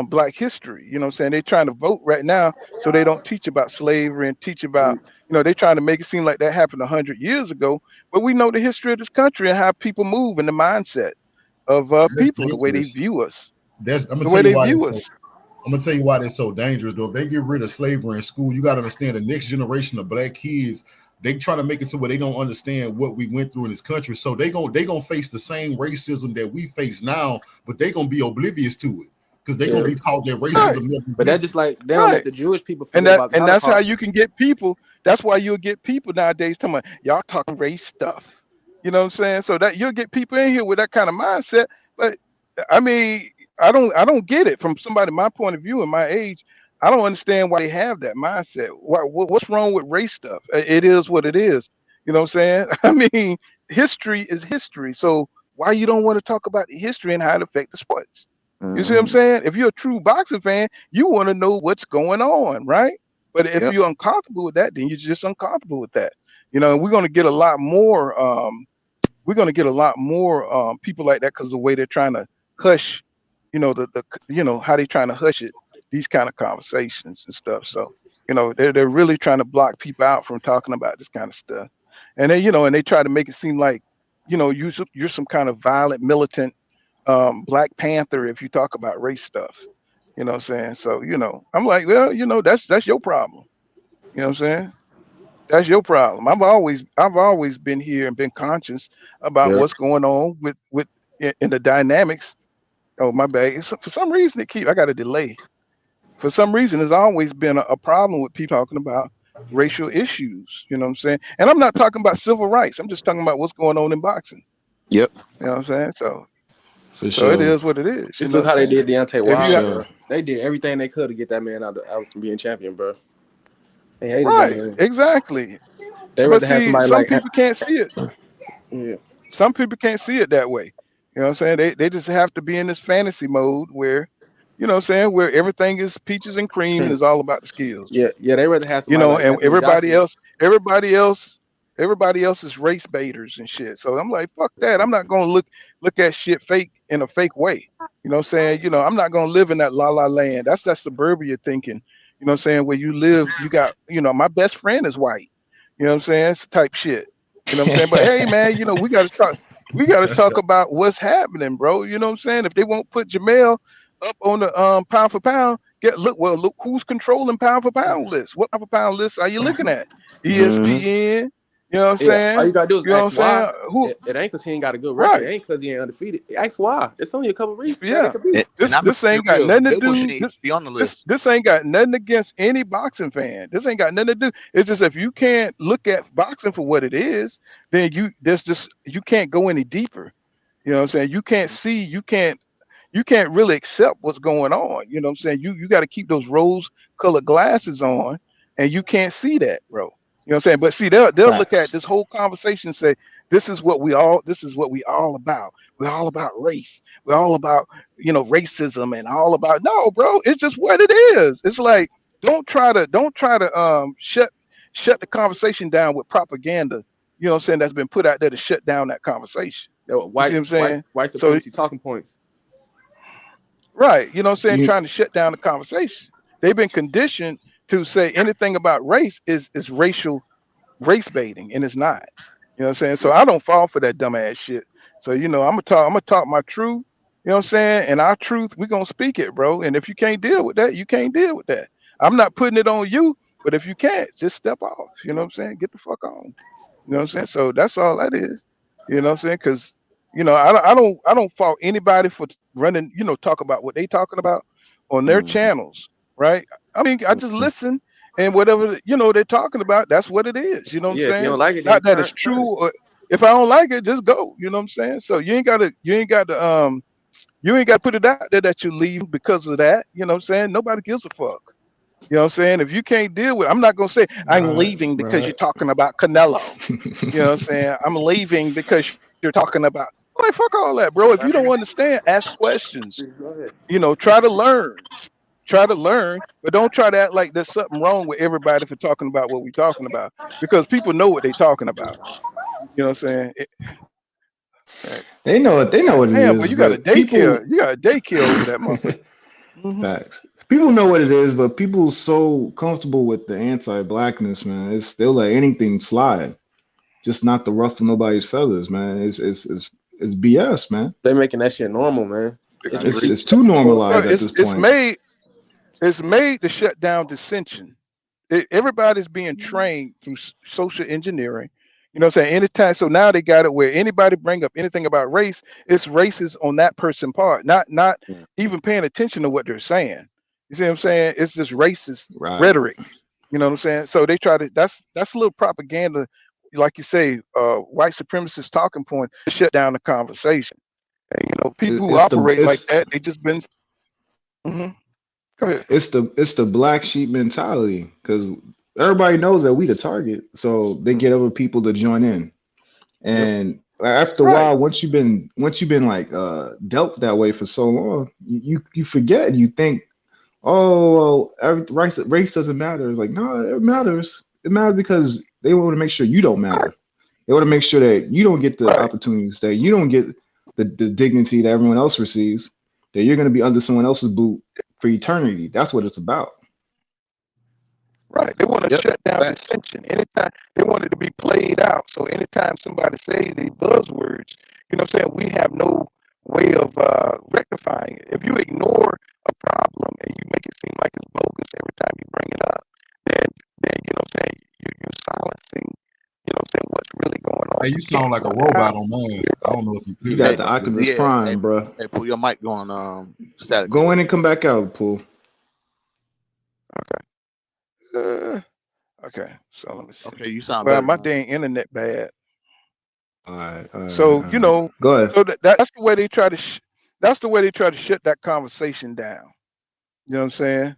[SPEAKER 5] black history. You know what I'm saying? They're trying to vote right now so they don't teach about slavery and teach about, they're trying to make it seem like that happened 100 years ago. But we know the history of this country and how people move and the mindset of
[SPEAKER 9] That's
[SPEAKER 5] people, the way they
[SPEAKER 9] dangerous.
[SPEAKER 5] view us,
[SPEAKER 9] That's I'm gonna
[SPEAKER 5] the
[SPEAKER 9] tell
[SPEAKER 5] way
[SPEAKER 9] you
[SPEAKER 5] they
[SPEAKER 9] why
[SPEAKER 5] view
[SPEAKER 9] that's so.
[SPEAKER 5] us.
[SPEAKER 9] I'm gonna tell you why that's so dangerous. Though, if they get rid of slavery in school, you got to understand the next generation of black kids. They try to make it to where they don't understand what we went through in this country. So they gonna face the same racism that we face now, but they gonna be oblivious to it because they gonna
[SPEAKER 7] Yeah.
[SPEAKER 9] be taught that
[SPEAKER 5] Right,
[SPEAKER 9] racism never
[SPEAKER 7] But that's
[SPEAKER 9] existed.
[SPEAKER 7] just like they don't let
[SPEAKER 5] right.
[SPEAKER 7] the Jewish people
[SPEAKER 5] And
[SPEAKER 7] forget
[SPEAKER 5] that
[SPEAKER 7] about the
[SPEAKER 5] and that's how
[SPEAKER 7] Holocaust.
[SPEAKER 5] you can get people. That's why you'll get people nowadays talking about y'all talking race stuff. You know what I'm saying? So that you'll get people in here with that kind of mindset. But I mean, I don't get it from somebody my point of view and my age. I don't understand why they have that mindset. What's wrong with race stuff? It is what it is. You know what I'm saying? I mean, history is history. So why you don't want to talk about the history and how it affects the sports? You see what I'm
[SPEAKER 8] Hmm.
[SPEAKER 5] saying? If you're a true boxing fan, you want to know what's going on, right? But if
[SPEAKER 8] Yep.
[SPEAKER 5] you're uncomfortable with that, then you're just uncomfortable with that. And we're going to get a lot more. People like that because the way they're trying to hush, how they trying to hush it, these kind of conversations and stuff. So they're really trying to block people out from talking about this kind of stuff, and they try to make it seem like you're some kind of violent militant Black Panther if you talk about race stuff. You know what I'm saying? So, I'm like, well, that's your problem. You know what I'm saying? That's your problem. I've always been here and been conscious about
[SPEAKER 7] Yeah.
[SPEAKER 5] what's going on in the dynamics. Oh, my bad. For some reason I got a delay. For some reason, there's always been a problem with people talking about racial issues. You know what I'm saying? And I'm not talking about civil rights. I'm just talking about what's going on in boxing.
[SPEAKER 7] Yep.
[SPEAKER 5] You know what I'm saying? So
[SPEAKER 7] For
[SPEAKER 5] so it
[SPEAKER 7] sure.
[SPEAKER 5] is what it is. You
[SPEAKER 7] Just
[SPEAKER 5] know
[SPEAKER 7] look
[SPEAKER 5] what
[SPEAKER 7] how they
[SPEAKER 5] I'm saying?
[SPEAKER 7] did Deontay
[SPEAKER 5] If you
[SPEAKER 7] Wilder,
[SPEAKER 5] have,
[SPEAKER 7] bro. They did everything they could to get that man out from being champion, bro. They hated that
[SPEAKER 5] right,
[SPEAKER 7] man.
[SPEAKER 5] exactly.
[SPEAKER 7] They
[SPEAKER 5] But
[SPEAKER 7] rather have
[SPEAKER 5] see,
[SPEAKER 7] somebody
[SPEAKER 5] some
[SPEAKER 7] like
[SPEAKER 5] people can't see it.
[SPEAKER 7] yeah.
[SPEAKER 5] Some people can't see it that way. You know what I'm saying? They just have to be in this fantasy mode where, where everything is peaches and cream and it's all about the skills.
[SPEAKER 7] Yeah, yeah, they rather have somebody like
[SPEAKER 5] And
[SPEAKER 7] Anthony Joshua.
[SPEAKER 5] everybody else is race baiters and shit. So I'm like, fuck that. I'm not gonna look at shit fake in a fake way. You know what I'm saying? I'm not gonna live in that la la land. That's that suburbia thinking. You know what I'm saying? Where you live, you got, my best friend is white. You know what I'm saying? It's type shit. You know what I'm saying? But hey, man, you know, we gotta talk. We gotta talk about what's happening, bro. You know what I'm saying? If they won't put Jamel up on the pound for pound, look who's controlling pound for pound lists. What pound for pound lists are you looking at? ESPN. You know what I'm
[SPEAKER 7] Yeah, all
[SPEAKER 5] saying?
[SPEAKER 7] you gotta do is
[SPEAKER 5] You know
[SPEAKER 7] ask
[SPEAKER 5] what I'm
[SPEAKER 7] why.
[SPEAKER 5] saying? Who?
[SPEAKER 7] It ain't because he ain't got a good record.
[SPEAKER 5] Right.
[SPEAKER 7] It ain't because he ain't undefeated. Ask why. It's only a couple reasons that it
[SPEAKER 5] Yeah.
[SPEAKER 7] could be.
[SPEAKER 8] And I'm gonna
[SPEAKER 5] This
[SPEAKER 8] be
[SPEAKER 5] ain't got
[SPEAKER 8] real.
[SPEAKER 5] nothing to
[SPEAKER 8] Good
[SPEAKER 5] do.
[SPEAKER 8] shouldn't be on the list.
[SPEAKER 5] This ain't got nothing against any boxing fan. This ain't got nothing to do. It's just if you can't look at boxing for what it is, then you can't go any deeper. You know what I'm saying? You can't see, you can't really accept what's going on. You know what I'm saying? You got to keep those rose colored glasses on, and you can't see that, bro. You know what I'm saying? But see, they'll look at this whole conversation and say, this is what we all about. We're all about race. We're all about, you know, racism and all about no, bro. It's just what it is. It's like don't try to shut the conversation down with propaganda. You know what I'm saying? That's been put out there to shut down that conversation. You see what I'm saying?
[SPEAKER 7] White
[SPEAKER 5] So
[SPEAKER 7] supremacy talking points.
[SPEAKER 5] right, you know what I'm saying, trying to shut down the conversation. They've been conditioned to say anything about race is race baiting, and it's not. You know what I'm saying? So I don't fall for that dumbass shit. So you know, I'm gonna talk my truth. You know what I'm saying? And our truth, we gonna speak it, bro. And if you can't deal with that, you can't deal with that. I'm not putting it on you, but if you can't, just step off. You know what I'm saying? Get the fuck on. You know what I'm saying? So that's all that is. You know what I'm saying? Because you know, I don't fault anybody for running. You know, talk about what they talking about on their channels, right? I mean, I just listen, and whatever you know they're talking about, that's what it is. You know what I'm
[SPEAKER 7] Yeah, if you
[SPEAKER 5] saying?
[SPEAKER 7] don't like it, then
[SPEAKER 5] Not that it's
[SPEAKER 7] turn
[SPEAKER 5] true,
[SPEAKER 7] it.
[SPEAKER 5] or if I don't like it, just go. You know what I'm saying? So you ain't got to put it out there that you leave because of that. You know what I'm saying? Nobody gives a fuck. You know what I'm saying? If you can't deal with it, I'm not gonna say I'm leaving because you're talking about Canelo. You know what I'm saying? I'm leaving because you're talking about like fuck all that, bro. If you don't understand, ask questions.
[SPEAKER 7] Go ahead.
[SPEAKER 5] You know, try to learn. Try to learn, but don't try to act like there's something wrong with everybody for talking about what we're talking about because people know what they're talking about. You know what I'm saying?
[SPEAKER 10] They know what it
[SPEAKER 5] Damn, but
[SPEAKER 10] is, but people
[SPEAKER 5] you got a daycare over that motherfucker.
[SPEAKER 10] facts. People know what it is, but people so comfortable with the anti-blackness, man. They'll let anything slide, just not to ruffle nobody's feathers, man. It's BS, man.
[SPEAKER 7] They making that shit normal, man.
[SPEAKER 10] It's too normalized at this point.
[SPEAKER 5] It's made to shut down dissension. Everybody's being trained through social engineering. You know what I'm saying? Anytime, so now they got it where anybody bring up anything about race, it's racist on that person part, not even paying attention to what they're saying. You see what I'm saying? It's just racist rhetoric. You know what I'm saying? So they try to that's a little propaganda, like you say, white supremacist talking point to shut down the conversation. And you know, people who operate like that, they just been Go ahead.
[SPEAKER 10] It's the black sheep mentality because everybody knows that we the target, so they get other people to join in. And after a while, once you've been like dealt that way for so long, you forget. You think, oh, well, race doesn't matter. It's like, no, it matters. It matters because they want to make sure you don't matter. They want to make sure that you don't get the opportunity to stay. You don't get the dignity that everyone else receives. That you're going to be under someone else's boot for eternity. That's what it's about.
[SPEAKER 5] Right. They want to shut down dissension. Anytime they want it to be played out. So anytime somebody says these buzzwords, you know what I'm saying, we have no way of rectifying it. If you ignore a problem and you make it seem like it's bogus every time you bring it up, then you know what I'm saying, you're silencing, you know what I'm saying, what's really going on.
[SPEAKER 9] Hey, you sound like a robot on mine. I don't know if
[SPEAKER 10] you got the Oculus Prime, bro.
[SPEAKER 8] Hey, pull your mic going static.
[SPEAKER 10] Go in and come back out, Pool.
[SPEAKER 5] Okay, so let me see.
[SPEAKER 8] Okay, you sound
[SPEAKER 5] well,
[SPEAKER 8] better.
[SPEAKER 5] My dang internet bad.
[SPEAKER 10] All right.
[SPEAKER 5] So you know,
[SPEAKER 10] go ahead.
[SPEAKER 5] So that's the way they try to. That's the way they try to shut that conversation down. You know what I'm saying?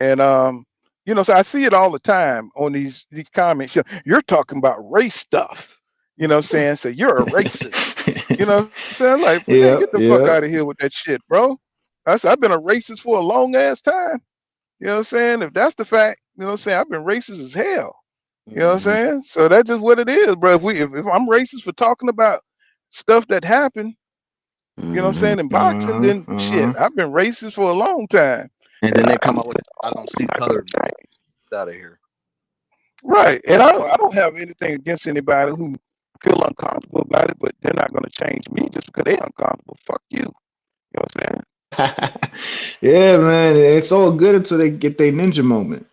[SPEAKER 5] And you know, so I see it all the time on these comments. You're talking about race stuff. You know what I'm saying? So you're a racist. You know what I'm saying? Like, man, get the fuck out of here with that shit, bro. I've been a racist for a long ass time. You know what I'm saying? If that's the fact, you know what I'm saying? I've been racist as hell. You know what I'm saying? So that's just what it is, bro. If I'm racist for talking about stuff that happened, you know what I'm saying, in boxing, then shit, I've been racist for a long time.
[SPEAKER 8] And then they come up with I don't see color out of here.
[SPEAKER 5] Right. And I don't have anything against anybody who feel uncomfortable about it, but they're not going to change me just because they're uncomfortable. Fuck you. You know what I'm saying?
[SPEAKER 10] Yeah, man, it's all good until they get their ninja moment.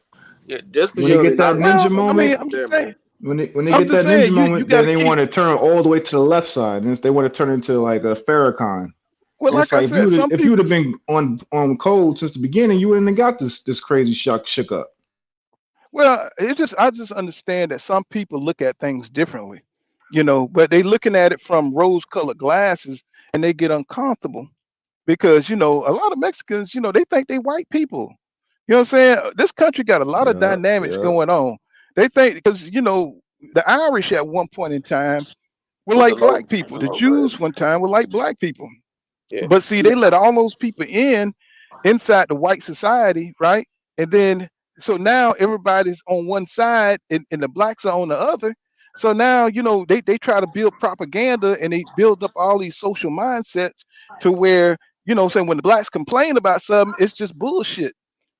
[SPEAKER 7] Yeah, just because
[SPEAKER 10] When
[SPEAKER 7] you
[SPEAKER 10] they
[SPEAKER 7] don't
[SPEAKER 10] get that
[SPEAKER 7] acknowledge
[SPEAKER 10] ninja
[SPEAKER 5] Well, I mean,
[SPEAKER 10] moment,
[SPEAKER 5] I'm
[SPEAKER 7] there,
[SPEAKER 5] just saying.
[SPEAKER 7] man.
[SPEAKER 10] when they
[SPEAKER 5] I'm
[SPEAKER 10] get
[SPEAKER 5] just
[SPEAKER 10] that ninja
[SPEAKER 5] saying you
[SPEAKER 10] moment,
[SPEAKER 5] got
[SPEAKER 10] then
[SPEAKER 5] to
[SPEAKER 10] they
[SPEAKER 5] keep.
[SPEAKER 10] want to turn all the way to the left side, and they want to turn into like a Farrakhan.
[SPEAKER 5] Well,
[SPEAKER 10] And it's
[SPEAKER 5] like I
[SPEAKER 10] like
[SPEAKER 5] said, some
[SPEAKER 10] if you would
[SPEAKER 5] people.
[SPEAKER 10] have been on code since the beginning, you wouldn't have got this crazy shook up.
[SPEAKER 5] Well, it's just I just understand that some people look at things differently, but they looking at it from rose-colored glasses and they get uncomfortable because a lot of Mexicans, they think they white people. You know what I'm saying? This country got a lot of
[SPEAKER 10] Yeah,
[SPEAKER 5] dynamics
[SPEAKER 10] yeah.
[SPEAKER 5] going on. They think because the Irish at one point in time were
[SPEAKER 7] With the
[SPEAKER 5] like
[SPEAKER 7] low,
[SPEAKER 5] black people.
[SPEAKER 7] the
[SPEAKER 5] The
[SPEAKER 7] low grade.
[SPEAKER 5] Jews one time were like black people.
[SPEAKER 7] Yeah.
[SPEAKER 5] But see,
[SPEAKER 7] See,
[SPEAKER 5] they let all those people inside the white society, right? And then so now everybody's on one side and the blacks are on the other. So now, they try to build propaganda and they build up all these social mindsets to where, saying when the blacks complain about something, it's just bullshit.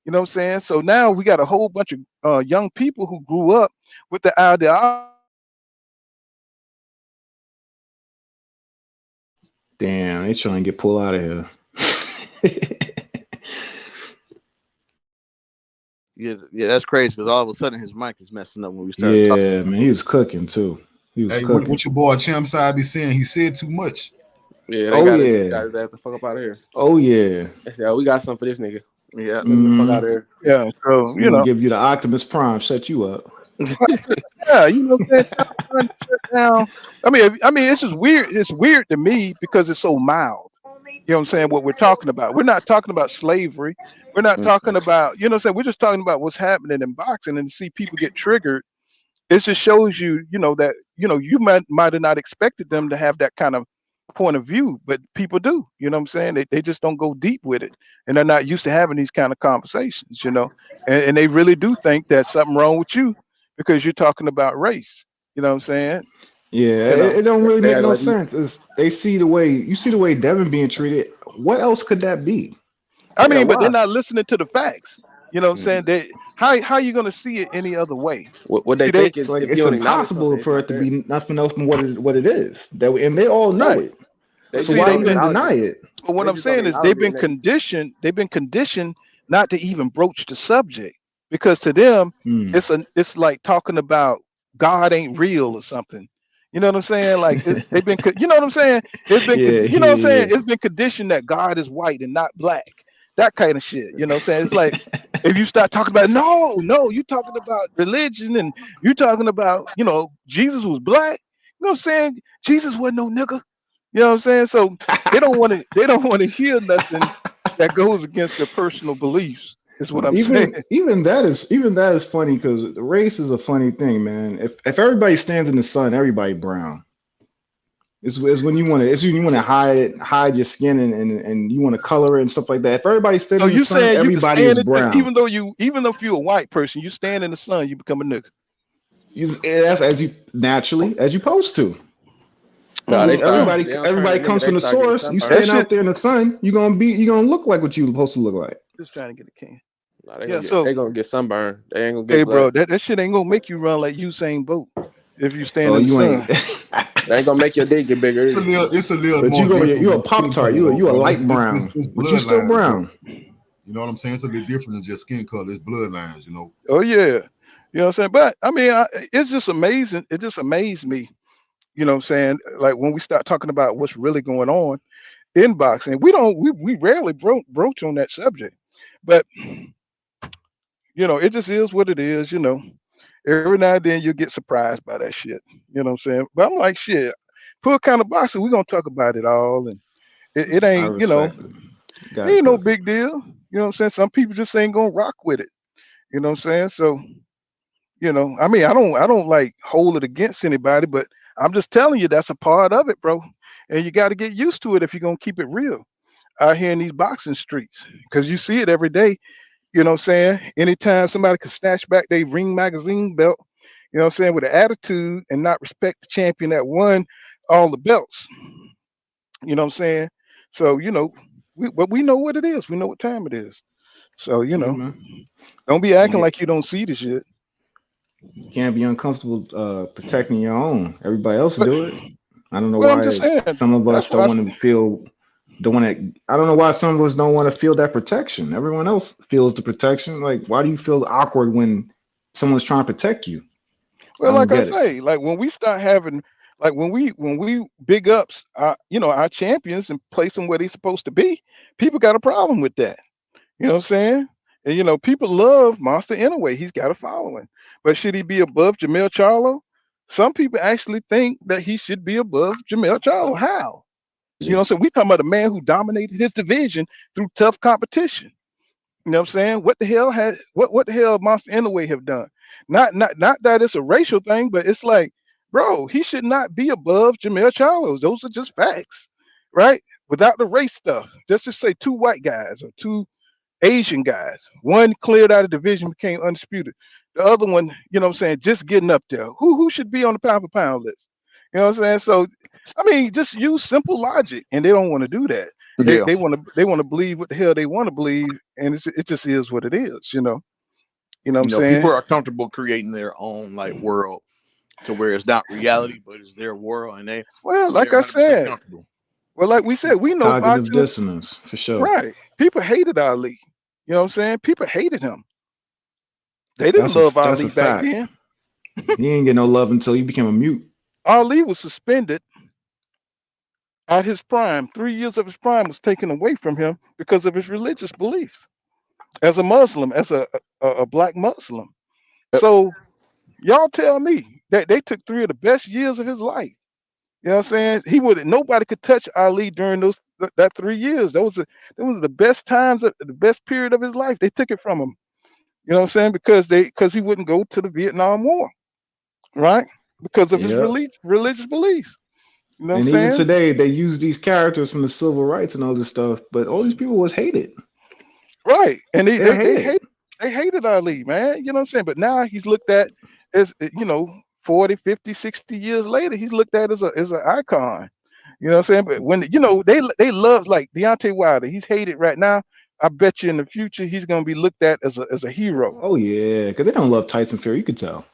[SPEAKER 5] You know what I'm saying? So now we got a whole bunch of young people who grew up with the
[SPEAKER 10] Damn, they trying to get pulled out of here.
[SPEAKER 8] Yeah, yeah, that's crazy because all of a sudden his mic is messing up when we start talking.
[SPEAKER 10] Yeah, man, he was cooking too. He was
[SPEAKER 9] Hey,
[SPEAKER 10] cooking.
[SPEAKER 9] what your boy Champ side be saying? He said too much.
[SPEAKER 7] yeah, they
[SPEAKER 10] Oh
[SPEAKER 7] got
[SPEAKER 10] yeah,
[SPEAKER 7] his ass the fuck up out of here.
[SPEAKER 10] oh yeah.
[SPEAKER 7] They said, "Oh, we got something for this nigga.
[SPEAKER 8] Yeah.
[SPEAKER 7] Let's get the fuck out of
[SPEAKER 10] Mm,
[SPEAKER 7] here."
[SPEAKER 5] yeah. So
[SPEAKER 10] we gonna give you the Optimus Prime, set you up.
[SPEAKER 5] yeah, what I'm saying, trying to shut down. I mean, it's just weird. It's weird to me because it's so mild. You know what I'm saying? What we're talking about. We're not talking about slavery. We're not talking about, what I'm saying? We're just talking about what's happening in boxing and to see people get triggered. It just shows you, that, you might have not expected them to have that kind of point of view, but people do. You know what I'm saying? They just don't go deep with it. And they're not used to having these kind of conversations. And they really do think there's something wrong with you because you're talking about race. You know what I'm saying?
[SPEAKER 10] Yeah,
[SPEAKER 7] You know,
[SPEAKER 10] it don't really
[SPEAKER 7] they
[SPEAKER 10] make
[SPEAKER 7] act
[SPEAKER 10] no
[SPEAKER 7] like these.
[SPEAKER 10] sense. Is they see the way you see the way Devin being treated. What else could that be?
[SPEAKER 5] I
[SPEAKER 7] Yeah,
[SPEAKER 5] mean, but they're
[SPEAKER 7] why?
[SPEAKER 5] not listening to the facts. You know what I'm
[SPEAKER 10] Mm,
[SPEAKER 5] saying? How you gonna see it any other way?
[SPEAKER 7] What they
[SPEAKER 5] See, they
[SPEAKER 7] think is
[SPEAKER 10] like
[SPEAKER 7] if you
[SPEAKER 10] it's
[SPEAKER 7] don't acknowledge
[SPEAKER 10] impossible
[SPEAKER 7] something, it's
[SPEAKER 10] for
[SPEAKER 7] not
[SPEAKER 10] it to
[SPEAKER 7] there.
[SPEAKER 10] be nothing else than what it is. And they all know
[SPEAKER 5] right.
[SPEAKER 10] it.
[SPEAKER 7] They
[SPEAKER 5] But
[SPEAKER 10] So
[SPEAKER 7] just
[SPEAKER 5] see,
[SPEAKER 10] why
[SPEAKER 5] they
[SPEAKER 7] don't
[SPEAKER 10] even
[SPEAKER 7] acknowledge
[SPEAKER 10] deny
[SPEAKER 7] it.
[SPEAKER 10] it?
[SPEAKER 5] but what
[SPEAKER 7] They
[SPEAKER 5] I'm
[SPEAKER 7] just don't
[SPEAKER 5] saying is
[SPEAKER 7] acknowledge it, and they
[SPEAKER 5] they've been conditioned not to even broach the subject because to them
[SPEAKER 10] Hmm.
[SPEAKER 5] it's like talking about God ain't real or something. You know what I'm saying? Like they've been you know what I'm saying? It's been
[SPEAKER 10] Yeah,
[SPEAKER 5] you know what I'm
[SPEAKER 10] yeah,
[SPEAKER 5] saying? It's been conditioned that God is white and not black. That kind of shit. You know what I'm saying? It's like if you start talking about no, you talking about religion and you talking about, Jesus was black. You know what I'm saying? Jesus wasn't no nigga. You know what I'm saying? So they don't want to hear nothing that goes against their personal beliefs. Is what I'm saying.
[SPEAKER 10] even that is funny because race is a funny thing, man. If everybody stands in the sun, everybody brown. It's when you want to hide your skin and you want to color it and stuff like that. If everybody stands
[SPEAKER 5] So
[SPEAKER 10] in the
[SPEAKER 5] you
[SPEAKER 10] sun,
[SPEAKER 5] saying you can
[SPEAKER 10] everybody is
[SPEAKER 5] stand it,
[SPEAKER 10] brown.
[SPEAKER 5] even if you're a white person, you stand in the sun, you become a nigga.
[SPEAKER 10] That's as you naturally as you supposed to.
[SPEAKER 7] nah, they start
[SPEAKER 10] Everybody
[SPEAKER 7] they don't turn
[SPEAKER 10] everybody
[SPEAKER 7] that nigga.
[SPEAKER 10] comes
[SPEAKER 7] They
[SPEAKER 10] from the
[SPEAKER 7] start getting
[SPEAKER 10] source. You
[SPEAKER 5] That
[SPEAKER 7] sunburned.
[SPEAKER 10] stand
[SPEAKER 5] shit.
[SPEAKER 10] out there in the sun, you're gonna look like what you supposed to look like.
[SPEAKER 5] Just trying to get a can.
[SPEAKER 7] Nah, they
[SPEAKER 5] Yeah.
[SPEAKER 7] gonna get
[SPEAKER 5] So
[SPEAKER 7] they gonna get sunburned. They ain't gonna
[SPEAKER 5] hey,
[SPEAKER 7] get black.
[SPEAKER 5] bro, that shit ain't gonna make you run like Usain Bolt if you stand
[SPEAKER 10] Oh,
[SPEAKER 5] in the
[SPEAKER 10] you ain't.
[SPEAKER 5] sun.
[SPEAKER 7] They ain't gonna make your dick get bigger either.
[SPEAKER 9] It's a little
[SPEAKER 10] But
[SPEAKER 9] more different
[SPEAKER 10] you're a
[SPEAKER 9] than
[SPEAKER 10] Pop
[SPEAKER 9] skin
[SPEAKER 10] Tart.
[SPEAKER 9] color, though,
[SPEAKER 10] You a
[SPEAKER 9] bro.
[SPEAKER 10] light brown,
[SPEAKER 9] It's
[SPEAKER 10] but you still
[SPEAKER 9] bloodlines, bro.
[SPEAKER 10] brown.
[SPEAKER 9] You know what I'm saying? It's a little different than just skin color. It's bloodlines, you know.
[SPEAKER 5] Oh yeah. You know what I'm saying? But I mean, it's just amazing. It just amazed me. You know what I'm saying? Like when we start talking about what's really going on in boxing, we rarely broach on that subject. But it just is what it is. Every now and then you get surprised by that shit. You know what I'm saying? But I'm like, shit, What kind of boxing, we're gonna talk about it all. And it
[SPEAKER 10] I
[SPEAKER 5] ain't,
[SPEAKER 10] respect it.
[SPEAKER 5] it
[SPEAKER 10] Got it
[SPEAKER 5] ain't no
[SPEAKER 10] cooking.
[SPEAKER 5] big deal. You know what I'm saying? Some people just ain't gonna rock with it. You know what I'm saying? So, I mean, I don't like hold it against anybody, but I'm just telling you that's a part of it, bro. And you got to get used to it if you're gonna keep it real out here in these boxing streets. Because you see it every day. You know what I'm saying? Anytime somebody can snatch back their ring magazine belt, what I'm saying, with an attitude and not respect the champion that won all the belts. You know what I'm saying? So, but we know what it is. We know what time it is. So,
[SPEAKER 10] Yeah, man.
[SPEAKER 5] don't be
[SPEAKER 10] And
[SPEAKER 5] acting
[SPEAKER 10] get
[SPEAKER 5] like you don't see the shit.
[SPEAKER 10] You can't be uncomfortable protecting your own. Everybody else do it. I don't know
[SPEAKER 5] Well, I'm just
[SPEAKER 10] why
[SPEAKER 5] saying.
[SPEAKER 10] some of us
[SPEAKER 5] That's why.
[SPEAKER 10] don't want to feel. Don't want to. I don't know why some of us don't want to feel that protection. Everyone else feels the protection. Like, why do you feel awkward when someone's trying to protect you? I
[SPEAKER 5] Well,
[SPEAKER 10] don't
[SPEAKER 5] like I
[SPEAKER 10] get it.
[SPEAKER 5] say, like when we start having, like when we big ups, our champions and place them where they're supposed to be, people got a problem with that. You know what I'm saying? And people love Monster anyway. He's got a following, but should he be above Jamel Charlo? Some people actually think that he should be above Jamel Charlo. How? So we talking about a man who dominated his division through tough competition. You know what I'm saying? What the hell Monster Inouye have done? Not that it's a racial thing, but it's like, bro, he should not be above Jamel Charlo. Those are just facts, right? Without the race stuff. Just say two white guys or two Asian guys. One cleared out of division, became undisputed. The other one, what I'm saying, just getting up there. Who should be on the pound for pound list? You know what I'm saying? So I mean, just use simple logic, and they don't want to do that. They
[SPEAKER 8] Yeah.
[SPEAKER 5] they want to believe what the hell they want to believe, and it just is what it is. You know what I'm
[SPEAKER 8] People
[SPEAKER 5] saying?
[SPEAKER 8] are comfortable creating their own like world to where it's not reality, but it's their world, and
[SPEAKER 5] Well, like
[SPEAKER 8] they're
[SPEAKER 5] I
[SPEAKER 8] 100%
[SPEAKER 5] said,
[SPEAKER 8] comfortable.
[SPEAKER 5] well, like we said, we know
[SPEAKER 10] Cognitive
[SPEAKER 5] boxing,
[SPEAKER 10] dissonance for sure.
[SPEAKER 5] right? People hated Ali. You know what I'm saying? People hated him. They didn't
[SPEAKER 10] That's a
[SPEAKER 5] love
[SPEAKER 10] that's
[SPEAKER 5] Ali
[SPEAKER 10] a
[SPEAKER 5] back
[SPEAKER 10] fact.
[SPEAKER 5] then.
[SPEAKER 10] He ain't get no love until he became a mute.
[SPEAKER 5] Ali was suspended at his prime. 3 years of his prime was taken away from him because of his religious beliefs as a Muslim, as a black Muslim. So y'all tell me that they took 3 of the best years of his life. You know what I'm saying? Nobody could touch Ali during that 3 years. That was the best times, the best period of his life. They took it from him. You know what I'm saying? Because he wouldn't go to the Vietnam War, right? Because of his
[SPEAKER 10] Yep.
[SPEAKER 5] religious beliefs. You know what I'm
[SPEAKER 10] And even
[SPEAKER 5] saying?
[SPEAKER 10] today, they use these characters from the civil rights and all this stuff, but all these people was hated.
[SPEAKER 5] Right. And they
[SPEAKER 10] They're
[SPEAKER 5] they they
[SPEAKER 10] hated.
[SPEAKER 5] hate they hated Ali, man. You know what I'm saying? But now he's looked at as 40, 50, 60 years later, he's looked at as an icon. You know what I'm saying? But when they love, like Deontay Wilder, he's hated right now. I bet you in the future he's gonna be looked at as a hero.
[SPEAKER 10] Oh yeah, because they don't love Tyson Fury. You could tell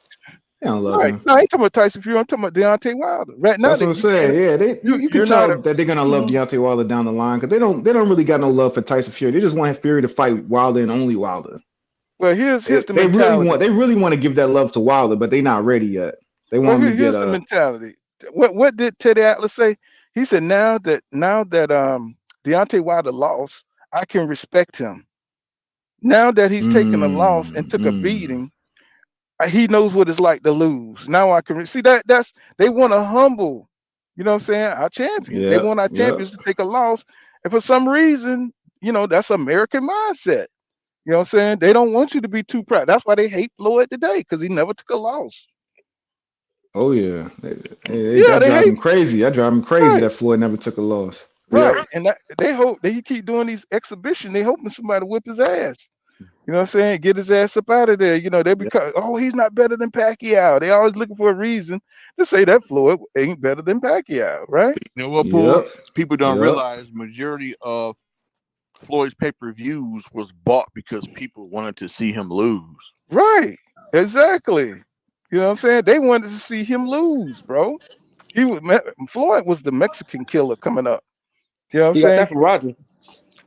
[SPEAKER 10] they don't love
[SPEAKER 5] Right.
[SPEAKER 10] him.
[SPEAKER 5] No, I ain't talking about Tyson Fury. I'm talking about Deontay Wilder. Right now
[SPEAKER 10] That's what
[SPEAKER 5] that
[SPEAKER 10] I'm
[SPEAKER 5] you can't,
[SPEAKER 10] saying. Yeah, you can
[SPEAKER 5] you're not a.
[SPEAKER 10] tell that they're gonna love
[SPEAKER 5] Mhm.
[SPEAKER 10] Deontay Wilder down the line because they don't really got no love for Tyson Fury. They just want Fury to fight Wilder and only Wilder.
[SPEAKER 5] Well, here's the
[SPEAKER 10] They really
[SPEAKER 5] mentality.
[SPEAKER 10] want to give that love to Wilder, but they're not ready yet. They
[SPEAKER 5] Well,
[SPEAKER 10] want him to get
[SPEAKER 5] here's the mentality. What did Teddy Atlas say? He said, now that Deontay Wilder lost, I can respect him. Now that he's taken a loss and took a
[SPEAKER 10] mm.
[SPEAKER 5] beating, he knows what it's like to lose. Now I can see that's they want to humble. You know what I'm saying? Our champions. They
[SPEAKER 10] Yep,
[SPEAKER 5] want our
[SPEAKER 10] yep.
[SPEAKER 5] champions to take a loss, and for some reason, that's American mindset. You know what I'm saying? They don't want you to be too proud. That's why they hate Floyd today, because he never took a loss.
[SPEAKER 10] Oh yeah,
[SPEAKER 5] Yeah,
[SPEAKER 10] that
[SPEAKER 5] they
[SPEAKER 10] drive
[SPEAKER 5] hate.
[SPEAKER 10] him crazy. That drive him crazy
[SPEAKER 5] Right.
[SPEAKER 10] that Floyd never took a loss.
[SPEAKER 5] Right.
[SPEAKER 8] Yep.
[SPEAKER 5] And they hope that he keep doing these exhibitions. They hoping somebody whip his ass. You know what I'm saying? Get his ass up out of there. They
[SPEAKER 8] Yep.
[SPEAKER 5] become, oh, he's not better than Pacquiao. They always looking for a reason to say that Floyd ain't better than Pacquiao, right?
[SPEAKER 8] You know what, Paul?
[SPEAKER 10] Yep,
[SPEAKER 8] People don't
[SPEAKER 10] yep.
[SPEAKER 8] realize majority of Floyd's pay-per-views was bought because people wanted to see him lose.
[SPEAKER 5] Right. Exactly. You know what I'm saying? They wanted to see him lose, bro. Floyd was the Mexican killer coming up. You know what I'm
[SPEAKER 7] He got
[SPEAKER 5] saying?
[SPEAKER 7] that from Roger.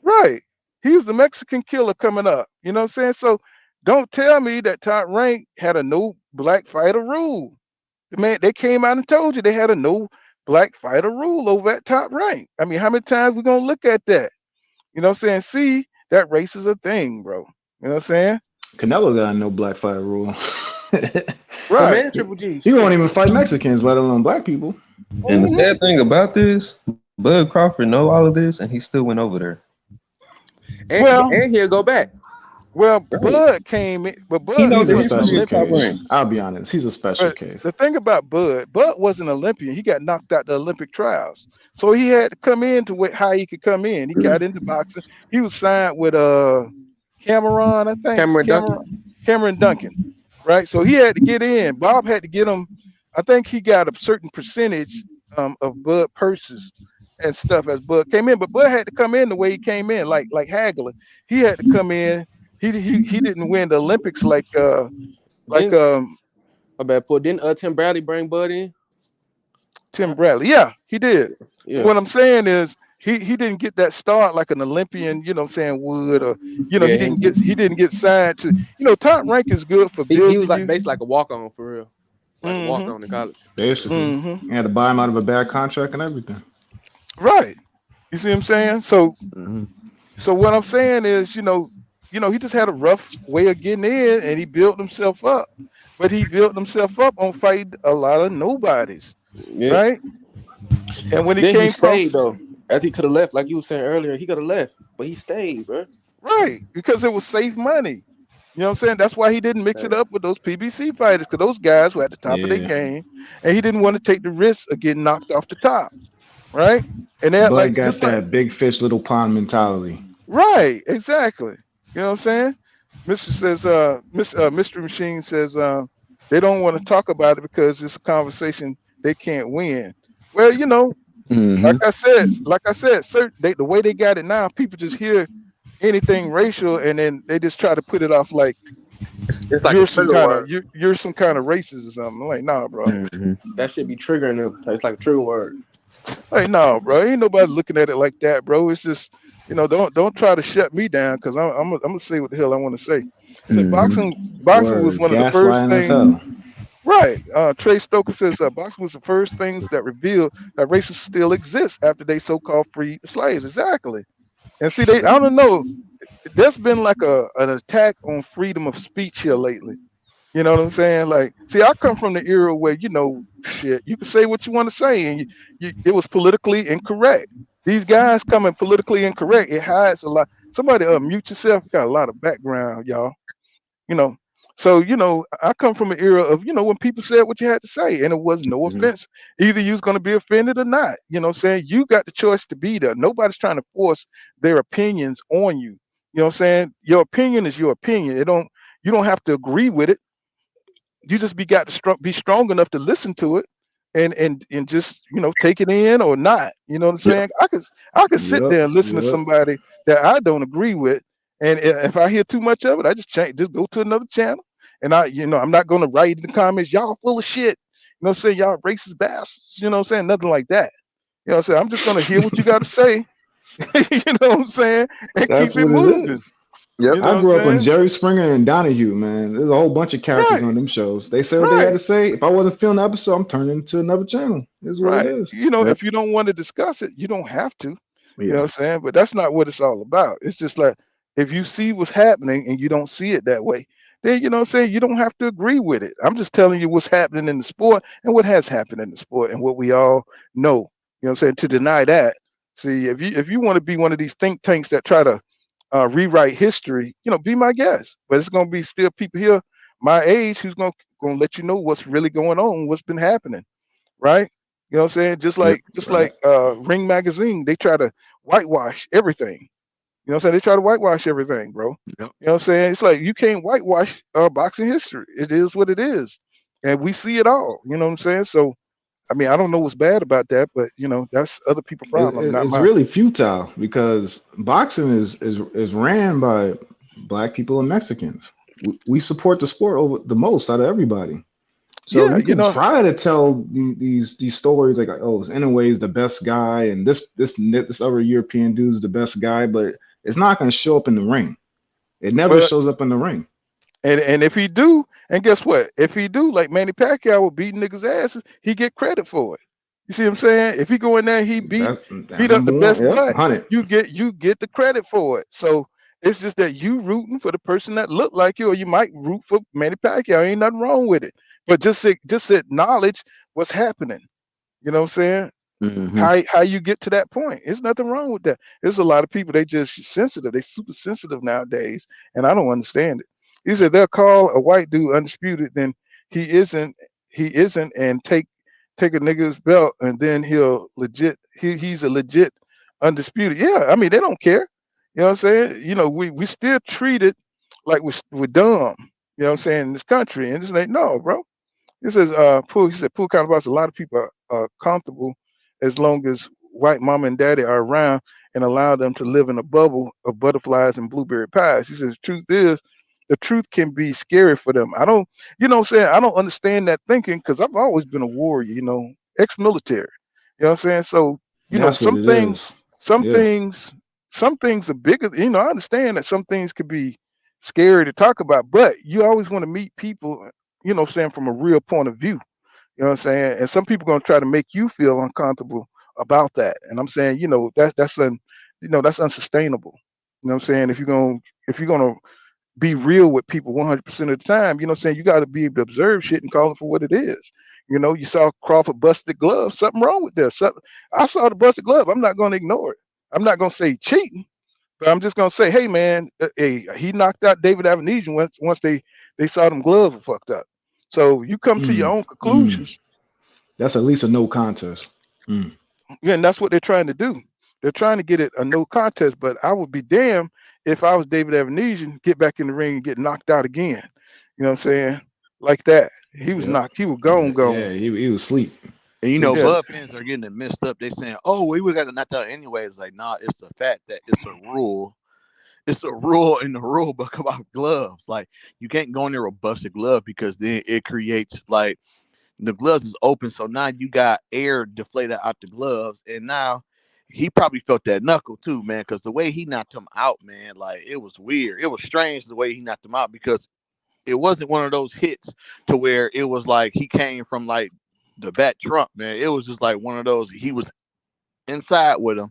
[SPEAKER 5] Right. He was the Mexican killer coming up. You know what I'm saying? So don't tell me that Top Rank had a no black fighter rule. Man, they came out and told you they had a no black fighter rule over at Top Rank. I mean, how many times we gonna look at that? You know what I'm saying? See, that race is a thing, bro. You know what I'm saying?
[SPEAKER 10] Canelo got no black fighter rule.
[SPEAKER 7] My
[SPEAKER 5] Right.
[SPEAKER 7] man Triple G.
[SPEAKER 10] He won't
[SPEAKER 7] Shit.
[SPEAKER 10] even fight Mexicans, let alone black people.
[SPEAKER 11] And the
[SPEAKER 5] Mhm.
[SPEAKER 11] sad thing about this, Bud Crawford know all of this, and he still went over there.
[SPEAKER 5] Well,
[SPEAKER 7] And he'll go back.
[SPEAKER 5] well,
[SPEAKER 11] Right.
[SPEAKER 5] Bud came in, but
[SPEAKER 11] He
[SPEAKER 5] Bud
[SPEAKER 11] knows
[SPEAKER 10] He's
[SPEAKER 11] the
[SPEAKER 10] a
[SPEAKER 5] wasn't an
[SPEAKER 11] history
[SPEAKER 10] special
[SPEAKER 11] of Top
[SPEAKER 5] Olympian.
[SPEAKER 10] case.
[SPEAKER 11] Rank.
[SPEAKER 10] I'll be honest. He's a special
[SPEAKER 5] But
[SPEAKER 10] case.
[SPEAKER 5] the thing about Bud wasn't an Olympian. He got knocked out the Olympic trials, so he had to come in to how he could come in. He got into boxing. He was signed with Cameron, I think
[SPEAKER 7] Cameron Duncan.
[SPEAKER 5] Cameron Duncan, right? So he had to get in. Bob had to get him. I think he got a certain percentage of Bud purses and stuff as Bud came in, but Bud had to come in the way he came in, like Hagler. He had to come in. He didn't win the Olympics like
[SPEAKER 7] Didn't My bad. Didn't Tim Bradley bring Bud in?
[SPEAKER 5] Tim Bradley, yeah, he did.
[SPEAKER 7] Yeah.
[SPEAKER 5] What I'm saying is he didn't get that start like an Olympian, you know what I'm saying, would, or you know,
[SPEAKER 7] Yeah,
[SPEAKER 5] he didn't get signed to, you know, top rank is good for
[SPEAKER 7] he was
[SPEAKER 5] building
[SPEAKER 7] like
[SPEAKER 5] you.
[SPEAKER 7] basically like a walk on for real. Like a walk
[SPEAKER 5] Mm-hmm.
[SPEAKER 7] on in college.
[SPEAKER 10] Basically,
[SPEAKER 5] Mm-hmm.
[SPEAKER 10] you had to buy him out of a bad contract and everything.
[SPEAKER 5] Right. You see what I'm saying? So
[SPEAKER 8] Mhm.
[SPEAKER 5] what I'm saying is, he just had a rough way of getting in and he built himself up. But he built himself up on fighting a lot of nobodies.
[SPEAKER 7] Yeah.
[SPEAKER 5] Right? And when he
[SPEAKER 7] Then he
[SPEAKER 5] came
[SPEAKER 7] stayed
[SPEAKER 5] across,
[SPEAKER 7] though. After he could have left, like you were saying earlier, he could have left, but he stayed, bro.
[SPEAKER 5] right, because it was safe money. You know what I'm saying? That's why he didn't mix it up with those PBC fighters, because those guys were at the top of their
[SPEAKER 10] Yeah,
[SPEAKER 5] game, and he didn't want to take the risk of getting knocked off the top, right? And that,
[SPEAKER 10] Bud
[SPEAKER 5] like,
[SPEAKER 10] got
[SPEAKER 5] just like,
[SPEAKER 10] that big fish, little pond mentality.
[SPEAKER 5] right, exactly. You know what I'm saying? Mystery Machine says, they don't want to talk about it because it's a conversation they can't win. Well,
[SPEAKER 8] Mhm.
[SPEAKER 5] like I said, the way they got it now, people just hear anything racial and then they just try to put it off like
[SPEAKER 7] It's like a trigger word.
[SPEAKER 5] you're some kind of racist or something. I'm like, nah, bro.
[SPEAKER 8] Mhm.
[SPEAKER 7] That should be triggering them. It's like a trigger word.
[SPEAKER 5] Like, no, bro. Ain't nobody looking at it like that, bro. It's just, don't try to shut me down because I'm gonna say what the hell I want to say. So
[SPEAKER 8] Mhm.
[SPEAKER 5] boxing was
[SPEAKER 10] Word,
[SPEAKER 5] one of the first
[SPEAKER 10] gaslighting as
[SPEAKER 5] things.
[SPEAKER 10] hell.
[SPEAKER 5] Right. Trey Stoker says boxing was the first things that revealed that racism still exists after they so-called freed the slaves. Exactly. And see, I don't know. There's been like an attack on freedom of speech here lately. You know what I'm saying? Like, see, I come from the era where, shit, you can say what you want to say, and it was politically incorrect. These guys coming politically incorrect, it hides a lot. Somebody mute yourself. Got a lot of background, y'all. You know, so I come from an era of when people said what you had to say, and it was no
[SPEAKER 8] Mhm.
[SPEAKER 5] offense. Either you was going to be offended or not. You know what I'm saying? You got the choice to be there. Nobody's trying to force their opinions on you. You know what I'm saying? Your opinion is your opinion. You don't have to agree with it. You just be strong enough to listen to it and just take it in or not. You know what I'm
[SPEAKER 8] Yep.
[SPEAKER 5] saying? I could sit
[SPEAKER 10] Yep,
[SPEAKER 5] there and listen to
[SPEAKER 10] yep.
[SPEAKER 5] somebody that I don't agree with, and if I hear too much of it, I just go to another channel, and I'm not going to write in the comments, y'all full of shit. You know what I'm saying? Y'all racist bastards. You know what I'm saying? Nothing like that. You know what I'm saying? I'm just going to hear what you got to say. You know what I'm saying? And
[SPEAKER 10] That's
[SPEAKER 5] keep it
[SPEAKER 10] what it
[SPEAKER 5] moving.
[SPEAKER 10] is.
[SPEAKER 8] Yep.
[SPEAKER 5] You know
[SPEAKER 10] I
[SPEAKER 5] what I'm
[SPEAKER 10] grew up on
[SPEAKER 5] saying?
[SPEAKER 10] Jerry Springer and Donahue, man. There's a whole bunch of characters
[SPEAKER 5] Right.
[SPEAKER 10] on them shows. They said what they had
[SPEAKER 5] Right.
[SPEAKER 10] to say. If I wasn't feeling the episode, I'm turning to another channel. This is what it
[SPEAKER 5] Right.
[SPEAKER 10] is.
[SPEAKER 8] Yep.
[SPEAKER 5] If you don't want to discuss it, you don't have to. You know
[SPEAKER 8] Yeah.
[SPEAKER 5] what I'm saying? But that's not what it's all about. It's just like if you see what's happening and you don't see it that way, then you know what I'm saying, you don't have to agree with it. I'm just telling you what's happening in the sport and what has happened in the sport and what we all know. You know what I'm saying? To deny that. See, if you want to be one of these think tanks that try to rewrite history, be my guest. But it's gonna be still people here my age who's gonna let you know what's really going on, what's been happening, right? You know what I'm saying? Just
[SPEAKER 8] Yep.
[SPEAKER 5] like just
[SPEAKER 10] Right.
[SPEAKER 5] like Ring Magazine, they try to whitewash everything. You know what I'm saying? They try to whitewash everything, bro.
[SPEAKER 8] Yep.
[SPEAKER 5] You know what I'm saying? It's like you can't whitewash boxing history. It is what it is. And we see it all. You know what I'm saying? So I mean, I don't know what's bad about that, but that's other people's problem, not
[SPEAKER 10] It's
[SPEAKER 5] mine.
[SPEAKER 10] really futile because boxing is ran by black people and Mexicans. We support the sport over the most out of everybody. So
[SPEAKER 5] Yeah,
[SPEAKER 10] you can try to tell these stories like, oh, Inouye's the best guy, and this other European dude's the best guy, but it's not going to show up in the ring. It never
[SPEAKER 5] well,
[SPEAKER 10] shows up in the ring.
[SPEAKER 5] and if he do, and guess what? If he do, like Manny Pacquiao was beating niggas' asses, he get credit for it. You see what I'm saying? If he go in there, and he
[SPEAKER 10] That
[SPEAKER 5] beat up the
[SPEAKER 10] number one,
[SPEAKER 5] best
[SPEAKER 10] yep,
[SPEAKER 5] black,
[SPEAKER 10] 100.
[SPEAKER 5] you get the credit for it. So it's just that you rooting for the person that look like you, or you might root for Manny Pacquiao. Ain't nothing wrong with it. But just acknowledge what's happening. You know what I'm saying?
[SPEAKER 8] Mhm.
[SPEAKER 5] How you get to that point? There's nothing wrong with that. There's a lot of people they just sensitive. They super sensitive nowadays, and I don't understand it. He said they'll call a white dude undisputed, then he isn't. He isn't, and take a nigga's belt, and then he's a legit undisputed. Yeah, I mean they don't care. You know what I'm saying? We still treat it like we're dumb. You know what I'm saying in this country, and it's like no, bro. This is Pooh. He said Pooh kind of boss. A lot of people are comfortable as long as white mama and daddy are around and allow them to live in a bubble of butterflies and blueberry pies. He says the truth is the truth can be scary for them. I don't, you know what I'm saying? I don't understand that thinking because I've always been a warrior, ex-military. You know what I'm saying? So,
[SPEAKER 10] That's what
[SPEAKER 5] some
[SPEAKER 10] it
[SPEAKER 5] things,
[SPEAKER 10] is.
[SPEAKER 5] some
[SPEAKER 10] Yeah.
[SPEAKER 5] things, some things are bigger. I understand that some things could be scary to talk about, but you always want to meet people, what I'm saying, from a real point of view. You know what I'm saying? And some people gonna try to make you feel uncomfortable about that. And I'm saying, that's unsustainable. You know what I'm saying? If you're gonna be real with people 100% of the time, you know what I'm saying, you got to be able to observe shit and call it for what it is. You saw Crawford busted glove. Something wrong with that. I saw the busted glove. I'm not gonna ignore it. I'm not gonna say cheating, but I'm just gonna say, hey man, hey, he knocked out David Avenesian once they saw them gloves were fucked up. So you come to your own conclusions.
[SPEAKER 10] That's at least a no contest.
[SPEAKER 5] Yeah, and that's what they're trying to do. They're trying to get it a no contest, but I would be damned if I was David Avenesian, get back in the ring and get knocked out again. You know what I'm saying? Like that. He was knocked. He was gone.
[SPEAKER 10] Yeah, he was asleep.
[SPEAKER 8] And
[SPEAKER 5] Yeah.
[SPEAKER 8] Bud fans are getting it messed up. They saying, "Oh, we would got to knock out anyway." It's like, nah, it's the fact that it's a rule. It's a rule in the rule book about gloves. Like, you can't go in there with a busted glove because then it creates like the gloves is open, so now you got air deflated out the gloves, and now he probably felt that knuckle too, man, because the way he knocked him out, man, like it was weird. It was strange the way he knocked him out because it wasn't one of those hits to where it was like he came from like the back trunk, man. It was just like one of those. He was inside with him,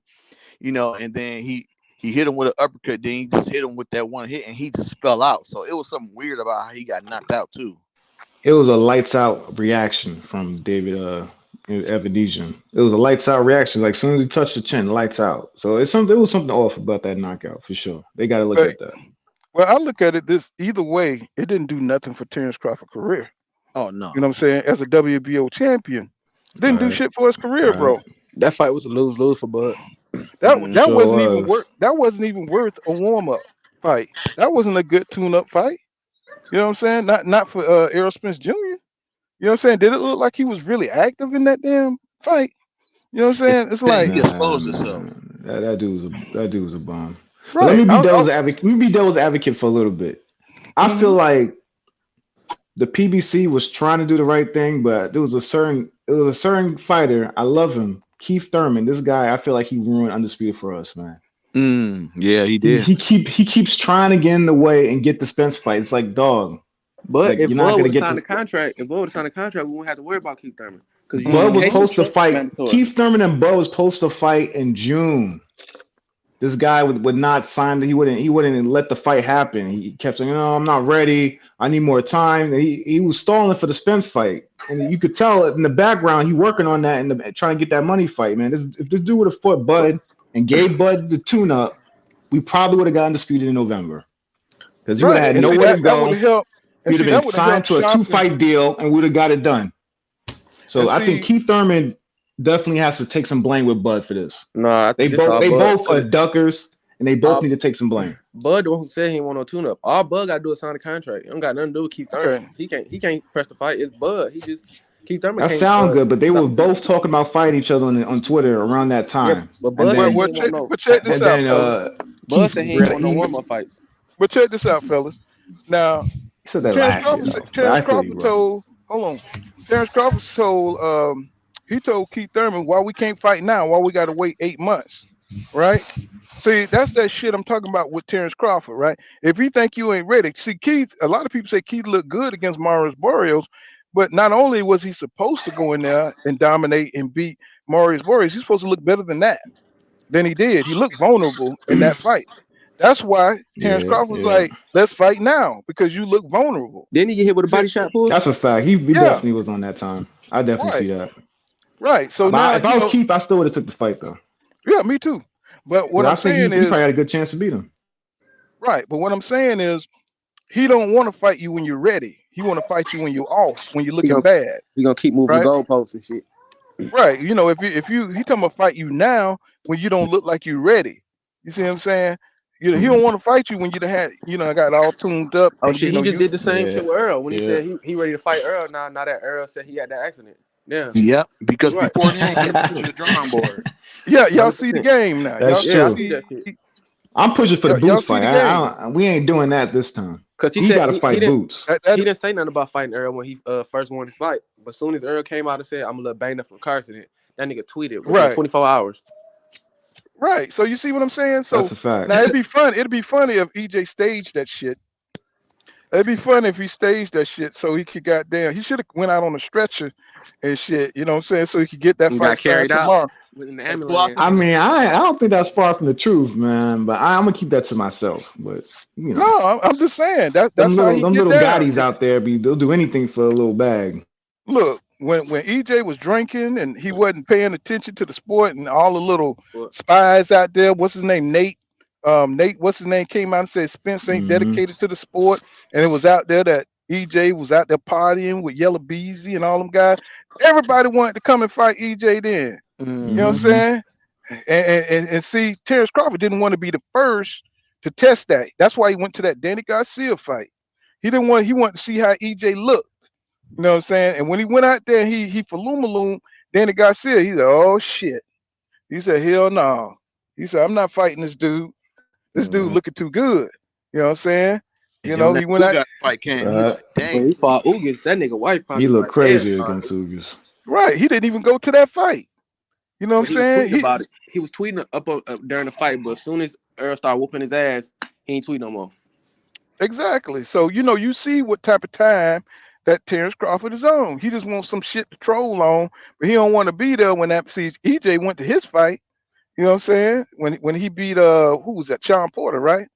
[SPEAKER 8] and then he hit him with an uppercut. Then he just hit him with that one hit, and he just fell out. So it was something weird about how he got knocked out too.
[SPEAKER 10] It was a lights out reaction from David Avenesian. It was a lights out reaction. Like as soon as he touched the chin, lights out. So it was something off about that knockout for sure. They got to look at that.
[SPEAKER 5] Well, I look at it either way, it didn't do nothing for Terrence Crawford's career.
[SPEAKER 8] Oh no.
[SPEAKER 5] You know what I'm saying? As a WBO champion, didn't do shit for his career, bro.
[SPEAKER 7] That fight was a lose-lose for Bud.
[SPEAKER 5] That wasn't even worth. That wasn't even worth a warm-up fight. That wasn't a good tune-up fight. You know what I'm saying? Not for Errol Spence Jr. You know what I'm saying? Did it look like he was really active in that damn fight? You know what I'm saying? It's like
[SPEAKER 8] he exposed himself.
[SPEAKER 10] That dude was a bomb.
[SPEAKER 5] Right.
[SPEAKER 10] Let me be devil's advocate for a little bit. I feel like the PBC was trying to do the right thing, but there was a certain fighter. I love him, Keith Thurman. This guy, I feel like he ruined Undisputed for us, man.
[SPEAKER 8] Yeah, he did.
[SPEAKER 10] He keeps trying to get in the way and get the Spence fight. It's like, dog.
[SPEAKER 7] But
[SPEAKER 10] like,
[SPEAKER 7] if
[SPEAKER 10] you're not
[SPEAKER 7] Bud
[SPEAKER 10] gonna
[SPEAKER 7] would
[SPEAKER 10] get
[SPEAKER 7] sign the contract, we wouldn't have to worry about Keith Thurman. Because
[SPEAKER 10] Bud was supposed to fight. Keith Thurman and Bud was supposed to fight in June. This guy would not sign. He wouldn't let the fight happen. He kept saying, "No, I'm not ready. I need more time." And he was stalling for the Spence fight, and you could tell in the background he working on that and trying to get that money fight. Man, if this dude would have fought Bud and gave Bud the tune-up, we probably would have got Undisputed in November because he would have had nowhere to go. He'd have been signed to a 2-fight deal and would have got it done. So I think Keith Thurman definitely has to take some blame with Bud for this.
[SPEAKER 7] Nah,
[SPEAKER 10] they both are duckers, and they both need to take some blame.
[SPEAKER 7] Bud, the one who said he want no tune-up. All Bud got to do is sign a contract. It don't got nothing to do with Keith Thurman. He can't press the fight. It's Bud. Keith Thurman.
[SPEAKER 10] That sounds good, but they were both talking about fighting each other on Twitter around that time.
[SPEAKER 7] Yeah, but Bud
[SPEAKER 5] check this out.
[SPEAKER 7] Bud said he ain't want no warm-up fights.
[SPEAKER 5] But check this out, fellas. Now,
[SPEAKER 10] he said that
[SPEAKER 5] Terrence Crawford told. Hold on. Terrence Crawford told. He told Keith Thurman, "Why we can't fight now? Why we got to wait 8 months?" Right? See, that's that shit I'm talking about with Terrence Crawford, right? If you think you ain't ready, see Keith. A lot of people say Keith looked good against Marius Barrios, but not only was he supposed to go in there and dominate and beat Marius Barrios, he's supposed to look better than that. Than he did. He looked vulnerable in that fight. That's why Terrence Crawford was like, "Let's fight now because you look vulnerable."
[SPEAKER 7] Didn't he get hit with a body shot, Paul?
[SPEAKER 10] That's a fact. He definitely was on that time. I definitely see that.
[SPEAKER 5] Right. So
[SPEAKER 10] now, if I was Keith, I still would have took the fight though.
[SPEAKER 5] Yeah, me too. But what I'm saying is,
[SPEAKER 10] he probably had a good chance to beat him.
[SPEAKER 5] Right. But what I'm saying is, he don't want to fight you when you're ready. He want to fight you when you're off, when you're looking bad.
[SPEAKER 7] He gonna keep moving the goalposts and shit.
[SPEAKER 5] Right. You know, if you he talking about fight you now when you don't look like you're ready. You see what I'm saying? He don't want to fight you when you got all tuned up.
[SPEAKER 7] Oh shit, he just did the same shit with Earl when he said he ready to fight Earl now that Earl said he had that accident. Yeah.
[SPEAKER 8] Yep. Because before then, he pushed the drawing board.
[SPEAKER 5] Yeah, y'all see the game now.
[SPEAKER 10] That's true. I'm pushing for the Boots fight. We ain't doing that this time.
[SPEAKER 7] Cause
[SPEAKER 10] he got to fight Boots.
[SPEAKER 7] He didn't say nothing about fighting Earl when he first wanted to fight. But as soon as Earl came out and said, "I'm a little banged up from car accident," that nigga tweeted within 24 hours.
[SPEAKER 5] Right. So you see what I'm saying? So
[SPEAKER 10] that's a fact.
[SPEAKER 5] Now it'd be fun. It'd be funny if EJ staged that shit. It'd be funny if he staged that shit so he could goddamn. He should have went out on a stretcher and shit. You know what I'm saying? So he could get that fight
[SPEAKER 7] carried
[SPEAKER 5] tomorrow.
[SPEAKER 7] Out in the ambulance.
[SPEAKER 10] I mean, I don't think that's far from the truth, man. But I'm gonna keep that to myself. But you know,
[SPEAKER 5] no, I'm just saying that's
[SPEAKER 10] them
[SPEAKER 5] how he
[SPEAKER 10] them
[SPEAKER 5] get
[SPEAKER 10] little
[SPEAKER 5] down.
[SPEAKER 10] gotties out there they'll do anything for a little bag.
[SPEAKER 5] Look, when EJ was drinking and he wasn't paying attention to the sport and all the little spies out there, what's his name, Nate? Nate, what's his name, came out and said Spence ain't dedicated to the sport, and it was out there that EJ was out there partying with Yellow Beezy and all them guys. Everybody wanted to come and fight EJ then. You know what I'm saying? And see, Terrence Crawford didn't want to be the first to test that. That's why he went to that Danny Garcia fight. He wanted to see how EJ looked. You know what I'm saying? And when he went out there, he falumaloom Danny Garcia. He said, "Oh shit." He said, "Hell no." He said, "I'm not fighting this dude. This dude looking too good." You know what I'm saying? You know, he went out.
[SPEAKER 8] Fight He like, dang.
[SPEAKER 7] He fought Ugas. That nigga wife probably.
[SPEAKER 10] He looked
[SPEAKER 7] like,
[SPEAKER 10] crazy against Ugas.
[SPEAKER 5] Right. He didn't even go to that fight. You know what I'm saying?
[SPEAKER 7] He was tweeting up during the fight, but as soon as Earl started whooping his ass, he ain't tweet no more.
[SPEAKER 5] Exactly. So you see what type of time that Terrence Crawford is on. He just wants some shit to troll on, but he don't want to be there when that EJ went to his fight. You know what I'm saying? When he beat who was that? Sean Porter, right?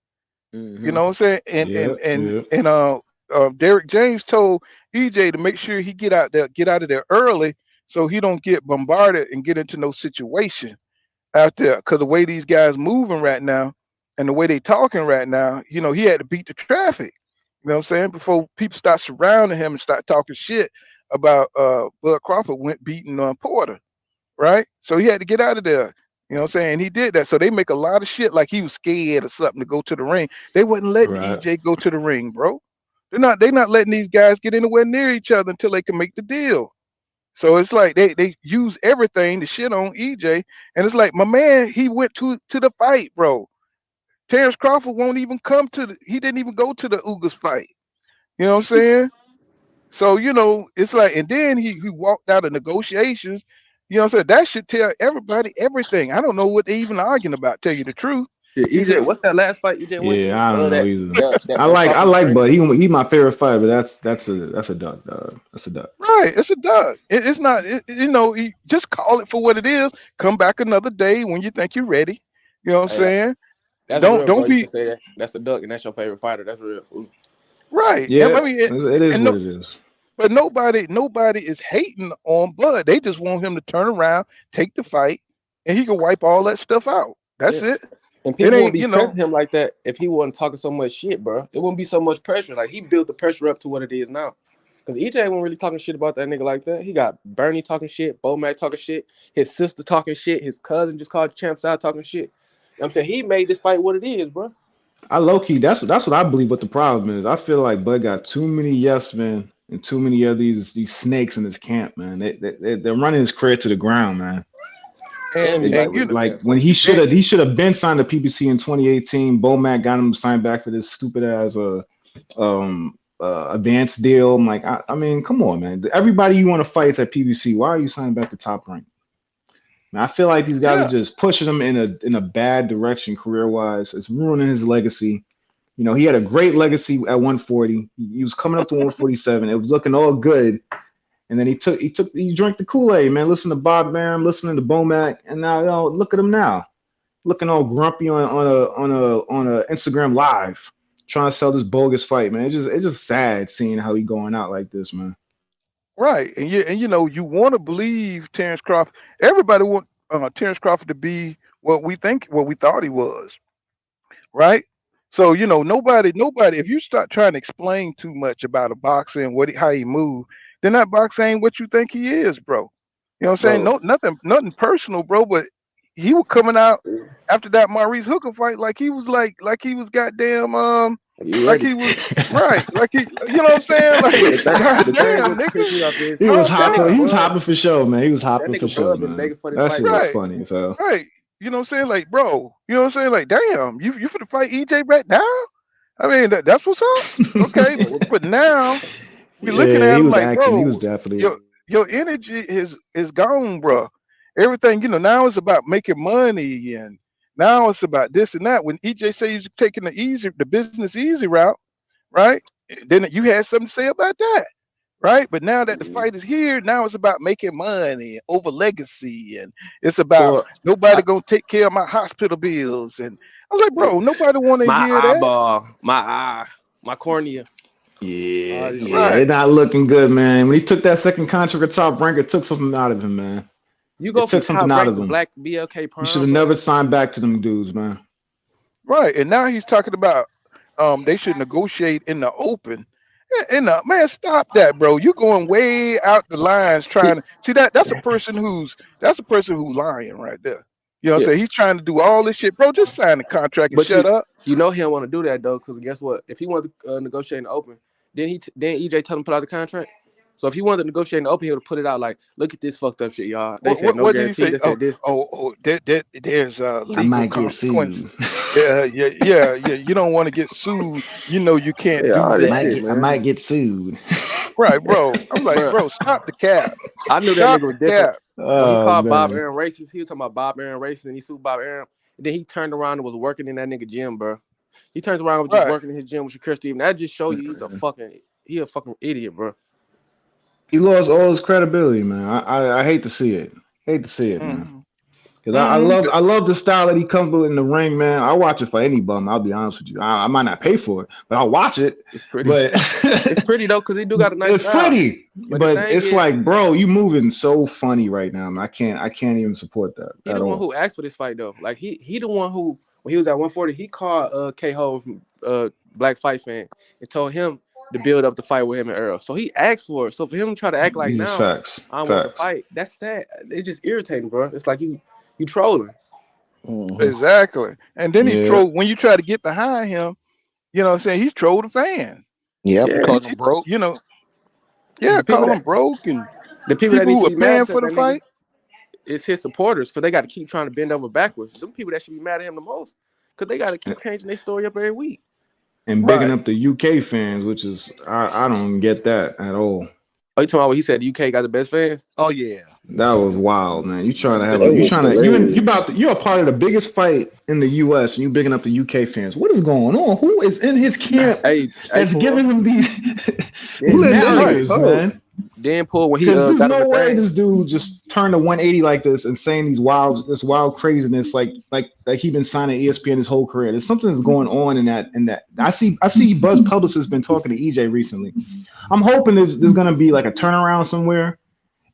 [SPEAKER 5] You know what I'm saying? And Derek James told EJ to make sure he get out of there early so he don't get bombarded and get into no situation out there. Because the way these guys moving right now and the way they talking right now, he had to beat the traffic. You know what I'm saying? Before people start surrounding him and start talking shit about Bud Crawford beating Porter, right? So he had to get out of there. You know what I'm saying? He did that. So they make a lot of shit like he was scared or something to go to the ring. They wasn't letting EJ go to the ring, bro. They're not letting these guys get anywhere near each other until they can make the deal. So it's like they use everything to shit on EJ. And it's like, my man, he went to the fight, bro. Terrence Crawford won't even come he didn't even go to the Ugas fight. You know what I'm saying? So, it's like, and then he walked out of negotiations. You know what I'm saying? That should tell everybody everything. I don't know what they even arguing about, tell you the truth.
[SPEAKER 7] Yeah, EJ, what's that last fight EJ went to?
[SPEAKER 10] I don't know either. I like Bud. He my favorite fighter, but that's a duck, dog. That's a duck.
[SPEAKER 5] Right, it's a duck. It's not. You just call it for what it is. Come back another day when you think you're ready. You know what I'm saying? Don't be.
[SPEAKER 7] Say that. That's a duck, and that's your favorite fighter. That's real.
[SPEAKER 5] Right.
[SPEAKER 10] Yeah.
[SPEAKER 5] I mean,
[SPEAKER 10] it is what it is.
[SPEAKER 5] But nobody is hating on Bud. They just want him to turn around, take the fight, and he can wipe all that stuff out. That's it.
[SPEAKER 7] And people wouldn't be pressing him like that if he wasn't talking so much shit, bro. It wouldn't be so much pressure. Like, he built the pressure up to what it is now. Because EJ wasn't really talking shit about that nigga like that. He got Bernie talking shit, Bo Mac talking shit, his sister talking shit, his cousin just called Champs out talking shit. You know what I'm saying? He made this fight what it is, bro.
[SPEAKER 10] I low-key, that's what I believe what the problem is. I feel like Bud got too many yes men and too many of these snakes in his camp, man. They're running his career to the ground, man. And like when he should have been signed to PBC in 2018. Bo Mac got him signed back for this stupid ass advanced deal. I'm like, I mean, come on, man. Everybody you want to fight is at PBC. Why are you signing back to Top Rank? And I feel like these guys are just pushing him in a bad direction career wise. It's ruining his legacy. He had a great legacy at 140. He was coming up to 147. It was looking all good. And then he drank the Kool-Aid, man. Listen to Bob Barum, listening to Bomac, and now look at him now, looking all grumpy on a Instagram live, trying to sell this bogus fight, man. It's just sad seeing how he going out like this, man.
[SPEAKER 5] Right, and you want to believe Terrence Crawford. Everybody want Terrence Crawford to be what we thought he was, right? So nobody. If you start trying to explain too much about a boxer and how he move, then that boxer ain't what you think he is, bro. You know what I'm saying? No, nothing personal, bro. But he was coming out after that Maurice Hooker fight like he was goddamn like he was right, like he, you know what I'm saying? Like, goddamn, nigga.
[SPEAKER 10] He was hopping for show, man. He was hopping for show, man. That shit was funny, so.
[SPEAKER 5] Right. You know what I'm saying? Like, bro, you know what I'm saying? Like, damn, you finna fight EJ right now? I mean, that's what's up. Okay, but now we looking
[SPEAKER 10] Yeah,
[SPEAKER 5] at
[SPEAKER 10] he
[SPEAKER 5] him
[SPEAKER 10] was
[SPEAKER 5] like,
[SPEAKER 10] acting. He was
[SPEAKER 5] bro,
[SPEAKER 10] definitely.
[SPEAKER 5] your energy is gone, bro. Everything, now it's about making money, and now it's about this and that. When EJ said he was taking the business easy route, right? Then you had something to say about that, right? But now that the fight is here, now it's about making money over legacy, and it's about
[SPEAKER 7] Well,
[SPEAKER 5] nobody gonna take care of my hospital bills. And I was like, bro, nobody want to
[SPEAKER 7] my
[SPEAKER 5] hear that,
[SPEAKER 7] eyeball, my eye, my cornea,
[SPEAKER 10] Yeah,
[SPEAKER 7] all this
[SPEAKER 10] yeah,
[SPEAKER 7] shit.
[SPEAKER 5] right?
[SPEAKER 10] it's not looking good, man. When he took that second contract at Top Rank, it took something out of him, man.
[SPEAKER 7] You go
[SPEAKER 10] It
[SPEAKER 7] from
[SPEAKER 10] took something
[SPEAKER 7] top
[SPEAKER 10] out
[SPEAKER 7] rank
[SPEAKER 10] of
[SPEAKER 7] to
[SPEAKER 10] him.
[SPEAKER 7] black BLK
[SPEAKER 10] He should
[SPEAKER 7] prime,
[SPEAKER 10] have
[SPEAKER 7] bro.
[SPEAKER 10] never signed back to them dudes, man.
[SPEAKER 5] Right. And now he's talking about they should negotiate in the open. Man, stop that, bro. You're going way out the lines
[SPEAKER 7] He,
[SPEAKER 5] trying to see that that's a person who's lying right there. You know what I'm
[SPEAKER 7] yeah,
[SPEAKER 5] saying? He's trying to do all this shit, bro. Just sign the contract and
[SPEAKER 7] but
[SPEAKER 5] shut up.
[SPEAKER 7] you know he don't want to do that though, because guess what? If he wanted to negotiate in the open, then EJ tell him to put out the contract. So if he wanted to negotiate in the open, he would put it out like, look at this fucked up shit, y'all. They said no
[SPEAKER 5] What did he
[SPEAKER 7] guarantee.
[SPEAKER 5] say?
[SPEAKER 7] They said this.
[SPEAKER 5] There's
[SPEAKER 10] I
[SPEAKER 5] legal
[SPEAKER 10] might get
[SPEAKER 5] consequences.
[SPEAKER 10] sued.
[SPEAKER 5] Yeah. You don't want to get sued. You can't
[SPEAKER 7] Yeah,
[SPEAKER 5] do
[SPEAKER 7] all
[SPEAKER 10] I
[SPEAKER 7] this
[SPEAKER 10] might
[SPEAKER 5] that.
[SPEAKER 7] shit,
[SPEAKER 10] get, I
[SPEAKER 7] man.
[SPEAKER 10] might get sued.
[SPEAKER 5] Right, bro. I'm like,
[SPEAKER 7] Bro,
[SPEAKER 5] bro, stop the cap.
[SPEAKER 7] I knew that
[SPEAKER 5] Stop
[SPEAKER 7] nigga was
[SPEAKER 5] the
[SPEAKER 7] different
[SPEAKER 5] cap.
[SPEAKER 7] when he
[SPEAKER 10] Oh
[SPEAKER 7] called Bob
[SPEAKER 10] man,
[SPEAKER 7] Aaron racist. He was talking about Bob Aaron racist, and he sued Bob Aaron. And then he turned around and was working in that nigga gym, bro. He turned around and was just
[SPEAKER 5] Right.
[SPEAKER 7] working in his gym with Shakur Steven. That just show you he a fucking idiot, bro.
[SPEAKER 10] he lost all his credibility, man. I hate to see it. Hate to see it, man.
[SPEAKER 5] hmm
[SPEAKER 10] Because
[SPEAKER 5] hmm
[SPEAKER 10] I love the style that he comes with in the ring, man. I watch it for any bum. I'll be honest with you. I might not pay for it, but I'll watch it.
[SPEAKER 7] It's pretty.
[SPEAKER 10] But
[SPEAKER 7] It's pretty though, cause he do got a nice
[SPEAKER 10] it's
[SPEAKER 7] style.
[SPEAKER 10] pretty.
[SPEAKER 7] But the
[SPEAKER 10] But
[SPEAKER 7] thing
[SPEAKER 10] it's
[SPEAKER 7] is,
[SPEAKER 10] like, bro, you moving so funny right now, man. I can't even support that
[SPEAKER 7] he
[SPEAKER 10] at
[SPEAKER 7] the one
[SPEAKER 10] all.
[SPEAKER 7] who asked for this fight though. Like he the one who when he was at 140, he called K-Ho from Black Fight Fan and told him to build up the fight with him and Earl. So he asked for it. So for him to try to act like
[SPEAKER 10] These is
[SPEAKER 7] now
[SPEAKER 10] facts.
[SPEAKER 7] I don't want the
[SPEAKER 10] Facts.
[SPEAKER 7] fight, that's sad. It's just irritating, bro. It's like you trolling.
[SPEAKER 8] Mhm.
[SPEAKER 5] Exactly. And then he
[SPEAKER 10] Yeah.
[SPEAKER 5] trolled when you try to get behind him. You know what I'm saying? He's trolled the fan.
[SPEAKER 8] Yep,
[SPEAKER 7] Yeah.
[SPEAKER 8] called him broke.
[SPEAKER 5] Yeah,
[SPEAKER 7] The people
[SPEAKER 5] call him
[SPEAKER 7] that
[SPEAKER 5] broke and
[SPEAKER 7] the people that
[SPEAKER 5] people
[SPEAKER 7] need
[SPEAKER 5] who
[SPEAKER 7] to
[SPEAKER 5] are
[SPEAKER 7] be mad
[SPEAKER 5] paying
[SPEAKER 7] at
[SPEAKER 5] for the
[SPEAKER 7] that nigga
[SPEAKER 5] fight.
[SPEAKER 7] is his supporters, because they got to keep trying to bend over backwards. Them people that should be mad at him the most, because they got to keep changing their story up every week.
[SPEAKER 10] And bigging
[SPEAKER 5] Right.
[SPEAKER 10] up the UK fans, which is I don't get that at all.
[SPEAKER 7] Oh, you talking about what he said? The UK got the best fans.
[SPEAKER 8] Oh yeah.
[SPEAKER 10] That was wild, man. You trying to have
[SPEAKER 11] That
[SPEAKER 10] a
[SPEAKER 11] was hilarious.
[SPEAKER 10] you're a part of the biggest fight in the US and you bigging up the UK fans. What is going on? Who is in his camp
[SPEAKER 7] Hey,
[SPEAKER 10] that's
[SPEAKER 7] Paul.
[SPEAKER 10] giving him these
[SPEAKER 11] Who
[SPEAKER 10] these
[SPEAKER 11] letting that nigga
[SPEAKER 5] Right.
[SPEAKER 10] narratives,
[SPEAKER 11] talk?
[SPEAKER 10] man?
[SPEAKER 7] Dan Paul when he
[SPEAKER 10] Because there's
[SPEAKER 7] got on
[SPEAKER 10] no
[SPEAKER 7] the
[SPEAKER 10] way
[SPEAKER 7] thing.
[SPEAKER 10] this dude just turned a 180 like this and saying this wild craziness like he been signing ESPN his whole career. There's something that's going on in that. I see Buzz Publicist has been talking to EJ recently. I'm hoping there's gonna be like a turnaround somewhere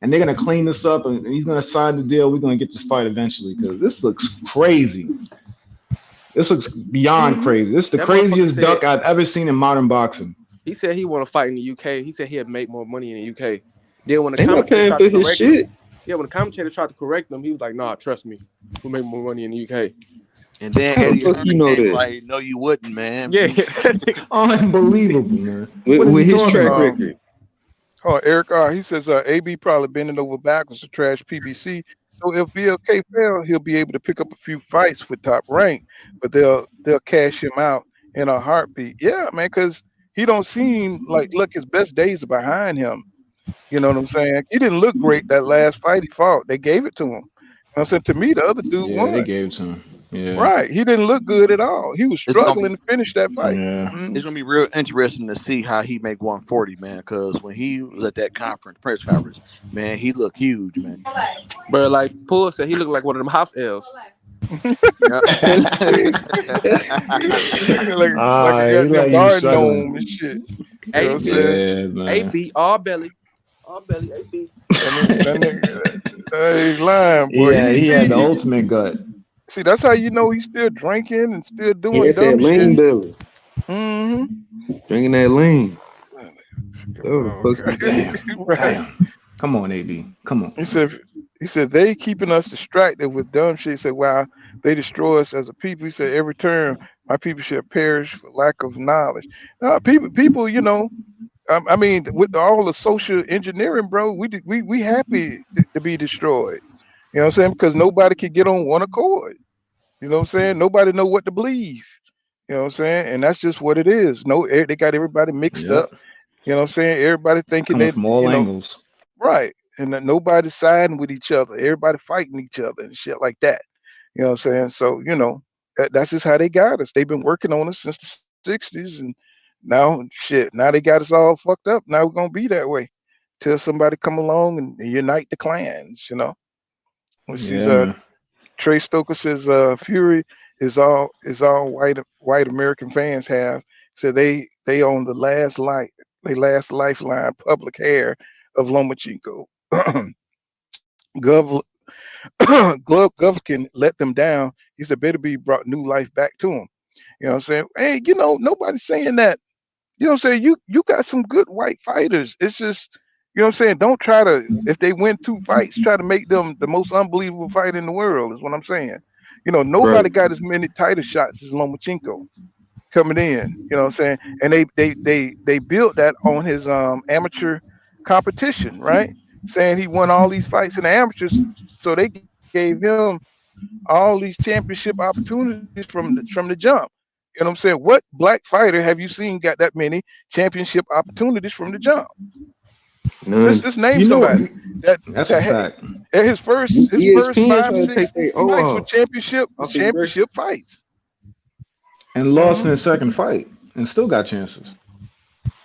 [SPEAKER 10] and they're gonna clean this up and he's gonna sign the deal. We're gonna get this fight eventually because this looks crazy. This looks beyond
[SPEAKER 5] hmm
[SPEAKER 10] crazy. This is the
[SPEAKER 7] That motherfucker
[SPEAKER 10] craziest
[SPEAKER 7] said
[SPEAKER 10] duck I've ever seen in modern boxing.
[SPEAKER 7] he said he want to fight in the UK. He said he'd make more money in the UK. Then when the
[SPEAKER 11] They not
[SPEAKER 7] commentator
[SPEAKER 11] paying
[SPEAKER 7] tried
[SPEAKER 11] for
[SPEAKER 7] to
[SPEAKER 11] his
[SPEAKER 7] correct him,
[SPEAKER 11] shit.
[SPEAKER 7] when the commentator tried to correct him, he was like, "Nah, trust me, we make more money in the UK."
[SPEAKER 8] And then
[SPEAKER 11] How the
[SPEAKER 8] Eddie
[SPEAKER 11] fuck
[SPEAKER 8] Hearn
[SPEAKER 11] you know
[SPEAKER 8] came
[SPEAKER 11] that?
[SPEAKER 8] like, no, you wouldn't, man.
[SPEAKER 7] Yeah,
[SPEAKER 10] Unbelievable, man. What is
[SPEAKER 11] With
[SPEAKER 10] he
[SPEAKER 11] his
[SPEAKER 10] talking
[SPEAKER 11] track
[SPEAKER 10] about?
[SPEAKER 11] record.
[SPEAKER 5] Oh, Eric he says AB probably bending over backwards to trash PBC. So if BLK fail, he'll be able to pick up a few fights with Top Rank, but they'll cash him out in a heartbeat. Yeah, man, because he don't seem like look his best days are behind him. You know what I'm saying? He didn't look great that last fight he fought. They gave it to him. You know what I'm saying? To me, the other dude
[SPEAKER 10] Yeah, they
[SPEAKER 5] won.
[SPEAKER 10] gave it to him. Yeah,
[SPEAKER 5] Right. He didn't look good at all. He was
[SPEAKER 8] It's gonna
[SPEAKER 5] struggling to finish that fight.
[SPEAKER 10] yeah.
[SPEAKER 8] it's gonna be real interesting to see how he make 140, man. Because when he was at that press conference, man, he looked huge, man.
[SPEAKER 7] but like Paul said, he looked like one of them house elves.
[SPEAKER 8] Yeah.
[SPEAKER 5] like a
[SPEAKER 10] He
[SPEAKER 5] goddamn
[SPEAKER 10] like he's
[SPEAKER 5] garden
[SPEAKER 10] struggling.
[SPEAKER 5] gnome and shit. You know what I'm
[SPEAKER 7] AB,
[SPEAKER 5] saying?
[SPEAKER 10] Yeah, man.
[SPEAKER 7] AB, all belly, AB.
[SPEAKER 5] That nigga, he's lying, boy.
[SPEAKER 10] Yeah, he had the ultimate gut.
[SPEAKER 5] See, that's how you know he's still drinking and still
[SPEAKER 11] He
[SPEAKER 5] doing
[SPEAKER 11] had that
[SPEAKER 5] dumb
[SPEAKER 11] lean
[SPEAKER 5] shit.
[SPEAKER 11] belly.
[SPEAKER 5] Mm-hmm.
[SPEAKER 11] Drinking that lean. That what the fuck
[SPEAKER 5] Okay.
[SPEAKER 11] you doing?
[SPEAKER 5] Right.
[SPEAKER 10] Damn. Come on, AB. Come on.
[SPEAKER 5] He said they keeping us distracted with dumb shit. He said, wow, they destroy us as a people. He said, every turn, my people should perish for lack of knowledge. People, I mean, with all the social engineering, bro, we happy to be destroyed. You know what I'm saying? Because nobody can get on one accord. You know what I'm saying? Nobody know what to believe. You You know what I'm saying? And that's just what it is. No, they got everybody mixed up.
[SPEAKER 10] Yep.
[SPEAKER 5] You know what I'm saying? Everybody thinking
[SPEAKER 10] Coming
[SPEAKER 5] that,
[SPEAKER 10] from all angles.
[SPEAKER 5] right. And that nobody's siding with each other. Everybody fighting each other and shit like that. You know what I'm saying? So, that's just how they got us. They've been working on us since the 60s. And now, shit, now they got us all fucked up. Now we're going to be that way till somebody come along and unite the clans. Let's see.
[SPEAKER 10] Yeah, man.
[SPEAKER 5] Trey Stoker says Fury is all white American fans have. So they own the last lifeline public hair of Lomachenko. Gov Govkin let them down. He said better be brought new life back to him. You know what I'm saying? Hey, nobody's saying that. You know what I'm saying? You got some good white fighters. It's just, what I'm saying? Don't try to, if they win 2 fights, try to make them the most unbelievable fight in the world, is what I'm saying.
[SPEAKER 10] Right.
[SPEAKER 5] Nobody got as many title shots as Lomachenko coming in. You know what I'm saying? And they built that on his amateur competition, right? Saying he won all these fights in the amateurs, so they gave him all these championship opportunities from the jump. You know what I'm saying? What black fighter have you seen got that many championship opportunities from the jump? Let's
[SPEAKER 11] None.
[SPEAKER 5] name
[SPEAKER 10] You know,
[SPEAKER 5] somebody that
[SPEAKER 10] that's a
[SPEAKER 5] that had
[SPEAKER 10] fact.
[SPEAKER 5] at his first
[SPEAKER 11] ESPN
[SPEAKER 5] five,
[SPEAKER 11] try to
[SPEAKER 5] six
[SPEAKER 11] take their
[SPEAKER 5] fights
[SPEAKER 11] O
[SPEAKER 5] with
[SPEAKER 11] off off his record.
[SPEAKER 5] championship fights.
[SPEAKER 10] And lost
[SPEAKER 5] Hmm.
[SPEAKER 10] in his second fight and still got chances.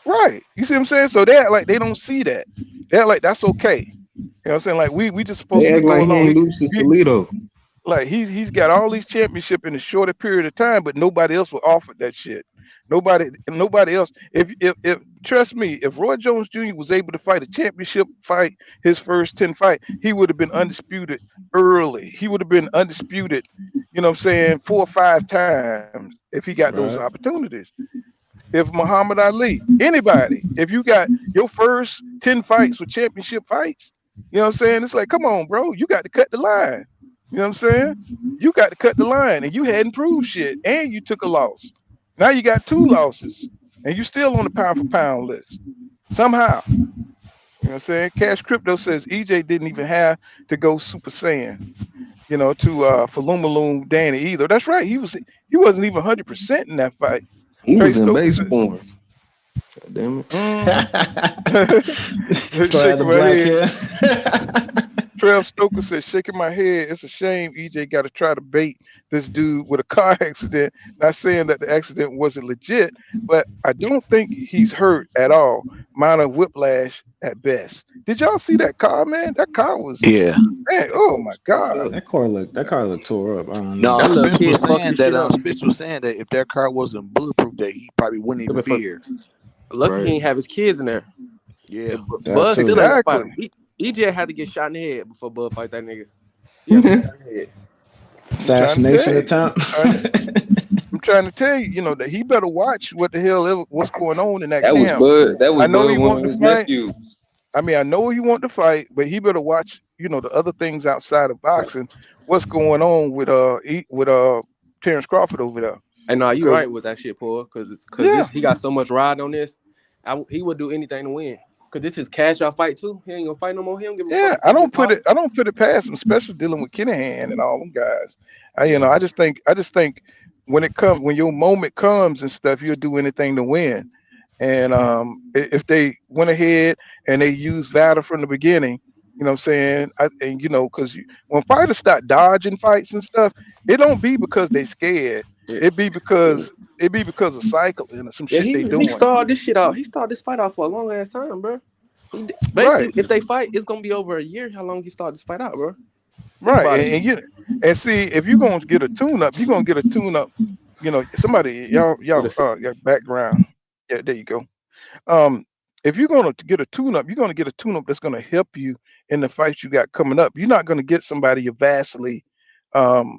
[SPEAKER 5] Right. You see what I'm saying? So they act like they don't see that. They act like that's okay. You know what I'm saying? Like we just supposed
[SPEAKER 11] They
[SPEAKER 5] to
[SPEAKER 11] act
[SPEAKER 5] just
[SPEAKER 11] like
[SPEAKER 5] go
[SPEAKER 11] he
[SPEAKER 5] along.
[SPEAKER 11] ain't lose to
[SPEAKER 5] He
[SPEAKER 11] Salido.
[SPEAKER 5] like he's got all these championship in a shorter period of time, but nobody else will offer that shit. Nobody else. If trust me, if Roy Jones Jr. was able to fight a championship fight, his first 10 fight, he would have been undisputed early. He would have been undisputed, 4 or 5 times if he got those
[SPEAKER 10] Right.
[SPEAKER 5] opportunities. If Muhammad Ali, anybody, if you got your first 10 fights with championship fights, you know what I'm saying? It's like, come on, bro, you got to cut the line. You know what I'm saying? You got to cut the line, and you hadn't proved shit, and you took a loss. Now you got 2 losses, and you still on the pound for pound list somehow. You know what I'm saying? Cash Crypto says EJ didn't even have to go Super Saiyan, to for Lumaloon Danny either. That's right. He wasn't even 100% in that fight.
[SPEAKER 11] He
[SPEAKER 5] Trey
[SPEAKER 11] was in
[SPEAKER 5] Stoker
[SPEAKER 11] base
[SPEAKER 5] says,
[SPEAKER 11] form. God damn it.
[SPEAKER 10] Still had the
[SPEAKER 5] shaking my
[SPEAKER 10] black
[SPEAKER 5] head.
[SPEAKER 10] hair.
[SPEAKER 5] Trev Stoker says, shaking my head. It's a shame EJ got to try to bait this dude with a car accident. Not saying that the accident wasn't legit, but I don't think he's hurt at all. Minor whiplash at best. Did y'all see that car, man? That car was,
[SPEAKER 8] Yeah.
[SPEAKER 5] man,
[SPEAKER 11] That
[SPEAKER 5] oh
[SPEAKER 11] car
[SPEAKER 5] my
[SPEAKER 11] was fucked
[SPEAKER 5] God.
[SPEAKER 11] up.
[SPEAKER 10] That car looked tore up. I don't know.
[SPEAKER 8] No,
[SPEAKER 7] That little
[SPEAKER 8] Spence
[SPEAKER 7] kid
[SPEAKER 8] was
[SPEAKER 7] fucked
[SPEAKER 8] saying
[SPEAKER 7] his
[SPEAKER 8] that
[SPEAKER 7] shit up.
[SPEAKER 8] Spence was saying that if that car wasn't bulletproof, that he probably wouldn't even be here.
[SPEAKER 7] Lucky he
[SPEAKER 11] Right.
[SPEAKER 7] ain't have his kids in there.
[SPEAKER 8] Yeah.
[SPEAKER 10] That
[SPEAKER 7] Bud
[SPEAKER 10] too.
[SPEAKER 7] still ain't gonna fight
[SPEAKER 5] Exactly.
[SPEAKER 7] him. EJ had to get shot in the head before Bud fight that nigga. He had to get shot in the head.
[SPEAKER 5] I'm trying to tell
[SPEAKER 10] Assassination
[SPEAKER 5] you.
[SPEAKER 10] attempt.
[SPEAKER 5] I'm trying to tell you, that he better watch what the hell what's going on in that
[SPEAKER 11] That was
[SPEAKER 5] camp.
[SPEAKER 11] Bud. That
[SPEAKER 5] I
[SPEAKER 11] was
[SPEAKER 5] know
[SPEAKER 11] Bud,
[SPEAKER 5] he
[SPEAKER 11] one
[SPEAKER 5] wanted
[SPEAKER 11] of
[SPEAKER 5] to
[SPEAKER 11] his
[SPEAKER 5] fight.
[SPEAKER 11] nephews.
[SPEAKER 5] I mean, I know he want to fight, but he better watch, the other things outside of boxing. What's going on with Terrence Crawford over there?
[SPEAKER 7] And no, you
[SPEAKER 5] Cause
[SPEAKER 7] right with that shit, Paul. Cause
[SPEAKER 5] yeah,
[SPEAKER 7] this he got so much ride on this. He would do anything to win. Cause this is cash out fight too. He ain't gonna fight no more. He don't give a fuck
[SPEAKER 5] yeah,
[SPEAKER 7] if he get popped.
[SPEAKER 5] I don't put it past him, especially dealing with Kinahan and all them guys. I just think when your moment comes and stuff, you'll do anything to win. And if they went ahead and they used Vada from the beginning, what I'm saying, because when fighters start dodging fights and stuff, it don't be because they scared.
[SPEAKER 7] Yeah,
[SPEAKER 5] It be because of cycling or some
[SPEAKER 7] yeah.
[SPEAKER 5] shit they
[SPEAKER 7] He
[SPEAKER 5] doing.
[SPEAKER 7] started this shit out. He started this fight out for a long ass time, bro. Basically,
[SPEAKER 5] Right,
[SPEAKER 7] if they fight, it's gonna be over a year. How long he started this fight out, bro? Think
[SPEAKER 5] right.
[SPEAKER 7] about
[SPEAKER 5] And,
[SPEAKER 7] it.
[SPEAKER 5] and see, if you're gonna get a tune up, you're gonna get a tune up. Somebody,
[SPEAKER 7] With a,
[SPEAKER 5] your background. Yeah, there you go. um, if you're going to get a tune-up, you're going to get a tune-up that's going to help you in the fights you got coming up. You're not going to get somebody you're vastly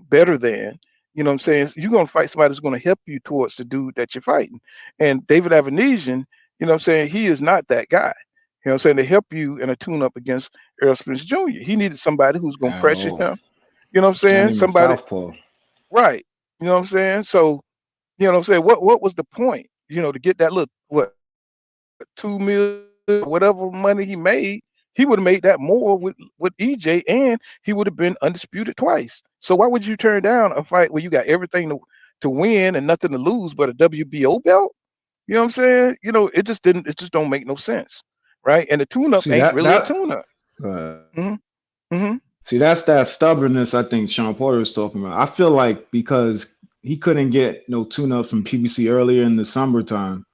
[SPEAKER 5] better than. You know what I'm saying? You're going to fight somebody that's going to help you towards the dude that you're fighting. And David Avanesian, what I'm saying, he is not that guy. You know what I'm saying? To help you in a tune-up against Errol Spence Jr. He needed somebody who's going to
[SPEAKER 10] At
[SPEAKER 5] pressure
[SPEAKER 10] all.
[SPEAKER 5] him. You know what I'm
[SPEAKER 10] Not
[SPEAKER 5] saying?
[SPEAKER 10] even
[SPEAKER 5] Somebody,
[SPEAKER 10] southpaw.
[SPEAKER 5] right. You know what I'm saying? So, what I'm saying? What was the point? To get that little, what, 2 million, whatever money he made, he would have made that more with EJ, and he would have been undisputed twice. So why would you turn down a fight where you got everything to win and nothing to lose but a WBO belt. You know what I'm saying? It just don't make no sense, right? And the tune-up
[SPEAKER 10] See
[SPEAKER 5] ain't
[SPEAKER 10] that
[SPEAKER 5] really a
[SPEAKER 10] that
[SPEAKER 5] tune-up. hmm hmm
[SPEAKER 10] see that's that stubbornness I think Sean Porter was talking about. I feel like because he couldn't get no tune-up from PBC earlier in the summertime,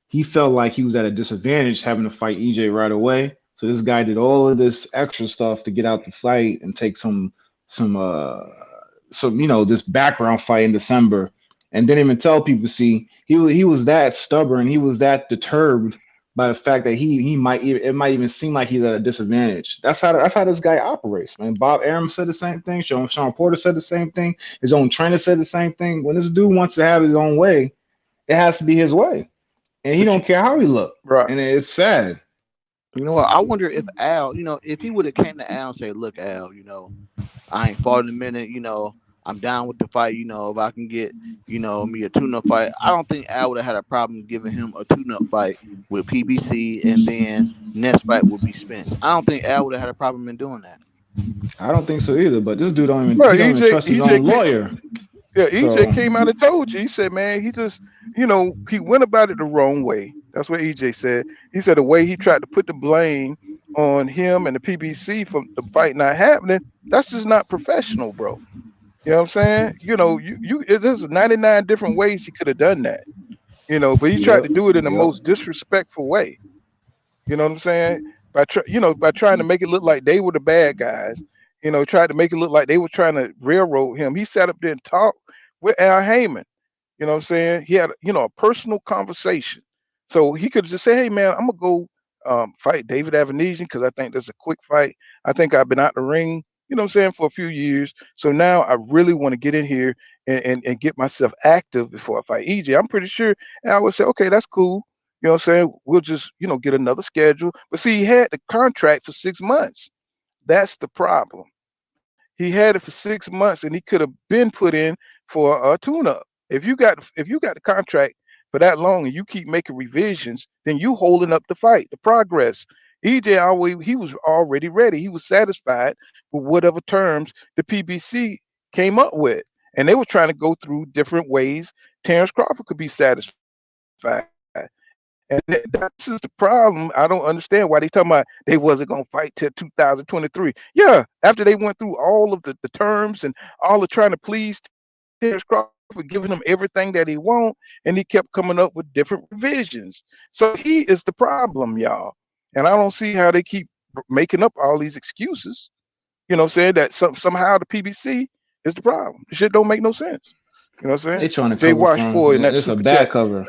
[SPEAKER 10] he felt like he was at a disadvantage having to fight EJ right away. So this guy did all of this extra stuff to get out the fight and take some this background fight in December, and didn't even tell people. See, he was that stubborn, he was that deterred by the fact that it might even seem like he's at a disadvantage. That's how this guy operates, man. Bob Arum said the same thing. Sean Porter said the same thing. His own trainer said the same thing. When this dude wants to have his own way, it has to be his way, and he
[SPEAKER 5] But
[SPEAKER 10] don't care how he look.
[SPEAKER 5] right.
[SPEAKER 10] And it's sad.
[SPEAKER 8] You know what? I wonder if Al, if he would have came to Al and said, "Look, Al, I ain't fought in a minute. I'm down with the fight. If I can get, me a tune-up fight, I don't think Al would have had a problem giving him a tune-up fight with PBC, and then next fight would be Spence. I don't think Al would have had a problem in doing that.
[SPEAKER 10] I don't think so either. But this dude
[SPEAKER 5] Bro,
[SPEAKER 10] he don't even trust his own lawyer.
[SPEAKER 5] Yeah, EJ
[SPEAKER 10] So
[SPEAKER 5] came out and told you. He said, man, he just, he went about it the wrong way. That's what EJ said. He said the way he tried to put the blame on him and the PBC for the fight not happening, that's just not professional, bro. You know what I'm saying? There's 99 different ways he could have done that. But he tried
[SPEAKER 10] yep,
[SPEAKER 5] to do it in the
[SPEAKER 10] yep.
[SPEAKER 5] most disrespectful way. You know what I'm saying? By trying to make it look like they were the bad guys. Tried to make it look like they were trying to railroad him. He sat up there and talked with Al Heyman. You know what I'm saying? He had a personal conversation. So he could just say, "Hey man, I'm gonna go fight David Avenesian because I think that's a quick fight. I think I've been out the ring, what I'm saying, for a few years. So now I really want to get in here and get myself active before I fight EJ." I'm pretty sure Al would say, "Okay, that's cool. You know what I'm saying? We'll just, get another schedule." But see, he had the contract for 6 months. That's the problem. He had it for 6 months, and he could have been put in for a tune-up. If you got the contract for that long and you keep making revisions, then you holding up the fight, the progress. EJ he was already ready. He was satisfied with whatever terms the PBC came up with, and they were trying to go through different ways Terrence Crawford could be satisfied. And this is the problem. I don't understand why they talking about they wasn't gonna fight till 2023. Yeah, after they went through all of the terms and all of trying to please Terrence Crawford, giving him everything that he want, and he kept coming up with different revisions. So he is the problem, y'all. And I don't see how they keep making up all these excuses. Saying that somehow the PBC is the problem. The shit don't make no sense. You know what I'm
[SPEAKER 10] They
[SPEAKER 5] saying?
[SPEAKER 10] trying to
[SPEAKER 5] Jay
[SPEAKER 10] cover
[SPEAKER 5] Wash
[SPEAKER 10] from
[SPEAKER 5] for in that
[SPEAKER 10] it's a
[SPEAKER 5] super
[SPEAKER 10] bad
[SPEAKER 5] chat.
[SPEAKER 10] cover.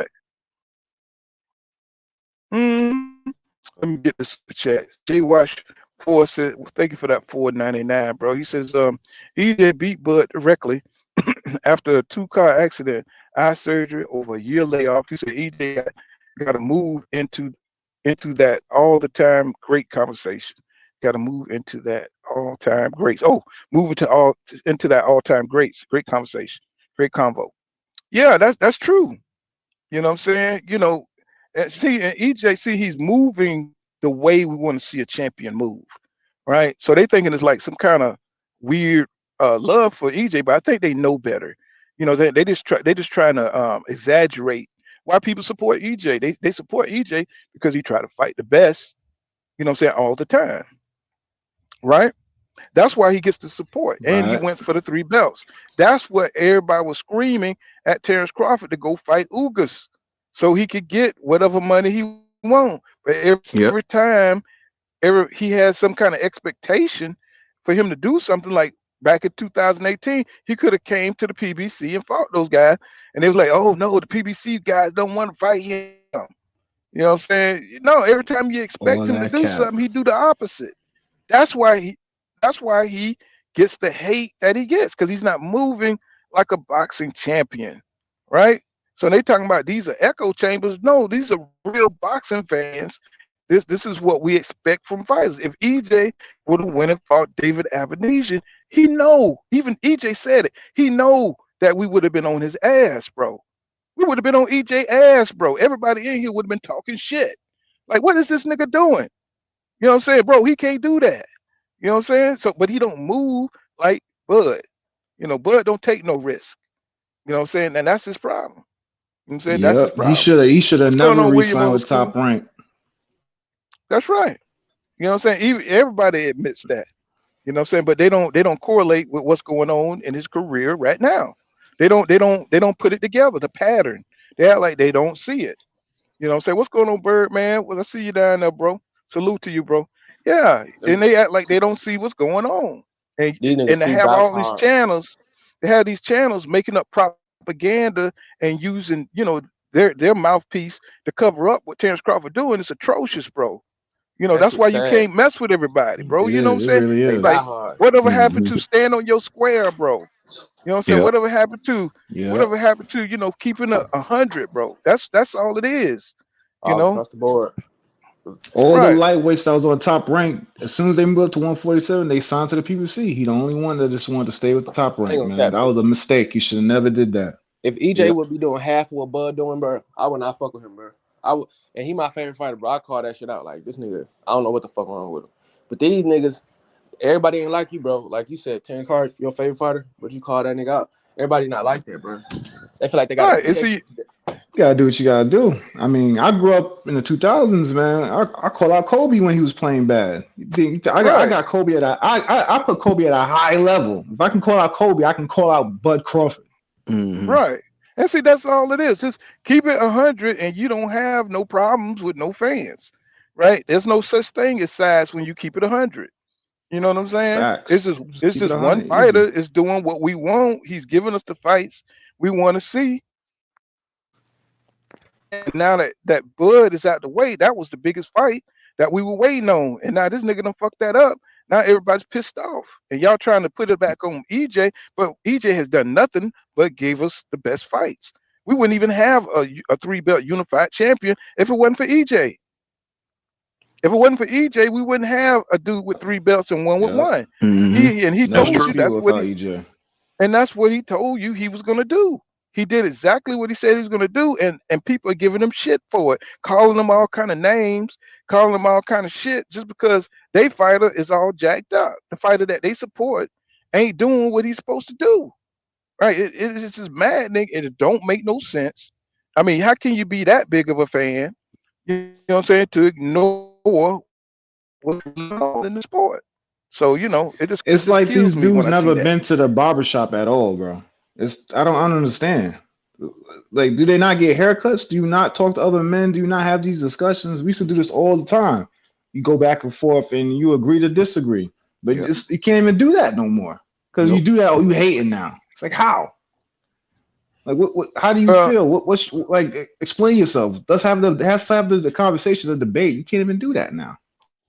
[SPEAKER 5] Let me get the super chat. Jay Wash 4 said, well, "Thank you for that 4.99, bro." He says, EJ beat Bud directly after a 2-car accident, eye surgery, over a year layoff. He said EJ got to move into that all the time great conversation. Got to move into that all time greats. Oh, move into that all time greats. Great conversation. Great convo. Yeah, that's true. You know what I'm saying? And EJ, he's moving the way we want to see a champion move, right? So they thinking it's like some kind of weird love for EJ, but I think they know better. They just trying to exaggerate why people support EJ. They support EJ because he try to fight the best. You know what I'm saying, all the time, right? That's why he gets the support, and he
[SPEAKER 10] Right.
[SPEAKER 5] went for the 3 belts. That's what everybody was screaming at Terrence Crawford to go fight Ugas, so he could get whatever money he want. But every
[SPEAKER 8] Yep.
[SPEAKER 5] time, he has some kind of expectation for him to do something. Like back in 2018, he could have came to the PBC and fought those guys, and they was like, "Oh no, the PBC guys don't want to fight him." You know what I'm saying? No, every time you expect
[SPEAKER 10] All
[SPEAKER 5] him to
[SPEAKER 10] that
[SPEAKER 5] do
[SPEAKER 10] cap.
[SPEAKER 5] something, he do the opposite. That's why he gets the hate that he gets, because he's not moving like a boxing champion, right? So they talking about these are echo chambers. No, these are real boxing fans. This is what we expect from fighters. If EJ would have went and fought David Avenesian, even EJ said it. He know that we would have been on his ass, bro. We would have been on EJ ass, bro. Everybody in here would have been talking shit. Like, what is this nigga doing? You know what I'm saying, bro? He can't do that. You know what I'm saying? So, but he don't move like Bud. Bud don't take no risk. You know what I'm saying? And that's his problem. You know what I'm saying? That's his
[SPEAKER 10] Yep. He
[SPEAKER 5] problem.
[SPEAKER 10] should have. He should have
[SPEAKER 5] What's going
[SPEAKER 10] never
[SPEAKER 5] on, William
[SPEAKER 10] re-signed
[SPEAKER 5] Old
[SPEAKER 10] with
[SPEAKER 5] School?
[SPEAKER 10] Top Rank.
[SPEAKER 5] That's right. You know what I'm saying? Even, everybody admits that. You know what I'm saying? But they don't correlate with what's going on in his career right now. They don't put it together, the pattern. They act like they don't see it. You know what I'm saying? What's going on, Bird, man? Well, I see you down there, bro. Salute to you, bro. Yeah. And they act like they don't see what's going on. And
[SPEAKER 7] These niggas
[SPEAKER 5] and to
[SPEAKER 7] too
[SPEAKER 5] have
[SPEAKER 7] die
[SPEAKER 5] all these
[SPEAKER 7] hard.
[SPEAKER 5] channels, they have these channels making up propaganda and using, their mouthpiece to cover up what Terrence Crawford doing. It's atrocious, bro.
[SPEAKER 7] That
[SPEAKER 5] That's
[SPEAKER 7] shit
[SPEAKER 5] why you
[SPEAKER 7] sad.
[SPEAKER 5] can't mess with everybody, bro.
[SPEAKER 10] It
[SPEAKER 5] You know what
[SPEAKER 10] is.
[SPEAKER 5] I'm
[SPEAKER 10] It
[SPEAKER 5] saying?
[SPEAKER 10] really
[SPEAKER 7] They
[SPEAKER 10] is.
[SPEAKER 7] die
[SPEAKER 5] Like,
[SPEAKER 7] hard.
[SPEAKER 5] whatever happened
[SPEAKER 8] Mm-hmm.
[SPEAKER 5] to stand on your square, bro? You know what I'm saying?
[SPEAKER 8] Yep.
[SPEAKER 10] Yep.
[SPEAKER 5] Whatever happened to, keeping a hundred, bro? That's all it is. You
[SPEAKER 7] All
[SPEAKER 5] know?
[SPEAKER 7] across the board.
[SPEAKER 10] All the
[SPEAKER 5] Right.
[SPEAKER 10] lightweights that was on Top Rank, as soon as they moved up to 147, they signed to the PBC. He the only one that just wanted to stay with the Top
[SPEAKER 7] I ain't
[SPEAKER 10] Rank,
[SPEAKER 7] gonna
[SPEAKER 10] man.
[SPEAKER 7] cap
[SPEAKER 10] That
[SPEAKER 7] it.
[SPEAKER 10] was a mistake. You should have never did that.
[SPEAKER 7] If EJ
[SPEAKER 8] Yep.
[SPEAKER 7] would be doing half of what Bud doing, bro, I would not fuck with him, bro. I would, and he my favorite fighter, bro. I call that shit out. Like, this nigga, I don't know what the fuck wrong with him. But these niggas, everybody ain't like you, bro. Like you said, Terrence Crawford, your favorite fighter, but you call that nigga out. Everybody not like that, bro. They feel like they gotta
[SPEAKER 5] Right. And
[SPEAKER 7] protect
[SPEAKER 5] see,
[SPEAKER 7] you.
[SPEAKER 10] You gotta do what you gotta do. I mean, I grew up in the 2000s, man. I call out Kobe when he was playing bad. I
[SPEAKER 5] right,
[SPEAKER 10] got Kobe at I put Kobe at a high level. If I can call out Kobe, I can call out Bud Crawford.
[SPEAKER 8] Mm-hmm.
[SPEAKER 5] right. And see, that's all it is. Just keep it 100, and you don't have no problems with no fans, right? There's no such thing as size when you keep it 100. You know what I'm saying? It's
[SPEAKER 10] Facts.
[SPEAKER 5] just
[SPEAKER 10] Just
[SPEAKER 5] it's
[SPEAKER 10] keep it
[SPEAKER 5] just one
[SPEAKER 10] 100 easy.
[SPEAKER 5] fighter is doing what we want. He's giving us the fights we want to see. And now that Bud is out the way, that was the biggest fight that we were waiting on. And now this nigga done fucked that up. Now everybody's pissed off. And y'all trying to put it back on EJ, but EJ has done nothing but gave us the best fights. We wouldn't even have a three-belt unified champion if it wasn't for EJ. If it wasn't for EJ, we wouldn't have a dude with three belts and one with
[SPEAKER 10] Yep.
[SPEAKER 5] one.
[SPEAKER 8] Mm-hmm.
[SPEAKER 5] He
[SPEAKER 8] That's
[SPEAKER 10] Nothing
[SPEAKER 5] told
[SPEAKER 8] true.
[SPEAKER 5] you
[SPEAKER 10] speed without EJ.
[SPEAKER 5] that's what he told you he was gonna do. He did exactly what he said he was gonna do, and people are giving him shit for it, calling him all kind of names, calling him all kind of shit, just because they fighter is all jacked up. The fighter that they support ain't doing what he's supposed to do. Right? It's just maddening, and it don't make no sense. I mean, how can you be that big of a fan? You know what I'm saying? To ignore what's really going on in the sport. So it
[SPEAKER 10] It's
[SPEAKER 5] just
[SPEAKER 10] like
[SPEAKER 5] kills
[SPEAKER 10] these
[SPEAKER 5] me when
[SPEAKER 10] dudes
[SPEAKER 5] I see
[SPEAKER 10] never
[SPEAKER 5] that.
[SPEAKER 10] been to the barbershop at all, bro. I don't understand. Like, do they not get haircuts? Do you not talk to other men? Do you not have these discussions? We used to do this all the time. You go back and forth and you agree to disagree. But
[SPEAKER 7] Yeah.
[SPEAKER 10] you can't even do that no more. Because you
[SPEAKER 7] Nope.
[SPEAKER 10] do that, oh, you hating now. It's like, how? Like, how do you
[SPEAKER 5] Well,
[SPEAKER 10] feel? What's like? Explain yourself. Let's have the conversation, the debate. You can't even do that now.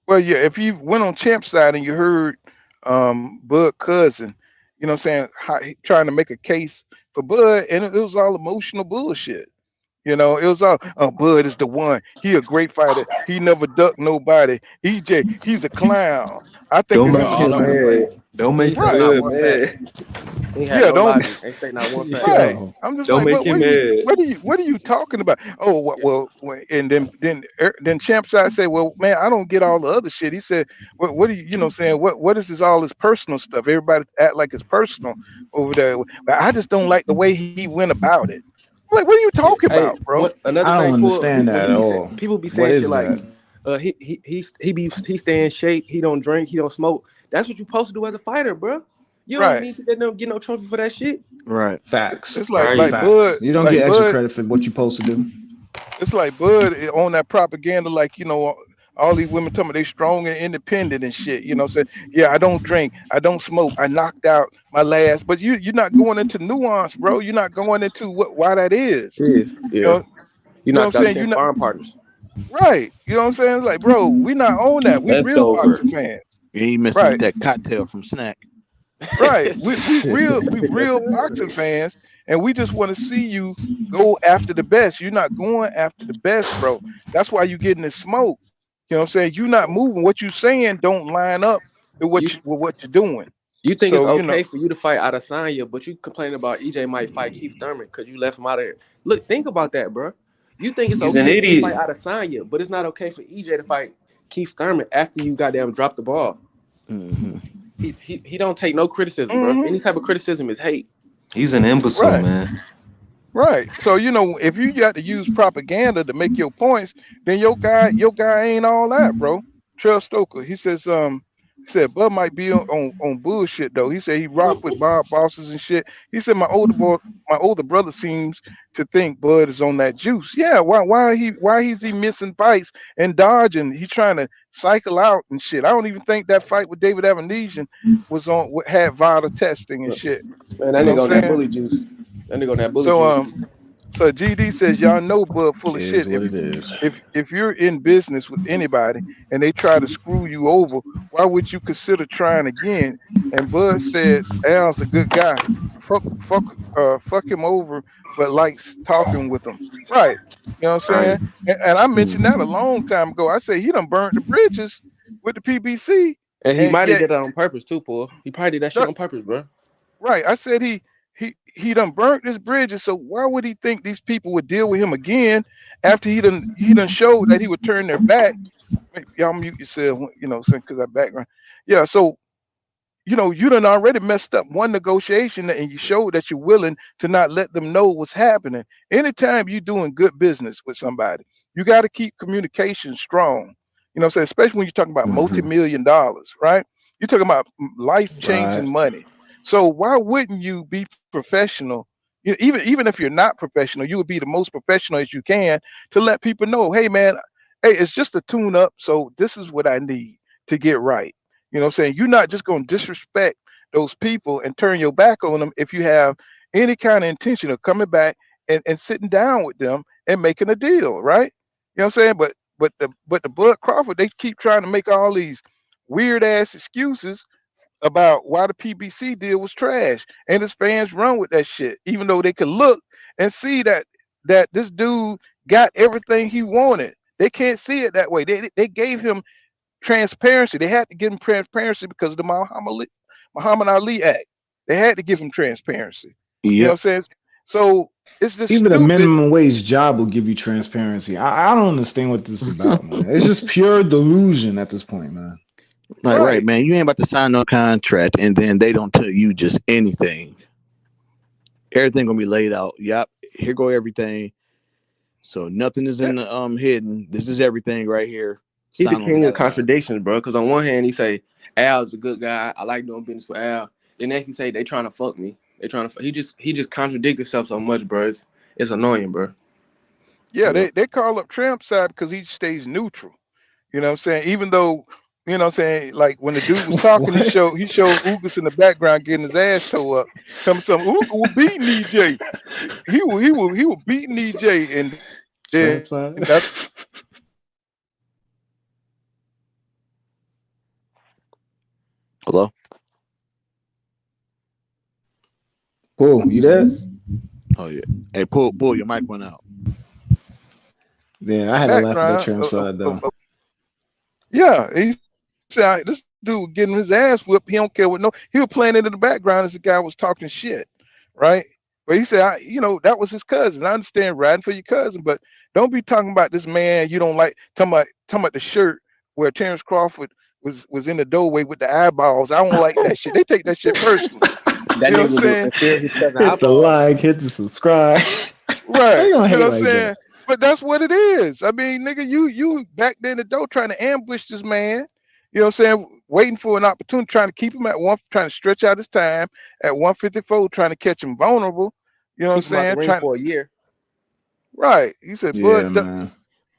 [SPEAKER 5] Well, yeah, if you went on Champ's side and you heard Bud Cousin, you know what I'm saying, trying to make a case for Bud, and it was all emotional bullshit. It was all, oh, Bud is the one. He a great fighter. He never ducked nobody. EJ, he's a clown. I think
[SPEAKER 11] Don't
[SPEAKER 5] if
[SPEAKER 7] Bro,
[SPEAKER 5] he
[SPEAKER 11] make
[SPEAKER 5] was a
[SPEAKER 7] all
[SPEAKER 11] him
[SPEAKER 7] over the
[SPEAKER 5] clown,
[SPEAKER 7] place.
[SPEAKER 11] mad. Don't
[SPEAKER 7] He
[SPEAKER 11] make
[SPEAKER 7] ain't saying
[SPEAKER 5] right?
[SPEAKER 7] not
[SPEAKER 11] Bud
[SPEAKER 7] one fact.
[SPEAKER 11] mad.
[SPEAKER 7] He ain't had
[SPEAKER 5] Yeah,
[SPEAKER 7] no
[SPEAKER 5] don't.
[SPEAKER 7] logic. Ain't say not one fact.
[SPEAKER 5] Right.
[SPEAKER 10] Yo,
[SPEAKER 5] I'm just
[SPEAKER 11] Don't
[SPEAKER 5] like,
[SPEAKER 11] make
[SPEAKER 5] what?
[SPEAKER 11] him mad.
[SPEAKER 5] What are you talking about? Oh, and then Champ side say, well, man, I don't get all the other shit. He said, what are you know saying? What is this all this personal stuff? Everybody act like it's personal over there, but I just don't like the way he went about it. I'm like, what are you talking
[SPEAKER 7] Hey,
[SPEAKER 5] about, bro?
[SPEAKER 7] what another
[SPEAKER 10] I don't
[SPEAKER 7] thing, Pull,
[SPEAKER 10] understand
[SPEAKER 7] when
[SPEAKER 10] that
[SPEAKER 7] he
[SPEAKER 10] at
[SPEAKER 7] be saying,
[SPEAKER 10] all.
[SPEAKER 7] people be
[SPEAKER 10] What
[SPEAKER 7] saying shit
[SPEAKER 10] is
[SPEAKER 7] like,
[SPEAKER 10] that?
[SPEAKER 7] he stay in shape, he don't drink, he don't smoke. That's what you supposed to do as a fighter, bro. You don't
[SPEAKER 5] Right.
[SPEAKER 7] need to get no trophy for that shit.
[SPEAKER 8] Right.
[SPEAKER 10] Facts.
[SPEAKER 5] It's
[SPEAKER 11] Right.
[SPEAKER 10] Facts. You don't
[SPEAKER 5] Like
[SPEAKER 10] get extra
[SPEAKER 5] Bud,
[SPEAKER 10] credit for what you're supposed to do.
[SPEAKER 5] it's like Bud on that propaganda, like, all these women telling me they strong and independent and shit. Saying, yeah, I don't drink, I don't smoke, I knocked out my last. But you're not going into nuance, bro. You're not going into why that is.
[SPEAKER 7] Yeah,
[SPEAKER 5] You
[SPEAKER 7] yeah.
[SPEAKER 5] know,
[SPEAKER 7] You
[SPEAKER 5] you know what I'm
[SPEAKER 7] knocked out
[SPEAKER 5] saying?
[SPEAKER 7] 10
[SPEAKER 5] You're not
[SPEAKER 7] sparring partners.
[SPEAKER 5] right. You know what I'm saying? It's like, bro, we not on that. We real
[SPEAKER 11] Leftover.
[SPEAKER 5] boxing fans.
[SPEAKER 8] You ain't messing with
[SPEAKER 5] Right.
[SPEAKER 8] that cocktail from Snack.
[SPEAKER 5] Right. We real boxing fans, and we just want to see you go after the best. You're not going after the best, bro. That's why you getting the smoke. You know what I'm saying? You're not moving. What you saying don't line up with
[SPEAKER 7] you
[SPEAKER 5] what you're doing.
[SPEAKER 7] you think it's
[SPEAKER 5] So,
[SPEAKER 7] okay for you to fight Adesanya, but you complaining about EJ might fight Keith Thurman because you left him out of here. Look, think about that, bro. You think it's
[SPEAKER 11] He's an
[SPEAKER 7] okay for you to fight
[SPEAKER 11] idiot.
[SPEAKER 7] Adesanya, but it's not okay for EJ to fight Keith Thurman after you goddamn dropped the ball.
[SPEAKER 8] Mm-hmm.
[SPEAKER 7] He don't take no criticism, bro.
[SPEAKER 5] mhm.
[SPEAKER 7] Any type of criticism is hate.
[SPEAKER 11] He's an imbecile,
[SPEAKER 5] Right.
[SPEAKER 11] man.
[SPEAKER 5] Right. So if you got to use propaganda to make your points, then your guy ain't all that, bro. Trell Stoker. He said Bud might be on bullshit though. He said he rocked with Bob bosses and shit. He said my older brother seems to think Bud is on that juice. Yeah, why is he missing fights and dodging? He's trying to cycle out and shit. I don't even think that fight with David Avenesian had vital testing and shit.
[SPEAKER 7] Man,
[SPEAKER 5] You
[SPEAKER 7] that
[SPEAKER 5] know
[SPEAKER 7] nigga
[SPEAKER 5] what
[SPEAKER 7] on
[SPEAKER 5] I'm
[SPEAKER 7] that
[SPEAKER 5] saying?
[SPEAKER 7] bully juice. That nigga on that bully
[SPEAKER 5] So
[SPEAKER 7] juice.
[SPEAKER 5] so GD says y'all know Bud full of
[SPEAKER 10] Is
[SPEAKER 5] shit.
[SPEAKER 10] what it is.
[SPEAKER 5] If you're in business with anybody and they try to screw you over, why would you consider trying again? And Bud said Al's a good guy. Fuck him over, but likes talking with him. Right. You know what I'm
[SPEAKER 7] Right.
[SPEAKER 5] saying? And I mentioned that a
[SPEAKER 8] Mhm.
[SPEAKER 5] long time ago. I said he done burnt the bridges with the PBC,
[SPEAKER 7] And he
[SPEAKER 5] and
[SPEAKER 7] might have
[SPEAKER 5] yet
[SPEAKER 7] did that on purpose too, Paul. He probably did that shit on purpose, bro.
[SPEAKER 5] right. I said he done burnt this bridges. So why would he think these people would deal with him again after he done showed that he would turn their back? Y'all mute yourself, because that background. Yeah. So you done already messed up one negotiation, and you showed that you're willing to not let them know what's happening. Anytime you're doing good business with somebody, you got to keep communication strong. You know what I'm saying? Especially when you're talking about
[SPEAKER 8] Mhm.
[SPEAKER 5] multi-million dollars, right? You're talking about life-changing
[SPEAKER 10] Right.
[SPEAKER 5] money. So why wouldn't you be professional? Even if you're not professional, you would be the most professional as you can to let people know, hey man, hey, it's just a tune up. So this is what I need to get right. You know what I'm saying? You're not just going to disrespect those people and turn your back on them if you have any kind of intention of coming back and sitting down with them and making a deal, right? You know what I'm saying? But the Bud Crawford, they keep trying to make all these weird ass excuses about why the PBC deal was trash. And his fans run with that shit, even though they could look and see that this dude got everything he wanted. They can't see it that way. They gave him transparency. They had to give him transparency because of the Muhammad Ali Act. They had to give him transparency. You know
[SPEAKER 8] Yep.
[SPEAKER 5] what I'm saying? So it's just
[SPEAKER 10] Even a
[SPEAKER 5] stupid.
[SPEAKER 10] minimum wage job will give you transparency. I don't understand what this is about, man. It's just pure delusion at this point, man.
[SPEAKER 8] Like, right,
[SPEAKER 5] Right.
[SPEAKER 8] man. You ain't about to sign no contract and then they don't tell you just anything. Everything gonna be laid out. Yep. Here go everything. So nothing is
[SPEAKER 5] Yeah.
[SPEAKER 8] in the hidden. This is everything right here.
[SPEAKER 7] He the
[SPEAKER 8] Sign on the
[SPEAKER 7] king of
[SPEAKER 8] dotted line.
[SPEAKER 7] contradictions, bro. Because on one hand, he say Al's a good guy. I like doing business with Al. The next he say they trying to fuck me. They trying to. He just contradicts himself so much, bro. It's annoying, bro.
[SPEAKER 5] Yeah,
[SPEAKER 8] Yep.
[SPEAKER 5] they call up Trump's side because he stays neutral. You know what I'm saying? Even though, you know what I'm saying, like when the dude was talking,
[SPEAKER 10] What?
[SPEAKER 5] he showed Ugas in the background getting his ass towed up. Tell me something. Ugas was beating EJ. He was beating EJ, and then
[SPEAKER 10] Trap side.
[SPEAKER 5] that's
[SPEAKER 8] Hello.
[SPEAKER 10] Whoa, you there?
[SPEAKER 8] Oh yeah. Hey, pull. Your mic went out.
[SPEAKER 10] Yeah, I had to laugh at that
[SPEAKER 5] background
[SPEAKER 10] tramp side though.
[SPEAKER 5] yeah, he said this dude getting his ass whipped. He don't care what he was playing it in the background as the guy was talking shit, right? But he said, that was his cousin. I understand riding for your cousin, but don't be talking about this man you don't like. Talking about the shirt where Terrence Crawford was in the doorway with the eyeballs. I don't like that shit. They take that shit personal.
[SPEAKER 7] That
[SPEAKER 5] You know what
[SPEAKER 7] nigga
[SPEAKER 5] I'm
[SPEAKER 7] was
[SPEAKER 5] saying?
[SPEAKER 7] looking for his cousin
[SPEAKER 10] Hit the
[SPEAKER 7] eyeballs.
[SPEAKER 10] like, hit the subscribe. How
[SPEAKER 5] Right.
[SPEAKER 10] you gonna
[SPEAKER 5] You
[SPEAKER 10] hate
[SPEAKER 5] know what I'm
[SPEAKER 10] like that?
[SPEAKER 5] saying? But that's what it is. I mean, nigga, you back there in the door trying to ambush this man. You know what I'm saying? Waiting for an opportunity, trying to keep him at one, trying to stretch out his time at 154, trying to catch him vulnerable. You know what I'm
[SPEAKER 7] Keep him out the
[SPEAKER 5] saying?
[SPEAKER 7] ring for a year.
[SPEAKER 5] Right. He said,
[SPEAKER 10] Yeah,
[SPEAKER 5] Bud
[SPEAKER 10] man.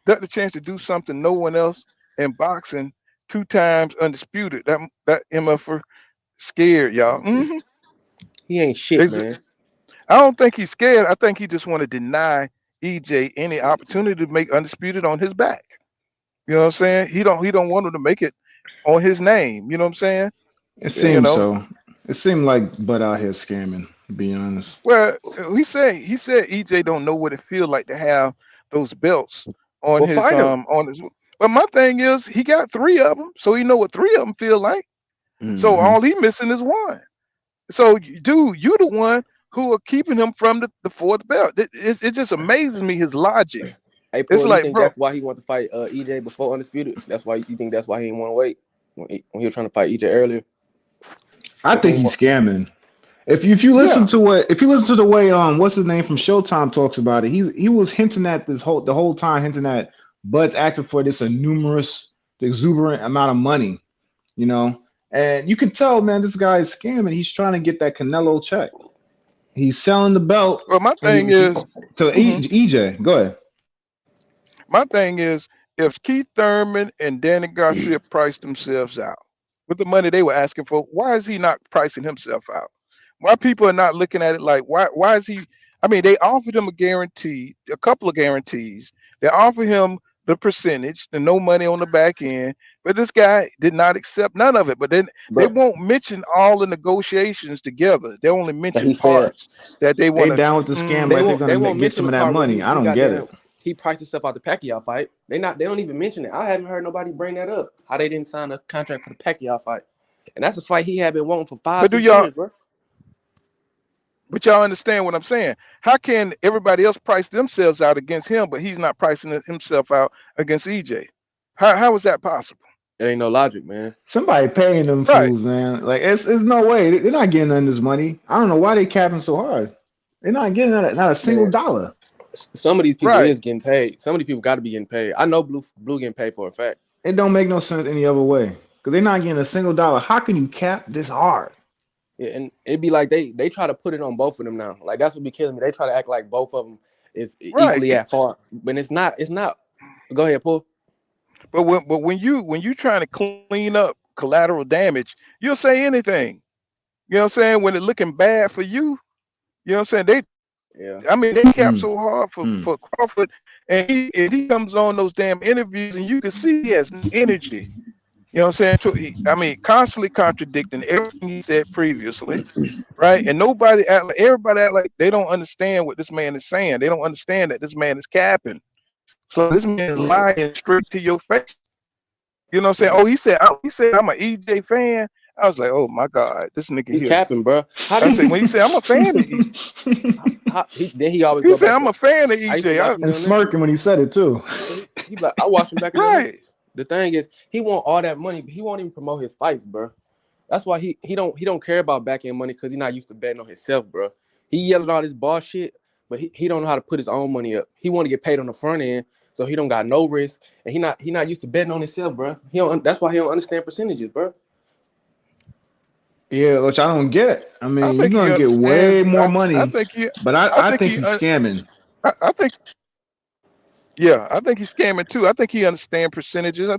[SPEAKER 5] got the chance to do something no one else in boxing, 2 times undisputed. That MFer scared y'all.
[SPEAKER 7] He ain't shit, man.
[SPEAKER 5] I don't think he's scared. I think he just want to deny EJ any opportunity to make undisputed on his back. You know what I'm saying? He don't want him to make it on his name. You know what I'm saying?
[SPEAKER 10] It
[SPEAKER 5] You
[SPEAKER 10] seems
[SPEAKER 5] know.
[SPEAKER 10] so. It seemed like Bud out here scamming, to be honest.
[SPEAKER 5] Well, he said EJ don't know what it feels like to have those belts on
[SPEAKER 7] Well,
[SPEAKER 5] his
[SPEAKER 7] fight him.
[SPEAKER 5] on his. But my thing is, he got 3 of them, so he know what 3 of them feel like. So
[SPEAKER 8] Mm-hmm.
[SPEAKER 5] all he missing is one. So, dude, you the one who are keeping him from the fourth belt. It just amazes me his logic.
[SPEAKER 7] Hey,
[SPEAKER 5] It's
[SPEAKER 7] Paul, you
[SPEAKER 5] like,
[SPEAKER 7] think
[SPEAKER 5] bro,
[SPEAKER 7] that's why he want to fight EJ before undisputed? You think that's why he didn't want to wait when he was trying to fight EJ earlier?
[SPEAKER 10] I
[SPEAKER 7] Cause he
[SPEAKER 10] think
[SPEAKER 7] didn't
[SPEAKER 10] he's
[SPEAKER 7] want.
[SPEAKER 10] scamming. If you listen
[SPEAKER 5] Yeah.
[SPEAKER 10] to the way what's his name from Showtime talks about it, he was hinting at the whole time hinting at Bud's acting for this exuberant amount of money, you know, and you can tell, man, this guy is scamming. He's trying to get that Canelo check. He's selling the belt
[SPEAKER 5] Well, my thing is,
[SPEAKER 10] to
[SPEAKER 5] mhm.
[SPEAKER 10] EJ. Go ahead.
[SPEAKER 5] My thing is, if Keith Thurman and Danny Garcia priced themselves out with the money they were asking for, why is he not pricing himself out? Why people are not looking at it like why is he? I mean, they offered him a couple of guarantees. They offered him the percentage, the no money on the back end, but this guy did not accept none of it. But then they
[SPEAKER 7] But
[SPEAKER 5] won't mention all the negotiations together. They only
[SPEAKER 7] that
[SPEAKER 5] mention
[SPEAKER 7] he failed.
[SPEAKER 5] parts that they
[SPEAKER 10] They
[SPEAKER 5] want to.
[SPEAKER 10] down with the scam
[SPEAKER 7] They
[SPEAKER 10] like they're
[SPEAKER 7] won't. They
[SPEAKER 10] gonna
[SPEAKER 7] won't
[SPEAKER 10] get
[SPEAKER 7] mention
[SPEAKER 10] some
[SPEAKER 7] the
[SPEAKER 10] of that
[SPEAKER 7] part where
[SPEAKER 10] money. I
[SPEAKER 7] he
[SPEAKER 10] don't
[SPEAKER 7] got
[SPEAKER 10] get it.
[SPEAKER 7] down. He priced himself out the Pacquiao fight. They don't even mention it. I haven't heard nobody bring that up. How they didn't sign a contract for the Pacquiao fight, and that's a fight he had been wanting for five,
[SPEAKER 5] But do
[SPEAKER 7] 6
[SPEAKER 5] y'all?
[SPEAKER 7] years, bro.
[SPEAKER 5] But y'all understand what I'm saying? How can everybody else price themselves out against him, but he's not pricing himself out against EJ? How is that possible?
[SPEAKER 7] It ain't no logic, man.
[SPEAKER 10] Somebody paying them
[SPEAKER 5] Right,
[SPEAKER 10] fools, man. Like it's no way they're not getting none of this money. I don't know why they capping so hard. They're not getting not a single
[SPEAKER 7] Man,
[SPEAKER 10] dollar.
[SPEAKER 7] some of these people
[SPEAKER 5] right.
[SPEAKER 7] is getting paid. Some of these people got to be getting paid. I know Blue getting paid for a fact.
[SPEAKER 10] It don't make no sense any other way because they're not getting a single dollar. How can you cap this hard?
[SPEAKER 7] Yeah, and it'd be like they try to put it on both of them now. Like that's what be killing me. They try to act like both of them is
[SPEAKER 5] Right.
[SPEAKER 7] equally at fault, when it's not. It's not. Go ahead, Paul.
[SPEAKER 5] But when you trying to clean up collateral damage, you'll say anything. You know what I'm saying? When it's looking bad for you know what I'm saying?
[SPEAKER 7] Yeah.
[SPEAKER 5] I mean, they cap
[SPEAKER 10] Mm,
[SPEAKER 5] so hard
[SPEAKER 10] mm.
[SPEAKER 5] for Crawford, and he comes on those damn interviews, and you can see he has no energy. You know what I'm saying? So I mean, constantly contradicting everything he said previously, right? And everybody act like they don't understand what this man is saying. They don't understand that this man is capping. So this man is lying straight to your face. You know what I'm saying? Oh, he said I'm an EJ fan. I was like, oh my God, this nigga
[SPEAKER 7] He
[SPEAKER 5] here.
[SPEAKER 7] capping, bro. How
[SPEAKER 5] I
[SPEAKER 7] did
[SPEAKER 5] said when he said I'm a fan of EJ,
[SPEAKER 7] then he always
[SPEAKER 5] he
[SPEAKER 7] go
[SPEAKER 5] said
[SPEAKER 7] back
[SPEAKER 5] I'm
[SPEAKER 7] to
[SPEAKER 5] a fan of
[SPEAKER 7] I used to
[SPEAKER 5] EJ.
[SPEAKER 7] watch him in
[SPEAKER 10] And
[SPEAKER 7] the Olympics.
[SPEAKER 10] smirking when he said it too.
[SPEAKER 7] He be like, I watched him back in the
[SPEAKER 5] Right.
[SPEAKER 7] Olympics. The thing is, he want all that money, but he won't even promote his fights, bro. That's why he don't care about back end money because he's not used to betting on himself, bro. He yelling all this bullshit, but he don't know how to put his own money up. He want to get paid on the front end, so he don't got no risk, and he not used to betting on himself, bro. That's why he don't understand percentages, bro.
[SPEAKER 10] Yeah, which I don't get. I
[SPEAKER 5] I
[SPEAKER 10] mean, you're
[SPEAKER 5] think he
[SPEAKER 10] gonna get
[SPEAKER 5] understands.
[SPEAKER 10] way more
[SPEAKER 5] I
[SPEAKER 10] money,
[SPEAKER 5] think he.
[SPEAKER 10] but
[SPEAKER 5] I
[SPEAKER 10] I
[SPEAKER 5] think
[SPEAKER 10] think
[SPEAKER 5] he.
[SPEAKER 10] he's scamming.
[SPEAKER 5] I think. Yeah, I think he's scamming too. I think he understands percentages. I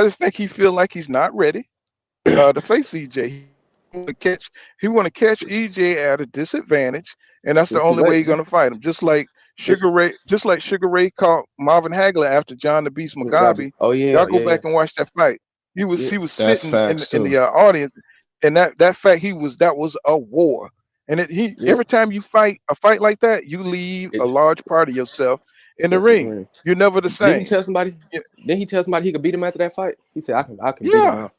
[SPEAKER 5] just think he feel like he's not ready to face EJ. He want to catch EJ at a disadvantage, and that's the
[SPEAKER 7] It's too
[SPEAKER 5] only way
[SPEAKER 7] late.
[SPEAKER 5] he's gonna fight him. Just like Sugar Ray caught Marvin Hagler after John the Beast Mugabe.
[SPEAKER 7] Oh
[SPEAKER 5] Y'all
[SPEAKER 7] yeah,
[SPEAKER 5] go
[SPEAKER 7] yeah, yeah.
[SPEAKER 5] back and watch that fight.
[SPEAKER 7] Yeah.
[SPEAKER 5] He was
[SPEAKER 10] That's
[SPEAKER 5] sitting
[SPEAKER 10] facts
[SPEAKER 5] in
[SPEAKER 10] too.
[SPEAKER 5] the audience, and that fact that was a war. And
[SPEAKER 7] Yep.
[SPEAKER 5] every time you fight a fight like that, you leave a
[SPEAKER 7] It's
[SPEAKER 5] large part of yourself in the
[SPEAKER 7] just in the
[SPEAKER 5] ring.
[SPEAKER 7] ring.
[SPEAKER 5] You're never the
[SPEAKER 7] Didn't he
[SPEAKER 5] same.
[SPEAKER 7] tell somebody?
[SPEAKER 5] Yeah,
[SPEAKER 7] Didn't he tell somebody he could beat him after that fight? He said, I can beat him
[SPEAKER 5] yeah,
[SPEAKER 7] now.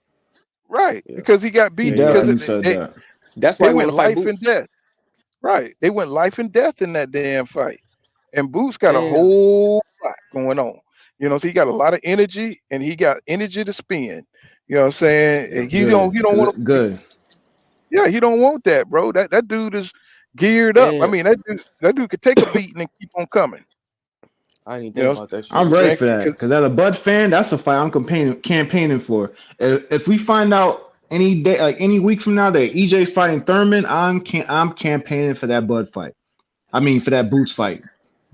[SPEAKER 5] right.
[SPEAKER 7] Yeah.
[SPEAKER 5] Because he got
[SPEAKER 10] He
[SPEAKER 7] Yeah,
[SPEAKER 5] beat
[SPEAKER 7] you're
[SPEAKER 5] because
[SPEAKER 7] right.
[SPEAKER 10] definitely said that.
[SPEAKER 7] That's why
[SPEAKER 5] they
[SPEAKER 7] he want
[SPEAKER 5] went
[SPEAKER 7] to fight
[SPEAKER 5] life and
[SPEAKER 7] Boots.
[SPEAKER 5] death. Right. They went life and death in that damn fight. And Boots got a
[SPEAKER 7] Damn.
[SPEAKER 5] whole lot going on. You know, so he got a lot of energy and he got energy to spend. You know what I'm saying?
[SPEAKER 7] Yeah.
[SPEAKER 5] And
[SPEAKER 10] Good,
[SPEAKER 5] he don't want
[SPEAKER 10] good,
[SPEAKER 5] to
[SPEAKER 10] good.
[SPEAKER 5] yeah, he don't want that, bro. That dude is geared up. I
[SPEAKER 7] Damn.
[SPEAKER 5] mean, that dude could take a beating and keep on coming.
[SPEAKER 7] I didn't even
[SPEAKER 5] You
[SPEAKER 7] think
[SPEAKER 5] know
[SPEAKER 7] about that
[SPEAKER 5] what
[SPEAKER 10] I'm
[SPEAKER 7] shit.
[SPEAKER 5] I'm
[SPEAKER 10] ready
[SPEAKER 5] saying?
[SPEAKER 10] for that because as a Bud fan, that's the fight I'm campaigning for. If we find out any day, like any week from now, that EJ fighting Thurman, I'm campaigning for that Bud fight. I mean, for that Boots fight.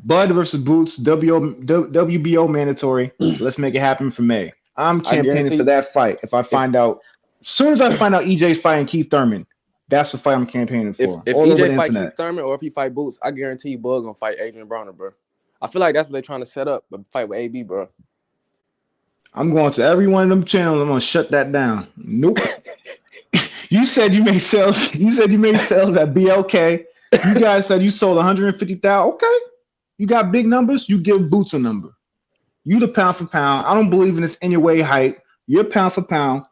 [SPEAKER 10] Bud versus Boots, WBO mandatory. Let's make it happen for May. I'm
[SPEAKER 7] I
[SPEAKER 10] campaigning
[SPEAKER 7] guarantee
[SPEAKER 10] for
[SPEAKER 7] you,
[SPEAKER 10] that fight.
[SPEAKER 7] if
[SPEAKER 10] As soon as I find out EJ's fighting Keith Thurman, that's the fight I'm campaigning for.
[SPEAKER 7] if
[SPEAKER 10] All over
[SPEAKER 7] EJ
[SPEAKER 10] the
[SPEAKER 7] fight
[SPEAKER 10] internet.
[SPEAKER 7] Keith Thurman or if he fight Boots, I guarantee you Bug gonna fight Adrien Broner, bro. I feel like that's what they're trying to set up, but fight with AB, bro.
[SPEAKER 10] I'm going to every one of them channels. I'm gonna shut that down. Nope. You said you made sales. You said you made sales at BLK. You guys said you sold 150,000. Okay, you got big numbers. You give Boots a number. You the pound for pound. I don't believe in this any way hype. You're pound for pound.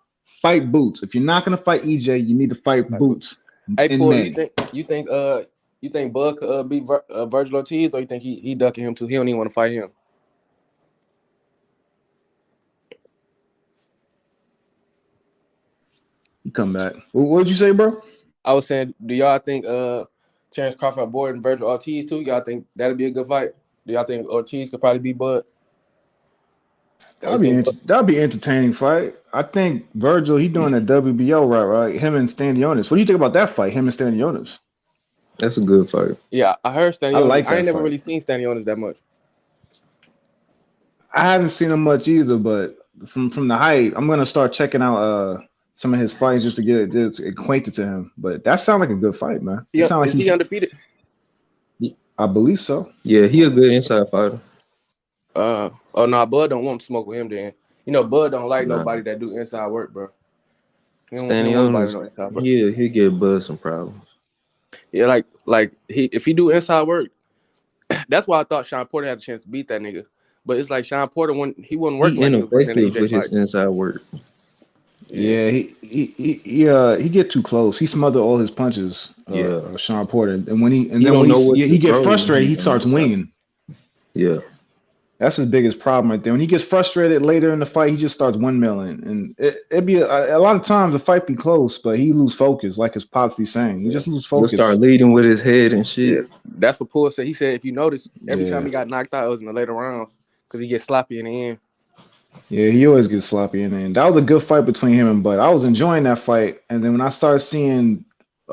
[SPEAKER 10] Fight Boots. If you're not gonna fight EJ, you need to fight
[SPEAKER 7] Fight Boots.
[SPEAKER 10] Boots
[SPEAKER 7] Hey,
[SPEAKER 10] in
[SPEAKER 7] Paul,
[SPEAKER 10] May.
[SPEAKER 7] you think Bug could beat Virgil Ortiz, or you think he ducking him too? He don't even want to fight him.
[SPEAKER 10] You come back. What did you say, bro?
[SPEAKER 7] I was saying, do y'all think Terrence Crawford on board and Virgil Ortiz too? Y'all think that'd be a good fight? Do y'all think Ortiz could probably beat Bud?
[SPEAKER 10] That'd be entertaining fight. I think Virgil, he doing a WBO right? Him and Stanionis. What do you think about that fight? Him and Stanionis.
[SPEAKER 11] That's a good fight.
[SPEAKER 7] Yeah, I heard Stanionis.
[SPEAKER 10] I like that
[SPEAKER 7] I ain't never
[SPEAKER 10] fight.
[SPEAKER 7] really seen Stanionis that much.
[SPEAKER 10] I haven't seen him much either, but from the hype, I'm gonna start checking out some of his fights just to get acquainted to him. But that sounds like a good fight, man. It sounds like
[SPEAKER 7] Is he undefeated?
[SPEAKER 10] I believe so.
[SPEAKER 11] Yeah, he a good inside fighter.
[SPEAKER 7] Oh no, Bud don't want to smoke with him. Then you know Bud don't like nobody that do inside work, bro.
[SPEAKER 11] Stanionis, he'll give Bud some problems.
[SPEAKER 7] Yeah, like if he do inside work, that's why I thought Sean Porter had a chance to beat that nigga. But it's like Sean Porter he wasn't working
[SPEAKER 11] He
[SPEAKER 7] like he was working in the
[SPEAKER 11] ineffective with his inside work.
[SPEAKER 10] Yeah, he get too close. He smothered all his punches. Sean Porter, and when he get frustrated, he starts winging.
[SPEAKER 11] Yeah,
[SPEAKER 10] that's his biggest problem right there. When he gets frustrated later in the fight, he just starts windmilling, and it'd be a lot of times the fight be close, but he lose focus, like his pops be saying. He just lose focus.
[SPEAKER 11] He'll start leading with his head and shit.
[SPEAKER 7] Yeah. That's what Paul said. He said if you notice, every time he got knocked out, it was in the later rounds because he gets sloppy in the end.
[SPEAKER 10] Yeah, he always gets sloppy in the end. That was a good fight between him and Bud. I was enjoying that fight, and then when I started seeing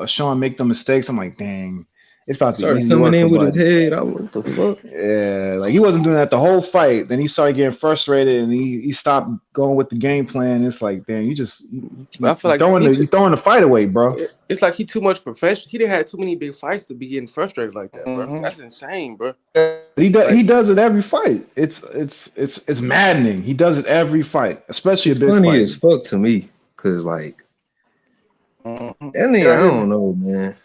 [SPEAKER 10] Sean make the mistakes, I'm like, dang, it's about to be easy
[SPEAKER 11] coming
[SPEAKER 10] work
[SPEAKER 11] in
[SPEAKER 10] for
[SPEAKER 11] with
[SPEAKER 10] Bud.
[SPEAKER 11] his head. I was, what the fuck?
[SPEAKER 10] Yeah, like he wasn't doing that the whole fight. Then he started getting frustrated, and he stopped going with the game plan. It's like, damn, you
[SPEAKER 7] I feel like
[SPEAKER 10] you throwing the fight away, bro.
[SPEAKER 7] It's like he too much professional. He didn't have too many big fights to be getting frustrated like that, bro. That's insane, bro.
[SPEAKER 10] He does it every fight. It's maddening. He does it every fight, especially
[SPEAKER 11] It's
[SPEAKER 10] a big
[SPEAKER 11] funny
[SPEAKER 10] fight.
[SPEAKER 11] as fuck to me, cause like that nigga, I don't know, man.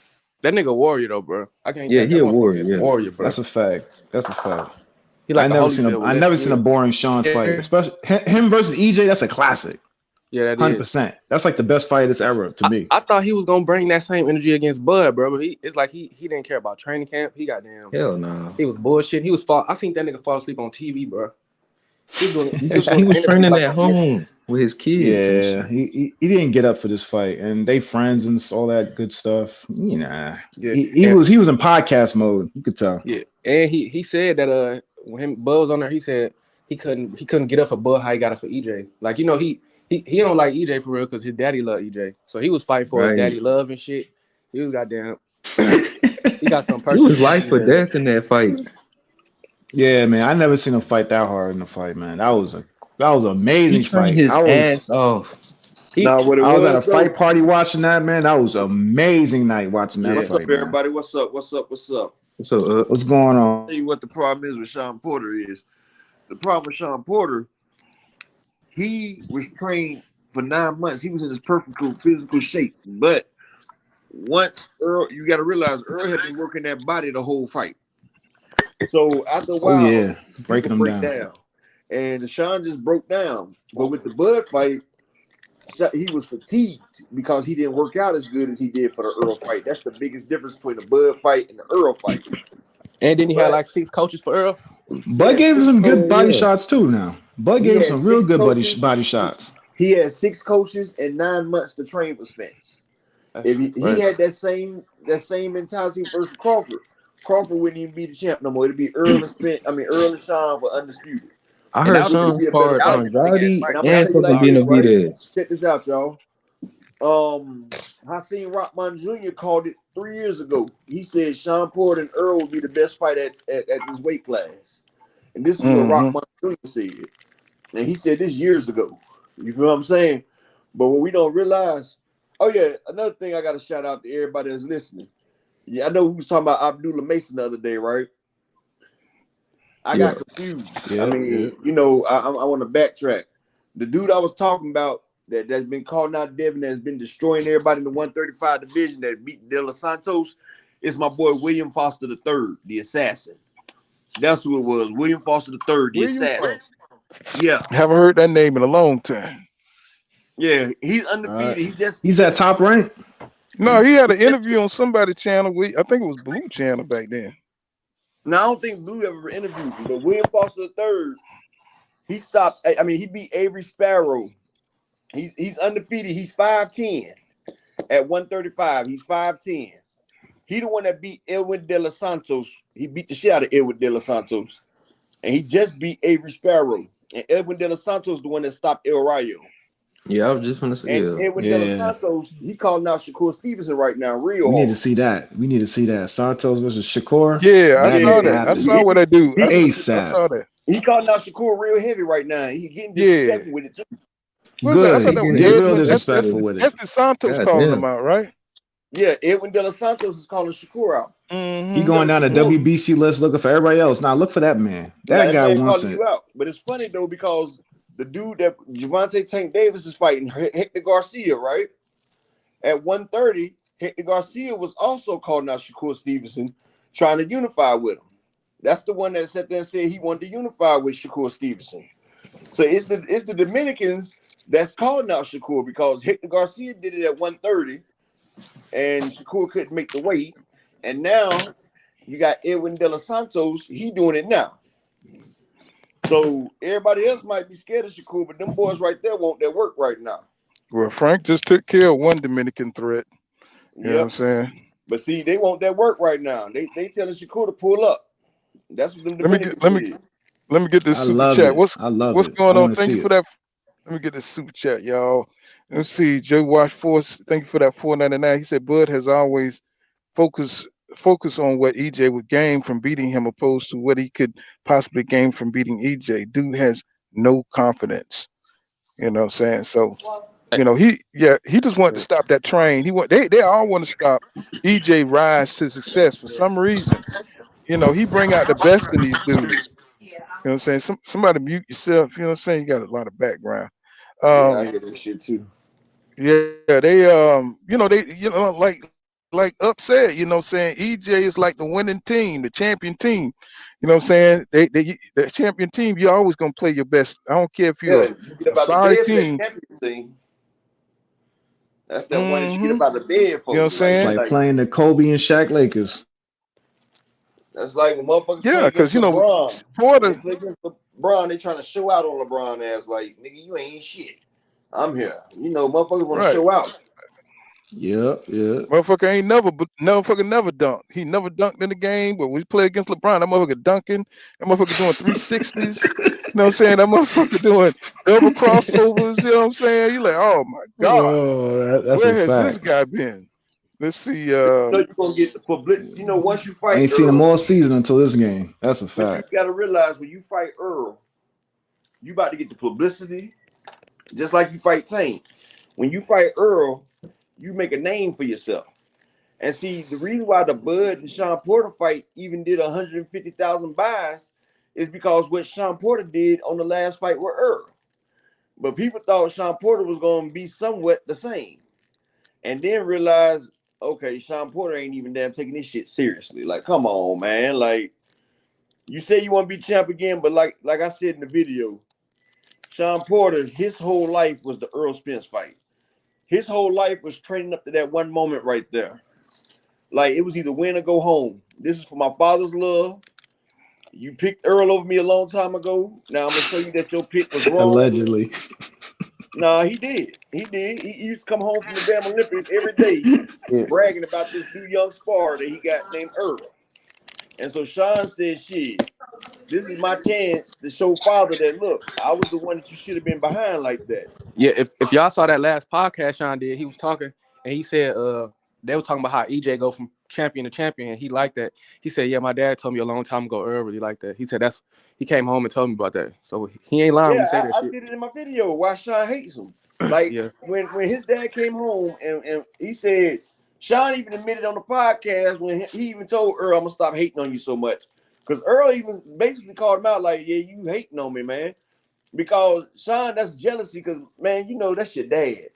[SPEAKER 7] That nigga warrior though, bro. I can't.
[SPEAKER 11] Yeah, he a warrior. Yeah,
[SPEAKER 7] warrior, bro.
[SPEAKER 10] That's a fact.
[SPEAKER 7] He like
[SPEAKER 10] I never seen a boring Sean fight, especially him versus EJ. That's a classic.
[SPEAKER 7] Yeah, that
[SPEAKER 10] 100%. That's like the best fight that's ever to me.
[SPEAKER 7] I thought he was gonna bring that same energy against Bud, bro. But it's like he didn't care about training camp. He got damn.
[SPEAKER 11] Hell no.
[SPEAKER 7] He was bullshit. I seen that nigga fall asleep on TV, bro. He
[SPEAKER 11] was training at home with his kids.
[SPEAKER 10] Yeah, he didn't get up for this fight, and they friends and all that good stuff. Yeah, he was in podcast mode. You could tell.
[SPEAKER 7] Yeah, and he said that when Bud was on there, he said he couldn't get up for Bud how he got up for EJ. Like he don't like EJ for real because his daddy loved EJ, so he was fighting for his daddy love and shit. He was goddamn. He got some personal.
[SPEAKER 11] He was life or death in that fight.
[SPEAKER 10] Yeah, man, I never seen him fight that hard in a fight, man. That was an amazing fight.
[SPEAKER 11] His ass off.
[SPEAKER 10] I was at a fight party watching that, man. That was an amazing night watching that
[SPEAKER 12] What's
[SPEAKER 10] fight.
[SPEAKER 12] up, everybody? What's up?
[SPEAKER 10] What's going on?
[SPEAKER 12] I'll tell you what the problem is with Sean Porter is. The problem with Sean Porter, he was trained for 9 months. He was in his perfect physical shape. But once Earl, you got to realize Earl had been working that body the whole fight. So after a while,
[SPEAKER 10] breaking them down.
[SPEAKER 12] And Sean just broke down. But with the Bud fight, he was fatigued because he didn't work out as good as he did for the Earl fight. That's the biggest difference between the Bud fight and the Earl fight.
[SPEAKER 7] And then he had like 6 coaches for Earl.
[SPEAKER 10] Bud gave him some good body shots too. Now Bud gave him some real good body shots.
[SPEAKER 12] He had 6 coaches and 9 months to train for Spence. If he had that same mentality versus Crawford wouldn't even be the champ no more. It'd be Earl and Sean were undisputed.
[SPEAKER 11] I heard Sean's part on Andrade and fucking Benavidez.
[SPEAKER 12] Check this out, y'all. Hakeem Rockman Jr. called it 3 years ago. He said Sean Porter and Earl would be the best fight at this weight class. And this is what Rockman Jr. said. And he said this years ago. You feel what I'm saying? But what we don't realize, another thing I got to shout out to everybody that's listening. Yeah, I know we was talking about Abdullah Mason the other day, right? I got confused. I want to backtrack. The dude I was talking about that's been calling out Devin, that's been destroying everybody in the 135 division that beat De Los Santos, is my boy William Foster III, the assassin. That's who it was. William Foster III, the assassin. Yeah.
[SPEAKER 5] Haven't heard that name in a long time.
[SPEAKER 12] Yeah, he's undefeated.
[SPEAKER 10] He's at top rank.
[SPEAKER 5] No, he had an interview on somebody's channel. I think it was Blue Channel back then.
[SPEAKER 12] No, I don't think Blue ever interviewed him, but William Foster III, he stopped. I mean, he beat Avery Sparrow. He's undefeated. He's 5'10", at 135. He's 5'10". He the one that beat Edwin De Los Santos. He beat the shit out of Edwin De Los Santos. And he just beat Avery Sparrow. And Edwin De Los Santos the one that stopped El Rayo.
[SPEAKER 11] Yeah, I was just gonna say.
[SPEAKER 12] And Edwin De Los Santos, he calling out Shakur Stevenson right now, real
[SPEAKER 10] We
[SPEAKER 12] hard.
[SPEAKER 10] need to see that. We need to see that. Santos versus Shakur.
[SPEAKER 5] Yeah, I saw that. I saw what I do. I saw that.
[SPEAKER 12] He calling out Shakur real heavy right now. He getting disrespectful with it too.
[SPEAKER 10] Good.
[SPEAKER 5] I thought that was
[SPEAKER 10] He's real
[SPEAKER 5] Edwin.
[SPEAKER 10] disrespectful with it.
[SPEAKER 5] That's the Santos calling him out, right?
[SPEAKER 12] Yeah, Edwin De Los Santos is calling Shakur out.
[SPEAKER 10] He going down the WBC list looking for everybody else. Now look for that man. That guy
[SPEAKER 12] man
[SPEAKER 10] wants
[SPEAKER 12] calling
[SPEAKER 10] it.
[SPEAKER 12] you out. But it's funny though because the dude that Gervonta Tank Davis is fighting, Hector Garcia, right? At 130, Hector Garcia was also calling out Shakur Stevenson, trying to unify with him. That's the one that sat there and said he wanted to unify with Shakur Stevenson. So it's the Dominicans that's calling out Shakur because Hector Garcia did it at 130, and Shakur couldn't make the weight. And now you got Edwin De Los Santos. He doing it now. So everybody else might be scared of Shakur, but them boys right there want their work right now.
[SPEAKER 5] Well, Frank just took care of one Dominican threat. You know what I'm saying?
[SPEAKER 12] But see, they want that work right now. They telling Shakur to pull up. That's what them Dominicans did.
[SPEAKER 5] Let me get this super chat. What's going on? Thank you for that. Let me get this super chat, y'all. Let's see. Joe Wash Force, thank you for that $4.99. He said Bud has always focused on what EJ would gain from beating him opposed to what he could possibly gain from beating EJ. Dude has no confidence. You know what I'm saying? So, you know, he just wanted to stop that train. They all want to stop EJ rise to success for some reason. You know, he bring out the best in these dudes. You know what I'm saying? Somebody mute yourself. You know what I'm saying? You got a lot of background.
[SPEAKER 12] Yeah, I hear that shit too.
[SPEAKER 5] Yeah, they like upset, you know what I'm saying? EJ is like the winning team, the champion team. You know what I'm saying? The champion team, you're always gonna play your best. I don't care if you're a sorry team.
[SPEAKER 12] That's that one that you get about the bed for.
[SPEAKER 5] You know what I'm saying?
[SPEAKER 10] It's like playing the Kobe and Shaq Lakers.
[SPEAKER 12] That's like when motherfuckers play against LeBron. They play against LeBron, they trying to show out on LeBron as like, nigga, you ain't shit. I'm here. You know, motherfuckers want to show out.
[SPEAKER 10] Yeah.
[SPEAKER 5] Motherfucker never dunked. He never dunked in the game, but we play against LeBron. That motherfucker dunking. That motherfucker doing 360s. You know what I'm saying? That motherfucker doing double crossovers. You know what I'm saying? You're like, oh my God.
[SPEAKER 10] Oh, that's
[SPEAKER 5] where
[SPEAKER 10] a
[SPEAKER 5] has
[SPEAKER 10] fact.
[SPEAKER 5] this guy been? Let's see.
[SPEAKER 12] You know you're gonna get the publicity. You know, once you fight
[SPEAKER 10] I ain't seen him all season until this game. That's a fact.
[SPEAKER 12] But you gotta realize when you fight Earl, you about to get the publicity, just like you fight Tank. When you fight Earl, you make a name for yourself. And see, the reason why the Bud and Sean Porter fight even did 150,000 buys is because what Sean Porter did on the last fight with Earl. But people thought Sean Porter was going to be somewhat the same. And then realized, okay, Sean Porter ain't even damn taking this shit seriously. Like, come on, man. Like, you say you want to be champ again, but like I said in the video, Sean Porter, his whole life was the Earl Spence fight. His whole life was training up to that one moment right there. Like, it was either win or go home. This is for my father's love. You picked Earl over me a long time ago. Now I'm going to show you that your pick was wrong.
[SPEAKER 10] Allegedly.
[SPEAKER 12] Nah, he did. He used to come home from the damn Olympics every day bragging about this new young spar that he got named Earl. And so Sean said, shit, this is my chance to show father that, look, I was the one that you should have been behind like that.
[SPEAKER 7] Yeah, if y'all saw that last podcast Sean did, he was talking and he said they were talking about how EJ go from champion to champion, and he liked that. He said, yeah, my dad told me a long time ago, Earl really liked that. He said he came home and told me about that. So he ain't lying when he say that shit.
[SPEAKER 12] I did it in my video, why Sean hates him. Like, when his dad came home and he said, Sean even admitted on the podcast when he even told Earl, I'm going to stop hating on you so much. Because Earl even basically called him out like, yeah, you hating on me, man. Because, Sean, that's jealousy because, man, you know, that's your dad.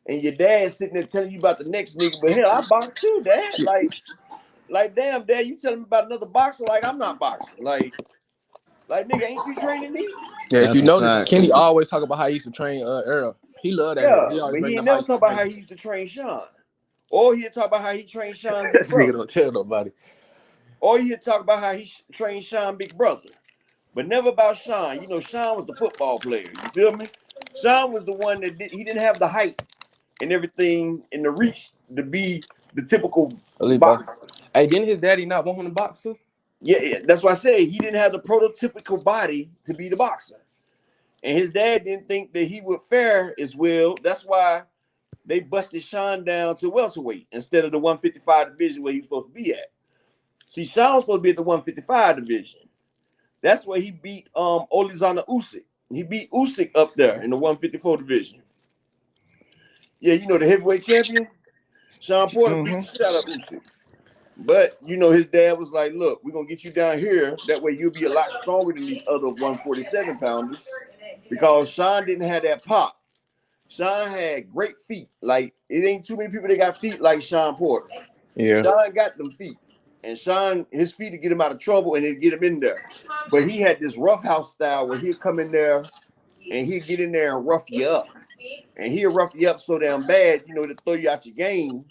[SPEAKER 12] And your dad sitting there telling you about the next nigga. But hell, I box too, Dad. Like, damn, Dad, you telling me about another boxer? Like, I'm not boxing. Like, nigga, ain't you training me?
[SPEAKER 7] Yeah, if you notice, Kenny always talk about how he used to train Earl. He loved that.
[SPEAKER 12] Yeah, but he ain't never talk about how he used to train Sean. Or he'll talk about how he trained Sean's big brother.
[SPEAKER 7] Nigga don't tell nobody.
[SPEAKER 12] Or he'll talk about how he trained Sean's big brother. But never about Sean. You know, Sean was the football player. You feel me? Sean was the one that he didn't have the height and everything in the reach to be the typical
[SPEAKER 7] Elite
[SPEAKER 12] boxer.
[SPEAKER 7] Hey, didn't his daddy not want him to boxer?
[SPEAKER 12] Yeah, that's why I say he didn't have the prototypical body to be the boxer. And his dad didn't think that he would fare as well. That's why they busted Sean down to welterweight instead of the 155 division where he was supposed to be at. See, Sean was supposed to be at the 155 division. That's where he beat Olizana Usyk. He beat Usyk up there in the 154 division. Yeah, you know, the heavyweight champion, Sean Porter beat the shit out of Usyk. But, you know, his dad was like, look, we're going to get you down here. That way you'll be a lot stronger than these other 147 pounders. Because Sean didn't have that pop. Sean had great feet. Like, it ain't too many people that got feet like Sean Porter.
[SPEAKER 7] Yeah.
[SPEAKER 12] Sean got them feet. And Sean, his feet to get him out of trouble and then get him in there. But he had this roughhouse style where he'd come in there and he'd get in there and rough you up. And he'll rough you up so damn bad, you know, to throw you out your game.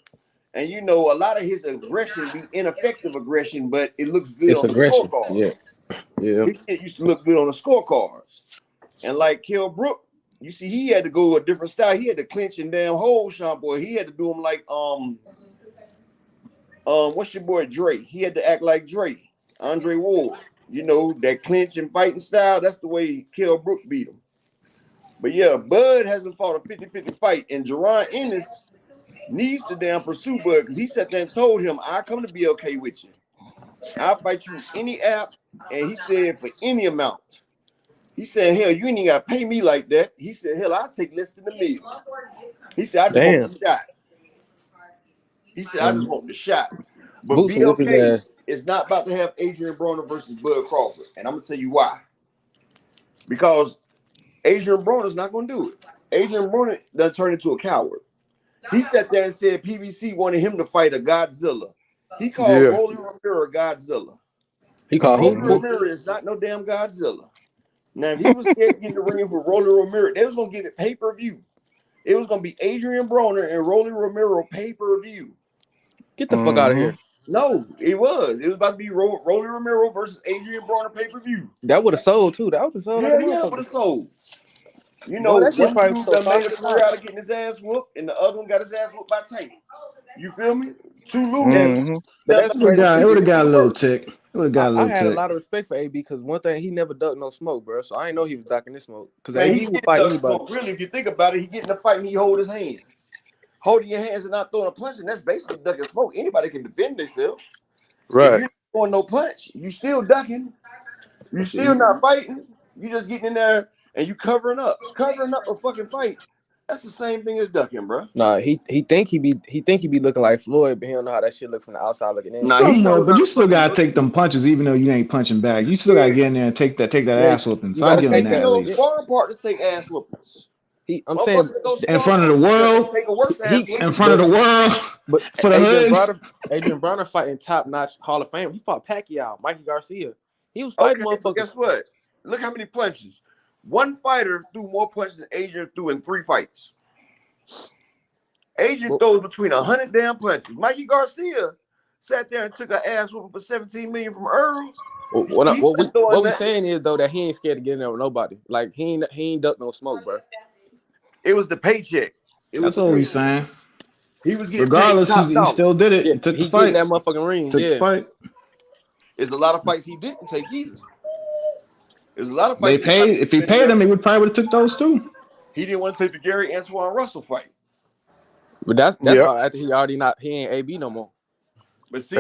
[SPEAKER 12] And you know, a lot of his aggression be ineffective aggression, but it looks good on the scorecard.
[SPEAKER 7] Yeah.
[SPEAKER 12] His shit used to look good on the scorecards. And like Kell Brook, you see, he had to go a different style. He had to clinch and damn hold Sean Boy. He had to do him like what's your boy Dre? He had to act like Dre, Andre Ward. You know, that clinch and fighting style, that's the way Kell Brook beat him. But yeah, Bud hasn't fought a 50-50 fight, and Jerron Ennis needs to damn pursue Bud because he sat there and told him, I come to be okay with you. I'll fight you any app, and he said for any amount. He said, hell, you ain't even got to pay me like that. He said, hell, I'll take less than $1 million. He said, I just want the shot. He said, I just want the shot. But BLK is not about to have Adrien Broner versus Bud Crawford. And I'm going to tell you why. Because Adrien Broner's not going to do it. Adrien Broner done turned into a coward. He sat there and said PBC wanted him to fight a Godzilla. He called Rolly Romero Godzilla.
[SPEAKER 7] He called
[SPEAKER 12] Rolly Romero is not no damn Godzilla. Now, if he was scared to get in the ring for Rolly Romero, they was going to give it pay-per-view. It was going to be Adrien Broner and Rolly Romero pay-per-view.
[SPEAKER 7] Get the fuck out of here.
[SPEAKER 12] No, it was. It was about to be Rolly Romero versus Adrien Broner pay-per-view.
[SPEAKER 7] That would have sold, too. That would have sold.
[SPEAKER 12] Yeah, it would have sold. You know, one dude that made a career out of getting his ass whooped, and the other one got his ass whooped by Tank. You feel me? Two losers.
[SPEAKER 7] That's
[SPEAKER 10] it would have got a little tick. It would have got a little tick.
[SPEAKER 7] I had a lot of respect for AB because one thing, he never ducked no smoke, bro. So I didn't know he was ducking this smoke. Because AB would fight anybody.
[SPEAKER 12] Smoke. Really, if you think about it, he get in the fight and he hold his hands. Holding your hands and not throwing a punch, and that's basically ducking smoke. Anybody can defend themselves.
[SPEAKER 5] Right.
[SPEAKER 12] If you're not throwing no punch, you still ducking. You still not fighting. You just getting in there and you covering up a fucking fight. That's the same thing as ducking, bro.
[SPEAKER 7] Nah, he think he be looking like Floyd, but he don't know how that shit look from the outside looking in.
[SPEAKER 10] Nah, he knows, but you still gotta take them punches, even though you ain't punching back. You still gotta get in there and take that ass whooping. So I'm giving that at least.
[SPEAKER 12] Sparring partners take ass whoopings.
[SPEAKER 7] I'm saying
[SPEAKER 10] in front of the world, in front of the world,
[SPEAKER 7] but
[SPEAKER 10] for the hood.
[SPEAKER 7] Adrien Broner fighting top notch Hall of Fame. He fought Pacquiao, Mikey Garcia. He was fighting motherfuckers.
[SPEAKER 12] Guess what? Look how many punches. One fighter threw more punches than Adrien threw in 3 fights. Adrien throws between 100 damn punches. Mikey Garcia sat there and took an ass whooping for $17 million from Earl.
[SPEAKER 7] What we saying is though that he ain't scared to get in there with nobody. Like he ain't duck no smoke, bro.
[SPEAKER 12] It was the paycheck.
[SPEAKER 10] That's what we saying.
[SPEAKER 12] He was getting
[SPEAKER 10] regardless.
[SPEAKER 12] He
[SPEAKER 10] still did it.
[SPEAKER 7] Yeah,
[SPEAKER 10] he took
[SPEAKER 7] the
[SPEAKER 10] the fight.
[SPEAKER 7] That motherfucking ring.
[SPEAKER 10] Took the fight.
[SPEAKER 12] There's a lot of fights he didn't take either. There's a lot of fights.
[SPEAKER 10] If he paid him, he would probably would have took those too.
[SPEAKER 12] He didn't want to take the Gary Antoine Russell fight.
[SPEAKER 7] But that's why after he ain't AB no more.
[SPEAKER 12] But see,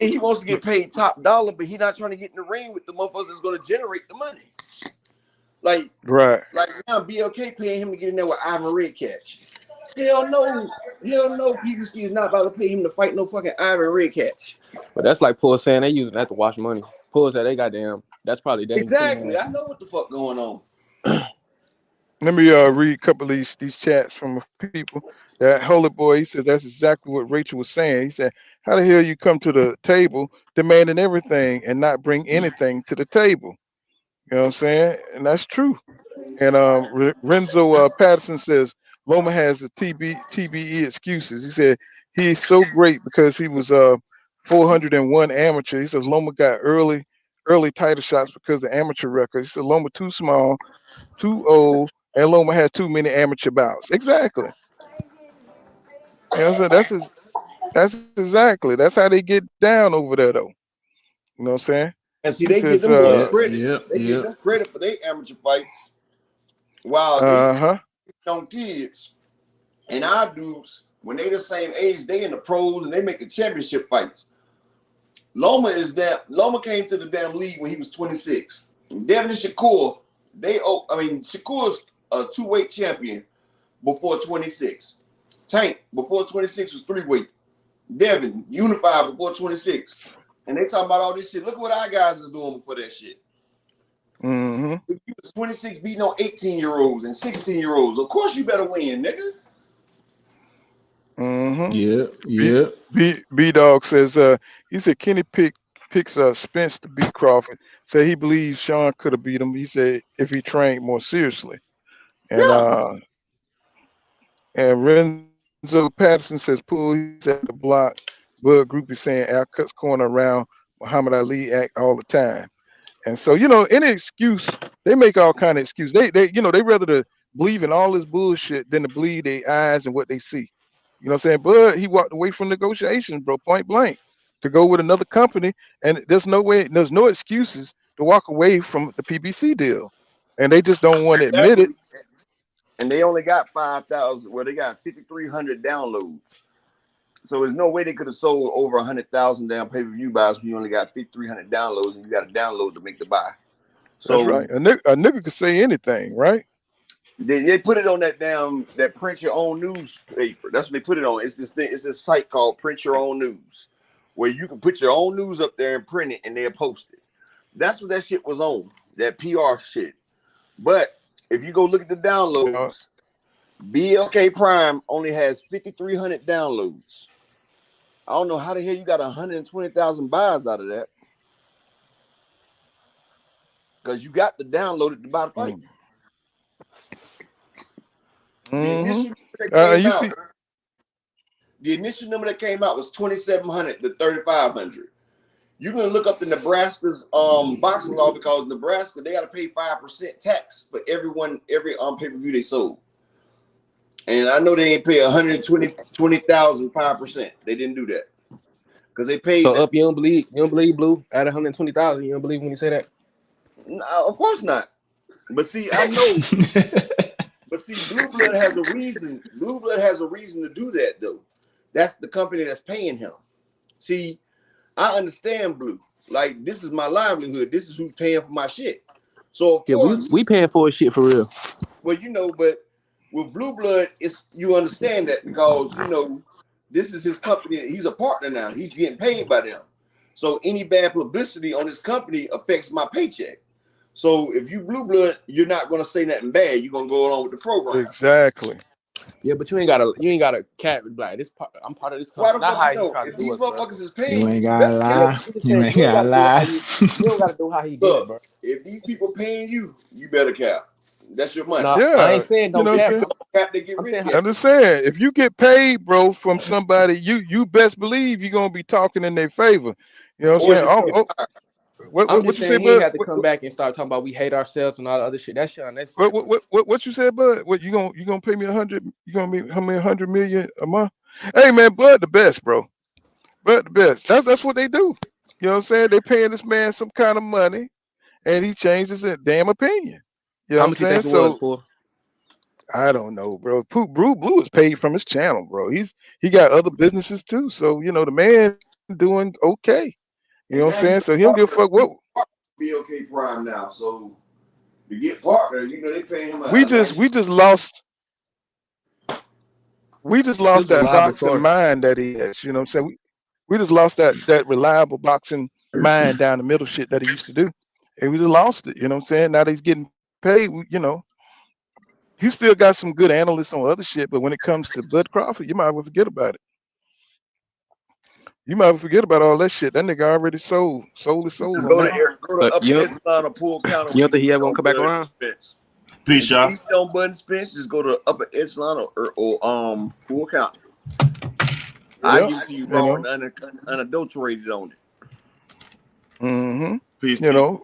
[SPEAKER 12] he wants to get paid top dollar, but he not trying to get in the ring with the motherfuckers that's going to generate the money. Like now BLK paying him to get in there with Ivan Redcatch. Hell no, PBC is not about to pay him to fight no fucking Ivan Redcatch.
[SPEAKER 7] But that's like Paul saying they using that to wash money. Paul said they goddamn. That's probably that.
[SPEAKER 12] Exactly. I know what the fuck going on.
[SPEAKER 5] Let me read a couple of these chats from people. That Holy Boy, he says that's exactly what Rachel was saying. He said, how the hell you come to the table demanding everything and not bring anything to the table? You know what I'm saying? And that's true. And Renzo Patterson says Loma has the TBE excuses. He said he's so great because he was 401 amateur. He says Loma got early title shots because of the amateur record. He said Loma too small, too old, and Loma has too many amateur bouts. Exactly. You know what I'm saying? That's exactly. That's how they get down over there, though. You know what I'm saying?
[SPEAKER 12] And see,
[SPEAKER 5] He
[SPEAKER 12] they give
[SPEAKER 5] says,
[SPEAKER 12] them boys
[SPEAKER 10] Yep,
[SPEAKER 12] credit.
[SPEAKER 10] yep,
[SPEAKER 12] They give
[SPEAKER 10] yep.
[SPEAKER 12] them credit for their amateur fights, while they
[SPEAKER 5] uh-huh.
[SPEAKER 12] on kids. And our dudes, when they the same age, they in the pros and they make the championship fights. Loma came to the damn league when he was 26. Devin and Shakur, Shakur's a 2-weight champion before 26. Tank before 26 was 3-weight. Devin unified before 26. And they talking about all this shit. Look what our guys is doing before that shit.
[SPEAKER 5] Mm-hmm.
[SPEAKER 12] If you was 26 beating on 18-year-olds and 16-year-olds, of course you better win, nigga.
[SPEAKER 5] Mm-hmm.
[SPEAKER 10] Yep.
[SPEAKER 5] B Dog says, he said Kenny picks Spence to beat Crawford. Said he believes Sean could have beat him. He said if he trained more seriously. And
[SPEAKER 12] Yeah.
[SPEAKER 5] and Renzo Patterson says Poole, he's at the block. Bud Group is saying Al cuts corner around Muhammad Ali act all the time. And so, any excuse, they make all kind of excuses. They rather to believe in all this bullshit than to believe their eyes and what they see. You know what I'm saying? Bud, he walked away from negotiations, bro, point blank, to go with another company. And there's no excuses to walk away from the PBC deal. And they just don't want to admit it.
[SPEAKER 12] And they only got 5,000. Well, they got 5,300 downloads. So there's no way they could have sold over 100,000 damn pay-per-view buys when you only got 5,300 downloads and you got to download to make the buy. So
[SPEAKER 5] that's right. A nigga could say anything, right?
[SPEAKER 12] They put it on that print your own newspaper. That's what they put it on. It's this site called Print Your Own News, where you can put your own news up there and print it and they'll post it. That's what that shit was on, that PR shit. But if you go look at the downloads, BLK Prime only has 5,300 downloads. I don't know how the hell you got 120,000 buys out of that. Because you got to download it to buy the fight.
[SPEAKER 5] Mm-hmm.
[SPEAKER 12] The initial number that came out was 2,700 to 3,500. You're gonna look up the Nebraska's boxing law, because Nebraska, they got to pay 5% tax for every pay-per-view they sold. And I know they ain't pay 120,000 5%. They didn't do that because they paid.
[SPEAKER 7] So you don't believe Blue at 120,000? You don't believe when you say that?
[SPEAKER 12] No, of course not. But see, I know. But see, Blue Blood has a reason. Blue Blood has a reason to do that, though. That's the company that's paying him. See, I understand Blue. Like, this is my livelihood. This is who's paying for my shit. So of course,
[SPEAKER 7] we paying for his shit for real.
[SPEAKER 12] Well, but with Blue Blood, you understand that because this is his company. He's a partner now. He's getting paid by them. So any bad publicity on his company affects my paycheck. So if you Blue Blood, you're not gonna say nothing bad. You're gonna go along with the program.
[SPEAKER 5] Exactly.
[SPEAKER 7] Yeah, but you ain't gotta cap like I'm part of this company.
[SPEAKER 12] Why the fuck you know? If these motherfuckers is paying
[SPEAKER 10] you ain't gotta lie. You ain't gotta lie.
[SPEAKER 7] You don't gotta do how he did it, bro.
[SPEAKER 12] If these people paying you, you better cap. That's your money.
[SPEAKER 7] No, yeah, I ain't saying don't cap.
[SPEAKER 12] Cap, they get rid of it.
[SPEAKER 5] I'm just saying, if you get paid, bro, from somebody, you best believe you're gonna be talking in their favor. You know what I'm saying?
[SPEAKER 7] I'm just saying he had to come back and start talking about we hate ourselves and all the other shit. That's unnecessary.
[SPEAKER 5] What you said, Bud? What you gonna pay me 100? You gonna be how many 100 million a month? Hey man, Bud the best, bro. Bud the best. That's what they do. You know what I'm saying? They paying this man some kind of money, and he changes his damn opinion. You know what I'm saying? So I don't know, bro. Blue is paid from his channel, bro. He got other businesses too. So the man doing okay. You know what I'm saying? So he don't give a fuck what.
[SPEAKER 12] BLK Prime now. So to get partner, they paying him.
[SPEAKER 5] We just lost that boxing mind that he has. You know what I'm saying? We just lost that reliable boxing mind down the middle shit that he used to do, and we just lost it. You know what I'm saying? Now that he's getting paid, he still got some good analysts on other shit, but when it comes to Bud Crawford, you might as well forget about it. You might forget about all that shit. That nigga already sold his soul.
[SPEAKER 12] Go to Upper Echelon Poole County.
[SPEAKER 7] You don't think he ever gonna come back around?
[SPEAKER 2] Peace, y'all.
[SPEAKER 12] If you don't Bud Spence, just go to Upper Echelon or Poole County. I give it to you raw and unadulterated on it.
[SPEAKER 5] Mm-hmm.
[SPEAKER 2] Peace.
[SPEAKER 5] I know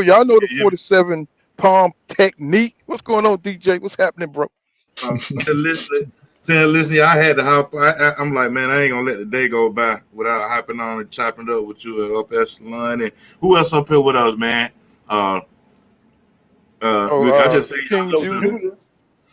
[SPEAKER 2] y'all
[SPEAKER 5] know the 47 palm technique. What's going on, DJ? What's happening, bro?
[SPEAKER 2] To listening.
[SPEAKER 13] Saying, listen, I had to hop. I'm like, man, I ain't gonna let the day go by without hopping on and chopping it up with you and up echelon. And who else up here with us, man? I just say
[SPEAKER 5] King Judah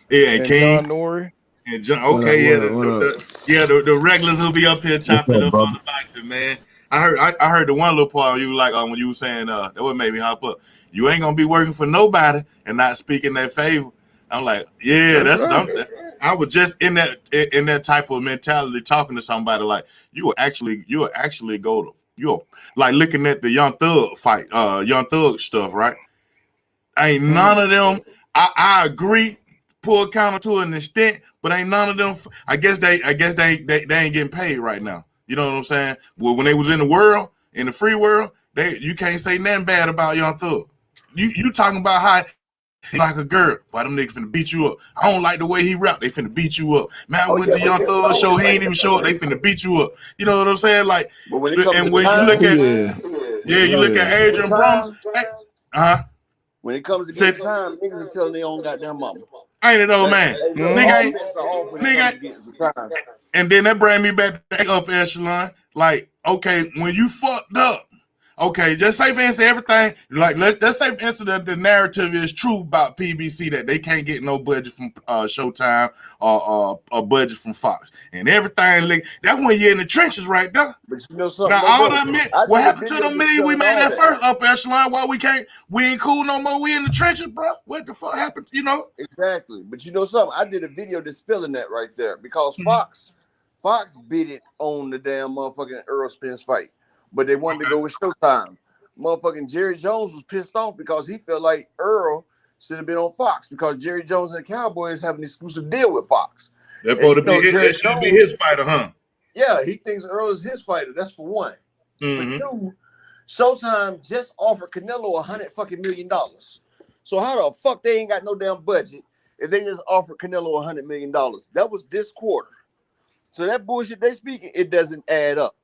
[SPEAKER 13] yeah, and
[SPEAKER 5] and
[SPEAKER 13] King
[SPEAKER 5] John Nori.
[SPEAKER 13] and John.
[SPEAKER 10] What up?
[SPEAKER 13] Okay,
[SPEAKER 10] What up?
[SPEAKER 13] the regulars will be up here chopping it up
[SPEAKER 11] brother?
[SPEAKER 13] on the boxing, man. I heard the one little part you like when you were saying that would make me hop up. You ain't gonna be working for nobody and not speaking their favor. I'm like, yeah, that's right. I was just in that type of mentality, talking to somebody like you'll actually go to you're like looking at the Young Thug fight, Young Thug stuff, right? Ain't none of them. I agree, pull counter to an extent, but ain't none of them. I guess they ain't getting paid right now. You know what I'm saying? Well, when they was in the world, in the free world, you can't say nothing bad about Young Thug. You talking about how like a girl, why them niggas finna beat you up? I don't like the way he rap. They finna beat you up. Man, I went to Young Thug show. He ain't even show up. They finna beat you up. You know what I'm saying? Like,
[SPEAKER 12] But when it comes
[SPEAKER 13] and
[SPEAKER 12] to
[SPEAKER 13] when
[SPEAKER 12] time,
[SPEAKER 13] you look at you look at Adrien Broner.
[SPEAKER 12] When it comes to getting time, niggas are telling their own goddamn mama.
[SPEAKER 13] Ain't it though, man? Nigga, and then that bring me back to up echelon. Like, okay, when you fucked up, okay, just say for instance everything, like let's say for instance that the narrative is true about PBC that they can't get no budget from Showtime or a budget from Fox and everything. Like, that's when you're in the trenches right there.
[SPEAKER 12] But you know something?
[SPEAKER 13] Now all that what happened to the million we made that first up echelon? Why we ain't cool no more? We in the trenches, bro. What the fuck happened? You know?
[SPEAKER 12] Exactly. But you know something? I did a video dispelling that right there because Fox bid it on the damn motherfucking Earl Spence fight. But they wanted to go with Showtime. Motherfucking Jerry Jones was pissed off because he felt like Earl should have been on Fox because Jerry Jones and the Cowboys have an exclusive deal with Fox.
[SPEAKER 13] That should be his fighter, huh?
[SPEAKER 12] Yeah, he thinks Earl is his fighter. That's for one. But two, Showtime just offered Canelo $100 million. So how the fuck they ain't got no damn budget if they just offered Canelo $100 million? That was this quarter. So that bullshit they speaking, it doesn't add up.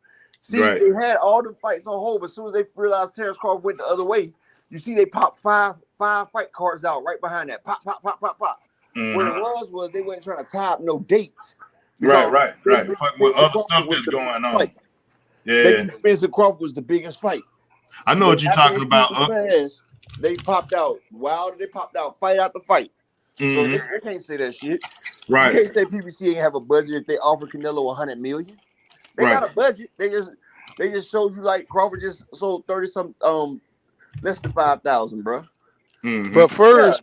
[SPEAKER 12] See, they had all the fights on hold, but as soon as they realized Terrence Crawford went the other way, you see they popped five fight cards out right behind that. Pop. What it was they weren't trying to tie up no dates.
[SPEAKER 13] Right. Fuck with other stuff that's going on. Yeah.
[SPEAKER 12] SpenceCrawford was the biggest fight.
[SPEAKER 13] I know what you're talking about.
[SPEAKER 12] They popped out. Wow, they popped out fight after fight. So they can't say that shit.
[SPEAKER 13] Right.
[SPEAKER 12] You can't say PBC ain't have a budget if they offer Canelo $100 million. They got a budget. They just showed you like Crawford just sold 30 some less than 5,000, bro.
[SPEAKER 5] But first,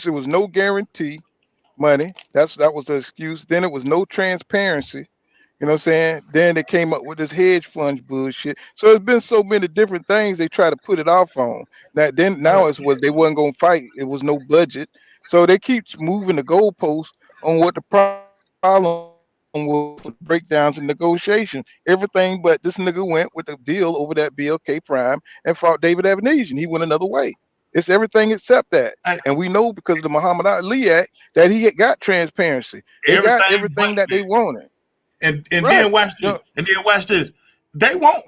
[SPEAKER 5] it was no guarantee money. That was the excuse. Then it was no transparency. You know what I'm saying? Then they came up with this hedge fund bullshit. So it's been so many different things they try to put it off on. Now it's what they wasn't gonna fight. It was no budget. So they keep moving the goalposts on what the problem with breakdowns and negotiation. Everything but this nigga went with the deal over that BLK Prime and fought David Avenesian. He went another way. It's everything except that. And we know because of the Muhammad Ali Act that he got transparency. They got everything that they wanted.
[SPEAKER 13] And then watch this. They won't.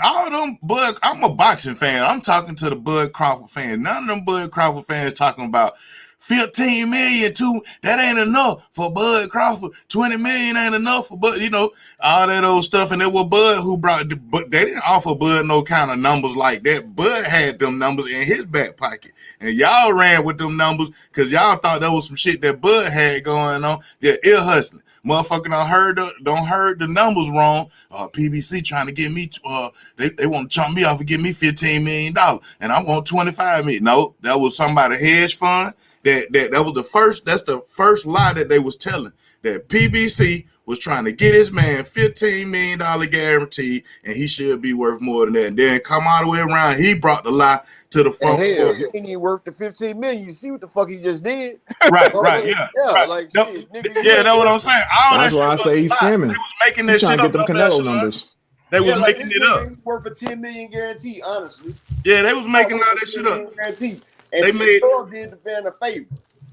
[SPEAKER 13] All them Bud. I'm a boxing fan. I'm talking to the Bud Crawford fans. None of them Bud Crawford fans talking about 15 million too. That ain't enough for Bud Crawford. 20 million ain't enough for Bud. You know all that old stuff. And it was Bud who brought. But they didn't offer Bud no kind of numbers like that. Bud had them numbers in his back pocket, and y'all ran with them numbers because y'all thought that was some shit that Bud had going on. They're ear hustling. Motherfucking don't heard the numbers wrong. PBC trying to get me. They want to chump me off and give me $15 million, and I want 25 million. No, that was somebody hedge fund. That was the first. That's the first lie that they was telling. That PBC was trying to get his man $15 million guarantee, and he should be worth more than that. And then come all the way around, he brought the lie to the front.
[SPEAKER 12] Hell, he ain't even worth the $15 million. You see what the fuck he just did?
[SPEAKER 13] Right,
[SPEAKER 12] yeah.
[SPEAKER 13] Right.
[SPEAKER 12] Like
[SPEAKER 13] shit, nigga, yeah, that's what I'm saying. All
[SPEAKER 10] that's why I say he's scamming.
[SPEAKER 13] They was making that shit up.
[SPEAKER 10] Get them Canelo numbers.
[SPEAKER 13] They was making it up.
[SPEAKER 12] Worth a $10 million guarantee, honestly.
[SPEAKER 13] Yeah, they was making all that shit up.
[SPEAKER 12] Guarantee. And they did the fan a favor.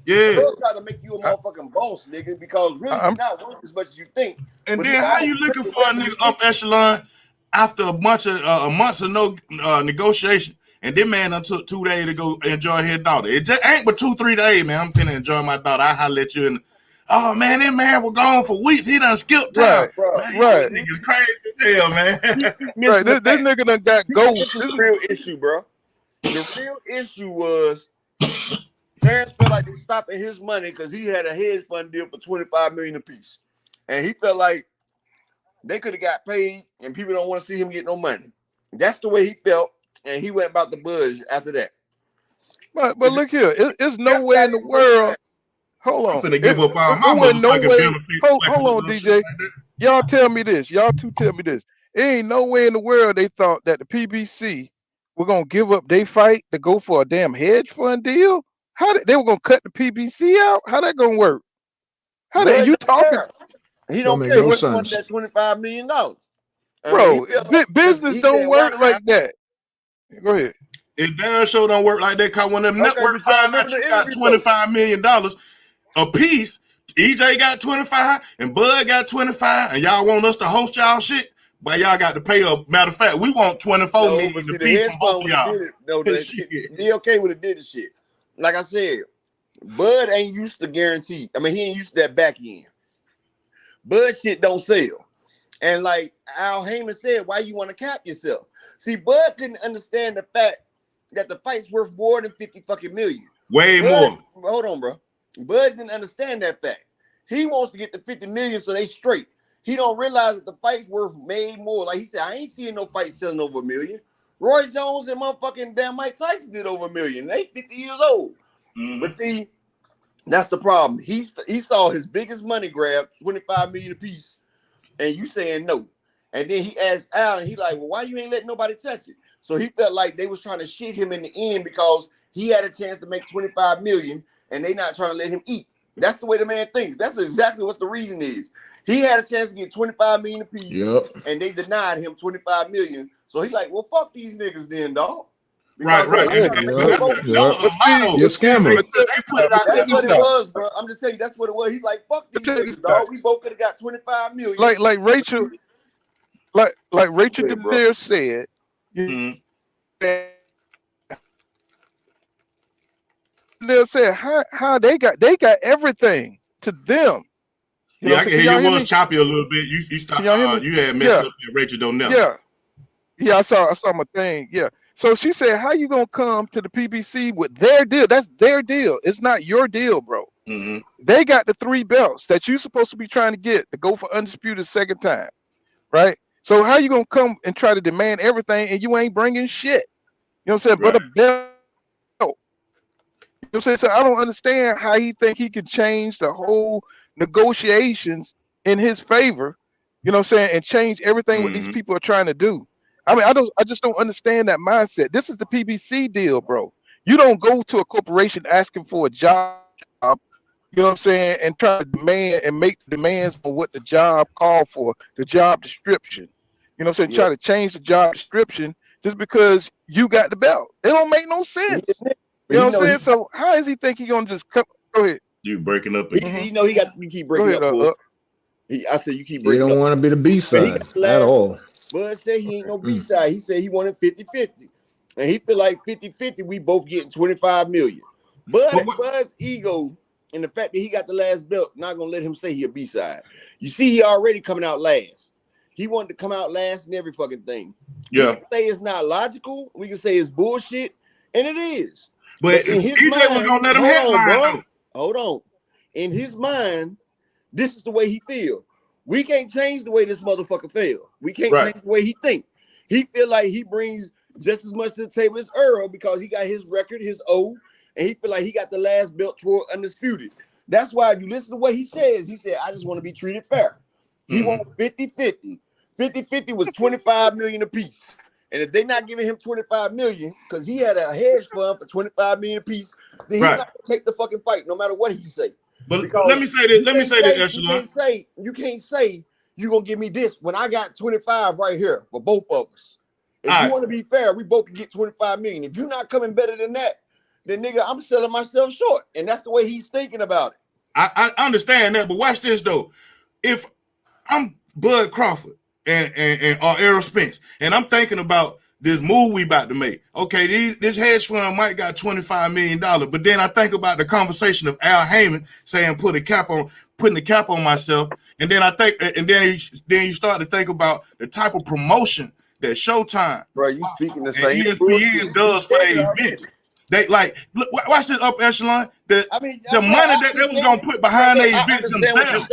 [SPEAKER 13] Yeah.
[SPEAKER 12] They'll try to make you a motherfucking boss, nigga, because really you're not worth as much as you think.
[SPEAKER 13] And then how you looking for a nigga up echelon after a months of no negotiation? And this man took 2 days to go enjoy his daughter. It just ain't but 2-3 days, man. I'm finna enjoy my daughter. I holler at you oh man, that man was gone for weeks. He done skipped time. Man,
[SPEAKER 5] Right.
[SPEAKER 13] niggas crazy as hell, man.
[SPEAKER 5] Right. This nigga done got ghost.
[SPEAKER 12] This is the real issue, bro. The real issue was Terrence felt like they stopping his money because he had a hedge fund deal for $25 million apiece, and he felt like they could have got paid, and people don't want to see him get no money. That's the way he felt, and he went about the budge after that.
[SPEAKER 5] But look here, it's no way in the world. Hold on.
[SPEAKER 13] I'm finna give up all my
[SPEAKER 5] no way.
[SPEAKER 13] benefits.
[SPEAKER 5] Hold on, DJ. Y'all tell me this. Y'all two tell me this. There ain't no way in the world they thought that the PBC were gonna give up their fight to go for a damn hedge fund deal. They were gonna cut the PBC out? How that gonna work? You talking?
[SPEAKER 12] He don't care. He wanted that $25 million.
[SPEAKER 5] Bro, business don't work like that. Go ahead.
[SPEAKER 13] It damn sure don't work like that. Cause when them networks find out you got $25 million a piece, EJ got 25 and Bud got 25, and y'all want us to host y'all shit, but y'all got to pay a matter of fact, we want 24 million a piece from both of y'all.
[SPEAKER 12] DOK would have did the shit. Like I said, Bud ain't used to guarantee. I mean, he ain't used to that back end. Bud shit don't sell. And like Al Heyman said, why you want to cap yourself? See, Bud couldn't understand the fact that the fight's worth more than 50 fucking million.
[SPEAKER 13] Way
[SPEAKER 12] Bud,
[SPEAKER 13] more.
[SPEAKER 12] Hold on, bro. Bud didn't understand that fact. He wants to get the 50 million so they straight. He don't realize that the fight's worth way more. Like he said, I ain't seeing no fight selling over $1 million. Roy Jones and motherfucking damn Mike Tyson did over $1 million. They 50 years old. But see, that's the problem. He saw his biggest money grab, $25 million a piece, and you saying no. And then he asked Al, and he like, well, why you ain't letting nobody touch it? So he felt like they was trying to shit him in the end because he had a chance to make $25 million, and they not trying to let him eat. That's the way the man thinks. That's exactly what the reason is. He had a chance to get $25 million a piece, and they denied him $25 million. So he like, well, fuck these niggas then, dog. Because
[SPEAKER 13] right. You're
[SPEAKER 10] scamming.
[SPEAKER 12] That's what it was, bro. I'm just telling you, that's what it was. He's like, fuck these niggas, dog. We both could have got $25 million.
[SPEAKER 5] Like Rachel, like Rachel Demir said, they said how they got everything to them.
[SPEAKER 13] I can hear you was choppy a little bit. You stopped. You had messed up there, Rachel Donell.
[SPEAKER 5] Yeah, I saw my thing. Yeah. So she said, how you gonna come to the PBC with their deal? That's their deal. It's not your deal, bro. They got the 3 belts that you supposed to be trying to get to go for undisputed second time, right? So how you gonna come and try to demand everything and you ain't bringing shit? You know what I'm saying? But a belt. You know what I'm saying? So I don't understand how he think he can change the whole negotiations in his favor. You know what I'm saying? And change everything what these people are trying to do. I mean, I just don't understand that mindset. This is the PBC deal, bro. You don't go to a corporation asking for a job, you know what I'm saying, and try to demand and make demands for what the job called for, the job description. You know what I'm saying? Try to change the job description just because you got the belt. It don't make no sense. You know what I'm saying? So how is he think he gonna just come? Go ahead.
[SPEAKER 13] You breaking up again.
[SPEAKER 12] You keep breaking up. I said you keep breaking up.
[SPEAKER 10] You don't want to be the B side at all.
[SPEAKER 12] Bud said he ain't no B-side. He said he wanted 50-50. And he feel like 50-50, we both getting $25 million. Bud's ego and the fact that he got the last belt, not going to let him say he a B-side. You see, he already coming out last. He wanted to come out last in every fucking thing.
[SPEAKER 13] Yeah.
[SPEAKER 12] We can say it's not logical. We can say it's bullshit. And it is.
[SPEAKER 13] But
[SPEAKER 12] in his
[SPEAKER 13] EJ
[SPEAKER 12] mind,
[SPEAKER 13] was going to let him headline.
[SPEAKER 12] Hold on. In his mind, this is the way he feel. We can't change the way this motherfucker feel. We can't change the way he think. He feel like he brings just as much to the table as Earl because he got his record, his O, and he feel like he got the last belt toward undisputed. That's why if you listen to what he says, he said, I just want to be treated fair. He wants 50-50. 50-50 was $25 million apiece. And if they're not giving him $25 million, because he had a hedge fund for $25 million apiece, then he's not going to take the fucking fight no matter what he say.
[SPEAKER 13] But let me say this.
[SPEAKER 12] You can't say you're gonna give me this when I got 25 right here for both of us. If you want to be fair, we both can get 25 million. If you're not coming better than that, then nigga, I'm selling myself short. And that's the way he's thinking about it.
[SPEAKER 13] I understand that, but watch this though. If I'm Bud Crawford and Errol Spence, and I'm thinking about this move we about to make. Okay, this hedge fund might got $25 million, but then I think about the conversation of Al Heyman saying put a cap on putting the cap on myself. And then I think, and then you start to think about the type of promotion that Showtime,
[SPEAKER 12] bro, you speaking the
[SPEAKER 13] and
[SPEAKER 12] same
[SPEAKER 13] ESPN does for their events. They like look, watch this up echelon. The money that they was gonna put behind their events themselves.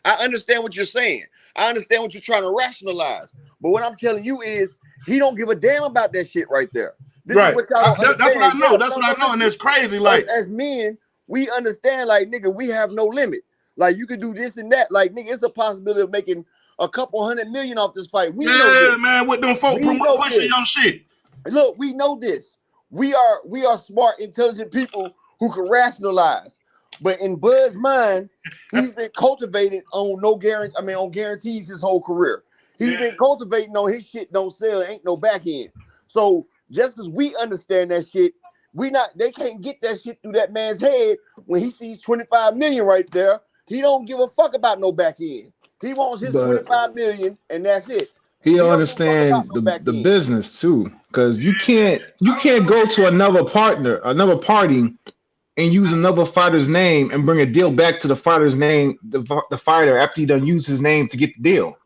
[SPEAKER 12] I understand what you're saying. I understand what you're trying to rationalize. But what I'm telling you is he don't give a damn about that shit right there. This is what y'all don't
[SPEAKER 13] that's what I know. That's what I know, and it's crazy. Like
[SPEAKER 12] as men, we understand, like, nigga, we have no limit. Like, you could do this and that. Like, nigga, it's a possibility of making a couple $100 million off this fight. We know this.
[SPEAKER 13] Man, with them folk pushing your shit.
[SPEAKER 12] Look, we know this. We are smart, intelligent people who can rationalize. But in Bud's mind, he's been cultivated on on guarantees his whole career. He's been cultivating on his shit don't sell, ain't no back end. So just because we understand that shit, they can't get that shit through that man's head when he sees 25 million right there. He don't give a fuck about no back end. He wants his 25 million and that's it.
[SPEAKER 10] He don't understand the business too, because you can't go to another party and use another fighter's name and bring a deal back to the fighter's name, the fighter, after you done use his name to get the deal.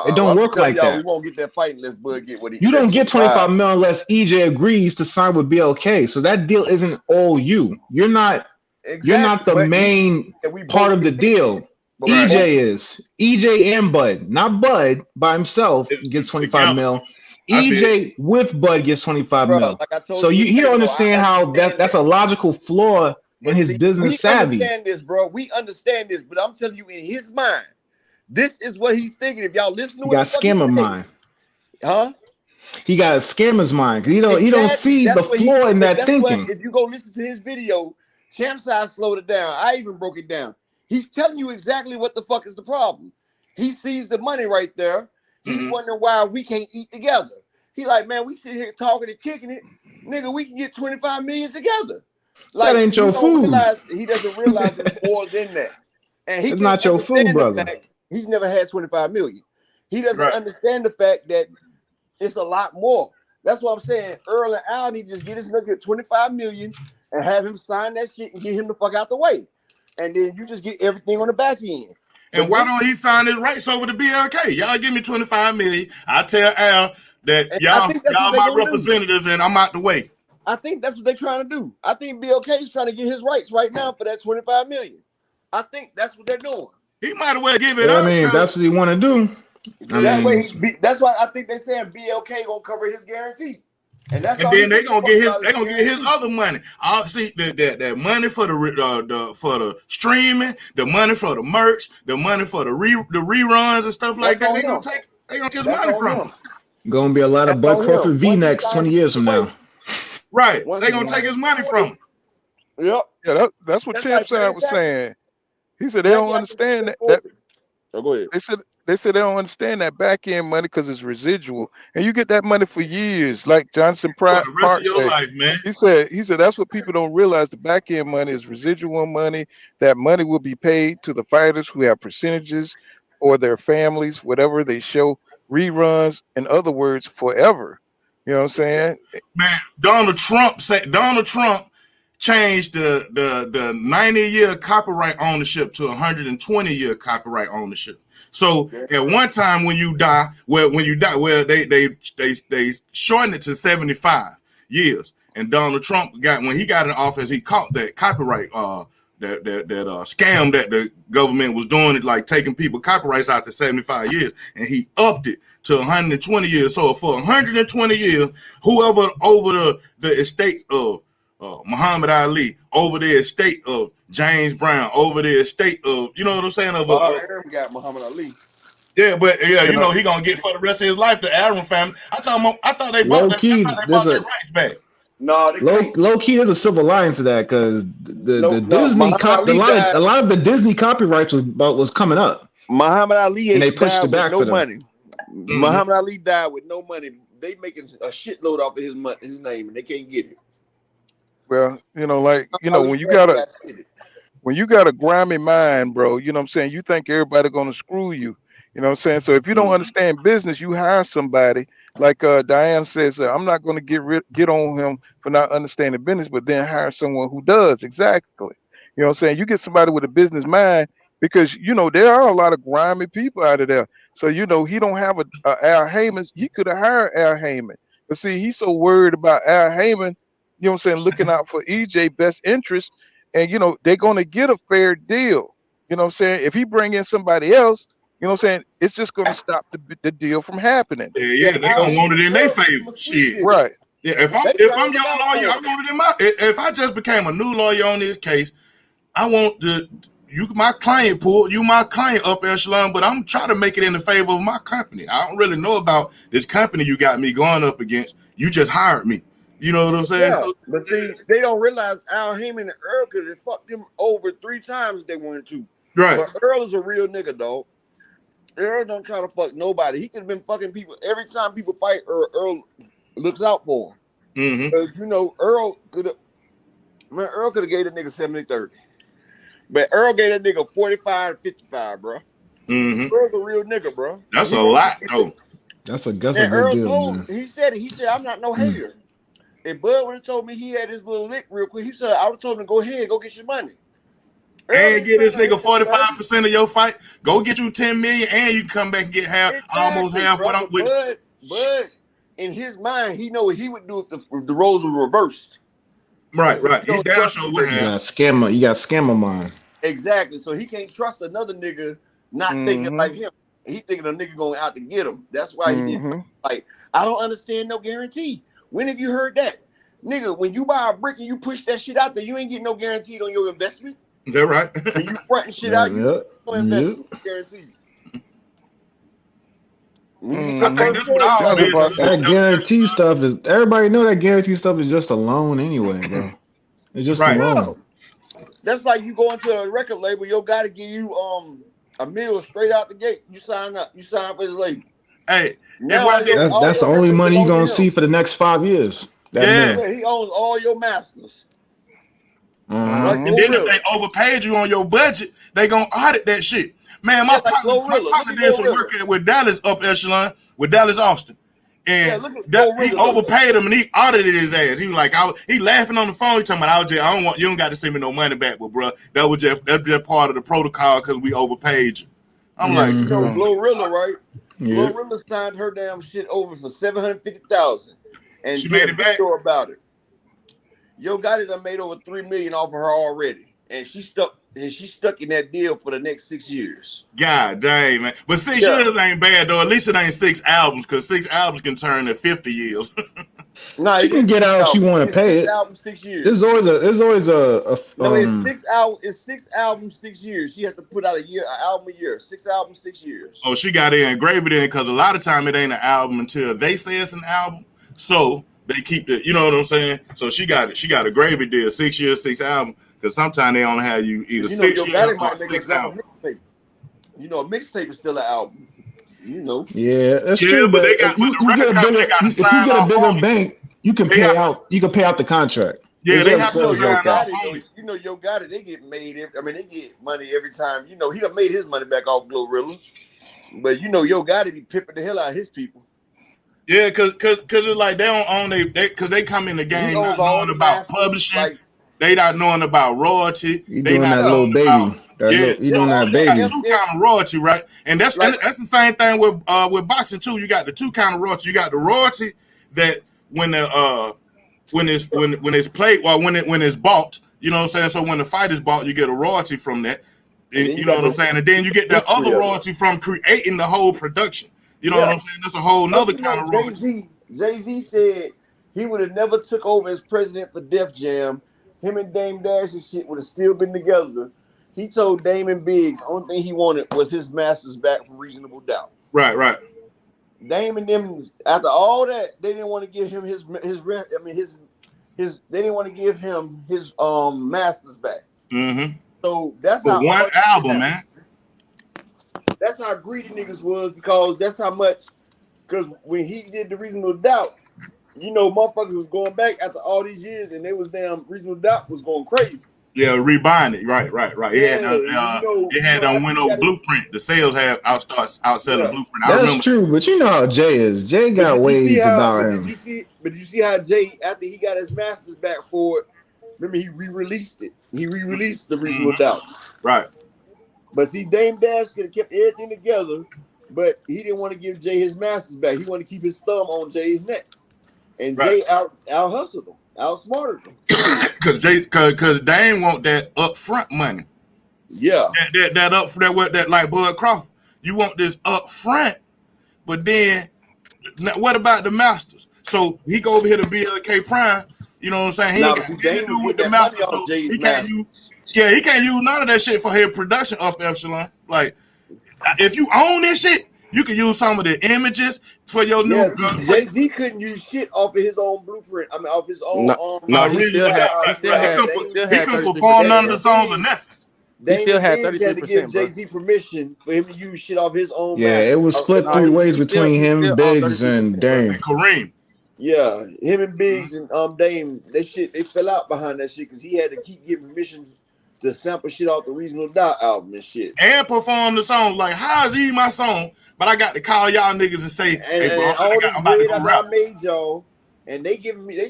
[SPEAKER 10] It don't work like that.
[SPEAKER 12] We won't get that fight unless Bud get what he.
[SPEAKER 10] You don't get 25 million unless EJ agrees to sign with BLK. So that deal isn't all you. You're not the main part of the deal. EJ is. EJ and Bud, not Bud by himself gets 25 mil. EJ with Bud gets 25 mil. So you don't understand how that's a logical flaw in his business savvy.
[SPEAKER 12] We understand this, bro. We understand this, but I'm telling you, in his mind, this is what he's thinking. If y'all listen to what
[SPEAKER 10] he got scammer mind.
[SPEAKER 12] Huh?
[SPEAKER 10] He got a scammer's mind. He don't see the flaw in that thinking.
[SPEAKER 12] If you go listen to his video, Champside slowed it down. I even broke it down. He's telling you exactly what the fuck is the problem. He sees the money right there. He's wondering why we can't eat together. He like, man, we sit here talking and kicking it. Nigga, we can get 25 million together. Like,
[SPEAKER 10] that ain't your food.
[SPEAKER 12] He doesn't realize it's more than that. And
[SPEAKER 10] it's not your food, brother.
[SPEAKER 12] He's never had 25 million. He doesn't understand the fact that it's a lot more. That's what I'm saying. Earl and Al need to just get his nigga 25 million and have him sign that shit and get him the fuck out the way. And then you just get everything on the back end.
[SPEAKER 13] And why don't he sign his rights over to BLK? Y'all give me 25 million. I tell Al that y'all my representatives and I'm out the way.
[SPEAKER 12] I think that's what they're trying to do. I think BLK is trying to get his rights right now for that 25 million. I think that's what they're doing.
[SPEAKER 13] He might as well give it up.
[SPEAKER 10] I mean, that's what he want to do.
[SPEAKER 12] That's why I think they're saying BLK gonna cover his guarantee. And
[SPEAKER 13] then they gonna get his other money. I'll see that money for the streaming, the money for the merch, the money for the reruns and stuff like that. They gonna get his money from him.
[SPEAKER 10] Gonna be a lot of Bud Crawford V-necks 20 years from now.
[SPEAKER 13] Right. They gonna take his money from him.
[SPEAKER 12] Yep.
[SPEAKER 5] Yeah, that's what Champside was saying. He said they don't understand that.
[SPEAKER 12] Go ahead.
[SPEAKER 5] They said they don't understand that back end money because it's residual, and you get that money for years. Like Johnson Park
[SPEAKER 13] the rest of your life, man.
[SPEAKER 5] He said that's what people don't realize. The back end money is residual money. That money will be paid to the fighters who have percentages or their families, whatever they show reruns. In other words, forever. You know what I'm saying?
[SPEAKER 13] Man, Donald Trump changed the 90-year copyright ownership to 120-year copyright ownership. So at one time when you die, they shortened it to 75 years. And Donald Trump when he got in office, he caught that copyright that scam that the government was doing, it like taking people copyrights out to 75 years, and he upped it to 120 years. So for 120 years, whoever over the estate of Muhammad Ali, over the estate of James Brown, over the estate of, you know what I'm saying?
[SPEAKER 12] Aaron got Muhammad Ali.
[SPEAKER 13] Yeah, but you know he gonna get for the rest of his life the Aaron family. I thought they bought their rights back.
[SPEAKER 12] No,
[SPEAKER 10] low key, there's a silver lining to that because a lot of the Disney copyrights was coming up.
[SPEAKER 12] Muhammad Ali
[SPEAKER 10] and they pushed it back
[SPEAKER 12] with
[SPEAKER 10] no
[SPEAKER 12] money. Muhammad Ali died with no money. They making a shitload off of his name, and they can't get it.
[SPEAKER 5] Well, when you got a grimy mind, bro, you know what I'm saying? You think everybody gonna screw you. You know what I'm saying? So if you don't understand business, you hire somebody like Diane says. I'm not going to get on him for not understanding business, but then hire someone who does exactly. You know what I'm saying? You get somebody with a business mind because there are a lot of grimy people out of there. So he don't have a Al Heyman. He could have hired Al Heyman, but see, he's so worried about Al Heyman. You know what I'm saying? Looking out for EJ best interest, and they're gonna get a fair deal. You know what I'm saying? If he bring in somebody else, you know what I'm saying, it's just gonna stop the deal from happening.
[SPEAKER 13] Yeah, they gonna want it in their favor. Shit.
[SPEAKER 5] Right.
[SPEAKER 13] Yeah, if I'm your lawyer, I want it in my. If I just became a new lawyer on this case, I want my client pool, my client up echelon, but I'm trying to make it in the favor of my company. I don't really know about this company you got me going up against. You just hired me. You know what I'm saying?
[SPEAKER 12] Yeah,
[SPEAKER 13] So,
[SPEAKER 12] but see, they don't realize Al Heyman and Earl could have fucked him over 3 times if they wanted to.
[SPEAKER 13] Right.
[SPEAKER 12] But Earl is a real nigga, dog. Earl don't try to fuck nobody. He could have been fucking people every time people fight. Earl looks out for him. Because Earl could have gave the nigga 70-30. But Earl gave that nigga 45-55, bro. Earl's a real nigga, bro.
[SPEAKER 13] That's a lot, though.
[SPEAKER 10] That's a good
[SPEAKER 12] Earl
[SPEAKER 10] deal,
[SPEAKER 12] told,
[SPEAKER 10] man.
[SPEAKER 12] he said I'm not no hater. If Bud would have told me he had his little lick real quick, he said I would have told him to go ahead, go get your money.
[SPEAKER 13] And get this nigga 45% of your fight. Go get you 10 million, and you can come back and get almost half what I'm with.
[SPEAKER 12] Bud, in his mind, he know what he would do if the roles were reversed.
[SPEAKER 13] Right. He down sure would have.
[SPEAKER 10] You got scammer mind.
[SPEAKER 12] Exactly. So he can't trust another nigga not thinking like him. He thinking a nigga going out to get him. That's why he did. Like, I don't understand no guarantee. When have you heard that? Nigga, when you buy a brick and you push that shit out there, you ain't getting no guaranteed on your investment.
[SPEAKER 13] They're right.
[SPEAKER 12] When you fronting shit out, you no investment guaranteed.
[SPEAKER 10] That guarantee stuff is, everybody know that guarantee stuff is just a loan anyway, bro. It's just a loan.
[SPEAKER 12] That's like you go into a record label, your guy to give you a meal straight out the gate. You sign up for his label.
[SPEAKER 13] Hey,
[SPEAKER 10] now that's the only money you're gonna see for the next 5 years.
[SPEAKER 12] He owns all your masters.
[SPEAKER 13] And then if they overpaid you on your budget, they gonna audit that shit. Man, my partner did some work with Dallas up echelon with Dallas Austin, and he overpaid him and he audited his ass. He was like, he laughing on the phone. He talking about, you don't got to send me no money back, but bro, that's just part of the protocol because we overpaid you. I'm like,
[SPEAKER 12] Glorilla, right? Yeah. Glorilla signed her damn shit over for $750,000, and
[SPEAKER 13] she made it back
[SPEAKER 12] about it. Yo Gotti done made over $3 million off of her already, and she stuck in that deal for the next 6 years.
[SPEAKER 13] God dang, man! But 6 years ain't bad though. At least it ain't 6 albums, because 6 albums can turn to 50 years.
[SPEAKER 10] Nah, she can get out if she want to pay it.
[SPEAKER 12] 6 albums, 6 years.
[SPEAKER 10] There's always a
[SPEAKER 12] no. It's 6 albums. It's 6 albums, 6 years. She has to put out an album a year. 6 albums, 6 years.
[SPEAKER 13] Oh, she got it engraved in because a lot of time it ain't an album until they say it's an album. So they keep the, you know what I'm saying? So she got it. She got a gravy deal, 6 years, 6 albums. Because sometimes they only have you either 6 years or 6 albums.
[SPEAKER 12] You know, a mixtape is still an album. You know.
[SPEAKER 10] Yeah, that's true. But they got, if you get a bigger bank, you can pay out. You can pay out the contract.
[SPEAKER 13] Yeah, they have to
[SPEAKER 12] you know, Yo Gotti, they get made. They get money every time. You know, he done made his money back off Glorilla. But you know, Yo Gotti be pimping the hell out of his people.
[SPEAKER 13] Yeah, cause it's like they don't own because they come in the game not knowing about publishing. Like, they not knowing about royalty.
[SPEAKER 10] They not that little baby. You doing that baby.
[SPEAKER 13] Two kind of royalty, right? And that's the same thing with boxing too. You got the 2 kind of royalty. You got the royalty that when it's played or when it's bought, you know what I'm saying? So when the fight is bought, you get a royalty from that. And you know what I'm saying? And then you get that other royalty from creating the whole production. You know what I'm saying? That's a whole nother kind of royalty.
[SPEAKER 12] Jay-Z said he would have never took over as president for Def Jam. Him and Dame Dash and shit would have still been together. He told Damon Biggs the only thing he wanted was his masters back from Reasonable Doubt.
[SPEAKER 13] Right.
[SPEAKER 12] Dame and them, after all that, they didn't want to give him his they didn't want to give him his masters back.
[SPEAKER 13] Mm-hmm.
[SPEAKER 12] So that's
[SPEAKER 13] how one album, man.
[SPEAKER 12] That's how greedy niggas was, because that's how much. Because when he did the Reasonable Doubt, you know, motherfuckers was going back after all these years, and they was damn Reasonable Doubt was going crazy.
[SPEAKER 13] Yeah, rebuying it, right. It had a Window Blueprint. The sales have outselling Blueprint.
[SPEAKER 10] That's true, but you know how Jay is. Jay got ways about him.
[SPEAKER 12] But you see how Jay, after he got his masters back for it, remember he re-released it. He re-released the Reasonable Doubt.
[SPEAKER 13] Right.
[SPEAKER 12] But see, Dame Dash could have kept everything together, but he didn't want to give Jay his masters back. He wanted to keep his thumb on Jay's neck. And Jay out hustled him, outsmarted him.
[SPEAKER 13] Cause Dame want that upfront money.
[SPEAKER 12] Yeah.
[SPEAKER 13] That like Bud Crawford. You want this upfront, but then what about the masters? So he go over here to BLK Prime. You know what I'm saying? He can't do with the masters. So he can't use. Yeah, he can't use none of that shit for his production up echelon. Like, if you own this shit, you can use some of the images for your new.
[SPEAKER 12] Jay-Z couldn't use shit off of his own blueprint. I mean, off his own.
[SPEAKER 7] He still had.
[SPEAKER 13] He couldn't perform none of the songs or nothing.
[SPEAKER 7] He still had 33%.
[SPEAKER 12] Had to give Jay-Z permission for him to use shit off his own.
[SPEAKER 10] Yeah, it was split three ways between him, Biggs, and Dame.
[SPEAKER 13] Kareem.
[SPEAKER 12] Yeah, him and Biggs and Dame, they fell out behind that shit because he had to keep giving permission to sample shit off the Reasonable Doubt album and shit.
[SPEAKER 13] And perform the songs like, how is he my song? But I got to call y'all niggas and say, hey, bro, I'm about to go rap.
[SPEAKER 12] I made y'all, and they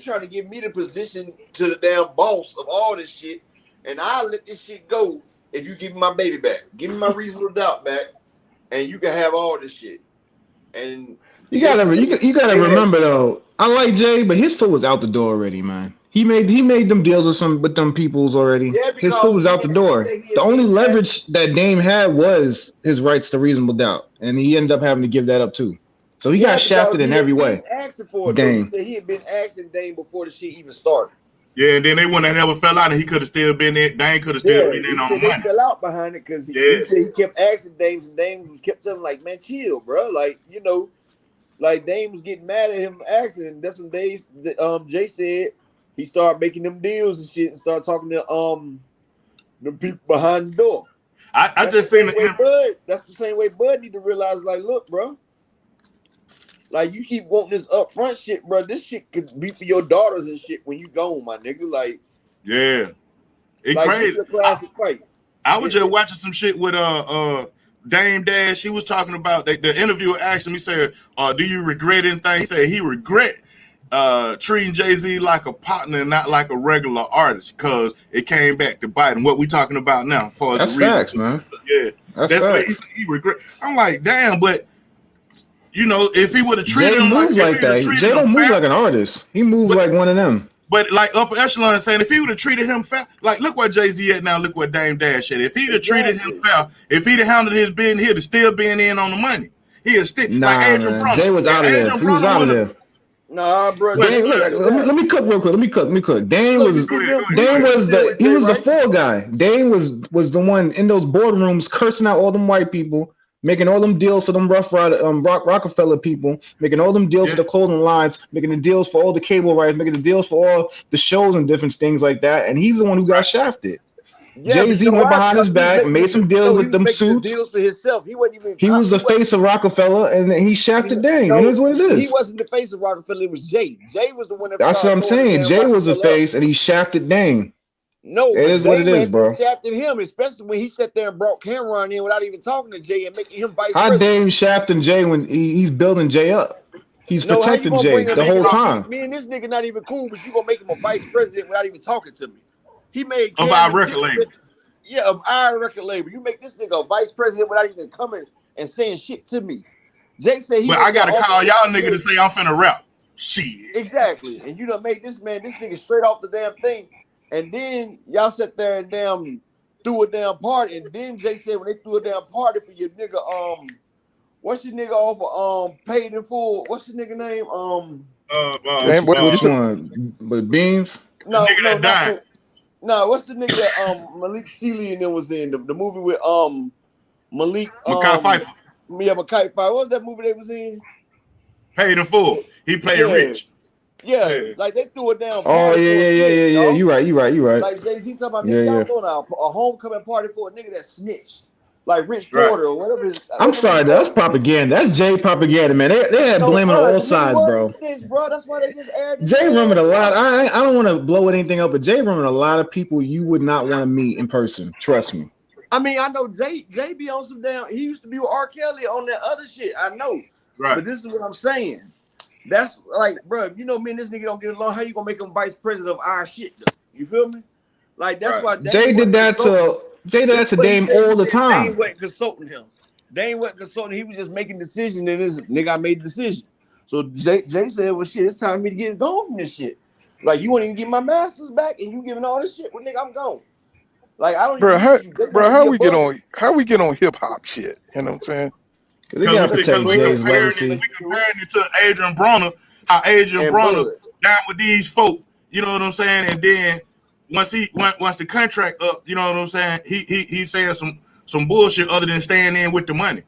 [SPEAKER 12] trying to give me the position to the damn boss of all this shit, and I'll let this shit go if you give me my baby back. Give me my Reasonable Doubt back, and you can have all this shit. And
[SPEAKER 10] you gotta remember though, I like Jay, but his foot was out the door already, man. He made them deals with them peoples already. Yeah, his foot was out the door. The only leverage that Dame had was his rights to Reasonable Doubt, and he ended up having to give that up too. So he got shafted in every way.
[SPEAKER 12] Dame. He said he had been asking Dame before the shit even started.
[SPEAKER 13] Yeah, and then they wouldn't have never fell out, and he could have still been there. Dame could have still been in on the money.
[SPEAKER 12] They fell out behind it because he said he kept asking Dame, and Dame kept telling him, like, man, chill, bro. Like, you know, like Dame was getting mad at him asking, and that's when Jay said he started making them deals and shit and started talking to the people behind the door.
[SPEAKER 13] I just seen
[SPEAKER 12] Bud. That's the same way Bud need to realize, like, look, bro. Like, you keep wanting this upfront shit, bro. This shit could be for your daughters and shit when you gone, my nigga. Like,
[SPEAKER 13] yeah, it's
[SPEAKER 12] like,
[SPEAKER 13] crazy.
[SPEAKER 12] It's a classic fight.
[SPEAKER 13] I was just watching some shit with Dame Dash. He was talking about the interviewer asked him. He said, "Do you regret anything?" He said he regret treating Jay-Z like a partner and not like a regular artist because it came back to bite him. What we talking about now? For
[SPEAKER 10] that's facts, man.
[SPEAKER 13] Yeah, that's what he regret. I'm like, damn, but. You know, if he would have treated him like
[SPEAKER 10] that, Jay don't move like an artist. He moves like one of them.
[SPEAKER 13] But like upper echelon saying, if he would have treated him fair, like look what Jay-Z at now, look what Dame Dash at. If he'd have treated him fair, if he'd have handled his business, he'd have still been in on the money. He'd still like Adrien Broner.
[SPEAKER 10] Jay was out of there. He was out of there.
[SPEAKER 12] Nah, bro.
[SPEAKER 10] Dame, let me cook real quick. Let me cook. Dame was the fall guy. Dame was the one in those boardrooms cursing out all them white people. Making all them deals for them Rockefeller people, making all them deals for the clothing lines, making the deals for all the cable rights, making the deals for all the shows and different things like that. And he's the one who got shafted. Yeah, Jay-Z went behind his back, made some deals with them suits.
[SPEAKER 12] Deals for himself. He
[SPEAKER 10] was the face of Rockefeller, and he shafted Dame. It is what it is.
[SPEAKER 12] He wasn't the face of Rockefeller. It was Jay. Jay was the one that.
[SPEAKER 10] That's what I'm saying. Jay was the face, and he shafted Dame.
[SPEAKER 12] No,
[SPEAKER 10] it is what it is, bro.
[SPEAKER 12] Shafted him, especially when he sat there and brought Cameron in without even talking to Jay and making him vice
[SPEAKER 10] president. How Dame shafting Jay when he's building Jay up? He's protecting Jay the whole time.
[SPEAKER 12] Me and this nigga not even cool, but you gonna make him a vice president without even talking to me? He made
[SPEAKER 13] of our record label.
[SPEAKER 12] Yeah, of our record label. You make this nigga a vice president without even coming and saying shit to me. Jay said he.
[SPEAKER 13] But I gotta call y'all nigga to say I'm finna rap. Shit.
[SPEAKER 12] Exactly, and you done made this nigga straight off the damn thing. And then y'all sat there and damn threw a damn party. And then Jay said when they threw a damn party for your nigga, what's your nigga offer? Paid in full. What's your nigga name?
[SPEAKER 10] Which one? But Beans?
[SPEAKER 12] No, what's the nigga that Malik Sealy and them was in the movie with Malik
[SPEAKER 13] Makai Pfeiffer.
[SPEAKER 12] Yeah, Makai Pfeiffer. What was that movie they was in?
[SPEAKER 13] Paid in full. He played Rich.
[SPEAKER 12] Yeah, like they threw it down.
[SPEAKER 10] Oh yeah. You right.
[SPEAKER 12] Like Jay-Z talking about y'all throwing a homecoming party for a nigga that snitched, like Rich Porter or whatever.
[SPEAKER 10] I'm sorry, that's propaganda. That's Jay propaganda, man. They had blame on all sides, bro.
[SPEAKER 12] Bro. That's why they just aired.
[SPEAKER 10] Jay rumoured a lot. I don't want to blow anything up, but Jay rumoured a lot of people you would not want to meet in person. Trust me.
[SPEAKER 12] I mean, I know Jay be on some damn. He used to be with R. Kelly on that other shit. I know,
[SPEAKER 13] right?
[SPEAKER 12] But this is what I'm saying. That's like, bro, you know me and this nigga don't get along. How you gonna make him vice president of our shit, though? You feel me? Like, that's why
[SPEAKER 10] Jay did that to Jay does that to Dame all the time.
[SPEAKER 12] Dame wasn't consulting him. Dame wasn't consulting. He was just making decisions, and this nigga, I made the decision. So Jay said, well, shit, it's time for me to get gone from this shit. Like, you won't even get my masters back, and you giving all this shit. Well, nigga, I'm gone. Like, I don't
[SPEAKER 5] Bro,
[SPEAKER 12] even
[SPEAKER 5] how we get on hip hop shit? You know what I'm saying?
[SPEAKER 10] They gotta protect Jay's legacy.
[SPEAKER 13] We comparing it to Adrien Broner, how Adrien Broner down with these folk, you know what I'm saying? And then once the contract up, you know what I'm saying? He saying some bullshit other than staying in with the money.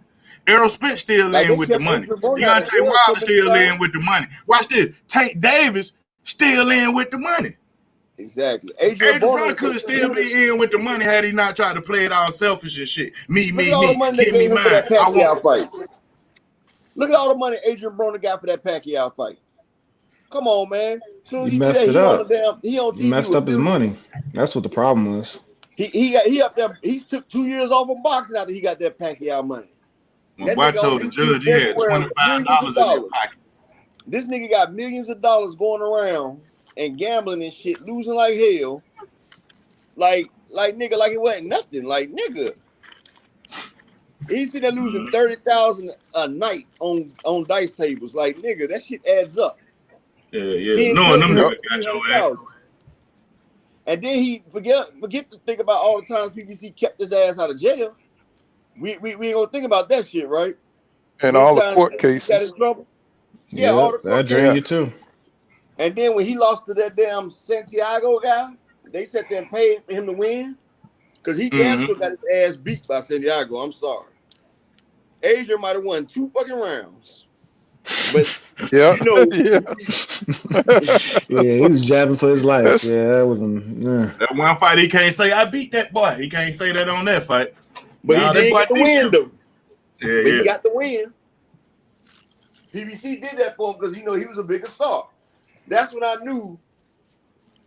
[SPEAKER 13] SpenceCrawford still in with the money. Deontay Wilder still in with the money. Watch this. Tank Davis still in with the money.
[SPEAKER 12] Exactly.
[SPEAKER 13] Adrien Broner could still be in with the money had he not tried to play it all selfish and shit. Me, give me mine. I want
[SPEAKER 12] fight. Look at all the money Adrien Broner got for that Pacquiao fight. Come on, man.
[SPEAKER 10] He messed it up. He messed up his money. That's what the problem was.
[SPEAKER 12] He up there. He took 2 years off of boxing after he got that Pacquiao money.
[SPEAKER 13] When I told the judge he had $25 in his pocket.
[SPEAKER 12] This nigga got millions of dollars going around and gambling and shit, losing like hell. Like nigga, like it wasn't nothing. Like, nigga. He's sitting there losing 30,000 a night on dice tables. Like, nigga, that shit adds up.
[SPEAKER 13] Yeah. No, them niggas got your ass.
[SPEAKER 12] And then he forget to think about all the times PBC kept his ass out of jail. We ain't gonna think about that shit, right?
[SPEAKER 5] And all the court cases.
[SPEAKER 12] Got in trouble.
[SPEAKER 10] Yeah,
[SPEAKER 12] all the court
[SPEAKER 10] that drained you too.
[SPEAKER 12] And then when he lost to that damn Santiago guy, they sat there and paid for him to win. Because he damn sure got his ass beat by Santiago. I'm sorry. Adrien might have won 2 fucking rounds. But
[SPEAKER 5] yeah,
[SPEAKER 10] he was jabbing for his life. Yeah, that wasn't. Yeah.
[SPEAKER 13] That one fight he can't say I beat that boy. He can't say that on that fight.
[SPEAKER 12] But he did get the win though.
[SPEAKER 13] Yeah,
[SPEAKER 12] but he got the win. PBC did that for him because he was a bigger star. That's when I knew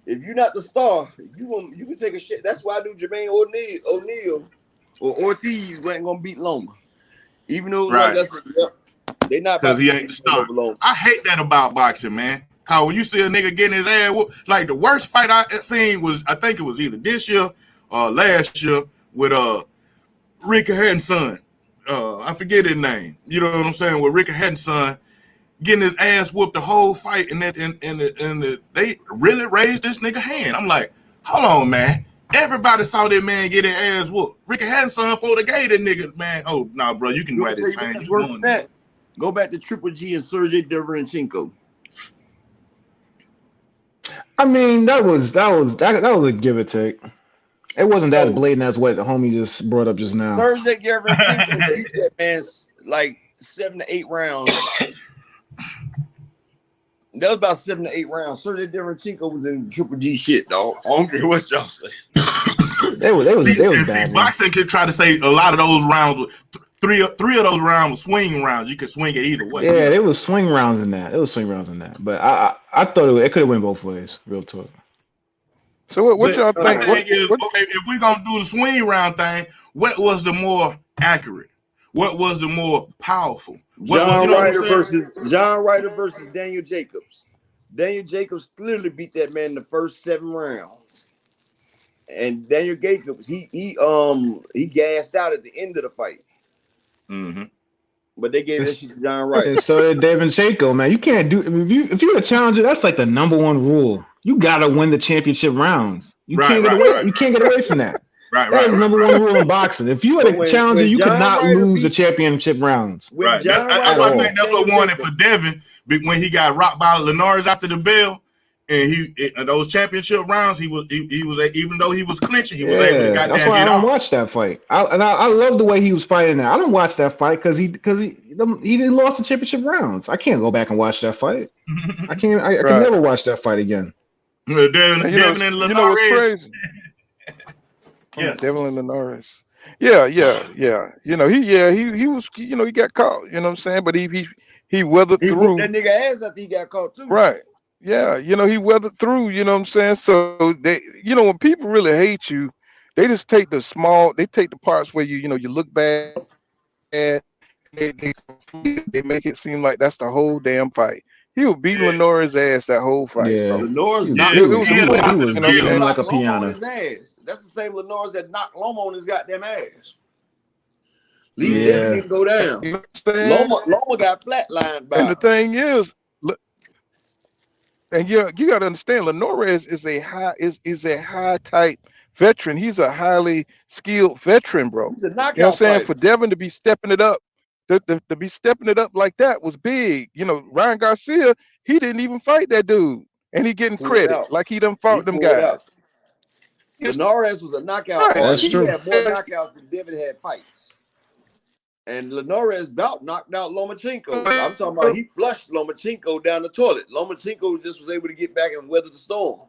[SPEAKER 12] if you're not the star, you can take a shit. That's why I knew Jermaine O'Neal or Ortiz wasn't gonna beat Loma. Even though they not
[SPEAKER 13] because he ain't the star. I hate that about boxing, man. Cause when you see a nigga getting his ass whooped, like the worst fight I seen was, I think it was either this year or last year with Ricky Hatton's son. I forget his name. You know what I'm saying? With Ricky Hatton's son getting his ass whooped the whole fight, and they really raised this nigga hand. I'm like, hold on, man. Everybody saw that man get his ass whooped. Ricky Hatton's son pulled the gate, that nigga, man. Oh, nah, bro, you can write this change.
[SPEAKER 12] Go back to Triple G and Sergey Derevyanchenko.
[SPEAKER 10] I mean, that was a give or take. It wasn't that blatant as what the homie just brought up just now.
[SPEAKER 12] Sergey Derevyanchenko beat that man like 7 to 8 rounds. That was about 7 to 8 rounds. Sergey Derevyanchenko was in Triple G shit, dog. I don't care what y'all say.
[SPEAKER 10] They was bad.
[SPEAKER 13] Boxing could try to say a lot of those rounds. Three of those rounds were swing rounds. You could swing it either way.
[SPEAKER 10] Yeah, there was swing rounds in that. But I thought it could have went both ways. Real talk.
[SPEAKER 5] So what y'all think?
[SPEAKER 13] Okay, if we're gonna do the swing round thing, what was the more accurate? What was the more powerful?
[SPEAKER 12] John Ryder versus Daniel Jacobs. Daniel Jacobs clearly beat that man in the first 7 rounds. And Daniel Jacobs, he gassed out at the end of the fight.
[SPEAKER 13] Mm-hmm.
[SPEAKER 12] But they gave that shit to John Ryder.
[SPEAKER 10] And so did Derevyanchenko, man. You can't do if you're a challenger, that's like the #1 rule. You gotta win the championship rounds. You can't get away from that. That is #1 rule in boxing. If you are a challenger, you cannot lose the championship rounds.
[SPEAKER 13] Right. I think that's what won it for Devin when he got rocked by Linares after the bell. And those championship rounds, he was even though he was clinching, he was able to goddamn
[SPEAKER 10] that's why I don't watch that fight. I love the way he was fighting that. I don't watch that fight because he didn't lost the championship rounds. I can't go back and watch that fight. I can never watch that fight again.
[SPEAKER 13] Devin and Linares.
[SPEAKER 5] You know what's crazy?
[SPEAKER 13] Yeah,
[SPEAKER 5] Devin and Linares. Yeah. You know, he was, you know, he got caught, you know what I'm saying? But he weathered through.
[SPEAKER 12] That nigga ass after he got caught too.
[SPEAKER 5] Right. Yeah, you know, he weathered through, you know what I'm saying? So they, you know, when people really hate you, they just take the parts where you look bad, they make it seem like that's the whole damn fight. He was beating Lenore's ass that whole fight,
[SPEAKER 10] Yeah.
[SPEAKER 5] bro.
[SPEAKER 12] Lenore's
[SPEAKER 10] He
[SPEAKER 12] knocked
[SPEAKER 10] was
[SPEAKER 12] him
[SPEAKER 10] beating him like a
[SPEAKER 12] Loma
[SPEAKER 10] piano.
[SPEAKER 12] on his ass. That's the same Lenore's that knocked Loma on his goddamn ass. Lee
[SPEAKER 10] Yeah.
[SPEAKER 12] didn't go down.
[SPEAKER 5] You know what I'm saying?
[SPEAKER 12] Loma got flatlined by
[SPEAKER 5] And the
[SPEAKER 12] him.
[SPEAKER 5] thing is, and you got to understand, Lenore is a high type veteran. He's a highly skilled veteran, bro.
[SPEAKER 12] He's a
[SPEAKER 5] You know what I'm
[SPEAKER 12] knockout
[SPEAKER 5] saying?
[SPEAKER 12] fighter.
[SPEAKER 5] For Devin to be stepping it up, to be stepping it up like that was big. You know, Ryan Garcia, he didn't even fight that dude, and he getting
[SPEAKER 12] Pulled
[SPEAKER 5] credit
[SPEAKER 12] out.
[SPEAKER 5] like he done
[SPEAKER 12] He
[SPEAKER 5] fought them
[SPEAKER 12] pulled
[SPEAKER 5] guys.
[SPEAKER 12] out. Linares was a knockout
[SPEAKER 5] Right.
[SPEAKER 12] artist.
[SPEAKER 10] That's
[SPEAKER 12] He
[SPEAKER 10] true.
[SPEAKER 12] had more knockouts than Devin had fights. And Linares bout knocked out Lomachenko. I'm talking about he flushed Lomachenko down the toilet. Lomachenko just was able to get back and weather the storm.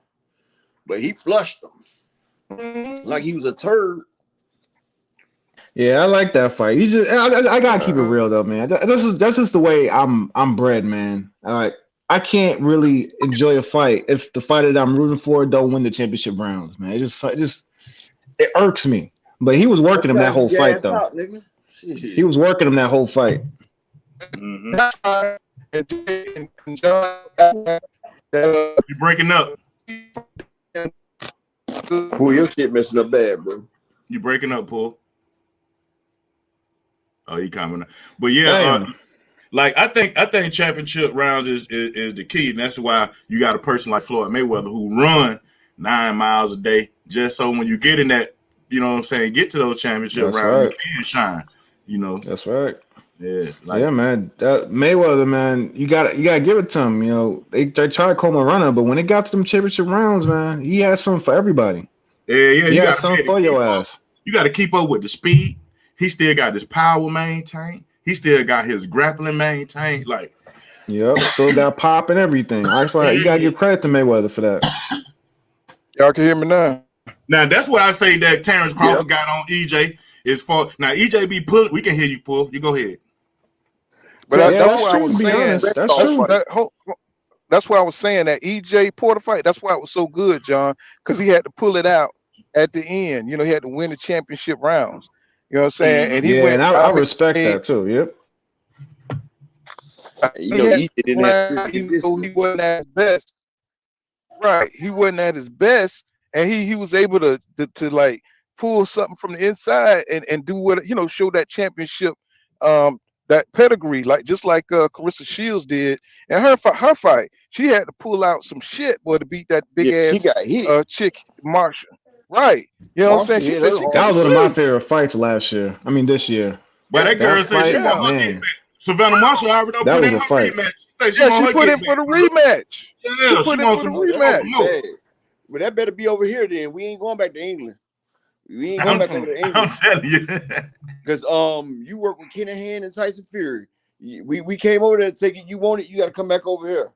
[SPEAKER 12] But he flushed him like he was a turd.
[SPEAKER 10] Yeah, I like that fight. You just, I gotta keep it real though, man. That's just the way I'm bred, man. I can't really enjoy a fight if the fighter that I'm rooting for don't win the championship rounds, man. It irks me. But he was working him that whole fight though.
[SPEAKER 12] Out, nigga.
[SPEAKER 10] He was working him that whole fight.
[SPEAKER 13] You breaking up.
[SPEAKER 12] Pull your shit messing up bad, bro.
[SPEAKER 13] You breaking up, Paul. Oh, he coming up. But yeah, like I think championship rounds is the key, and that's why you got a person like Floyd Mayweather who run 9 miles a day, just so when you get in that, you know what I'm saying, get to those championship rounds, you can shine. You know.
[SPEAKER 10] That's right.
[SPEAKER 13] Yeah.
[SPEAKER 10] Yeah, man. That Mayweather, man, you gotta give it to him. You know, they tried to call him a runner, but when it got to them championship rounds, man, he had something for everybody.
[SPEAKER 13] Yeah.
[SPEAKER 10] He had something for your ass.
[SPEAKER 13] You got to keep up with the speed. He still got his power maintained. He still got his grappling maintained. Like,
[SPEAKER 10] yep, still got pop and everything. That's why you gotta give credit to Mayweather for that.
[SPEAKER 5] Y'all can hear me now.
[SPEAKER 13] Now that's what I say that Terrence Crawford got on EJ is for. Now EJ be pulling. We can hear you, Paul. You go ahead.
[SPEAKER 5] But that's what I was saying.
[SPEAKER 10] That's true.
[SPEAKER 5] That's why I was saying that EJ Porter fight. That's why it was so good, John, because he had to pull it out at the end. You know, he had to win the championship rounds. You know what I'm saying? And he went.
[SPEAKER 10] And I respect that too. Yep.
[SPEAKER 12] You know, he didn't have
[SPEAKER 5] he wasn't at his best. Right, he wasn't at his best, and he was able to like pull something from the inside and do what, you know, show that championship, that pedigree, like just like Carissa Shields did. And her fight, she had to pull out some shit, boy, to beat that big ass
[SPEAKER 12] she got hit.
[SPEAKER 5] chick Marsha. Right, you know what I'm saying? She said
[SPEAKER 10] that was one of my favorite fights last year. I mean, this year.
[SPEAKER 13] But that girl said she want her get back. Savannah Marshall already put in her rematch.
[SPEAKER 5] She put in for the rematch.
[SPEAKER 13] Yeah, she wants some rematch.
[SPEAKER 12] But that better be over here then. We ain't going back to England. We ain't going back to England.
[SPEAKER 13] I'm telling you.
[SPEAKER 12] Because you work with Kinahan and Tyson Fury. We came over there to take it. You want it, you got to come back over here.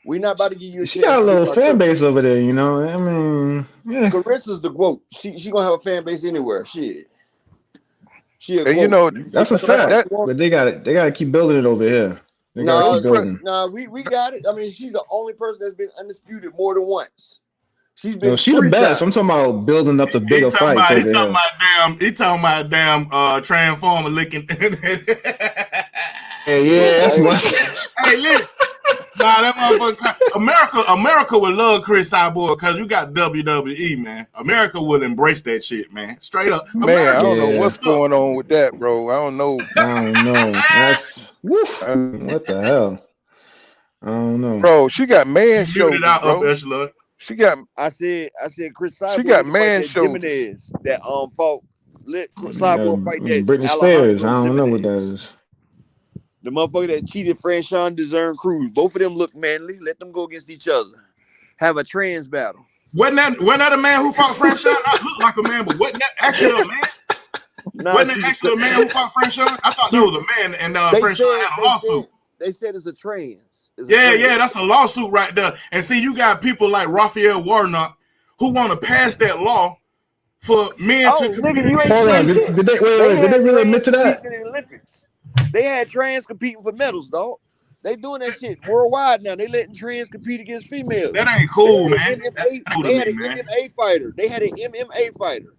[SPEAKER 12] We're not about to give you a
[SPEAKER 10] She
[SPEAKER 12] chance.
[SPEAKER 10] got a little fan base over there, you know. I mean, yeah.
[SPEAKER 12] Carissa's the GOAT. She gonna have a fan base anywhere. Shit. She a
[SPEAKER 5] And you know,
[SPEAKER 10] that's a fact. But they gotta keep building it over here. We
[SPEAKER 12] got it. I mean, she's the only person that's been undisputed more than once. She's been.
[SPEAKER 10] No, she the best. I'm talking about building up the bigger fights.
[SPEAKER 13] He talking about damn transformer licking.
[SPEAKER 10] Yeah, that's what.
[SPEAKER 13] Hey, listen. Nah, that motherfucker. America would love Chris Cyborg because you got WWE, man. America will embrace that shit, man. Straight up.
[SPEAKER 5] Man, America, I don't know what's going on with that, bro. I don't know.
[SPEAKER 10] That's what the hell? I don't know.
[SPEAKER 5] Bro, she got man shoulders, bro. She got.
[SPEAKER 12] I said Chris Cyborg.
[SPEAKER 5] She got man shoulders.
[SPEAKER 12] Jimenez that fought. Let Chris Cyborg fight that.
[SPEAKER 10] Britney Spears. I don't know what that is.
[SPEAKER 12] The motherfucker that cheated Franchon Desern Cruz. Both of them look manly. Let them go against each other. Have a trans battle.
[SPEAKER 13] Wasn't that a man who fought Franchon? I look like a man, but wasn't that actually a man? Wasn't that actually a man who fought Franchon? I thought there was a man and Franchon had a lawsuit.
[SPEAKER 12] They said it's a trans.
[SPEAKER 13] Yeah, that's a lawsuit right there. And see, you got people like Raphael Warnock who want to pass that law for men to compete.
[SPEAKER 12] You ain't
[SPEAKER 10] Hold on. Did they really admit to that?
[SPEAKER 12] In the Olympics. They had trans competing for medals, dog. They doing that shit worldwide now. They letting trans compete against females.
[SPEAKER 13] That ain't cool, man.
[SPEAKER 12] They had an MMA fighter.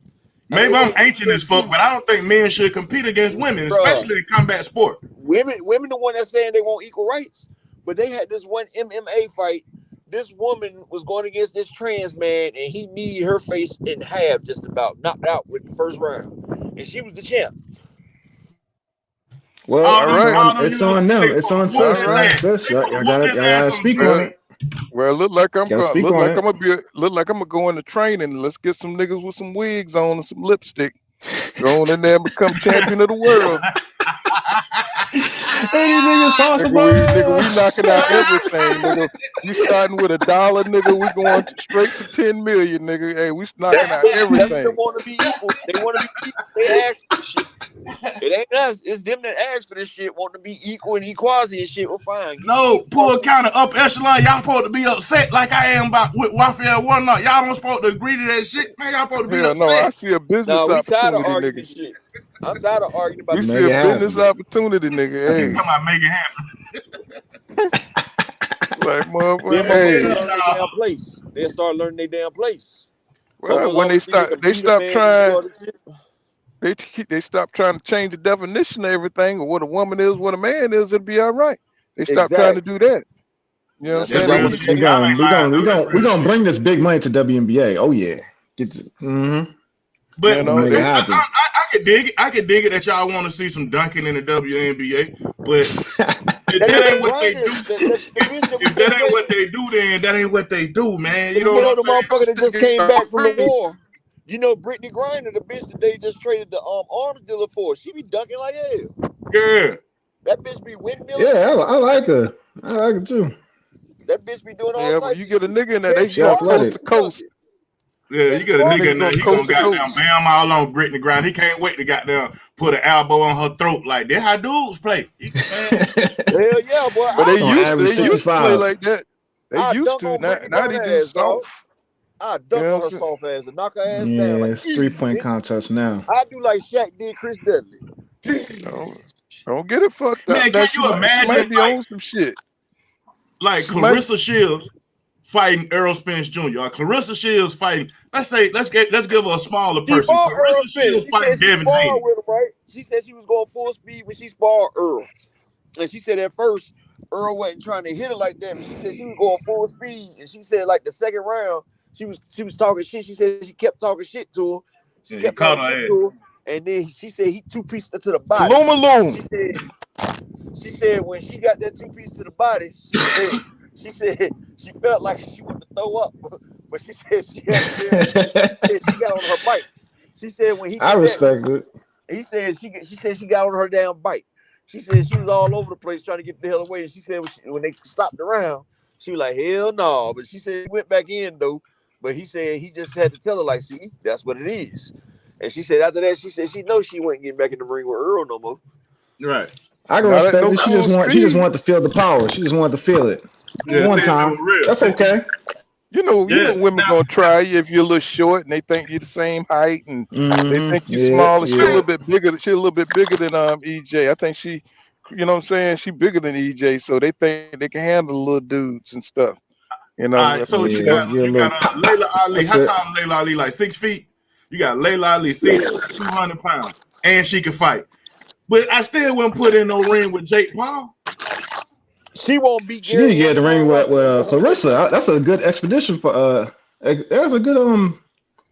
[SPEAKER 13] Maybe I'm ancient as fuck, but I don't think men should compete against women, especially in combat sport.
[SPEAKER 12] Women the one that's saying they want equal rights. But they had this one MMA fight. This woman was going against this trans man, and he kneed her face in half, just about knocked out with the first round, and she was the champ.
[SPEAKER 10] Well, it's on them. It's on sis, man. Sis, I gotta speak on it.
[SPEAKER 5] Well, look like I'm
[SPEAKER 10] Gotta speak
[SPEAKER 5] look
[SPEAKER 10] on
[SPEAKER 5] like
[SPEAKER 10] it.
[SPEAKER 5] I'm gonna go into training. Let's get some niggas with some wigs on and some lipstick. Go on in there and become champion of the world.
[SPEAKER 10] Anything is possible.
[SPEAKER 5] Nigga, we knocking out everything, nigga. We starting with $1, nigga. We going straight to 10 million, nigga. Hey, we knocking out everything.
[SPEAKER 12] They want to be equal. They want to be equal. They ask for shit. It ain't us. It's them that ask for this shit. Want to be equal and equality and shit. We're fine.
[SPEAKER 13] No, pull counter up echelon. Y'all supposed to be upset like I am about with Raphael Warnock. Y'all don't supposed to agree to that shit, man. Y'all supposed to be upset.
[SPEAKER 5] No, I see a business
[SPEAKER 12] we tired of
[SPEAKER 5] opportunity,
[SPEAKER 12] arguing
[SPEAKER 5] nigga.
[SPEAKER 12] this shit. I'm tired of arguing about
[SPEAKER 5] We
[SPEAKER 12] this
[SPEAKER 5] see a business opportunity, nigga. Hey,
[SPEAKER 13] Come on, make it happen.
[SPEAKER 5] like motherfucker.
[SPEAKER 12] They'll
[SPEAKER 5] Hey,
[SPEAKER 12] learn their damn place. They'll start learning their damn place.
[SPEAKER 5] well, when they stop trying. They stop trying to change the definition of everything, or what a woman is, what a man is. It'll be all right. They stop trying to do that. You know what I'm saying?
[SPEAKER 10] We're gonna bring this big money to WNBA. Oh yeah,
[SPEAKER 13] But
[SPEAKER 10] you know, make it happen.
[SPEAKER 13] I could dig it. I could dig it that y'all want to see some dunking in the WNBA, but if that ain't what they do, if that ain't what they do, then that ain't what they do, man. You know what I'm saying?
[SPEAKER 12] The motherfucker that just came back from the war. You know, Brittany Griner, the bitch that they just traded the arms dealer for, she be dunking like hell.
[SPEAKER 13] Yeah.
[SPEAKER 12] That bitch be windmilling.
[SPEAKER 10] Yeah, I like her. I like her too.
[SPEAKER 12] That bitch be doing all types.
[SPEAKER 5] But you get a nigga in there, they
[SPEAKER 10] go
[SPEAKER 5] coast to coast.
[SPEAKER 13] Yeah, you got a nigga in there, he gonna goddamn bam all on Brittany Griner. He can't wait to goddamn put an elbow on her throat like that. How dudes play?
[SPEAKER 12] Hell yeah, boy.
[SPEAKER 5] But they used to play like that. They used to. Now they do soft.
[SPEAKER 12] I dunk on her soft ass and knock her ass down.
[SPEAKER 10] Yeah,
[SPEAKER 12] Like,
[SPEAKER 10] it's 3-point contest now.
[SPEAKER 12] I do like Shaq did Chris Dudley.
[SPEAKER 5] Don't get it fucked up.
[SPEAKER 13] Man, can you imagine
[SPEAKER 5] might be on some shit.
[SPEAKER 13] Like Clarissa Shields fighting Errol Spence Jr. or Clarissa Shields fighting. Let's give her a smaller person. Clarissa Shields fighting Devin Haney.
[SPEAKER 12] With him, right? She said she was going full speed when she sparred Earl, and she said at first Earl wasn't trying to hit her like that, but she said she was going full speed, and she said like the second round she was talking shit. She said she kept talking shit to her. She kept talking shit to her, and then she said he two-pieced her to the body. She said when she got that two-piece to the body, she said she felt like she wanted to throw up, but she said she got on her bike. She said when he
[SPEAKER 10] I respect it.
[SPEAKER 12] He said she got on her damn bike. She said she was all over the place trying to get the hell away. And she said when they stopped around, she was like, hell no. But she said she went back in though. But he said he just had to tell her, like, see, that's what it is. And she said after that, she said she knows she wasn't getting back in the ring with Earl no more.
[SPEAKER 13] Right.
[SPEAKER 10] I can respect it. She just wanted to feel the power. She just wanted to feel it. One time. That's okay.
[SPEAKER 5] You know women gonna try you if you're a little short and they think you're the same height and they think you're smaller. She's a little bit bigger. She's a little bit bigger than EJ. I think she, you know what I'm saying? She bigger than EJ, so they think they can handle little dudes and stuff. You know.
[SPEAKER 13] All right, so you got Layla Ali. How tall is Layla Ali? Like 6 feet. You got Layla Ali, 200 pounds, and she can fight. But I still wouldn't put in no ring with Jake Paul.
[SPEAKER 12] She won't be.
[SPEAKER 10] She need to get the ring with Clarissa. That's a good expedition for. That's a good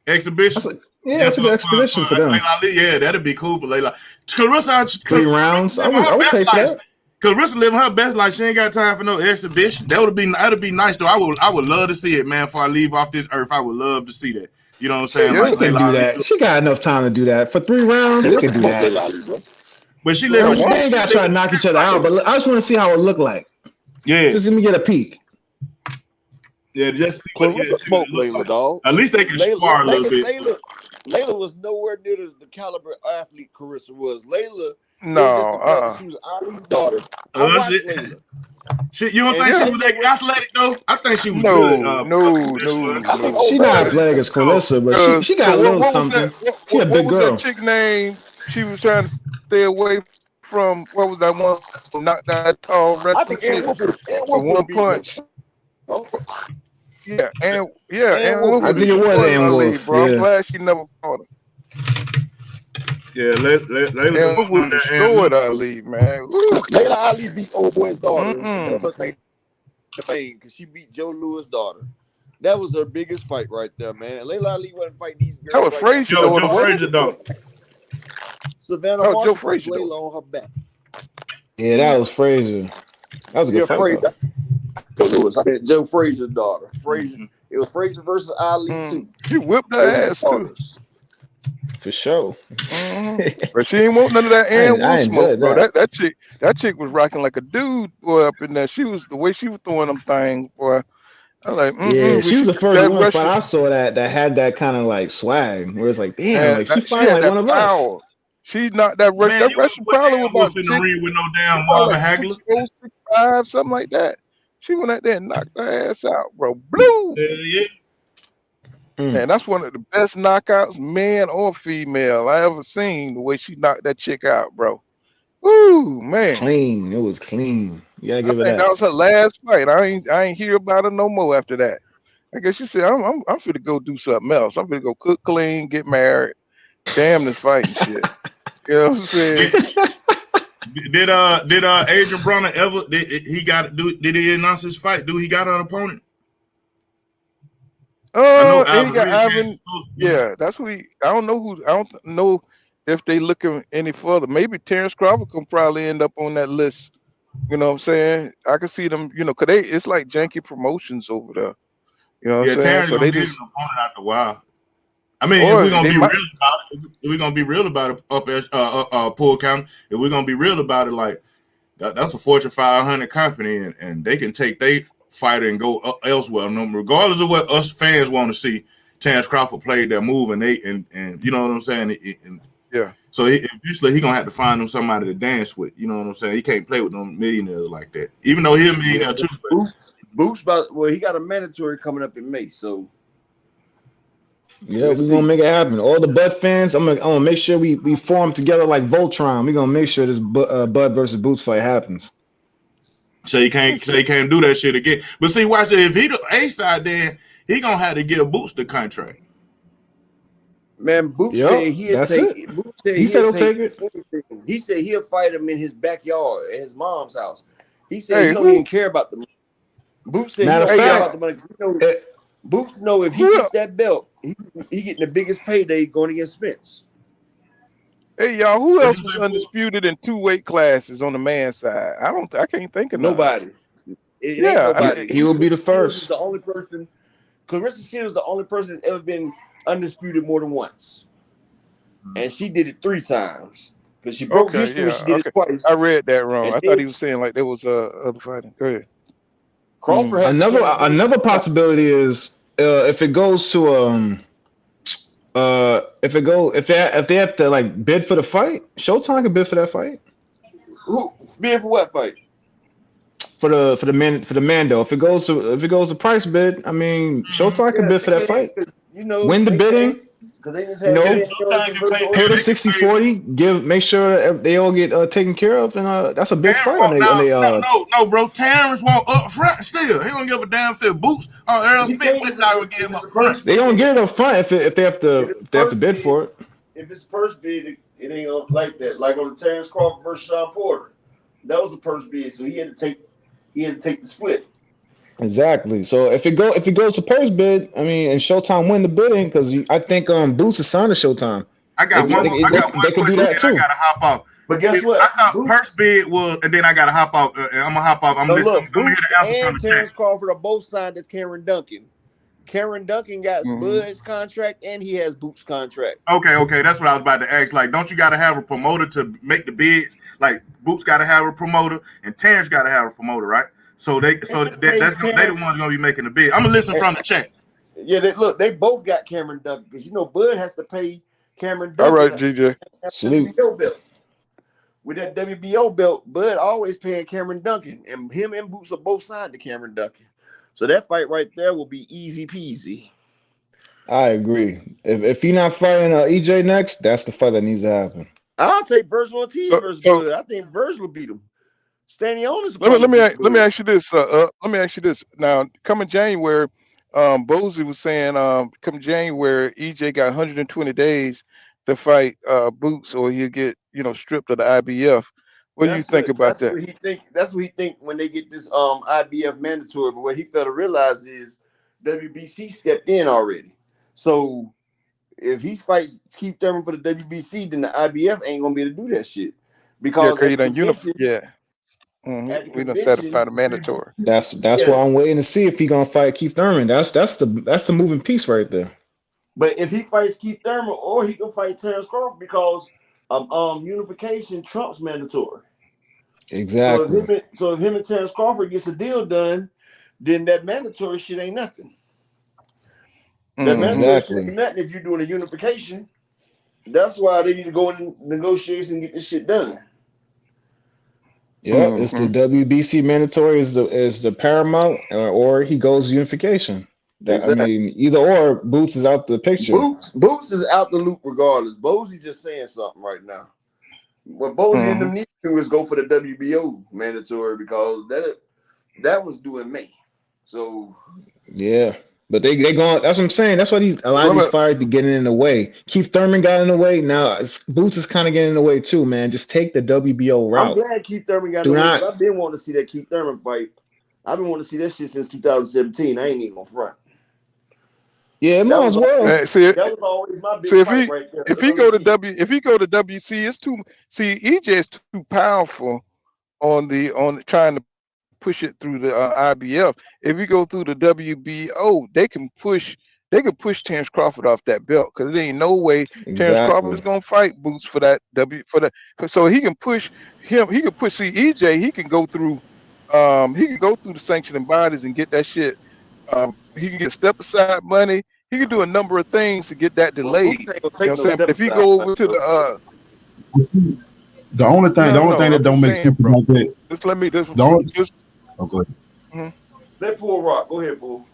[SPEAKER 13] exhibition.
[SPEAKER 10] That's a good expedition for them.
[SPEAKER 13] Layla Ali, yeah, that'd be cool for Layla. Clarissa,
[SPEAKER 10] 3 rounds. I would pay for that.
[SPEAKER 13] Clarissa living her best life. She ain't got time for no exhibition. That'd be nice though. I would love to see it, man. Before I leave off this earth, I would love to see that. You know what I'm saying?
[SPEAKER 10] She can do that. She got enough time to do that for 3 rounds. She can do that.
[SPEAKER 13] But she
[SPEAKER 10] they ain't got to try to knock each other out. But I just want to see how it look like.
[SPEAKER 13] Yeah,
[SPEAKER 10] just let me get a peek.
[SPEAKER 13] Yeah, just
[SPEAKER 12] Clarissa smoke Layla, dog.
[SPEAKER 13] At least they can spar a little bit.
[SPEAKER 12] Layla was nowhere near the caliber athlete Clarissa was. Layla.
[SPEAKER 5] No,
[SPEAKER 12] she was Ali's daughter. I watched Layla.
[SPEAKER 13] You don't think she was that athletic though? I think she was good.
[SPEAKER 5] No.
[SPEAKER 10] She's not athletic as Clarissa, but she got a little something. She a big girl.
[SPEAKER 5] What was that chick name? She was trying to stay away from. What was that one? Not that tall.
[SPEAKER 12] I think
[SPEAKER 5] one punch. Yeah, and
[SPEAKER 10] I think it was Ann Wolf.
[SPEAKER 5] Bro. I'm glad she never fought her.
[SPEAKER 13] Yeah, Layla
[SPEAKER 5] Would
[SPEAKER 13] on
[SPEAKER 5] have
[SPEAKER 13] that and
[SPEAKER 5] destroyed Ali, man. Woo.
[SPEAKER 12] Layla Ali beat old boy's daughter. And that was
[SPEAKER 5] Mm-mm.
[SPEAKER 12] her thing because she beat Joe Lewis' daughter. That was her biggest fight right there, man. Layla Ali wasn't fighting these
[SPEAKER 5] That
[SPEAKER 12] girls
[SPEAKER 5] was
[SPEAKER 12] right now.
[SPEAKER 5] Frazier's daughter,
[SPEAKER 13] Joe
[SPEAKER 5] wasn't it?
[SPEAKER 13] Frazier dog.
[SPEAKER 12] Savannah
[SPEAKER 5] Oh, Joe
[SPEAKER 12] Marshall put
[SPEAKER 5] Frazier
[SPEAKER 12] Layla
[SPEAKER 5] daughter.
[SPEAKER 12] on her back.
[SPEAKER 10] Yeah, that was Frazier. That was a good fight though.
[SPEAKER 12] Joe Lewis. I mean, Joe Frazier's daughter. Frazier. It was Frazier versus Ali too.
[SPEAKER 5] She whipped her
[SPEAKER 12] They was
[SPEAKER 5] ass too.
[SPEAKER 12] daughters.
[SPEAKER 10] For sure.
[SPEAKER 5] But she ain't want none of that
[SPEAKER 10] I
[SPEAKER 5] and Wolf smoke,
[SPEAKER 10] enjoyed
[SPEAKER 5] bro.
[SPEAKER 10] that.
[SPEAKER 5] That chick was rocking like a dude, boy, up in there. She was the way she was throwing them things, boy. I was like,
[SPEAKER 10] Yeah, she was the first
[SPEAKER 5] that
[SPEAKER 10] woman fight
[SPEAKER 5] Russian,
[SPEAKER 10] I saw that had that kind of like swag, where it's like, damn,
[SPEAKER 5] and
[SPEAKER 10] like she
[SPEAKER 5] she
[SPEAKER 10] fighting
[SPEAKER 5] had
[SPEAKER 10] like
[SPEAKER 5] that
[SPEAKER 10] one of us.
[SPEAKER 5] power. She knocked that
[SPEAKER 13] Man,
[SPEAKER 5] that
[SPEAKER 13] you
[SPEAKER 5] Russian
[SPEAKER 13] wouldn't put
[SPEAKER 5] probably was
[SPEAKER 13] Dan Wolf
[SPEAKER 5] about
[SPEAKER 13] in the ring with no damn
[SPEAKER 5] probably
[SPEAKER 13] Marvin
[SPEAKER 5] like
[SPEAKER 13] Hagler.
[SPEAKER 5] 6'4", 6'5", something like that. She went out there and knocked her ass out, bro. Blue.
[SPEAKER 13] Yeah.
[SPEAKER 5] Man, that's one of the best knockouts, man or female, I ever seen. The way she knocked that chick out, bro. Woo, man.
[SPEAKER 10] Clean. It was clean. You gotta
[SPEAKER 5] I
[SPEAKER 10] give it
[SPEAKER 5] think that
[SPEAKER 10] that.
[SPEAKER 5] was her last fight. I ain't hear about her no more after that. I guess she said, I'm finna go do something else. I'm finna go cook clean, get married. Damn this fighting shit. You know what I'm saying?
[SPEAKER 13] Did Adrien Broner ever did he announce his fight? He got an opponent? I know
[SPEAKER 5] He got Ivan. Yeah, that's who he. I don't know if they looking any further. Maybe Terrence Crawford can probably end up on that list. You know what I'm saying? I can see them. Cause it's like janky promotions over there. You know what I'm saying?
[SPEAKER 13] Terrence
[SPEAKER 5] So
[SPEAKER 13] gonna
[SPEAKER 5] they
[SPEAKER 13] get
[SPEAKER 5] just.
[SPEAKER 13] an opponent after a while. I mean,
[SPEAKER 5] Or
[SPEAKER 13] if we're gonna
[SPEAKER 5] they
[SPEAKER 13] be
[SPEAKER 5] might.
[SPEAKER 13] real about it, if we're gonna be real about it up at Poole County, if we're gonna be real about it, like that's a Fortune 500 company, and they can take their fighter and go elsewhere. Regardless of what us fans want to see, Terrence Crawford played that move, and you know what I'm saying.
[SPEAKER 5] Yeah.
[SPEAKER 13] So eventually he gonna have to find him somebody to dance with. You know what I'm saying. He can't play with no millionaires like that, even though he's a millionaire too.
[SPEAKER 12] Boots he got a mandatory coming up in May, so.
[SPEAKER 10] Yeah, we're gonna make it happen. All the Bud fans, I'm gonna make sure we form together like Voltron. We're gonna make sure this Bud versus Boots fight happens.
[SPEAKER 13] So he can't do that shit again. But see, watch it. If he the A side, then he gonna have to give Boots the contract.
[SPEAKER 12] Man, Boots said he'll take it. Boots said he'll take it. Anything. He said he'll fight him in his backyard at his mom's house. He said he don't even care about the money. Boots said he don't care about the money. Boots know if he gets that belt, he getting the biggest payday going against Spence.
[SPEAKER 5] Hey y'all, who else was undisputed in 2 weight classes on the man side? I can't think of
[SPEAKER 12] nobody. It ain't nobody.
[SPEAKER 10] He will be the first.
[SPEAKER 12] The only person. Clarissa Shields is the only person that's ever been undisputed more than once, and she did it 3 times because she broke history. Yeah, she did it twice.
[SPEAKER 5] I read that wrong. I thought he was saying like there was other fighting. Go ahead.
[SPEAKER 12] Crawford has
[SPEAKER 10] another possibility is if it goes to if they have to like bid for the fight, Showtime can bid for that fight.
[SPEAKER 12] Who bid for what fight?
[SPEAKER 10] For the Mando. If it goes to price bid, I mean Showtime can bid for that fight. Win the bidding. Pay the 60-40. Make sure that they all get taken care of, and that's a big fight.
[SPEAKER 13] No, bro. Terrence won't up front still. He don't give a damn if it Boots or Errol Spence. Which I would give him up front.
[SPEAKER 10] They don't get it up front if they have to bid for it.
[SPEAKER 12] If it's first bid, it ain't like that. Like on the Terrence Crawford versus Sean Porter, that was the first bid, so he had to take the split.
[SPEAKER 10] Exactly. So if it goes to first bid, I mean, and Showtime win the bidding because I think Boots is signed to Showtime.
[SPEAKER 13] I got one
[SPEAKER 10] they can do that too.
[SPEAKER 13] I gotta hop off.
[SPEAKER 12] But guess what?
[SPEAKER 13] I thought first bid was, and then I gotta hop off. I'm gonna hop off. I'm gonna hear the answer from the
[SPEAKER 12] Terrence
[SPEAKER 13] chat.
[SPEAKER 12] Crawford are both signed to Karen Duncan. Karen Duncan got Bud's contract and he has Boots' contract.
[SPEAKER 13] Okay, that's what I was about to ask. Like, don't you gotta have a promoter to make the bids? Like, Boots gotta have a promoter, and Terrence gotta have a promoter, right? So they the ones gonna be making the bid. I'm gonna listen from the chat.
[SPEAKER 12] Yeah, they both got Cameron Duncan because Bud has to pay Cameron Duncan.
[SPEAKER 5] All right, GJ.
[SPEAKER 12] WBO belt. With that WBO belt, Bud always paying Cameron Duncan, and him and Boots are both signed to Cameron Duncan. So that fight right there will be easy peasy.
[SPEAKER 10] I agree. If he's not fighting EJ next, that's the fight that needs to happen.
[SPEAKER 12] I'll take Virgil Ortiz versus Bud. I think Virgil will beat him. Stanionis.
[SPEAKER 5] Let me ask you this. Let me ask you this. Now, coming January, Bozy was saying, come January, EJ got 120 days to fight Boots, or he'll get stripped of the IBF. What do you think about
[SPEAKER 12] That's
[SPEAKER 5] that?
[SPEAKER 12] what he think. That's what he think when they get this IBF mandatory. But what he failed to realize is WBC stepped in already. So if he fights Keith Thurman for the WBC, then the IBF ain't gonna be able to do that shit
[SPEAKER 5] Yeah,
[SPEAKER 12] because
[SPEAKER 5] cause
[SPEAKER 12] at
[SPEAKER 5] you
[SPEAKER 12] the
[SPEAKER 5] done
[SPEAKER 12] convention,
[SPEAKER 5] Yeah,
[SPEAKER 12] at the
[SPEAKER 5] we done certified
[SPEAKER 12] convention,
[SPEAKER 5] a mandatory.
[SPEAKER 10] That's
[SPEAKER 12] yeah.
[SPEAKER 10] why I'm waiting to see if he gonna fight Keith Thurman. That's the moving piece right there.
[SPEAKER 12] But if he fights Keith Thurman, or he can fight Terrence Crawford because unification trumps mandatory.
[SPEAKER 10] Exactly.
[SPEAKER 12] So if him and Terrence Crawford gets a deal done, then that mandatory shit ain't nothing. That mandatory shit ain't nothing if you're doing a unification. That's why they need to go in negotiations and get this shit done.
[SPEAKER 10] Yeah, it's the WBC mandatory is the paramount, or he goes unification. I mean, either or, Boots is out the picture.
[SPEAKER 12] Boots is out the loop regardless. Bosey's just saying something right now. What Bosey and them need to do is go for the WBO mandatory because that was due in May. So
[SPEAKER 10] yeah, but they going. That's what I'm saying. That's why a lot of these fighters be getting in the way. Keith Thurman got in the way. Now Boots is kind of getting in the way too, man. Just take the WBO route.
[SPEAKER 12] I'm glad Keith Thurman got in the way because I've been wanting to see that Keith Thurman fight. I've been wanting to see that shit since 2017. I ain't even gonna front.
[SPEAKER 10] Yeah, might as well.
[SPEAKER 12] That was always my big fight right there.
[SPEAKER 5] If he go to WC, it's too. See, EJ is too powerful on trying to push it through the IBF. If you go through the WBO, they can push Terrence Crawford off that belt because there ain't no way Terrence Crawford is gonna fight Boots for that so he can push him. He can push EJ. He can go through the sanctioning bodies and get that shit. He can get step aside money. He can do a number of things to get that delayed. You know what I'm saying? But if he go over to
[SPEAKER 9] the only thing that don't make sense about that.
[SPEAKER 5] Just let me
[SPEAKER 9] go ahead.
[SPEAKER 12] Let Paul rock. Go ahead, Paul.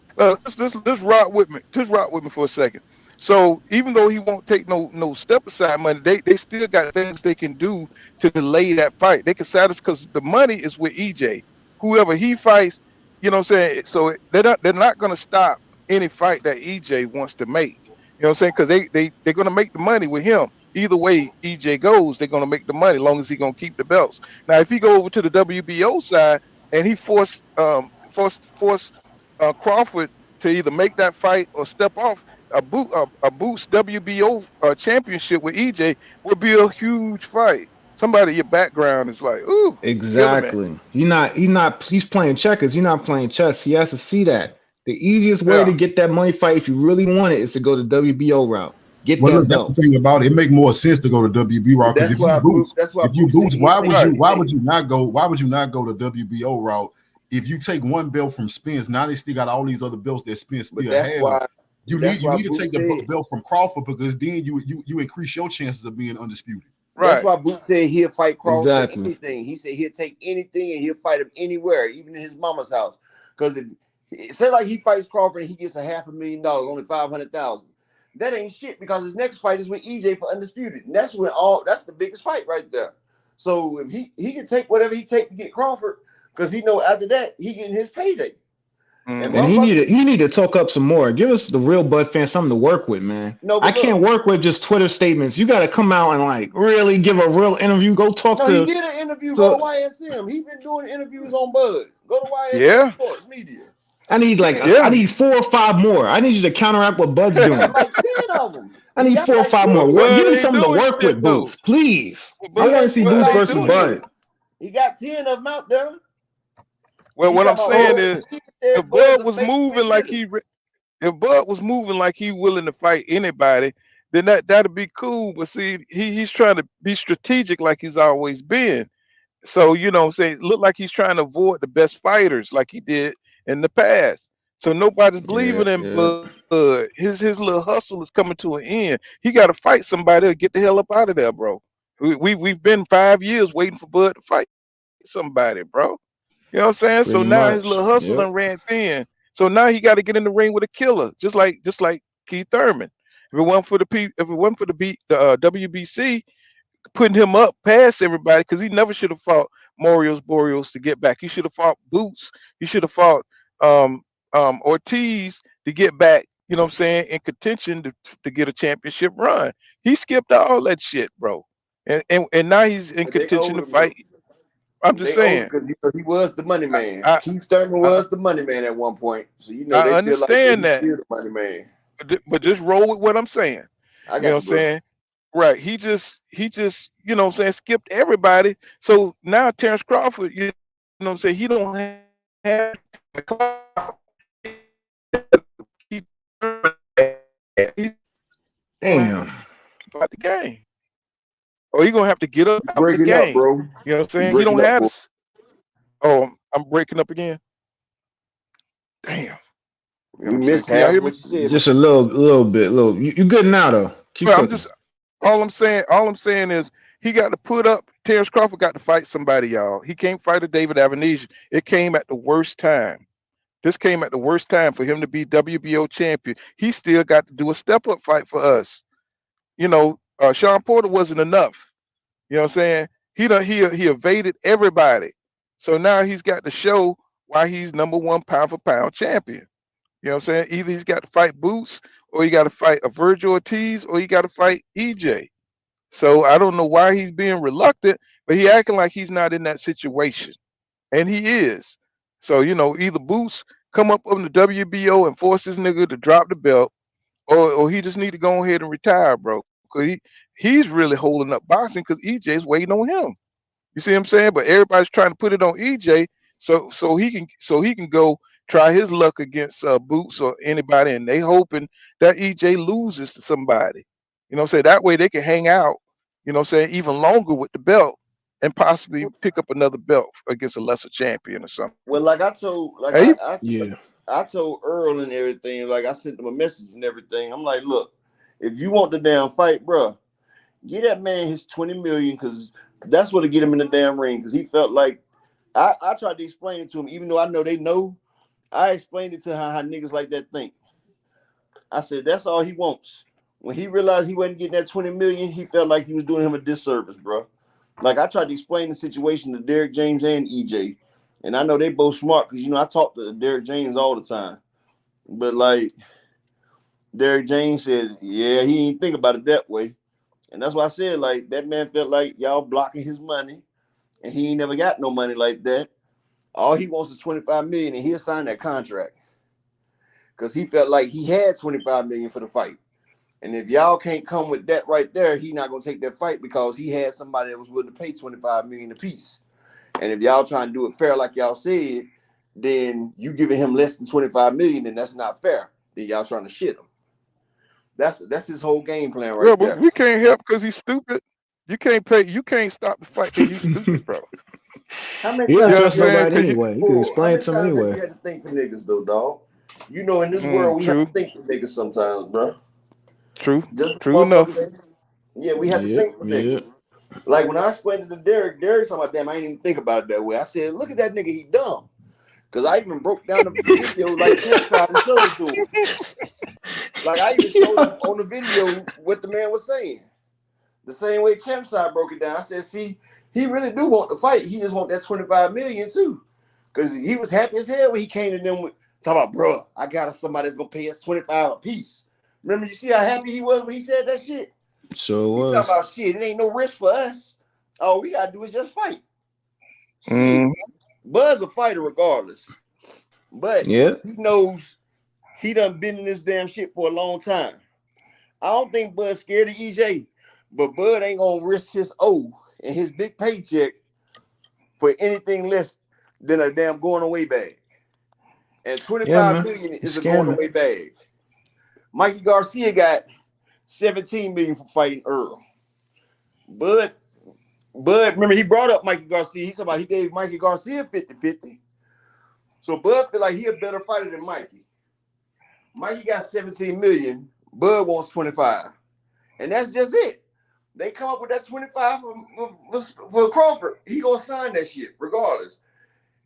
[SPEAKER 5] Just rock with me. Just rock with me for a second. So even though he won't take no step aside money, they still got things they can do to delay that fight. They can satisfy because the money is with EJ. Whoever he fights, you know what I'm saying? So they're not going to stop any fight that EJ wants to make. You know what I'm saying? Because they're going to make the money with him. Either way EJ goes, they're going to make the money as long as he's going to keep the belts. Now, if he go over to the WBO side and he force Crawford to either make that fight or step off, a Boots WBO championship with EJ would be a huge fight. Somebody in your background is like, ooh,
[SPEAKER 10] exactly. He's playing checkers. He's not playing chess. He has to see that. The easiest way to get that money fight, if you really want it, is to go the WBO route. Get that belt.
[SPEAKER 9] That's the thing about it. It make more sense to go to WBO route because if you Boots, why would you not go the WBO route? If you take one belt from Spence, now they still got all these other belts that Spence still have. You need to take the belt from Crawford because then you increase your chances of being undisputed.
[SPEAKER 12] Right. That's why Boots said he'll fight Crawford for anything. He said he'll take anything and he'll fight him anywhere, even in his mama's house. Because if say like he fights Crawford and he gets $500,000, only $500,000. That ain't shit because his next fight is with EJ for undisputed. And that's the biggest fight right there. So if he can take whatever he take to get Crawford, because he know after that he getting his payday.
[SPEAKER 10] And he need to talk up some more. Give us the real Bud fans something to work with, man. I can't work with just Twitter statements. You got to come out and like really give a real interview. Go talk to.
[SPEAKER 12] No, he did an interview. Go to YSM. He been doing interviews on Bud. Go to YSM Sports Media.
[SPEAKER 10] I need I need 4 or 5 more. I need you to counteract what Bud's doing.
[SPEAKER 12] Like 10 of them.
[SPEAKER 10] I need 4 or 5 more. Give me something to work with, Boots, please. I want to see Boots versus Bud.
[SPEAKER 12] He got 10 of them out there.
[SPEAKER 5] Well, what I'm saying is, if Bud was moving like he willing to fight anybody, then that'd be cool. But see, he's trying to be strategic like he's always been. So you know what I'm saying, look like he's trying to avoid the best fighters like he did in the past. So nobody's believing in Bud. His little hustle is coming to an end. He got to fight somebody or get the hell up out of there, bro. We've been 5 years waiting for Bud to fight somebody, bro. You know what I'm saying?
[SPEAKER 10] Pretty
[SPEAKER 5] so now
[SPEAKER 10] much.
[SPEAKER 5] his little hustle done ran thin. So now he got to get in the ring with a killer, just like Keith Thurman. If it wasn't for the WBC putting him up past everybody, because he never should have fought Boreals to get back. He should have fought Boots. He should have fought Ortiz to get back you know what I'm saying, in contention to get a championship run. He skipped all that shit, bro. And now he's in
[SPEAKER 12] But they
[SPEAKER 5] contention
[SPEAKER 12] owed
[SPEAKER 5] to
[SPEAKER 12] him though.
[SPEAKER 5] fight. I'm just
[SPEAKER 12] They owed him
[SPEAKER 5] saying.
[SPEAKER 12] because he was the money man.
[SPEAKER 5] I,
[SPEAKER 12] Keith Thurman
[SPEAKER 5] I
[SPEAKER 12] was the money man at one point. So they
[SPEAKER 5] I
[SPEAKER 12] feel like that
[SPEAKER 5] understand
[SPEAKER 12] he's
[SPEAKER 5] that,
[SPEAKER 12] still the money man.
[SPEAKER 5] but just roll with what I'm saying.
[SPEAKER 12] I
[SPEAKER 5] You know
[SPEAKER 12] got
[SPEAKER 5] what
[SPEAKER 12] you,
[SPEAKER 5] I'm
[SPEAKER 12] bro.
[SPEAKER 5] saying? Right. He just, you know what I'm saying, skipped everybody. So now Terrence Crawford, you know what I'm saying, he don't have the clout. He's
[SPEAKER 10] Damn.
[SPEAKER 5] about the game. Or he gonna have to get up
[SPEAKER 12] You
[SPEAKER 5] out the
[SPEAKER 12] breaking up,
[SPEAKER 5] game.
[SPEAKER 12] bro.
[SPEAKER 5] You know what I'm
[SPEAKER 12] You
[SPEAKER 5] saying? He
[SPEAKER 12] breaking
[SPEAKER 5] don't
[SPEAKER 12] up,
[SPEAKER 5] have
[SPEAKER 12] bro.
[SPEAKER 5] this. Oh, I'm breaking up again. Damn. Got
[SPEAKER 12] We
[SPEAKER 5] him saying,
[SPEAKER 12] missed
[SPEAKER 5] can y'all
[SPEAKER 12] half
[SPEAKER 5] hear
[SPEAKER 12] of
[SPEAKER 5] me?
[SPEAKER 12] what you said, bro.
[SPEAKER 10] Just a little bit. You good now though. Keep
[SPEAKER 5] Well, I'm
[SPEAKER 10] cooking.
[SPEAKER 5] just all I'm saying is he got to put up. Terrence Crawford got to fight somebody, y'all. He can't fight a David Avenesian. It came at the worst time. This came at the worst time for him to be WBO champion. He still got to do a step up fight for us. You know, Sean Porter wasn't enough. You know what I'm saying? He evaded everybody. So now he's got to show why he's #1 pound for pound champion. You know what I'm saying? Either he's got to fight Boots, or he got to fight a Virgil Ortiz, or he got to fight EJ. So I don't know why he's being reluctant, but he acting like he's not in that situation, and he is. So you know, either Boots come up on the WBO and force this nigga to drop the belt, or he just need to go ahead and retire, bro. Because he's really holding up boxing because EJ's waiting on him. You see what I'm saying? But everybody's trying to put it on EJ so he can go try his luck against Boots or anybody, and they hoping that EJ loses to somebody. You know what I'm saying? That way they can hang out, you know what I'm saying, even longer with the belt and possibly pick up another belt against a lesser champion or something.
[SPEAKER 12] Well, like I told,
[SPEAKER 5] Hey,
[SPEAKER 10] Yeah.
[SPEAKER 12] I told Earl and everything. Like I sent him a message and everything. I'm like, look, if you want the damn fight, bro, get that man his 20 million because that's what to get him in the damn ring. Because he felt like I tried to explain it to him, even though I know they know. I explained it to how niggas like that think. I said that's all he wants. When he realized he wasn't getting that 20 million, he felt like he was doing him a disservice, bro. Like I tried to explain the situation to Derek James and EJ, and I know they both smart because I talk to Derek James all the time. But like Derek James says, yeah, he didn't think about it that way, and that's why I said like that man felt like y'all blocking his money, and he ain't never got no money like that. All he wants is 25 million, and he'll sign that contract because he felt like he had 25 million for the fight. And if y'all can't come with that right there, he not gonna take that fight because he had somebody that was willing to pay 25 million a piece. And if y'all trying to do it fair, like y'all said, then you giving him less than 25 million, then that's not fair. Then y'all trying to shit him. That's his whole game plan
[SPEAKER 5] yeah,
[SPEAKER 12] right
[SPEAKER 5] but
[SPEAKER 12] there.
[SPEAKER 5] we can't help because he's stupid. You can't stop the fight because he's stupid, bro.
[SPEAKER 12] How many
[SPEAKER 10] You don't
[SPEAKER 5] You know
[SPEAKER 12] times
[SPEAKER 5] what I'm
[SPEAKER 10] trust
[SPEAKER 12] you had
[SPEAKER 5] saying?
[SPEAKER 12] to
[SPEAKER 10] nobody
[SPEAKER 5] Cause
[SPEAKER 12] think
[SPEAKER 10] anyway. You can
[SPEAKER 12] for? How
[SPEAKER 10] explain it
[SPEAKER 12] many
[SPEAKER 10] to him
[SPEAKER 12] times have
[SPEAKER 10] anyway.
[SPEAKER 12] you had to think for niggas though, dog? You know, in this world, we have
[SPEAKER 5] true,
[SPEAKER 12] to think for niggas sometimes, bro.
[SPEAKER 5] true,
[SPEAKER 12] Just
[SPEAKER 5] true enough.
[SPEAKER 12] motherfuckers. Yeah, we have to
[SPEAKER 10] Yeah,
[SPEAKER 12] think for
[SPEAKER 10] yeah.
[SPEAKER 12] niggas. Like when I explained it to Derek talking about damn, I didn't even think about it that way. I said, look at that nigga, he dumb. Because I even broke down the video like Champ side and showed it to him. Like I even showed him on the video what the man was saying. The same way Champ side broke it down. I said, see, he really do want the fight. He just want that 25 million too. Because he was happy as hell when he came to them with talking about, bro, I got somebody that's gonna pay us 25 a piece. Remember, you see how happy he was when he said that shit?
[SPEAKER 10] Sure
[SPEAKER 12] He
[SPEAKER 10] was.
[SPEAKER 12] talking about shit, it ain't no risk for us. All we gotta do is just fight. Shit.
[SPEAKER 5] Mm,
[SPEAKER 12] Bud's a fighter regardless. But
[SPEAKER 10] Yeah.
[SPEAKER 12] he knows he done been in this damn shit for a long time. I don't think Bud's scared of EJ, but Bud ain't gonna risk his O and his big paycheck for anything less than a damn going away bag. And
[SPEAKER 10] Yeah,
[SPEAKER 12] 25
[SPEAKER 10] man.
[SPEAKER 12] million
[SPEAKER 10] It's
[SPEAKER 12] is a going
[SPEAKER 10] scamming.
[SPEAKER 12] away bag. Mikey Garcia got 17 million for fighting Earl. Bud, remember he brought up Mikey Garcia. He said about he gave Mikey Garcia 50-50. So Bud feel like he a better fighter than Mikey. Mikey got 17 million. Bud wants 25. And that's just it. They come up with that 25 for Crawford. He gonna sign that shit regardless.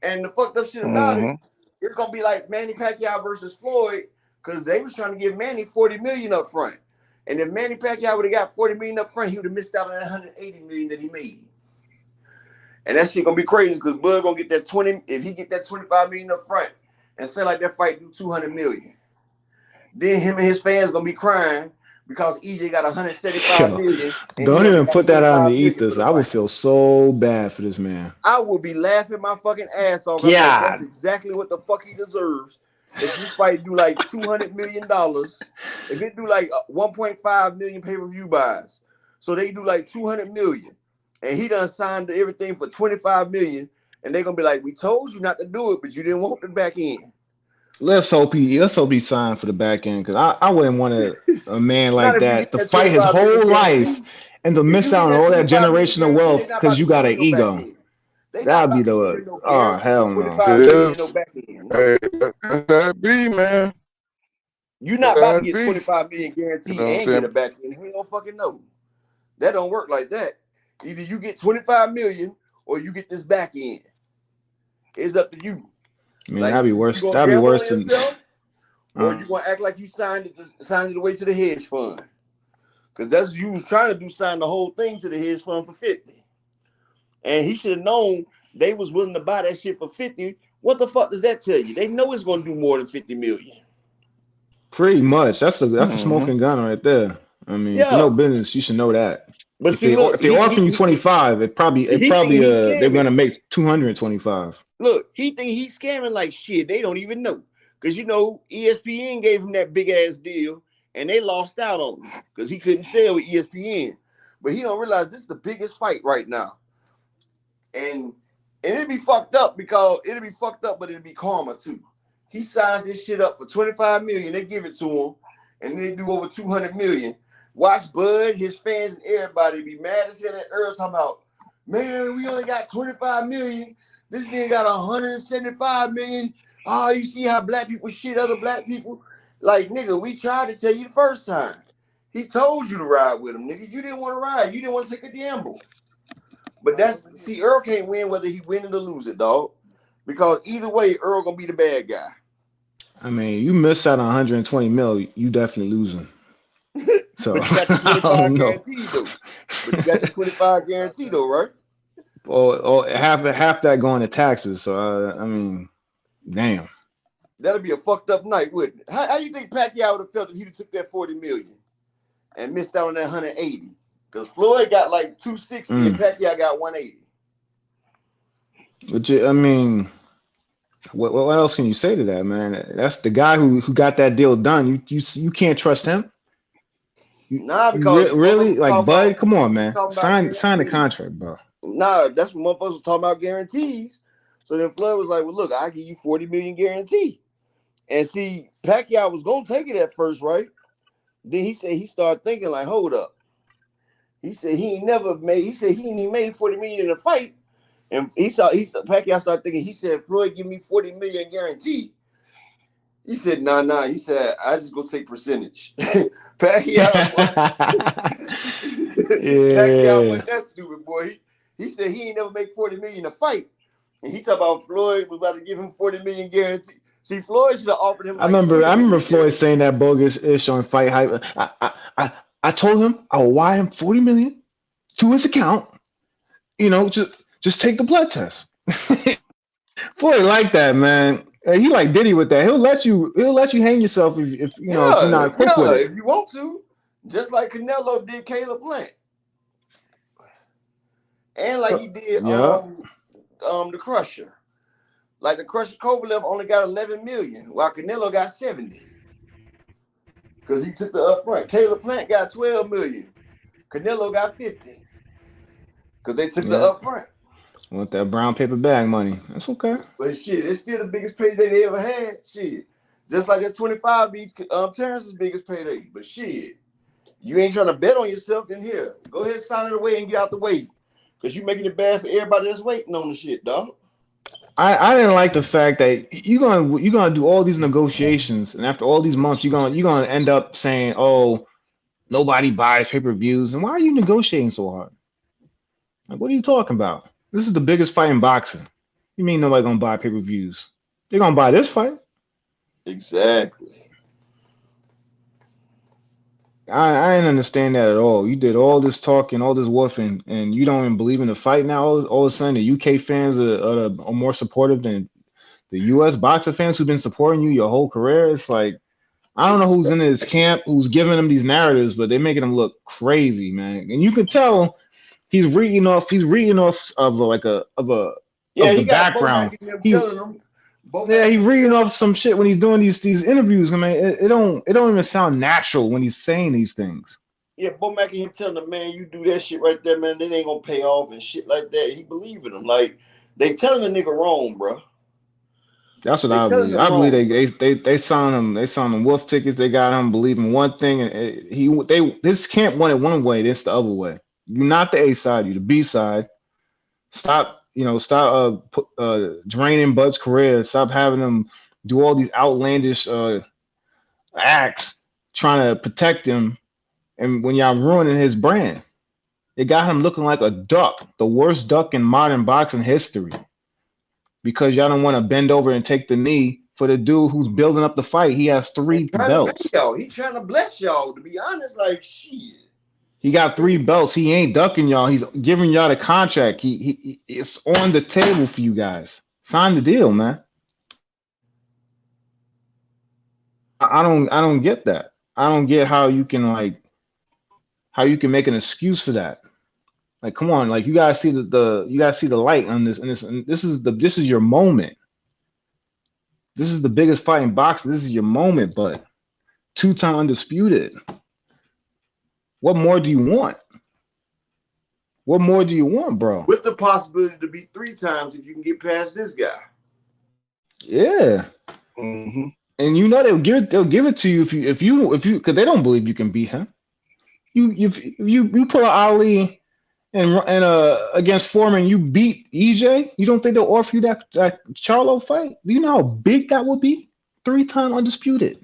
[SPEAKER 12] And the fucked up shit about it,
[SPEAKER 5] mm-hmm.
[SPEAKER 12] it's gonna be like Manny Pacquiao versus Floyd, because they was trying to give Manny 40 million up front. And if Manny Pacquiao would have got 40 million up front, he would have missed out on that 180 million that he made. And that shit gonna be crazy because Bud gonna get that 20. If he get that 25 million up front and say like that fight do 200 million, Then him and his fans gonna be crying because EJ got 175
[SPEAKER 10] Yo,
[SPEAKER 12] million and he
[SPEAKER 10] don't
[SPEAKER 12] only
[SPEAKER 10] even
[SPEAKER 12] got
[SPEAKER 10] put that out in the
[SPEAKER 12] 25 million for
[SPEAKER 10] ethers.
[SPEAKER 12] the
[SPEAKER 10] I would
[SPEAKER 12] fight.
[SPEAKER 10] feel so bad for this man.
[SPEAKER 12] I would be laughing my fucking ass off. I'm like, that's
[SPEAKER 10] God.
[SPEAKER 12] exactly what the fuck he deserves. If this fight do like $200 million, if it do like 1.5 million pay-per-view buys, so they do like 200 million, and he done signed everything for 25 million, and they're gonna be like, we told you not to do it, but you didn't want the back end.
[SPEAKER 10] Let's hope he signed for the back end, because I wouldn't want a man
[SPEAKER 12] Not
[SPEAKER 10] like
[SPEAKER 12] if you
[SPEAKER 10] that
[SPEAKER 12] get
[SPEAKER 10] to
[SPEAKER 12] that
[SPEAKER 10] fight his
[SPEAKER 12] 25 million
[SPEAKER 10] whole life
[SPEAKER 12] guarantee.
[SPEAKER 10] and to
[SPEAKER 12] If
[SPEAKER 10] miss
[SPEAKER 12] you
[SPEAKER 10] out
[SPEAKER 12] get
[SPEAKER 10] on
[SPEAKER 12] that
[SPEAKER 10] all that
[SPEAKER 12] 25 million
[SPEAKER 10] generational
[SPEAKER 12] guarantee,
[SPEAKER 10] wealth
[SPEAKER 12] they're not
[SPEAKER 10] because
[SPEAKER 12] about to
[SPEAKER 10] you got
[SPEAKER 12] give
[SPEAKER 10] an
[SPEAKER 12] you no back
[SPEAKER 10] ego.
[SPEAKER 12] end. They not
[SPEAKER 10] That'd be
[SPEAKER 12] about to give
[SPEAKER 10] the
[SPEAKER 12] you no
[SPEAKER 10] hell
[SPEAKER 12] guarantee,
[SPEAKER 10] no.
[SPEAKER 12] 25 million, no back end. No.
[SPEAKER 5] Hey, that's how it be, man.
[SPEAKER 12] You're not
[SPEAKER 5] That's
[SPEAKER 12] about
[SPEAKER 5] how
[SPEAKER 12] to
[SPEAKER 5] it
[SPEAKER 12] get
[SPEAKER 5] be.
[SPEAKER 12] 25 million
[SPEAKER 5] You
[SPEAKER 12] guarantee
[SPEAKER 5] know what I'm
[SPEAKER 12] and get a
[SPEAKER 5] saying?
[SPEAKER 12] back end. Hell fucking no. That don't work like that. Either you get 25 million or you get this back end. It's up to you.
[SPEAKER 10] I mean,
[SPEAKER 12] Like,
[SPEAKER 10] that'd be
[SPEAKER 12] is you
[SPEAKER 10] worse.
[SPEAKER 12] gonna
[SPEAKER 10] That'd be
[SPEAKER 12] gamble on
[SPEAKER 10] worse than
[SPEAKER 12] yourself, or you gonna act like you signed it away to the hedge fund? Because that's what you was trying to do, sign the whole thing to the hedge fund for 50. And he should have known they was willing to buy that shit for 50. What the fuck does that tell you? They know it's gonna do more than 50 million.
[SPEAKER 10] pretty much. That's a
[SPEAKER 5] Mm-hmm.
[SPEAKER 10] smoking gun right there. I mean, if you
[SPEAKER 12] Yeah.
[SPEAKER 10] know business, you should know that.
[SPEAKER 12] But
[SPEAKER 10] If
[SPEAKER 12] see, look,
[SPEAKER 10] they offering you 25, it probably
[SPEAKER 12] he thinking he's
[SPEAKER 10] they're
[SPEAKER 12] scamming.
[SPEAKER 10] gonna make 225.
[SPEAKER 12] Look, he think he's scamming like shit. They don't even know. Because, you know, ESPN gave him that big-ass deal, and they lost out on him because he couldn't sell with ESPN. But he don't realize this is the biggest fight right now. And it'd be fucked up because it'll be fucked up, but it'll be karma, too. He signs this shit up for 25 million. They give it to him, and they do over 200 million. Watch Bud, his fans, and everybody be mad as hell at Earl talking about, man, we only got 25 million. This nigga got 175 million. Oh, you see how black people shit other black people? Like, nigga, we tried to tell you the first time. He told you to ride with him, nigga. You didn't want to ride. You didn't want to take a gamble. But see, Earl can't win whether he win it or lose it, dog. Because either way, Earl gonna be the bad guy.
[SPEAKER 10] I mean, you miss out on 120 mil, you definitely losing. So
[SPEAKER 12] But you got your 25 guaranteed though. But you got your 25 guaranteed though, right?
[SPEAKER 10] Or half that going to taxes. So I mean, damn.
[SPEAKER 12] That'd be a fucked up night, wouldn't it? How you think Pacquiao would have felt if he took that 40 million and missed out on that 180? Because Floyd got like 260 and Pacquiao got 180.
[SPEAKER 10] Which I mean, what else can you say to that, man? That's the guy who got that deal done. You can't trust him.
[SPEAKER 12] Nah, because
[SPEAKER 10] really, like Bud, come on, man, sign the
[SPEAKER 12] guarantees.
[SPEAKER 10] contract, bro.
[SPEAKER 12] Nah, that's what motherfuckers was talking about guarantees. So then Floyd was like, well, look, I'll give you 40 million guarantee. And see, Pacquiao was gonna take it at first, right? Then he said he started thinking, like, hold up. He said he ain't even made 40 million in a fight. And Pacquiao started thinking, he said, Floyd, give me 40 million guarantee. He said, nah. He said, I just go take percentage. Pacquiao wasn't that stupid, boy. He said he ain't never make 40 million a fight. And he talked about Floyd was about to give him 40 million guarantee. See, Floyd should have offered him.
[SPEAKER 10] I remember Floyd saying that bogus ish on Fight Hype. I told him I will wire him 40 million to his account. You know, just take the blood test. Floyd like that, man. He like Diddy with that. He'll let you hang yourself if you know if you're not quick with it.
[SPEAKER 12] If you want to, just like Canelo did Caleb Plant, and like he did the Crusher. Like the Crusher Kovalev only got 11 million, while Canelo got 70 because he took the upfront. Caleb Plant got 12 million. Canelo got 50 because they took the upfront.
[SPEAKER 10] Want that brown paper bag money? That's okay.
[SPEAKER 12] But shit, it's still the biggest payday they ever had. Shit, just like that 25 beats Terrence's biggest payday. But shit, you ain't trying to bet on yourself in here. Go ahead, sign it away and get out the way, because you making it bad for everybody that's waiting on the shit, dog.
[SPEAKER 10] I didn't like the fact that you're gonna do all these negotiations, and after all these months, you're gonna end up saying, "Oh, nobody buys pay-per-views," and why are you negotiating so hard? Like, what are you talking about? This is the biggest fight in boxing. You mean nobody gonna buy pay-per-views? They're gonna buy this fight.
[SPEAKER 12] Exactly.
[SPEAKER 10] I didn't understand that at all. You did all this talking, all this woofing, and you don't even believe in the fight now. All of a sudden, the UK fans are more supportive than the US boxer fans who've been supporting you your whole career. It's like, I don't know who's in his camp, who's giving him these narratives, but they're making him look crazy, man. And you can tell he's reading off of the background. He's reading off some shit when he's doing these interviews. I mean, it don't even sound natural when he's saying these things.
[SPEAKER 12] Yeah, Bo Mac and him telling the man, you do that shit right there, man, they ain't gonna pay off and shit like that. He believe in them. Like, they telling the nigga wrong, bro.
[SPEAKER 10] That's what I believe. I believe they signed him. They signed him wolf tickets. They got him believing one thing, and this camp went it one way. This the other way. You're not the A side. You're the B side. Stop draining Bud's career. Stop having him do all these outlandish acts trying to protect him. And when y'all ruining his brand, it got him looking like a duck, the worst duck in modern boxing history. Because y'all don't want to bend over and take the knee for the dude who's building up the fight. He has 3 belts.
[SPEAKER 12] He trying to bless y'all, to be honest. Like, shit.
[SPEAKER 10] He got 3 belts. He ain't ducking y'all. He's giving y'all the contract. It's on the table for you guys. Sign the deal, man. I don't get that. I don't get how you can make an excuse for that. Like, come on, like you guys see the light on this, and this is your moment. This is the biggest fight in boxing. This is your moment, but 2-time undisputed. What more do you want? What more do you want, bro?
[SPEAKER 12] With the possibility to beat 3 times if you can get past this guy.
[SPEAKER 10] Yeah. Mm-hmm. And you know they'll give it to you if you because they don't believe you can beat him. You pull an Ali and against Foreman, you beat EJ. You don't think they'll offer you that Charlo fight? Do you know how big that would be? 3-time undisputed.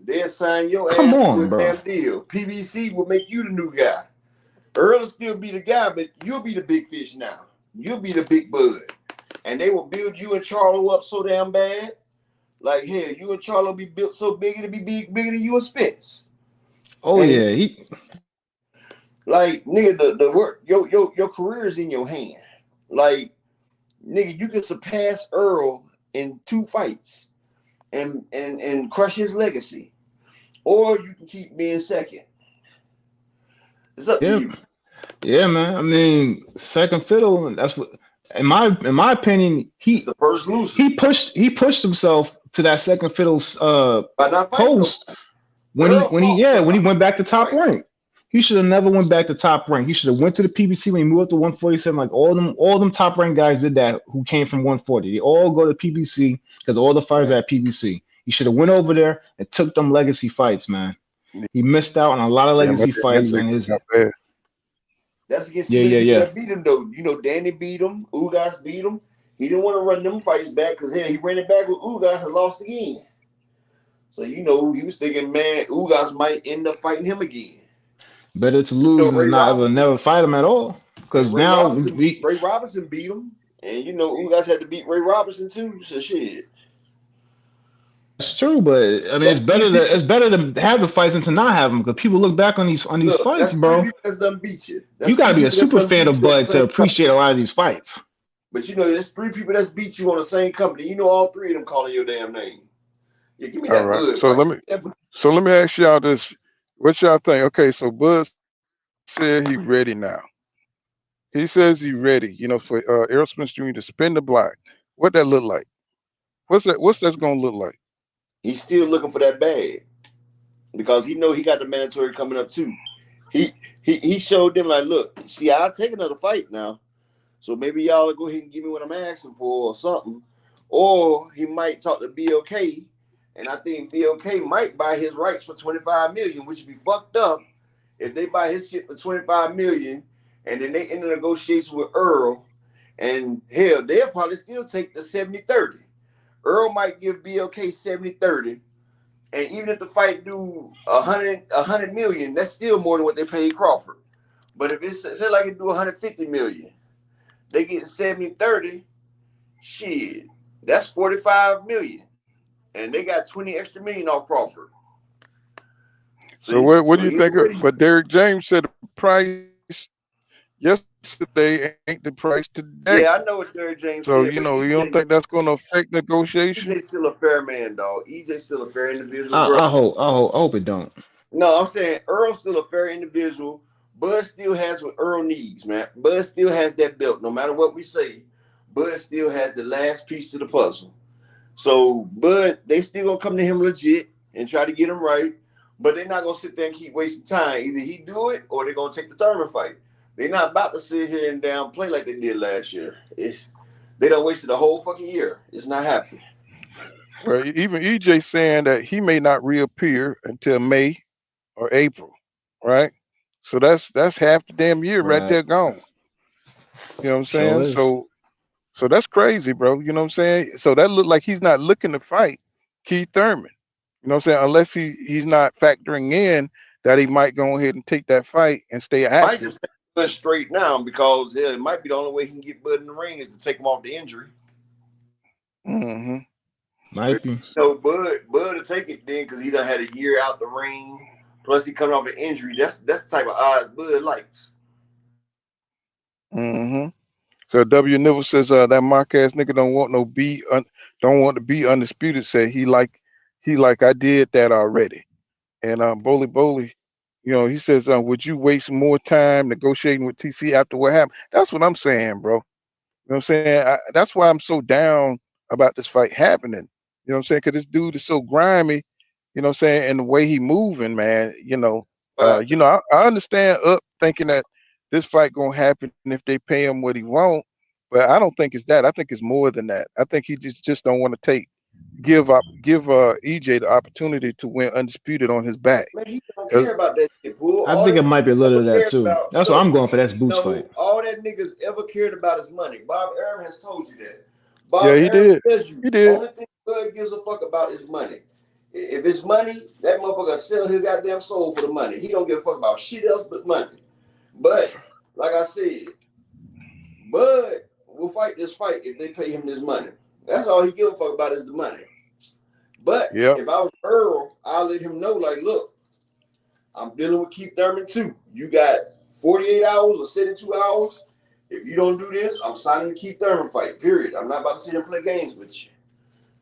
[SPEAKER 12] They'll sign your
[SPEAKER 10] Come
[SPEAKER 12] ass
[SPEAKER 10] on,
[SPEAKER 12] to a
[SPEAKER 10] bro.
[SPEAKER 12] damn deal. PBC will make you the new guy. Earl will still be the guy, but you'll be the big fish now. You'll be the big bud. And they will build you and Charlo up so damn bad. Like, hell, you and Charlo be built so big it'll be bigger than you and Spence.
[SPEAKER 10] Oh, and yeah.
[SPEAKER 12] Like, nigga, the work, your career is in your hand. Like, nigga, you can surpass Earl in 2 fights and crush his legacy. Or you can keep being second. It's up to you.
[SPEAKER 10] Yeah, man. I mean, second fiddle, that's what in my opinion, he's
[SPEAKER 12] the first loser.
[SPEAKER 10] He pushed himself to that second fiddle post when he went back to top rank. He should have never went back to top rank. He should have went to the PBC when he moved up to 147. Like all them top rank guys did that who came from 140. They all go to PBC because all the fighters are at PBC. He should have went over there and took them legacy fights, man. He missed out on a lot of legacy fights and his.
[SPEAKER 12] That's against that beat him though. You know, Danny beat him, Ugas beat him. He didn't want to run them fights back because he ran it back with Ugas and lost again. So you know he was thinking, man, Ugas might end up fighting him again.
[SPEAKER 10] Better to lose than never fight him at all. Because now
[SPEAKER 12] Ray Robinson beat him, and you know Ugas had to beat Ray Robinson too. So shit.
[SPEAKER 10] It's true, but I mean, it's better to have the fights than to not have them because people look back on these fights, bro.
[SPEAKER 12] That's done beat you.
[SPEAKER 10] You gotta be a super fan of Bud to appreciate a lot of these fights.
[SPEAKER 12] But you know, there's 3 people that's beat you on the same company. You know, all 3 of them calling your damn name. Yeah, give me that.
[SPEAKER 5] All right. So let me ask y'all this: what y'all think? Okay, so Bud said he's ready now. He says he's ready. You know, for Errol Spence Jr. to spin the block. What that look like? What's that gonna look like?
[SPEAKER 12] He's still looking for that bag because he know he got the mandatory coming up too. He showed them like, look, see, I'll take another fight now. So maybe y'all will go ahead and give me what I'm asking for or something. Or he might talk to BOK, and I think BOK might buy his rights for $25 million, which would be fucked up if they buy his shit for $25 million and then they end the negotiation with Earl. And hell, they'll probably still take the 70-30. Earl might give BOK 70-30, and even if the fight do 100 million, that's still more than what they paid Crawford. But if it's say like it do 150 million, they get 70-30, shit, that's 45 million, and they got 20 extra million off Crawford.
[SPEAKER 5] So what do you think? But Derek James said the price yesterday ain't the price today.
[SPEAKER 12] Yeah, I know what Jerry James
[SPEAKER 5] So
[SPEAKER 12] said, but
[SPEAKER 5] you don't think that's going to affect negotiation?
[SPEAKER 12] EJ's still a fair man, dog. EJ's still a fair individual, bro.
[SPEAKER 10] I hope it don't.
[SPEAKER 12] No, I'm saying Earl's still a fair individual. Bud still has what Earl needs, man. Bud still has that belt. No matter what we say, Bud still has the last piece to the puzzle. So Bud, they still gonna come to him legit and try to get him right, but they're not gonna sit there and keep wasting time. Either he do it or they're gonna take the Thurman fight. They're not about to sit here and downplay like they did last year. They done wasted a whole fucking year. It's not happening.
[SPEAKER 5] Well, even EJ saying that he may not reappear until May or April, right? So that's half the damn year right there gone. You know what I'm saying? So that's crazy, bro. You know what I'm saying? So that look like he's not looking to fight Keith Thurman. You know what I'm saying? Unless he's not factoring in that he might go ahead and take that fight and stay active.
[SPEAKER 12] Might just Bud straight now because it might be the only way he can get Bud in the ring is to take him off the injury.
[SPEAKER 5] Mm-hmm.
[SPEAKER 10] Might be.
[SPEAKER 12] So Bud to take it then because he done had a year out the ring. Plus he coming off an injury. That's the type of odds Bud likes.
[SPEAKER 5] Mm-hmm. So W Nibble says that Marquez nigga don't want to be undisputed. Say he like I did that already. And Boli, you know, he says, would you waste more time negotiating with TC after what happened? That's what I'm saying, bro. You know what I'm saying? That's why I'm so down about this fight happening. You know what I'm saying? Because this dude is so grimy. You know what I'm saying? And the way he moving, man. You know, I understand Up thinking that this fight gonna happen if they pay him what he want, but I don't think it's that. I think it's more than that. I think he just don't want to give EJ the opportunity to win undisputed on his back.
[SPEAKER 12] Man, he don't care about that shit, Bull.
[SPEAKER 10] I think it might be a little of that too. That's what I'm going for. That's Boots fight.
[SPEAKER 12] All that niggas ever cared about is money. Bob Arum has told you that. Bob
[SPEAKER 5] he did. He did.
[SPEAKER 12] The only thing Bud gives a fuck about is money. If it's money, that motherfucker sell his goddamn soul for the money. He don't give a fuck about shit else but money. But like I said, Bud will fight this fight if they pay him this money. That's all he give a fuck about is the money. But if I was Earl, I'll let him know, like, look, I'm dealing with Keith Thurman too. You got 48 hours or 72 hours. If you don't do this, I'm signing the Keith Thurman fight, period. I'm not about to sit here and play games with you.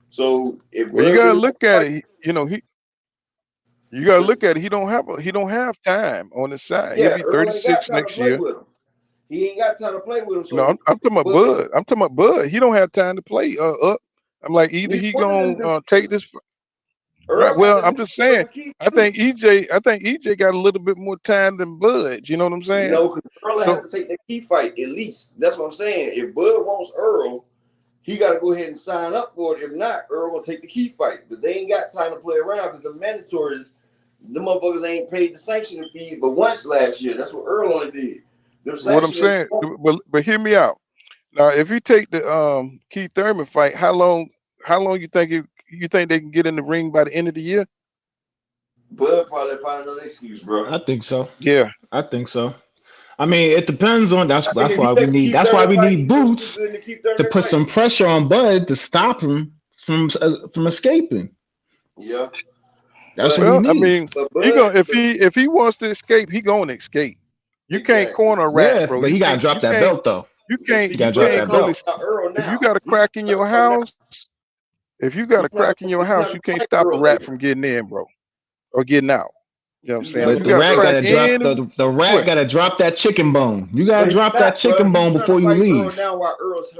[SPEAKER 12] So if
[SPEAKER 5] you gotta look at it, you know, you gotta look at it. He don't have time on his side.
[SPEAKER 12] Yeah,
[SPEAKER 5] He'll be 36 next year.
[SPEAKER 12] He ain't got time to play with him. So
[SPEAKER 5] no, I'm talking about Bud. I'm talking about Bud. He don't have time to play Up. I'm like, either he gonna take this. Right. Well, I'm just saying. I think EJ got a little bit more time than Bud. You know what I'm saying?
[SPEAKER 12] No, because Earl have to take the key fight at least. That's what I'm saying. If Bud wants Earl, he got to go ahead and sign up for it. If not, Earl will take the key fight. But they ain't got time to play around because the mandatories, the motherfuckers ain't paid the sanctioning fee but once last year. That's what Earl only did.
[SPEAKER 5] What I'm saying, but hear me out. Now, if you take the Keith Thurman fight, how long you think they can get in the ring by the end of the year?
[SPEAKER 12] Bud probably find another excuse, bro.
[SPEAKER 10] I think so.
[SPEAKER 5] Yeah,
[SPEAKER 10] I think so. I mean, it depends on that's why we need Boots to put some pressure on Bud to stop him from escaping.
[SPEAKER 12] Yeah,
[SPEAKER 10] that's what we need.
[SPEAKER 5] I mean, if he wants to escape, he gonna escape. You can't corner a rat, bro.
[SPEAKER 10] But he gotta drop that belt though.
[SPEAKER 5] You can't drop
[SPEAKER 10] that belt.
[SPEAKER 5] If you got a crack in your house, you can't stop a rat from getting in, bro, or getting out. You know what I'm saying?
[SPEAKER 10] But the rat gotta drop that chicken bone. You gotta drop that chicken bone before you leave.
[SPEAKER 12] Now while Earl is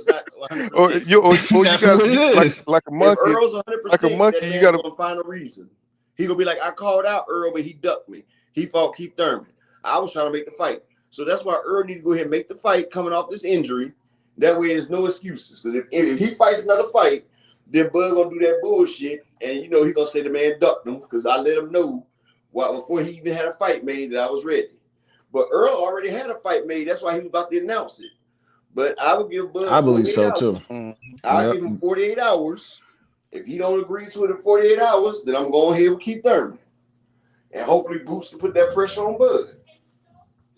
[SPEAKER 12] not 100%.
[SPEAKER 5] or you gotta like a monkey.
[SPEAKER 12] If Earl's 100%,
[SPEAKER 5] like a monkey, you gotta
[SPEAKER 12] find a reason. He gonna be like, I called out Earl, but he ducked me. He fought Keith Thurman. I was trying to make the fight. So that's why Earl need to go ahead and make the fight coming off this injury. That way there's no excuses. Because if he fights another fight, then Bud gonna do that bullshit. And you know he gonna say the man ducked him because I let him know before he even had a fight made that I was ready. But Earl already had a fight made. That's why he was about to announce it. But I would give Bud 48 hours.
[SPEAKER 10] Too.
[SPEAKER 12] I'll give him 48 hours. If he don't agree to it in 48 hours, then I'm going ahead with Keith Thurman. And hopefully Boots to put that pressure on Bud.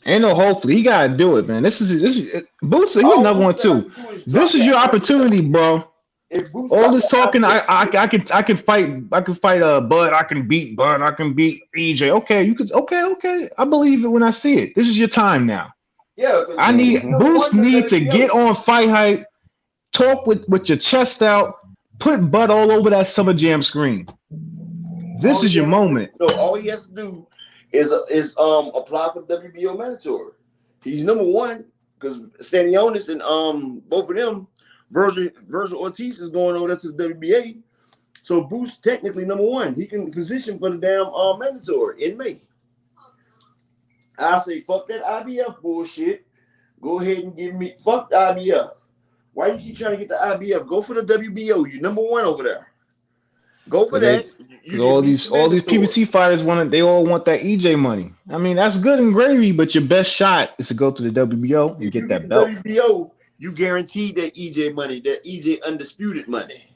[SPEAKER 10] Ain't no hopefully. He gotta do it, man. This is Boots. He another one too. This is your opportunity, bro. All this talking, I can fight Bud. I can beat Bud. I can beat EJ. Okay, you could. Okay. I believe it when I see it. This is your time now.
[SPEAKER 12] Yeah,
[SPEAKER 10] I need Boost need to get on Fight Hype, talk with your chest out, put butt all over that Summer Jam screen. This is your moment.
[SPEAKER 12] All he has to do is apply for WBO mandatory. He's number one because Stanionis and both of them, Virgil Ortiz is going over there to the WBA. So Boost technically number one. He can position for the damn mandatory in May. I say fuck that IBF bullshit. Go ahead and give me fuck the IBF. Why you keep trying to get the IBF? Go for the WBO. You number one over there. Go for that.
[SPEAKER 10] All these PBC fighters they all want that EJ money. I mean, that's good and gravy, but your best shot is to go to the WBO and get that belt.
[SPEAKER 12] WBO, you guaranteed that EJ money, that EJ undisputed money.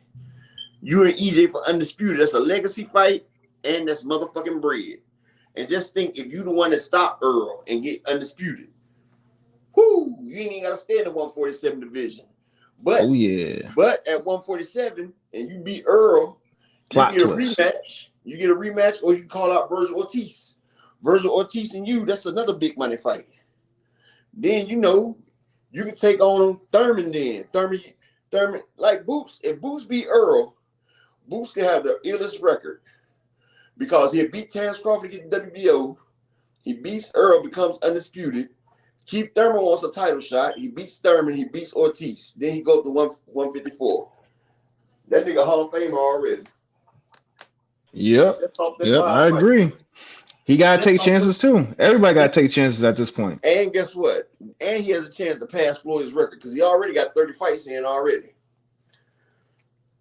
[SPEAKER 12] You and EJ for undisputed. That's a legacy fight, and that's motherfucking bread. And just think, if you the one that stopped Earl and get undisputed, whoo, you ain't even gotta stay in the 147 division. But but at 147, and you beat Earl, you get a rematch. You get a rematch, or you can call out Virgil Ortiz. Virgil Ortiz and you, that's another big money fight. Then you can take on Thurman. Then Thurman, like Boots. If Boots beat Earl, Boots can have the illest record. Because he'll beat Terrence Crawford to get the WBO. He beats Earl, becomes undisputed. Keith Thurman wants a title shot. He beats Thurman. He beats Ortiz. Then he goes to 154. That nigga Hall of Famer already.
[SPEAKER 10] Yep. I agree. He got to take chances too. Everybody got to take chances at this point.
[SPEAKER 12] And guess what? And he has a chance to pass Floyd's record because he already got 30 fights in already.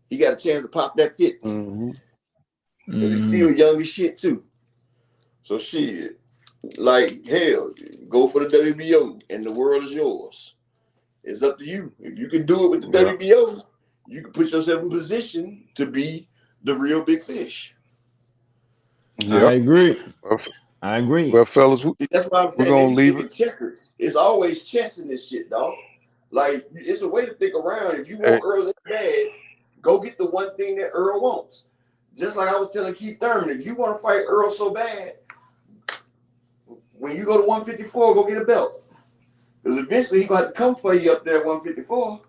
[SPEAKER 12] He got a chance to pop that 50.
[SPEAKER 5] Mm-hmm.
[SPEAKER 12] Because he's still young as shit too. So shit, like hell, go for the WBO and the world is yours. It's up to you. If you can do it with the WBO, you can put yourself in position to be the real big fish.
[SPEAKER 5] Yep.
[SPEAKER 10] I agree.
[SPEAKER 5] Well, fellas,
[SPEAKER 12] that's why I'm saying
[SPEAKER 5] we're gonna leave it.
[SPEAKER 12] Checkers. It's always chess in this shit, dog. Like it's a way to think around. If you want Earl that bad, go get the one thing that Earl wants. Just like I was telling Keith Thurman, if you want to fight Earl so bad, when you go to 154, go get a belt. Because eventually he's going to have to come for you up there at 154.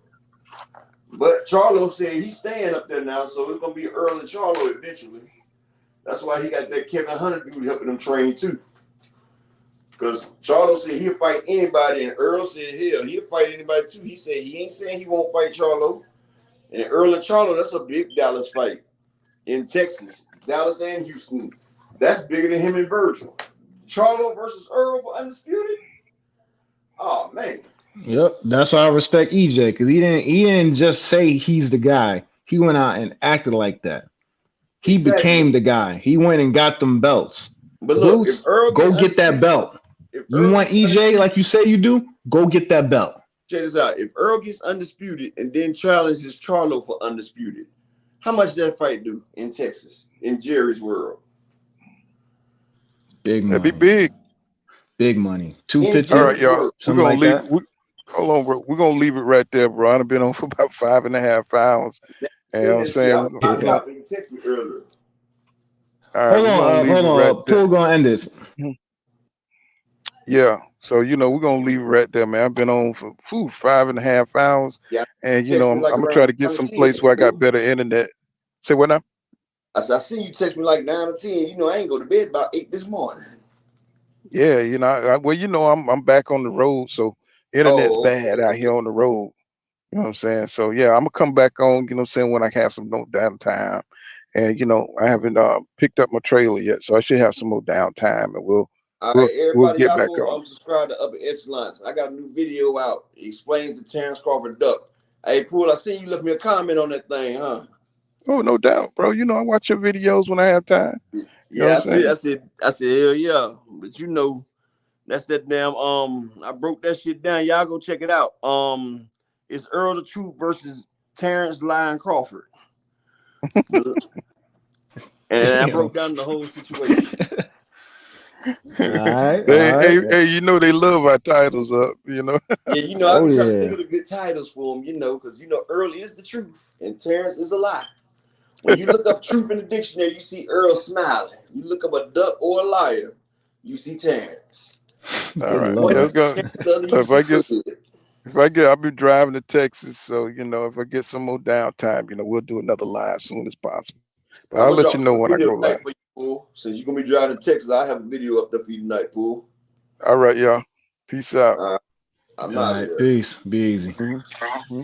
[SPEAKER 12] But Charlo said he's staying up there now, so it's going to be Earl and Charlo eventually. That's why he got that Kevin Hunter dude helping him train too. Because Charlo said he'll fight anybody, and Earl said hell, he'll fight anybody too. He said he ain't saying he won't fight Charlo. And Earl and Charlo, that's a big Dallas fight. In Texas, Dallas and Houston. That's bigger than him and Virgil. Charlo versus Earl for undisputed? Oh man.
[SPEAKER 10] Yep. That's why I respect EJ, because he didn't just say he's the guy. He went out and acted like that. He became the guy. He went and got them belts.
[SPEAKER 12] But look,
[SPEAKER 10] Boots, go get that belt. You want EJ like you say you do? Go get that belt.
[SPEAKER 12] Check this out. If Earl gets undisputed and then challenges Charlo for undisputed, how much did that fight do in Texas, in Jerry's world?
[SPEAKER 10] Big money.
[SPEAKER 5] That'd be big.
[SPEAKER 10] Big money. 250.
[SPEAKER 5] All right, y'all. We're gonna
[SPEAKER 10] like
[SPEAKER 5] leave. Hold on, bro. We're gonna leave it right there, bro. I've been on for about 5.5 hours. And I'm saying,
[SPEAKER 12] you text me earlier.
[SPEAKER 5] All right,
[SPEAKER 10] hold on. Pool gonna end this.
[SPEAKER 5] Yeah. So we're gonna leave it right there, man. I've been on for 5.5 hours. Yeah. And I'm gonna try to get some place where I got better internet. Say what now?
[SPEAKER 12] I seen you text me like 9 or 10. I ain't go to bed about 8 this morning.
[SPEAKER 5] Yeah, I'm back on the road, so internet's bad out here on the road. You know what I'm saying? So yeah, I'm gonna come back on, when I have some more downtime. And I haven't picked up my trailer yet, so I should have some more downtime, and we'll get back on.
[SPEAKER 12] I'm subscribed to Upper Echelons. I got a new video out. It explains the Terrence Crawford duck. Hey, Pool, I seen you left me a comment on that thing, huh?
[SPEAKER 5] Oh, no doubt, bro. I watch your videos when I have time.
[SPEAKER 12] Yeah, I said, hell yeah. But that's that damn, I broke that shit down. Y'all go check it out. It's Earl the Truth versus Terrence Lion Crawford. And I broke down the whole situation.
[SPEAKER 10] All right.
[SPEAKER 5] Hey, they love our titles up,
[SPEAKER 12] Yeah, I was trying to think of the good titles for them, because Earl is the truth and Terrence is a lie. When you look up truth in the dictionary, you see Earl smiling. You look up a duck or a liar, you see Terrence.
[SPEAKER 5] All right.
[SPEAKER 10] Lord.
[SPEAKER 5] Yeah, let's go. So if I get, I'll be driving to Texas. So, you know, if I get some more downtime, you know, we'll do another live as soon as possible. But I'll let you know when I go live.
[SPEAKER 12] For you, Pool. Since you're gonna be driving to Texas, I have a video up there for you tonight, Pool.
[SPEAKER 5] All right, y'all. Peace out.
[SPEAKER 12] I'm
[SPEAKER 10] All
[SPEAKER 12] out
[SPEAKER 10] right,
[SPEAKER 12] of here.
[SPEAKER 10] peace. Be easy.
[SPEAKER 5] Mm-hmm.